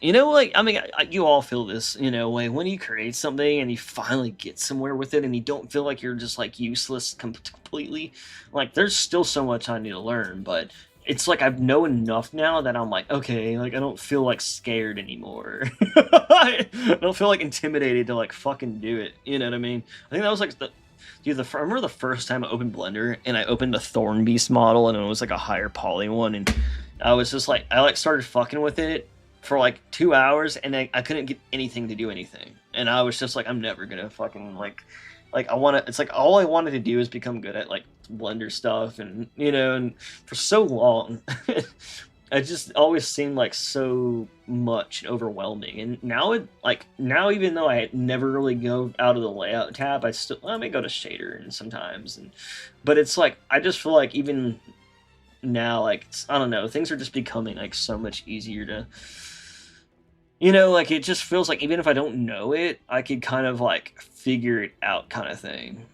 you know, like I mean, you all feel this, you know, way when you create something and you finally get somewhere with it, and you don't feel like you're just like useless completely. Like, there's still so much I need to learn, but it's like I've know enough now that I'm like, okay, like I don't feel like scared anymore. I don't feel like intimidated to like fucking do it. You know what I mean? I think that was like the dude. I remember the first time I opened Blender and I opened a Thorn Beast model and it was like a higher poly one, and I was just like, I like started fucking with it for like 2 hours and I couldn't get anything to do anything, and I was just like, I'm never gonna fucking like I want to. It's like all I wanted to do is become good at like Blender stuff, and you know, and for so long, it just always seemed like so much and overwhelming. And now now even though I never really go out of the layout tab, I may go to shader and sometimes, but it's like I just feel like even now, like I don't know, things are just becoming like so much easier to. You know, like it just feels like even if I don't know it, I could kind of like figure it out, kind of thing.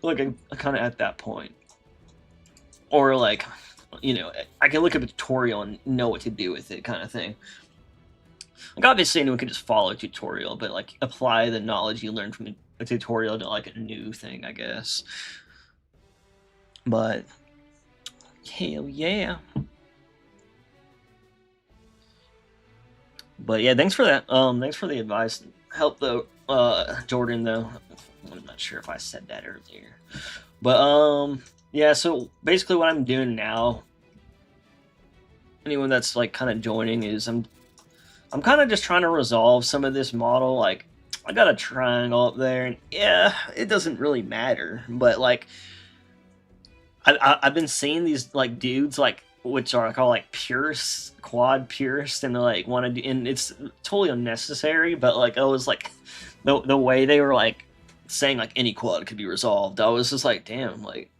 Like I'm kind of at that point, or like, you know, I can look at a tutorial and know what to do with it, kind of thing. Like obviously anyone can just follow a tutorial, but like apply the knowledge you learned from a tutorial to like a new thing, I guess. But hell yeah. But yeah, thanks for that. Thanks for the advice. Help though, Jordan. Though I'm not sure if I said that earlier, but yeah. So basically, what I'm doing now, anyone that's like kind of joining, is I'm kind of just trying to resolve some of this model. Like, I got a triangle up there, and yeah, it doesn't really matter. But like, I've been seeing these like dudes like which are called like purists, quad purists, and they like want to do, and it's totally unnecessary. But like I was like, the way they were like saying like any quad could be resolved, I was just like, damn, like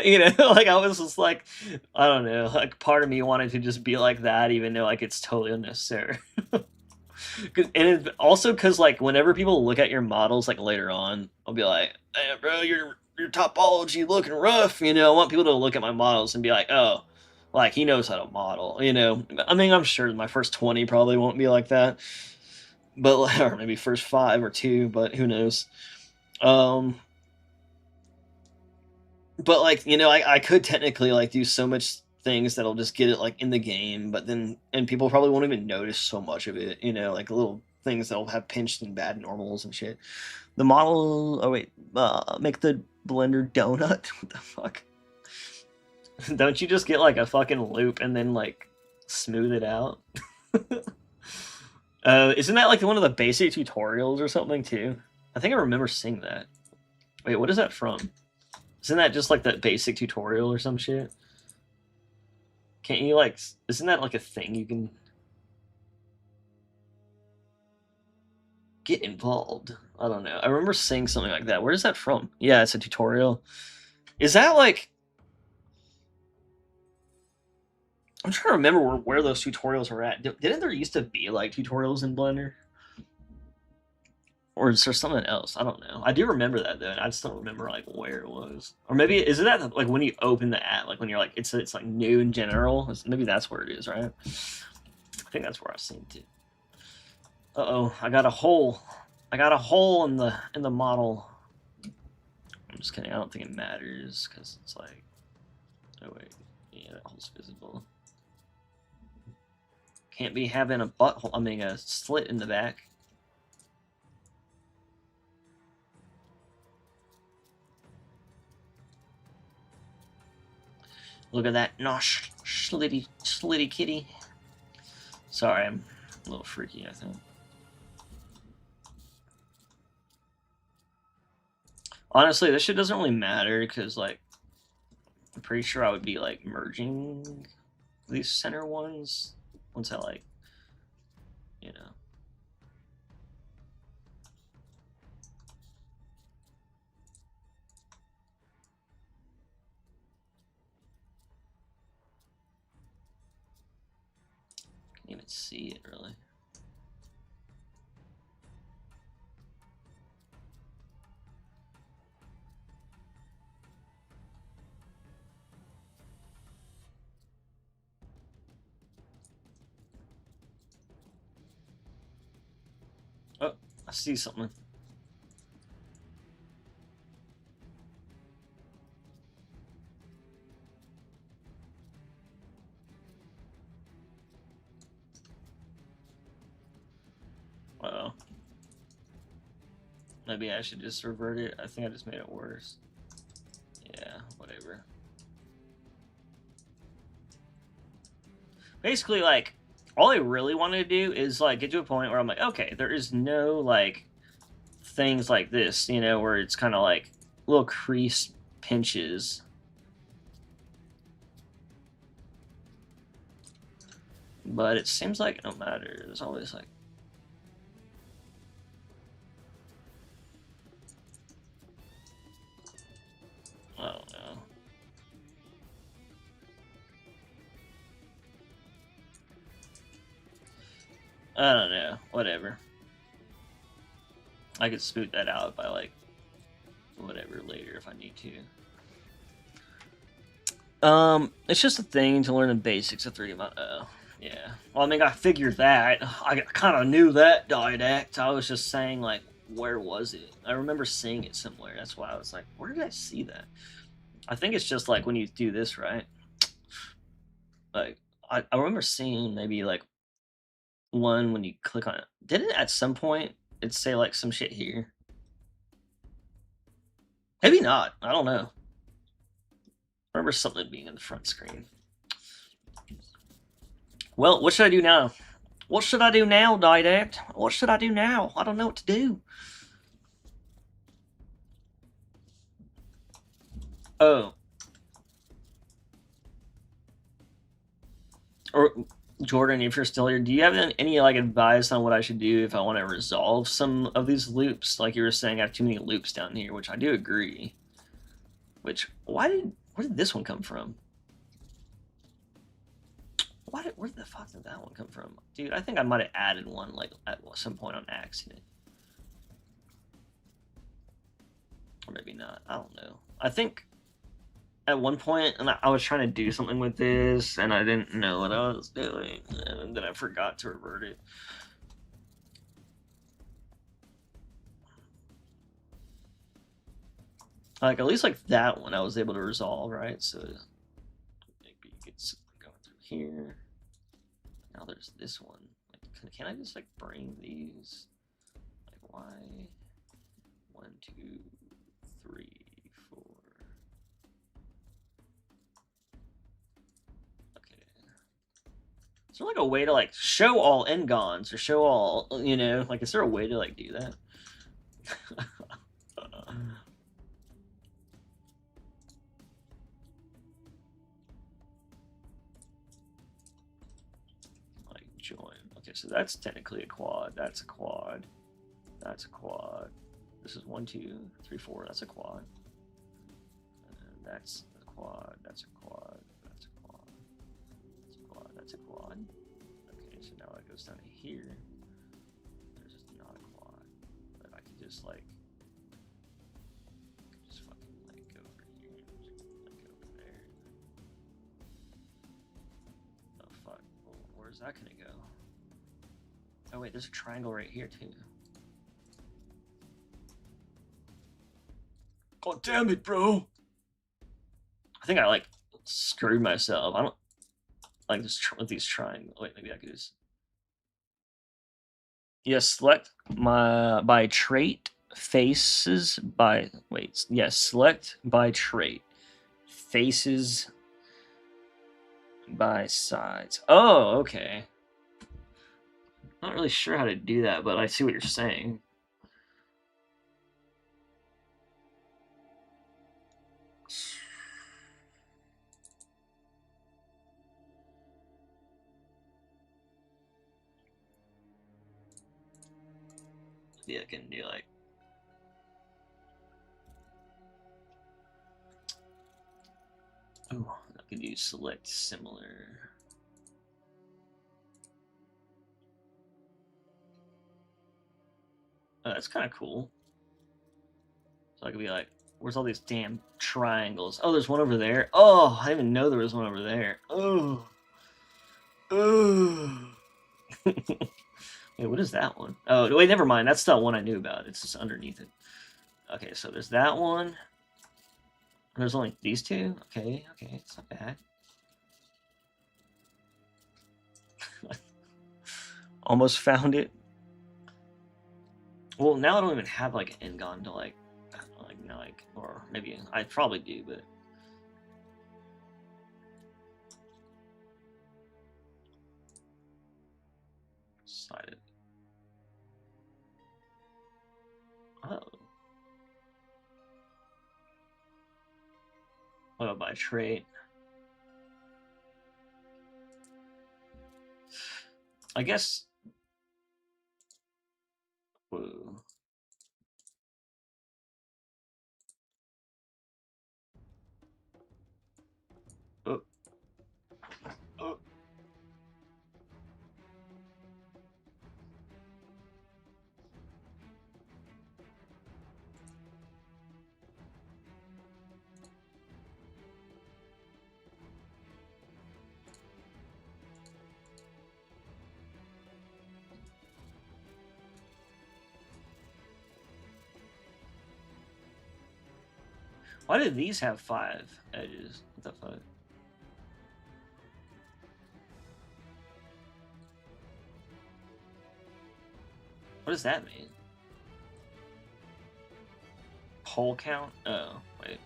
you know, like I was just like, I don't know, like part of me wanted to just be like that, even though like it's totally unnecessary. And also because like whenever people look at your models like later on, I'll be like, hey, bro, your topology looking rough. You know, I want people to look at my models and be like, oh, like he knows how to model. You know, I mean, I'm sure my first 20 probably won't be like that, but or maybe first 5 or 2, but who knows. But like, you know, I could technically like do so much things that'll just get it like in the game, but then and people probably won't even notice so much of it, you know, like little things that'll have pinched and bad normals and shit. The model, oh wait, make the Blender donut. What the fuck? Don't you just get like a fucking loop and then like smooth it out? Isn't that like one of the basic tutorials or something too? I think I remember seeing that. Wait, what is that from? Isn't that just like that basic tutorial or some shit? Can't you like, isn't that like a thing you can get involved? I don't know. I remember seeing something like that. Where is that from? Yeah, it's a tutorial. Is that like, I'm trying to remember where those tutorials were at. Didn't there used to be like tutorials in Blender? Or is there something else? I don't know. I do remember that though, and I just don't remember like where it was. Or maybe is it that like when you open the app, like when you're like it's like new in general? Maybe that's where it is, right? I think that's where I've seen it. Uh-oh, I got a hole. I got a hole in the model. I'm just kidding. I don't think it matters because it's like, oh wait, yeah, that hole's visible. Can't be having a butthole. I mean, a slit in the back. Look at that nosh slitty kitty. Sorry, I'm a little freaky, I think. Honestly, this shit doesn't really matter because, like, I'm pretty sure I would be, like, merging these center ones once I, like, you know. Can't even see it, really. see something. Uh-oh. Maybe I should just revert it. I think I just made it worse. Yeah, whatever. Basically, like, all I really wanted to do is, like, get to a point where I'm like, okay, there is no, like, things like this, you know, where it's kind of like little crease pinches. But it seems like no matter. There's always, like, I don't know. I don't know. Whatever. I could smooth that out by, like, whatever later if I need to. It's just a thing to learn the basics of 3D model. Oh, yeah. Well, I mean, I figured that. I kind of knew that, Didact. I was just saying, like, where was it? I remember seeing it somewhere. That's why I was like, where did I see that? I think it's just, like, when you do this, right? Like, I remember seeing maybe, like, one when you click on it. Didn't it at some point it say, like, some shit here? Maybe not. I don't know. I remember something being in the front screen. Well, what should I do now? What should I do now, Didact? What should I do now? I don't know what to do. Oh. Or, Jordan, if you're still here, do you have any like advice on what I should do if I want to resolve some of these loops? Like you were saying, I have too many loops down here, which I do agree. Which, where did this one come from? Where the fuck did that one come from? Dude, I think I might have added one, like, at some point on accident. Or maybe not. I don't know. I think at one point, and I was trying to do something with this, and I didn't know what I was doing, and then I forgot to revert it. Like, at least, like, that one I was able to resolve, right? So, maybe it's going through here. Now there's this one. Like, can I just, like, bring these? Like, why? 1, 2, 3, 4. Okay. Is there, like, a way to, like, show all Ngons, or show all, you know? Like, is there a way to, like, do that? Join. Okay, so that's technically a quad. That's a quad. That's a quad. This is 1, 2, 3, 4. That's a quad. And that's a quad. That's a quad. That's a quad. That's a quad. That's a quad. Okay, so now it goes down to here. There's just not a quad. But I could just like fucking like go over here. Like over there. Oh fuck. Well, where's that gonna go? Oh wait, there's a triangle right here too. God damn it, bro! I think I like screwed myself. I don't like this with these triangles. Wait, maybe I could just. Yes, select by trait faces by wait. Yes, select by trait faces by sides. Oh, okay. Not really sure how to do that, but I see what you're saying. Yeah, I can do like. Oh, I can do select similar. Oh, that's kind of cool. So I could be like, where's all these damn triangles? Oh, there's one over there. Oh, I didn't even know there was one over there. Oh. Oh. Wait, what is that one? Oh, wait, never mind. That's the one I knew about. It's just underneath it. Okay, so there's that one. There's only these two? Okay, it's not bad. Almost found it. Well, now I don't even have like an Engon to like, or maybe I probably do, but decided. Oh. What about by trait? I guess. Whoa. Oh. Oh. Why did these have 5 edges? What the fuck? What does that mean? Hole count? Oh, wait.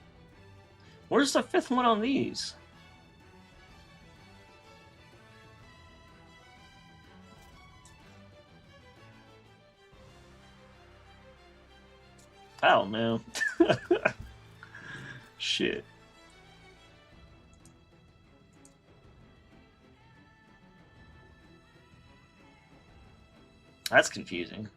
Where's the 5th one on these? I don't know. Shit. That's confusing.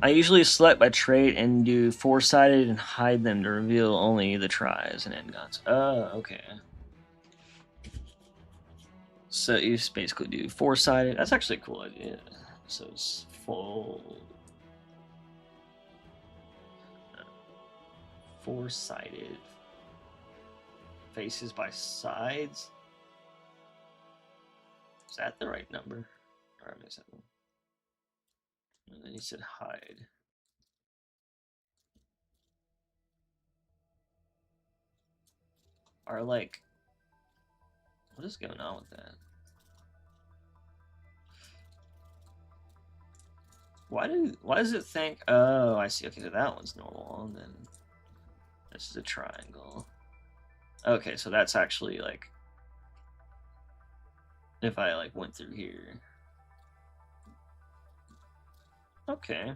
I usually select by trait and do 4-sided and hide them to reveal only the tries and endgots. Oh, okay. So you just basically do 4-sided. That's actually a cool idea. So it's full 4-sided faces by sides. Is that the right number? Or I missed that one. And then you said hide. Are like, what is going on with that? Why does it think? Oh, I see. Okay, so that one's normal, and then this is a triangle. Okay, so that's actually like if I like went through here. Okay,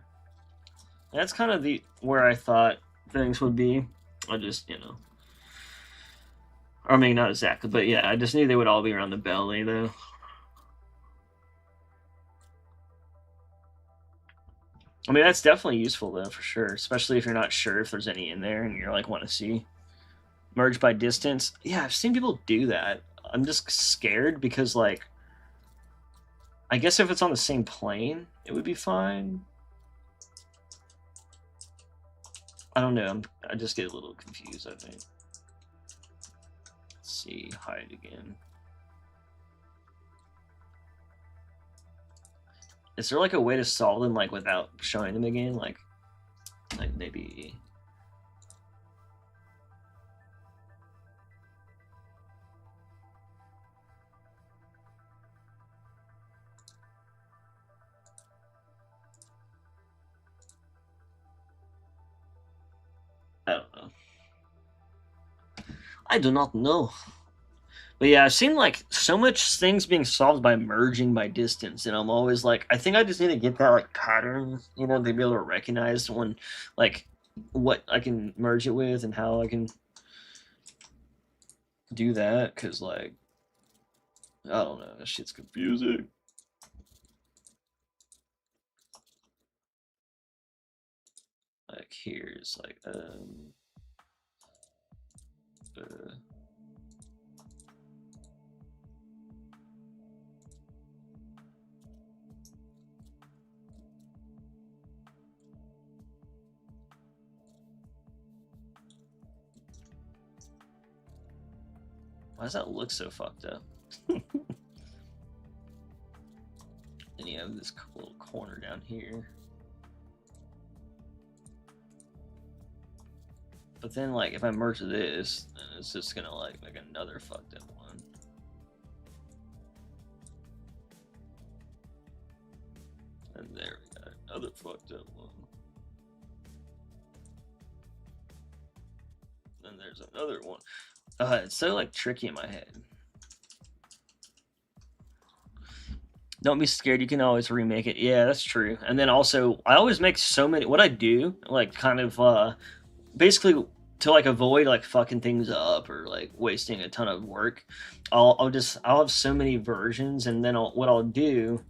that's kind of the where I thought things would be. I just I mean not exactly, but yeah, I just knew they would all be around the belly though. I mean, that's definitely useful though, for sure. Especially if you're not sure if there's any in there and you're like want to see. Merge by distance. Yeah, I've seen people do that. I'm just scared because like, I guess if it's on the same plane, it would be fine. I don't know. I just get a little confused, I think. Let's see. Hide again. Is there like a way to solve them like without showing them again? Like maybe. I don't know. I do not know. But yeah, I've seen like so much things being solved by merging by distance, and I'm always like, I think I just need to get that like pattern, to be able to recognize when, like, what I can merge it with and how I can do that. Cause like, I don't know, that shit's confusing. Like here's like Why does that look so fucked up? Then you have this little corner down here. But then, like, if I merge this, then it's just gonna like make another fucked up one. And there we got another fucked up one. Then there's another one. It's so like tricky in my head. Don't be scared. You can always remake it. Yeah, that's true. And then also, I always make so many. What I do, like, kind of, basically to like avoid like fucking things up or like wasting a ton of work, I'll have so many versions, and then what I'll do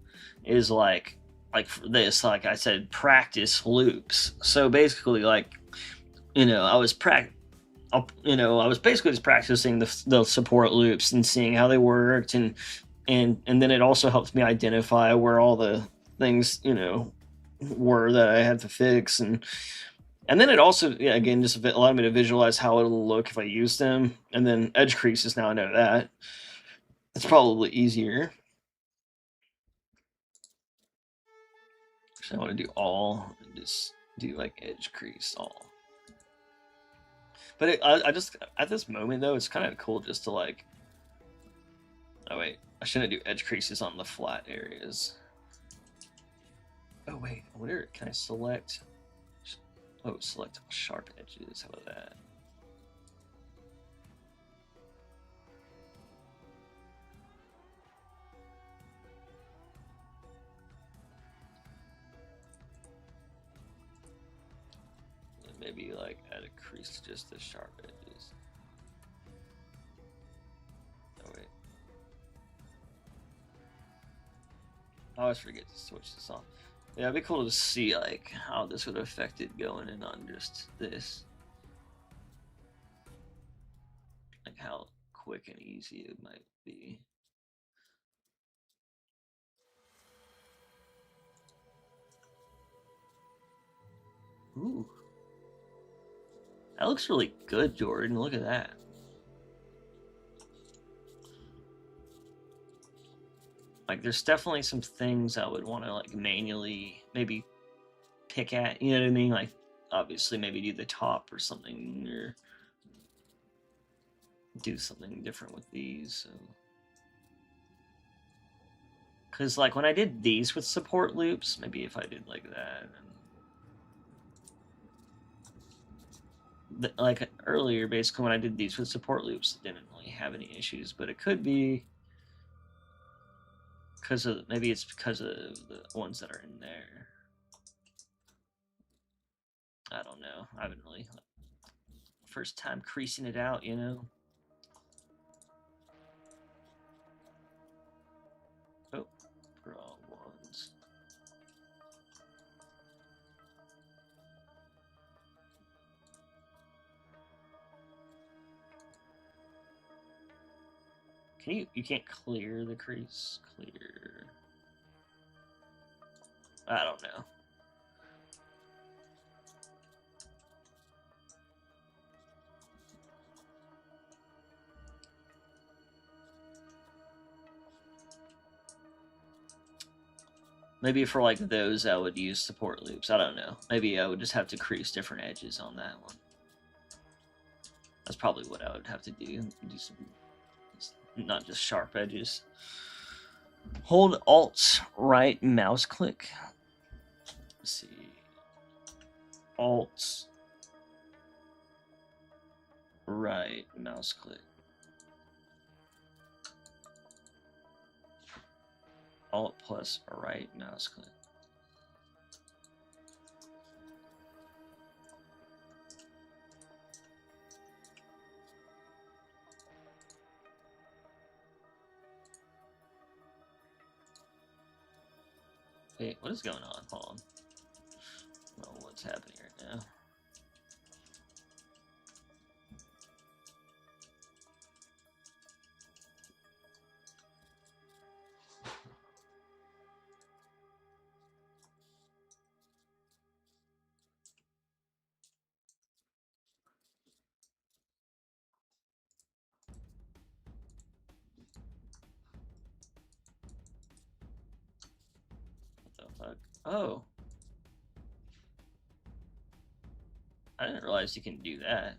is like for this, like I said, practice loops. So basically, like, I was basically just practicing the support loops and seeing how they worked, and then it also helps me identify where all the things were that I had to fix, and then it also, yeah, again, just allowed me to visualize how it'll look if I use them. And then edge creases, now I know that it's probably easier. So I want to do all, and just do like edge crease all. But I just, at this moment though, it's kind of cool just to like, oh wait, I shouldn't do edge creases on the flat areas. Oh wait, where can I select? Oh, select sharp edges. How about that? And maybe like add a crease to just the sharp edges. Oh wait. I always forget to switch this on. Yeah, it'd be cool to see like how this would affect it going in on just this. Like how quick and easy it might be. Ooh. That looks really good, Jordan. Look at that. Like, there's definitely some things I would want to like manually maybe pick at, you know what I mean? Like, obviously maybe do the top or something, or do something different with these. So. Because like when I did these with support loops, maybe if I did like that, and like earlier, basically when I did these with support loops, it didn't really have any issues, but it could be because of, maybe it's because of the ones that are in there. I don't know. I haven't really, first time creasing it out, Oh, wrong ones. You can't clear the crease? Clear. I don't know. Maybe for like those, I would use support loops. I don't know. Maybe I would just have to crease different edges on that one. That's probably what I would have to do. Do some, not just sharp edges. Hold Alt right mouse click. Let's see. Alt right mouse click. Alt plus right mouse click. Wait, what is going on? Hold on. I don't know what's happening right now. fuck? Oh. I didn't realize you can do that.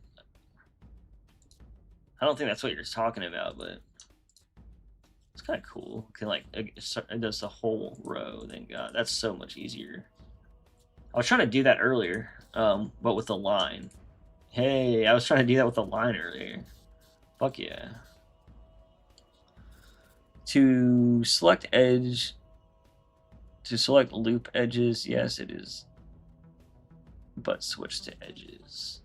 I don't think that's what you're talking about, but it's kind of cool. Can like it does the whole row. Thank God, that's so much easier. I was trying to do that earlier, but with the line. Hey, I was trying to do that with the line earlier. Fuck yeah. To select edge, to select loop edges, yes, it is. But switch to edges.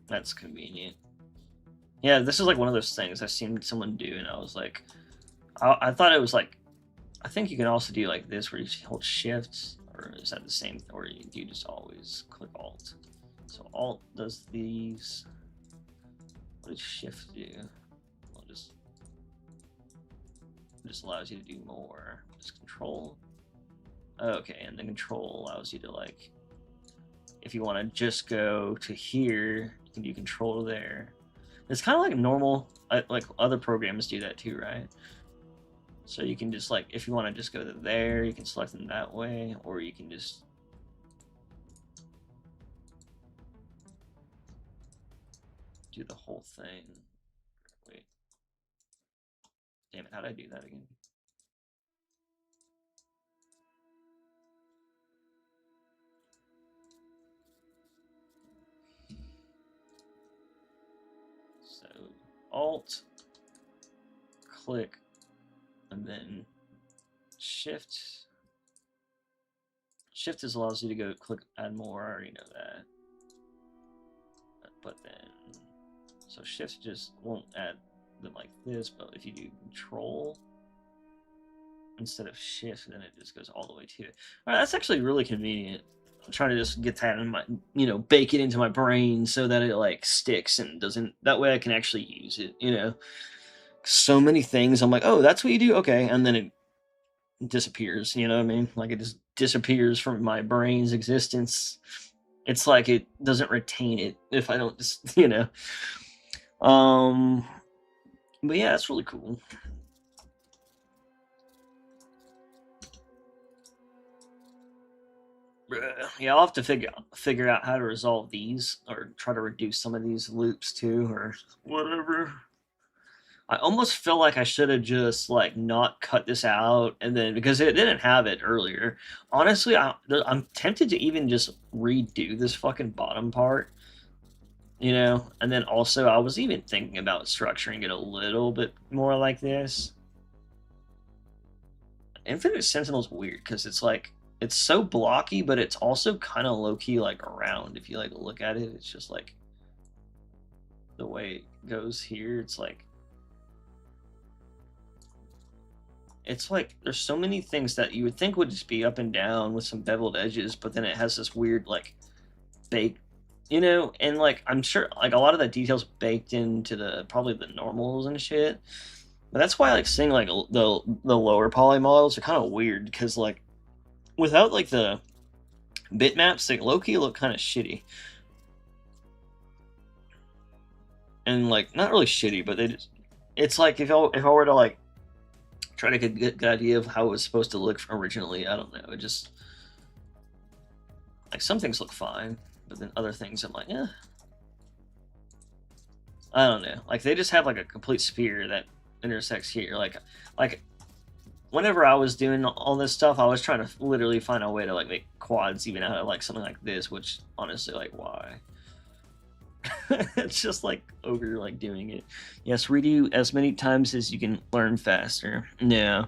That's convenient. Yeah, this is like one of those things I've seen someone do, and I was like, I thought it was like, I think you can also do like this where you hold shift, or is that the same, or you just always click alt? So alt does these. What does shift do? Well, just allows you to do more. Just control. Okay, and then control allows you to like, if you want to just go to here, you can do control there. It's kind of like normal, like other programs do that too, right? So you can just like, if you want to just go to there, you can select them that way, or you can just do the whole thing. Wait. Damn it, how did I do that again? So alt, click, and then shift. Shift just allows you to go click add more. I already know that. But then, so shift just won't add them like this, but if you do control instead of shift, then it just goes all the way to it. All right, that's actually really convenient. I'm trying to just get that in my, bake it into my brain so that it like sticks and doesn't, that way I can actually use it, So many things I'm like, oh, that's what you do? Okay. And then it disappears, you know what I mean? Like it just disappears from my brain's existence. It's like it doesn't retain it if I don't just, But yeah, that's really cool. Yeah, I'll have to figure out how to resolve these, or try to reduce some of these loops too, or whatever. I almost feel like I should have just like not cut this out, and then because it didn't have it earlier. Honestly, I'm tempted to even just redo this fucking bottom part, and then also I was even thinking about structuring it a little bit more like this. Infinite Sentinel's weird because it's like, it's so blocky, but it's also kind of low-key like round. If you like look at it, it's just like the way it goes here. It's like there's so many things that you would think would just be up and down with some beveled edges, but then it has this weird like bake, and like I'm sure like a lot of that detail's baked into probably the normals and shit. But that's why like seeing like the lower poly models are kind of weird, because like without like the bitmaps, like low-key look kind of shitty. And like not really shitty, but it's like if I were to like try to get a good idea of how it was supposed to look originally, I don't know, it just like some things look fine, but then other things I'm like, I don't know, like they just have like a complete sphere that intersects here. Like whenever I was doing all this stuff, I was trying to literally find a way to like make quads even out of like something like this, which honestly, like, why? It's just like over like doing it. Yes, redo as many times as you can learn faster. Yeah,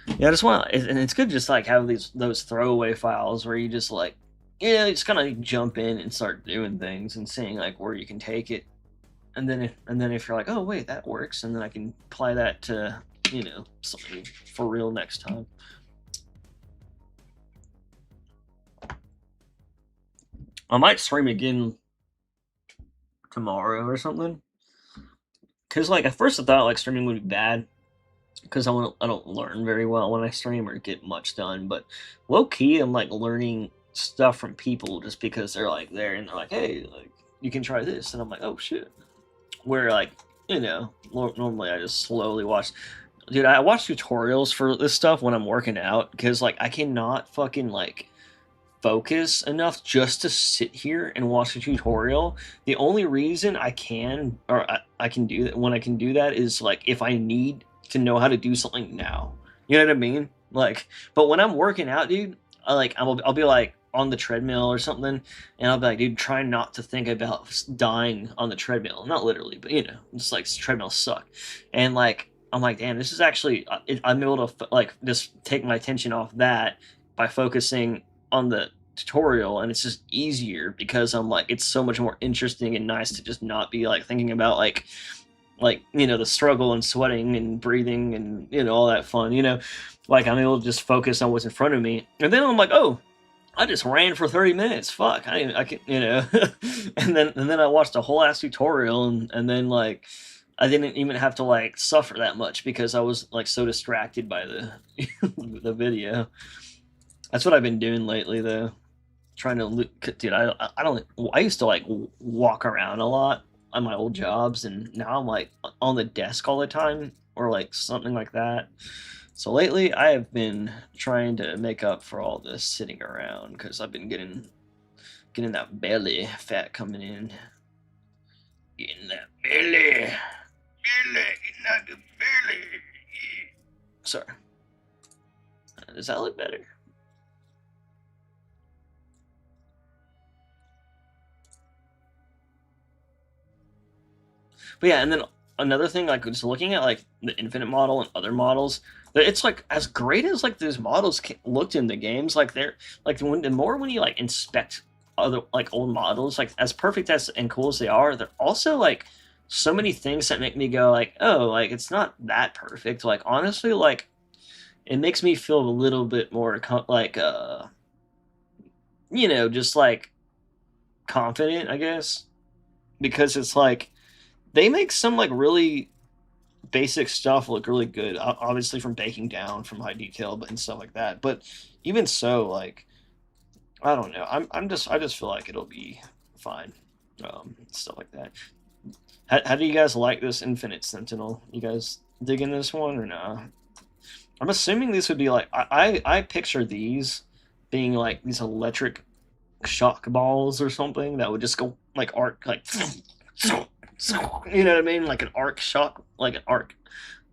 I just want, and it's good to just like have those throwaway files where you just like, just kind of jump in and start doing things and seeing like where you can take it, and then if you're like, oh wait, that works, and then I can apply that to something for real next time. I might stream again tomorrow or something, because like at first I thought like streaming would be bad because I don't learn very well when I stream or get much done, but low-key I'm like learning stuff from people just because they're like there and they're like, hey, like you can try this, and I'm like, oh shit. Where like, you know, normally I just slowly watch. Dude, I watch tutorials for this stuff when I'm working out because like I cannot fucking like focus enough just to sit here and watch a tutorial. The only reason I can or I can do that when I can do that is like if I need to know how to do something now. You know what I mean? Like, but when I'm working out, dude, I'll be like on the treadmill or something, and I'll be like, dude, try not to think about dying on the treadmill. Not literally, but you know, just like treadmills suck, and like I'm like, damn, this is actually I'm able to like just take my attention off that by focusing on the tutorial, and it's just easier because I'm like, it's so much more interesting and nice to just not be like thinking about like you know the struggle and sweating and breathing and you know all that fun, you know, like I'm able to just focus on what's in front of me, and then I'm like, oh, I just ran for 30 minutes. Fuck, I can, you know, and then I watched a whole ass tutorial, and then like I didn't even have to like suffer that much because I was like so distracted by the the video. That's what I've been doing lately, though. Trying to look, dude. I don't. I used to like walk around a lot on my old jobs, and now I'm like on the desk all the time, or like something like that. So lately, I have been trying to make up for all this sitting around because I've been getting that belly fat coming in. Getting that belly, getting that belly. Sorry. Does that look better? But yeah, and then another thing, like just looking at like the Infinite model and other models, it's like as great as like those models looked in the games, like they're like the more when you like inspect other like old models, like as perfect as and cool as they are, they're also like so many things that make me go like, oh, like it's not that perfect. Like honestly, like it makes me feel a little bit more like you know, just like confident, I guess, because it's like they make some like really basic stuff look really good. Obviously from baking down from high detail, but and stuff like that. But even so, like I don't know. I just feel like it'll be fine. Stuff like that. How do you guys like this Infinite Sentinel? You guys digging this one or no? I'm assuming these would be like I picture these being like these electric shock balls or something that would just go like arc like you know what I mean, like an arc shock, like an arc,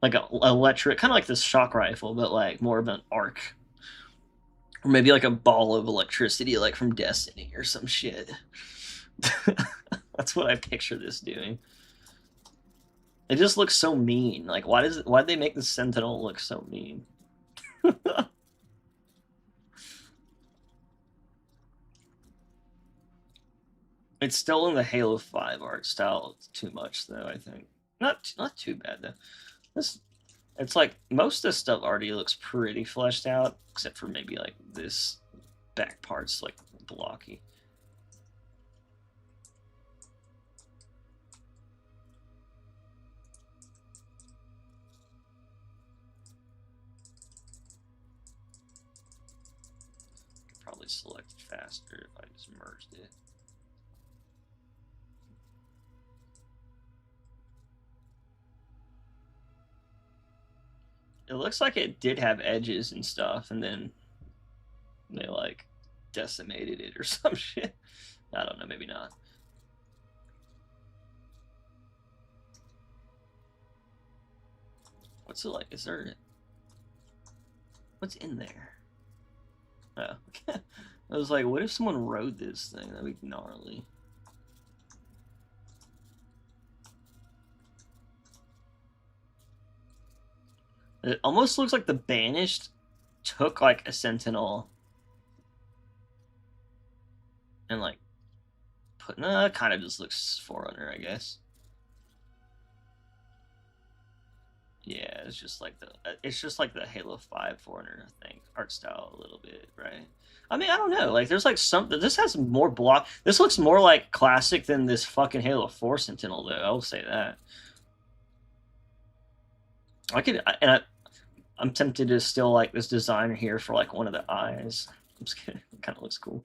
like an electric, kind of like this shock rifle, but like more of an arc, or maybe like a ball of electricity, like from Destiny or some shit. That's what I picture this doing. It just looks so mean. Like, why'd they make the Sentinel look so mean? It's still in the Halo 5 art style too much, though, I think. Not too bad, though. It's like, most of this stuff already looks pretty fleshed out, except for maybe, like, this back part's, like, blocky. Could probably select it faster if I just merged it. It looks like it did have edges and stuff, and then they like decimated it or some shit. I don't know, maybe not. What's it like? Is there what's in there? Oh, I was like, what if someone rode this thing? That'd be gnarly. It almost looks like the Banished took like a Sentinel and like put kind of just looks Forerunner, I guess. Yeah, it's just like the Halo 5 Forerunner, I think, art style a little bit, right? I mean, I don't know. Like, there's like something. This has more block. This looks more like classic than this fucking Halo 4 Sentinel, though. I will say that. I'm tempted to still like this design here for like one of the eyes. I'm just kidding. It kind of looks cool.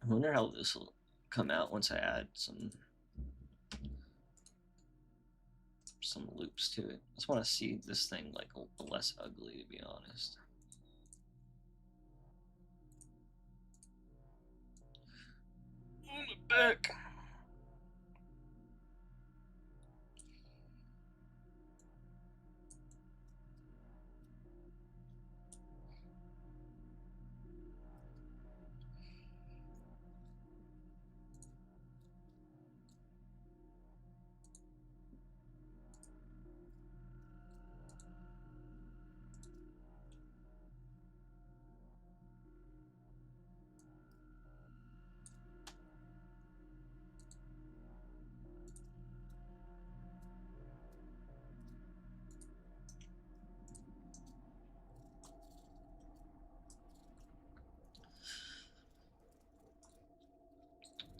I wonder how this will come out once I add some loops to it. I just want to see this thing like less ugly, to be honest. Oh, my back.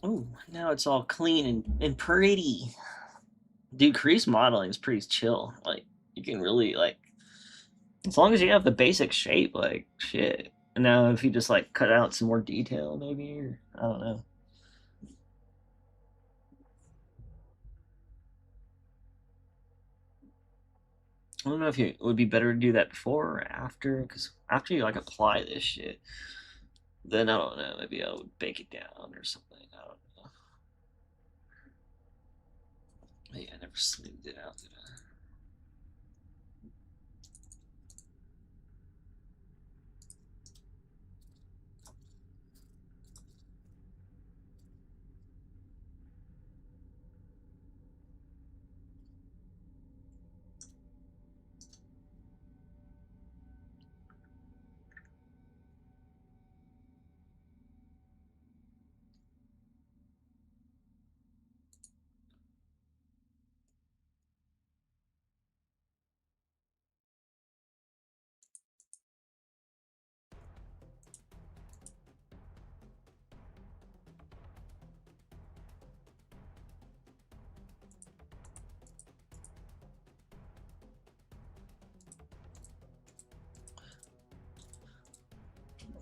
Oh, now it's all clean and pretty. Dude, crease modeling is pretty chill. Like, you can really, like, as long as you have the basic shape, like, shit. And now if you just, like, cut out some more detail, maybe, or, I don't know. I don't know if it would be better to do that before or after, because after you, like, apply this shit, then I don't know, maybe I would bake it down or something. I don't know. Hey, I never smoothed it out, did I?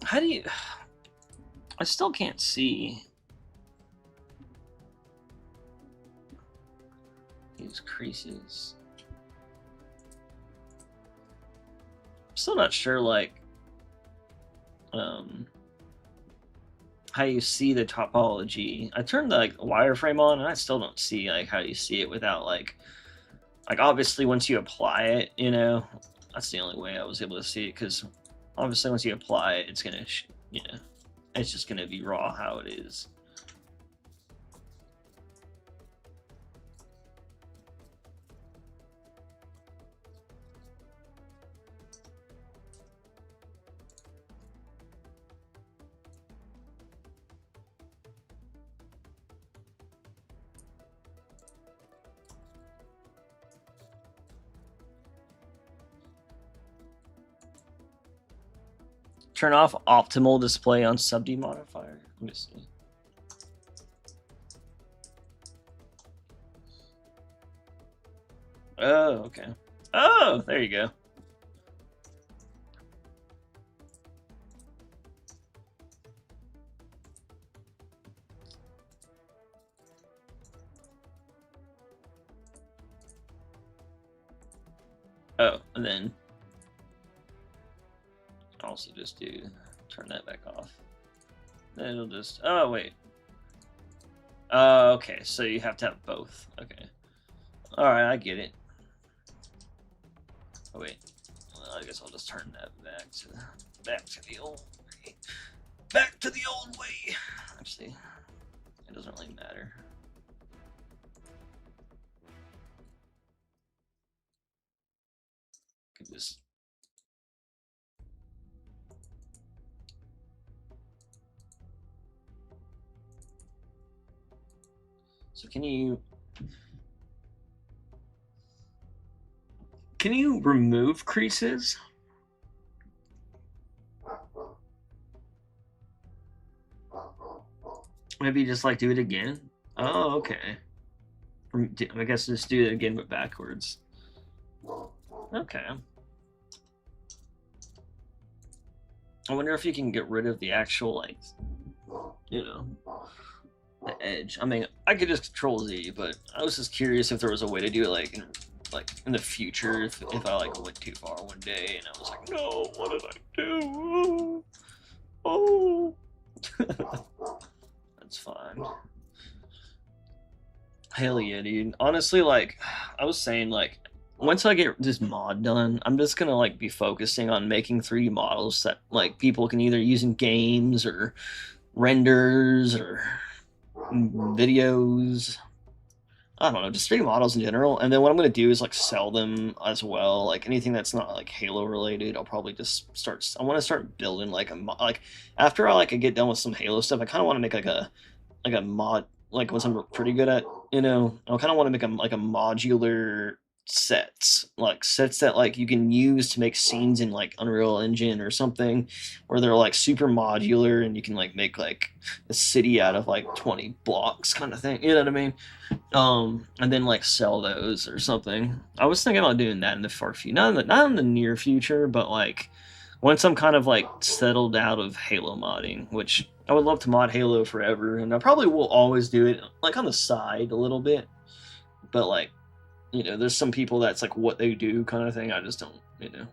How do you... I still can't see these creases. I'm still not sure, like, how you see the topology. I turned the, like, wireframe on, and I still don't see, like, how you see it without, like, obviously once you apply it, you know, that's the only way I was able to see it, because obviously once you apply it, it's gonna, you know, it's just gonna be raw how it is. Turn off optimal display on sub-D modifier. Let me see. Oh, okay. Oh, there you go. Oh, and then also just turn that back off. Then it'll just, oh wait. Okay, so you have to have both. Okay. Alright, I get it. Oh wait. Well, I guess I'll just turn that back to the old way. Back to the old way. Actually, it doesn't really matter. I could just so can you remove creases? Maybe just like do it again. Oh, okay. I guess just do it again but backwards. Okay. I wonder if you can get rid of the actual, like, you know, the edge. I mean, I could just Control Z, but I was just curious if there was a way to do it, like in the future, if I like went too far one day and I was like, no, what did I do? Oh. That's fine. Hell yeah, dude. Honestly, like, I was saying, like, once I get this mod done, I'm just gonna, like, be focusing on making 3D models that, like, people can either use in games or renders or videos. I don't know, just 3D models in general. And then what I'm gonna do is, like, sell them as well. Like, anything that's not, like, Halo related, I'll probably just start... I want to start building, like, like, after I get done with some Halo stuff, I kind of want to make, like a mod... Like, once I'm pretty good at, you know, I kind of want to make a modular sets, like sets that like you can use to make scenes in like Unreal Engine or something, where they're like super modular and you can like make like a city out of like 20 blocks kind of thing. You know what I mean? And then like sell those or something. I was thinking about doing that in the far future, not in the near future, but like once I'm kind of like settled out of Halo modding, which I would love to mod Halo forever, and I probably will always do it like on the side a little bit, but like, you know, there's some people that's like what they do kind of thing. I just don't, you know.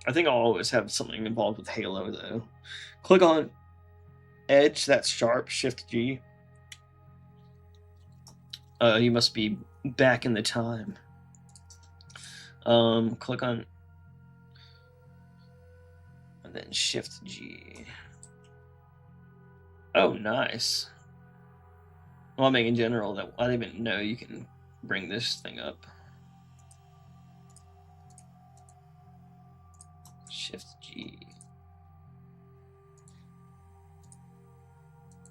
I think I'll always have something involved with Halo though. Click on Edge, that's sharp, Shift G. You must be back in the time. Click on and then Shift G. Oh, nice. Well, I mean, in general, that I didn't even know you can bring this thing up. Shift G.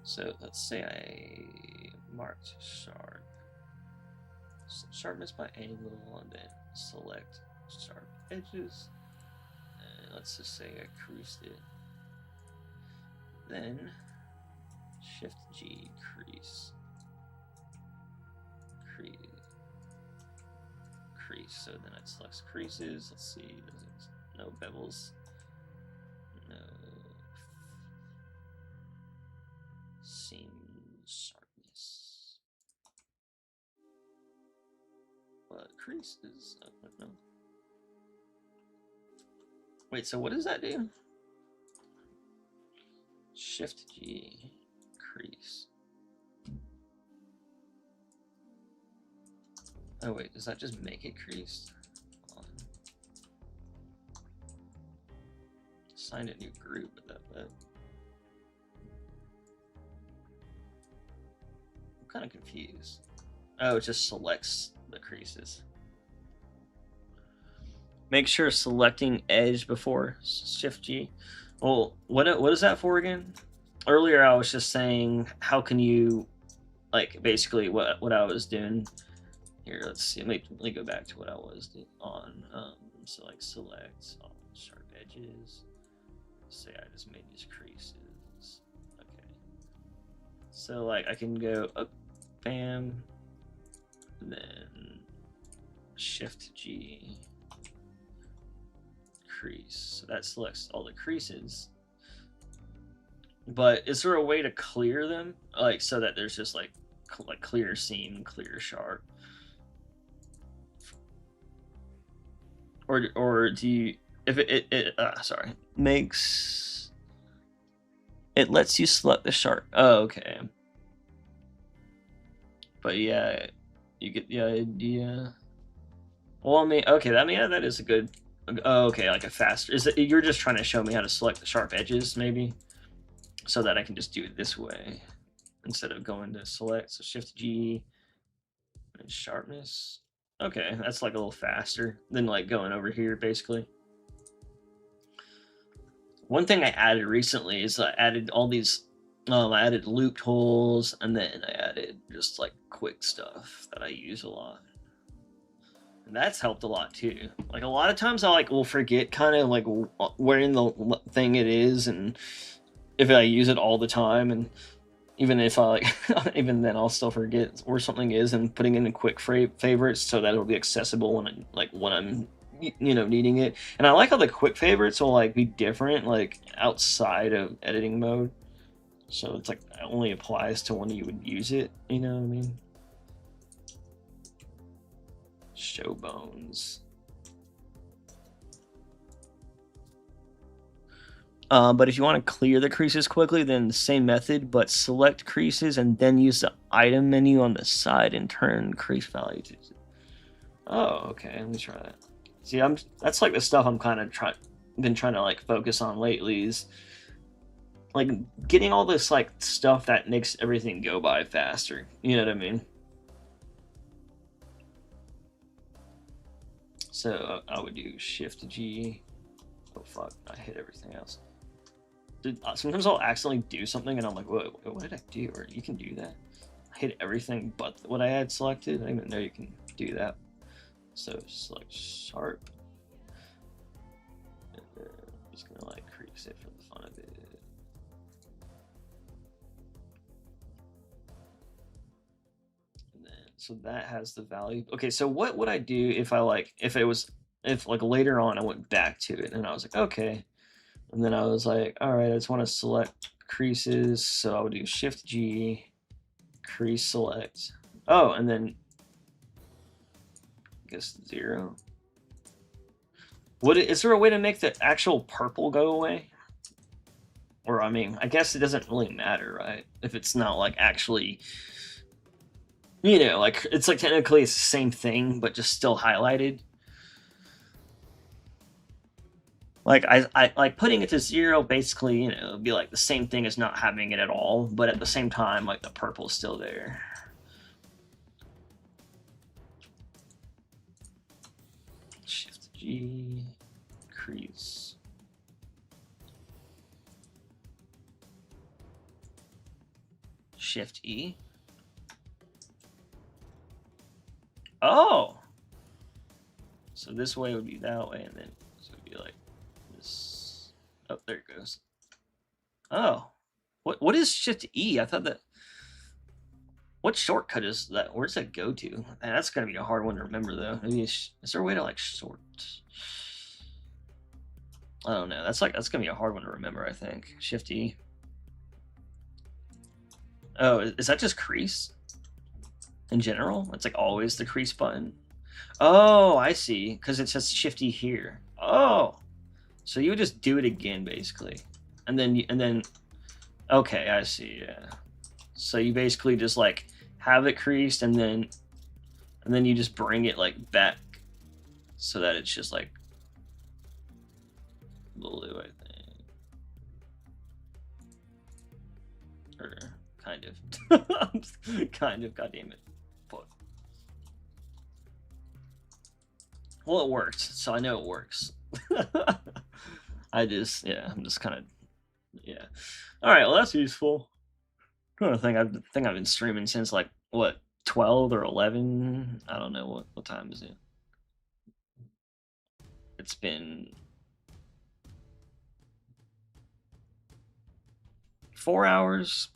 So let's say I marked sharp. Sharpness by angle, and then select sharp edges. And let's just say I creased it. Then Shift G, crease. Crease. So then it selects creases. Let's see. No bevels. No seam sharpness. But creases. I don't know. Wait. So what does that do? Shift G. Crease. Oh wait, does that just make it creased? Assign a new group with that, but I'm kind of confused. Oh, it just selects the creases. Make sure selecting edge before Shift G. Well, what is that for again? Earlier I was just saying, how can you, like, basically what I was doing. Here, let's see. Let me go back to what I was doing on. So like select all sharp edges. Say I just made these creases. Okay. So like I can go up, bam, then Shift G, crease. So that selects all the creases. But is there a way to clear them, like so that there's just like clear seam, clear sharp? Or do you, if it makes, it lets you select the sharp. Oh, okay. But yeah, you get the idea. Well, I mean, okay, that is a good, oh, okay, like a faster, is it, you're just trying to show me how to select the sharp edges, maybe? So that I can just do it this way, instead of going to select, so Shift G, and sharpness. Okay, that's like a little faster than like going over here, basically. One thing I added recently is I added all these, I added looped holes, and then I added just like quick stuff that I use a lot. And that's helped a lot too. Like a lot of times I will forget kind of like where in the thing it is, and if I use it all the time, and even if I like, even then I'll still forget where something is, and putting in a quick favorites so that it'll be accessible when I'm needing it. And I like how the quick favorites will like be different like outside of editing mode, so it's like it only applies to when you would use it. You know what I mean? Show bones. But if you want to clear the creases quickly, then the same method, but select creases and then use the item menu on the side and turn crease value to. Oh, okay. Let me try that. See, that's like the stuff I'm kind of been trying to like focus on lately, is like getting all this like stuff that makes everything go by faster. You know what I mean? So I would do Shift G. Oh fuck! I hit everything else. Sometimes I'll accidentally do something and I'm like, what did I do? Or you can do that. I hit everything but what I had selected. I didn't even know you can do that. So select sharp. And I'm just gonna like crease it for the fun of it. And then so that has the value. Okay, so what would I do if if later on I went back to it and I was like, okay. And then I was like, all right, I just want to select creases. So I would do Shift G, crease select. Oh, and then I guess 0. Is there a way to make the actual purple go away? Or, I mean, I guess it doesn't really matter, right? If it's not like actually, like it's like technically it's the same thing, but just still highlighted. Like I like putting it to 0 basically, it'd be like the same thing as not having it at all, but at the same time, like the purple's still there. Shift G, crease. Shift E. Oh! So this way would be that way, and then so it would be like this. Oh, there it goes. Oh. What is Shift E? I thought that... What shortcut is that? Where does that go to? Man, that's going to be a hard one to remember, though. Maybe is there a way to, like, sort? I don't know. That's going to be a hard one to remember, I think. Shift E. Oh, is that just crease? In general? It's, like, always the crease button? Oh, I see. Because it says Shift E here. Oh! So you would just do it again, basically. And then... Okay, I see, yeah. So you basically just like have it creased and then you just bring it like back so that it's just like blue, I think. Or kind of. Kind of, god damn it. But well, it worked, so I know it works. I'm just kind of Alright, well that's useful. I think I've been streaming since like what 12 or 11. I don't know what time is it. It's been 4 hours.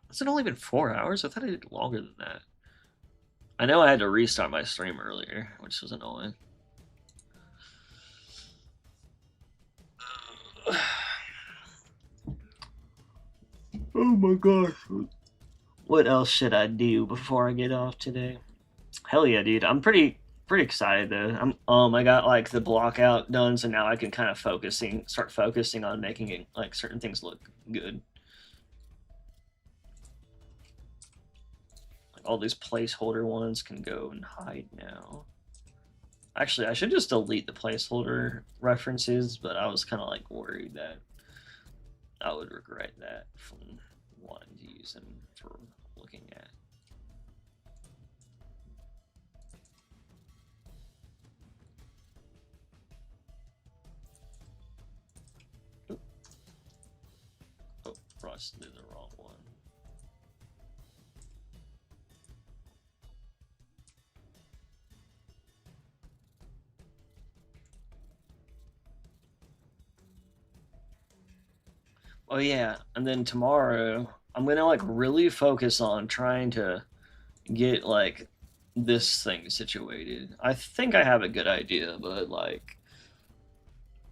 Has it only been 4 hours? I thought I did longer than that. I know I had to restart my stream earlier, which was annoying. Oh my gosh. What else should I do before I get off today? Hell yeah, dude. I'm pretty excited though. I got like the block out done, so now I can kind of start focusing on making it like certain things look good. Like all these placeholder ones can go and hide now. Actually, I should just delete the placeholder references, but I was kind of like worried that I would regret that from wanting to use them for looking at. Oh, Ross did the wrong one. Oh yeah, and then tomorrow I'm gonna like really focus on trying to get like this thing situated. I think I have a good idea, but like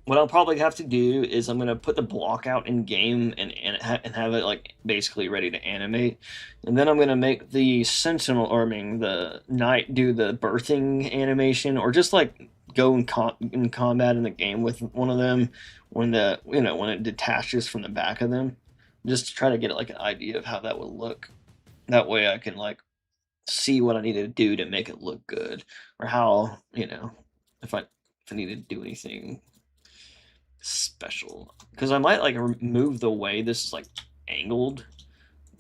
what I'll probably have to do is I'm gonna put the block out in game and have it like basically ready to animate, and then I'm gonna make the sentinel, or I mean the knight, do the birthing animation, or just like go in combat in the game with one of them when the when it detaches from the back of them, just to try to get like an idea of how that would look. That way I can like see what I need to do to make it look good, or how if I need to do anything special, because I might like remove the way this is like angled,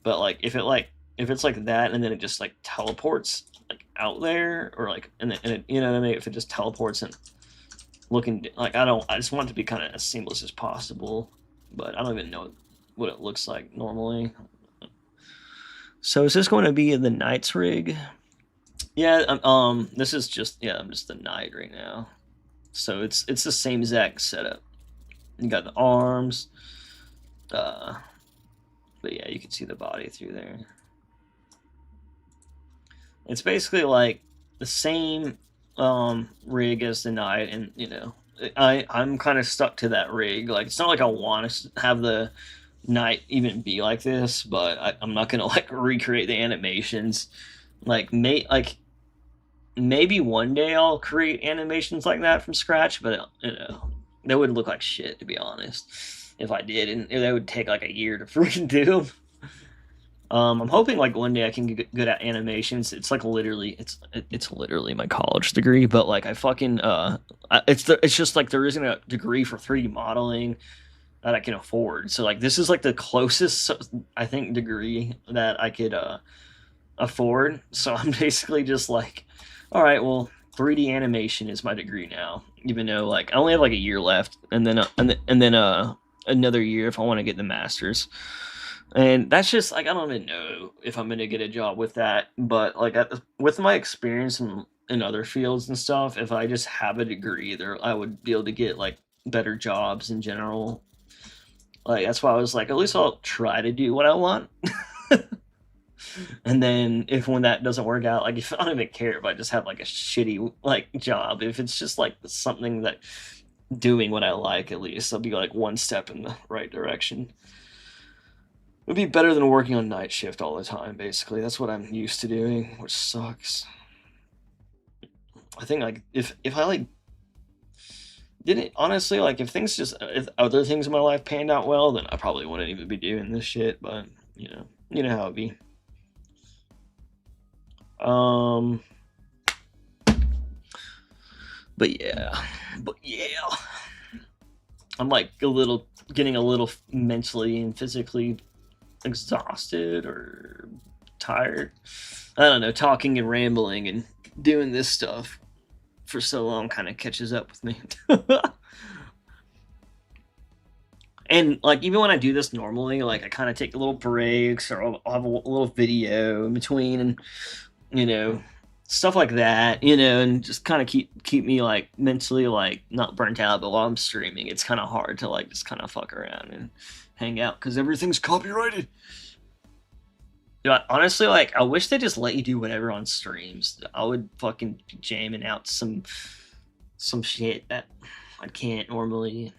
but like if it's like that and then it just like teleports like out there, or like and it, you know what I mean, if it just teleports and looking like I just want it to be kind of as seamless as possible, but I don't even know what it looks like normally. So is this going to be the knight's rig? Yeah, this is just, I'm just the knight right now. So it's the same exact setup. You got the arms, but yeah, you can see the body through there. It's basically like the same rig as the knight, and I'm kind of stuck to that rig. Like, it's not like I want to have the knight even be like this, but I'm not gonna like recreate the animations. Like, maybe one day I'll create animations like that from scratch, but they would look like shit, to be honest, if I did, and they would take like a year to freaking do. I'm hoping like one day I can get good at animations. It's like literally, it's literally my college degree, but like I fucking it's just like there isn't a degree for 3D modeling that I can afford. So like this is like the closest, I think, degree that I could afford. So I'm basically just like, all right, well, 3D animation is my degree now, even though like I only have like a year left, and then another year if I want to get the master's. And that's just like, I don't even know if I'm gonna get a job with that, but like with my experience in other fields and stuff, if I just have a degree there, I would be able to get like better jobs in general. Like, that's why I was like, at least I'll try to do what I want. And then if when that doesn't work out, like, if I don't even care if I just have like a shitty like job, if it's just like something that doing what I like, at least I'll be like one step in the right direction. It would be better than working on night shift all the time, basically. That's what I'm used to doing, which sucks. I think like if I like didn't, honestly, like if other things in my life panned out well, then I probably wouldn't even be doing this shit, but you know how it be. But yeah, I'm like getting a little mentally and physically exhausted or tired. I don't know, talking and rambling and doing this stuff for so long kind of catches up with me. And like, even when I do this normally, like I kind of take little breaks, or I'll have a little video in between, and stuff like that, and just kind of keep me like mentally like not burnt out. But while I'm streaming, it's kind of hard to like just kind of fuck around and hang out because everything's copyrighted. Yeah, honestly, like I wish they just let you do whatever on streams. I would fucking be jamming out some shit that I can't normally,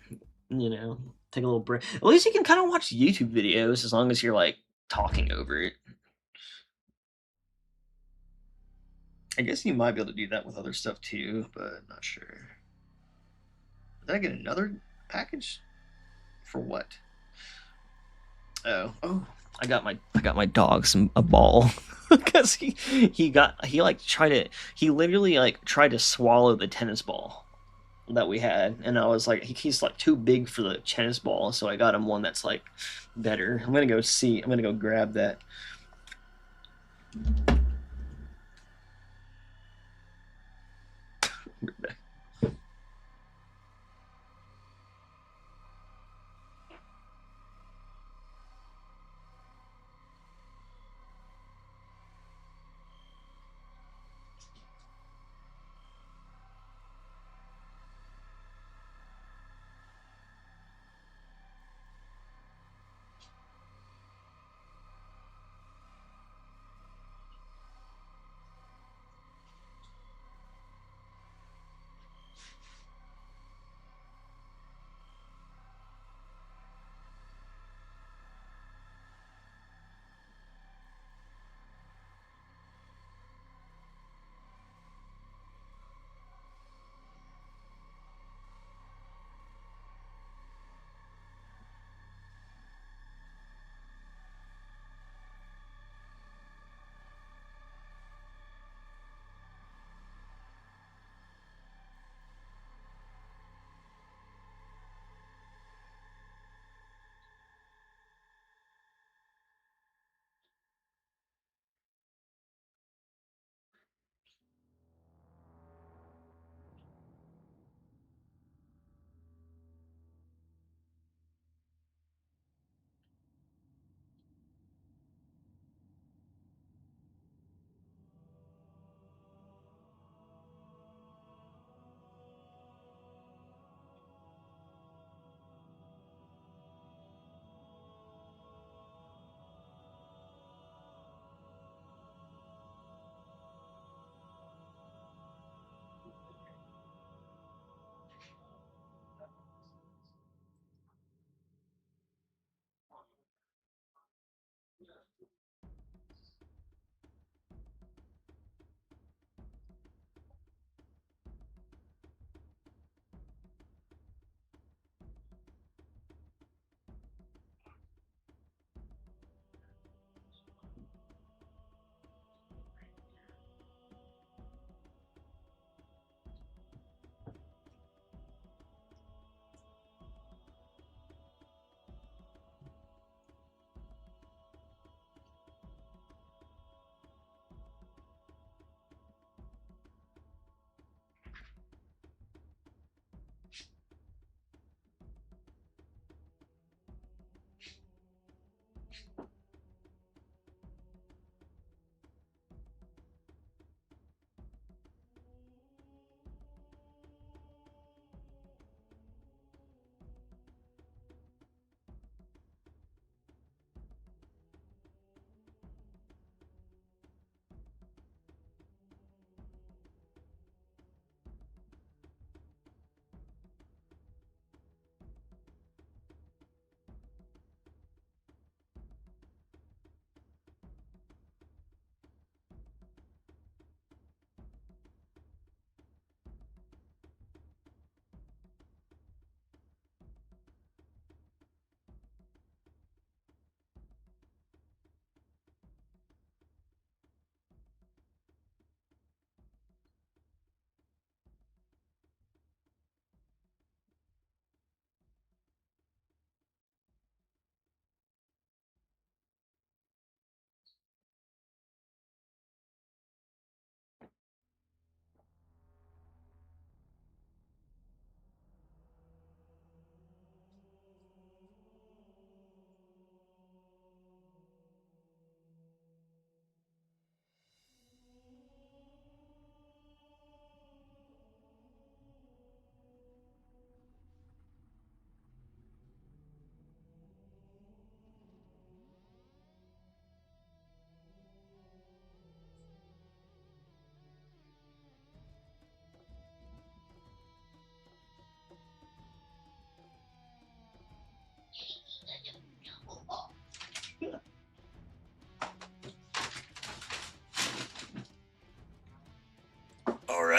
take a little break. At least you can kind of watch YouTube videos as long as you're like talking over it. I guess you might be able to do that with other stuff too, but not sure. Did I get another package? For what? Oh, I got my dog a ball because he literally like tried to swallow the tennis ball that we had, and I was like, he's like too big for the tennis ball, so I got him one that's like better. I'm gonna go grab that.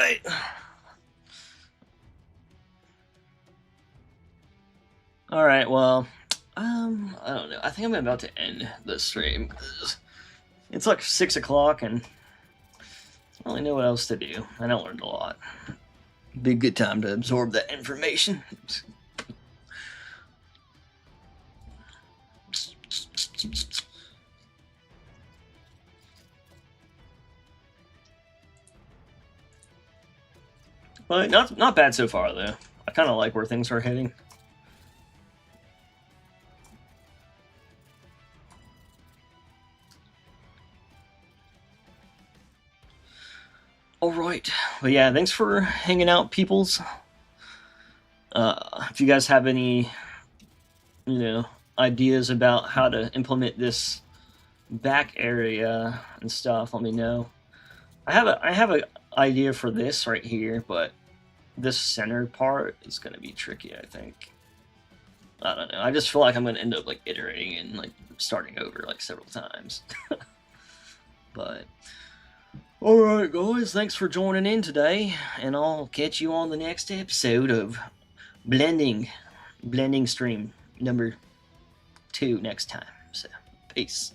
right. All right. Well, I don't know. I think I'm about to end the stream because it's like 6 o'clock and I don't really know what else to do. I don't learn a lot. Be a good time to absorb that information. But not bad so far though. I kind of like where things are heading. Alright, but yeah, thanks for hanging out, peoples. If you guys have any, ideas about how to implement this back area and stuff, let me know. I have a idea for this right here, but this center part is gonna be tricky, I think. I don't know. I just feel like I'm gonna end up like iterating and like starting over like several times. But alright guys, thanks for joining in today, and I'll catch you on the next episode of Blending Stream number 2 next time. So, peace.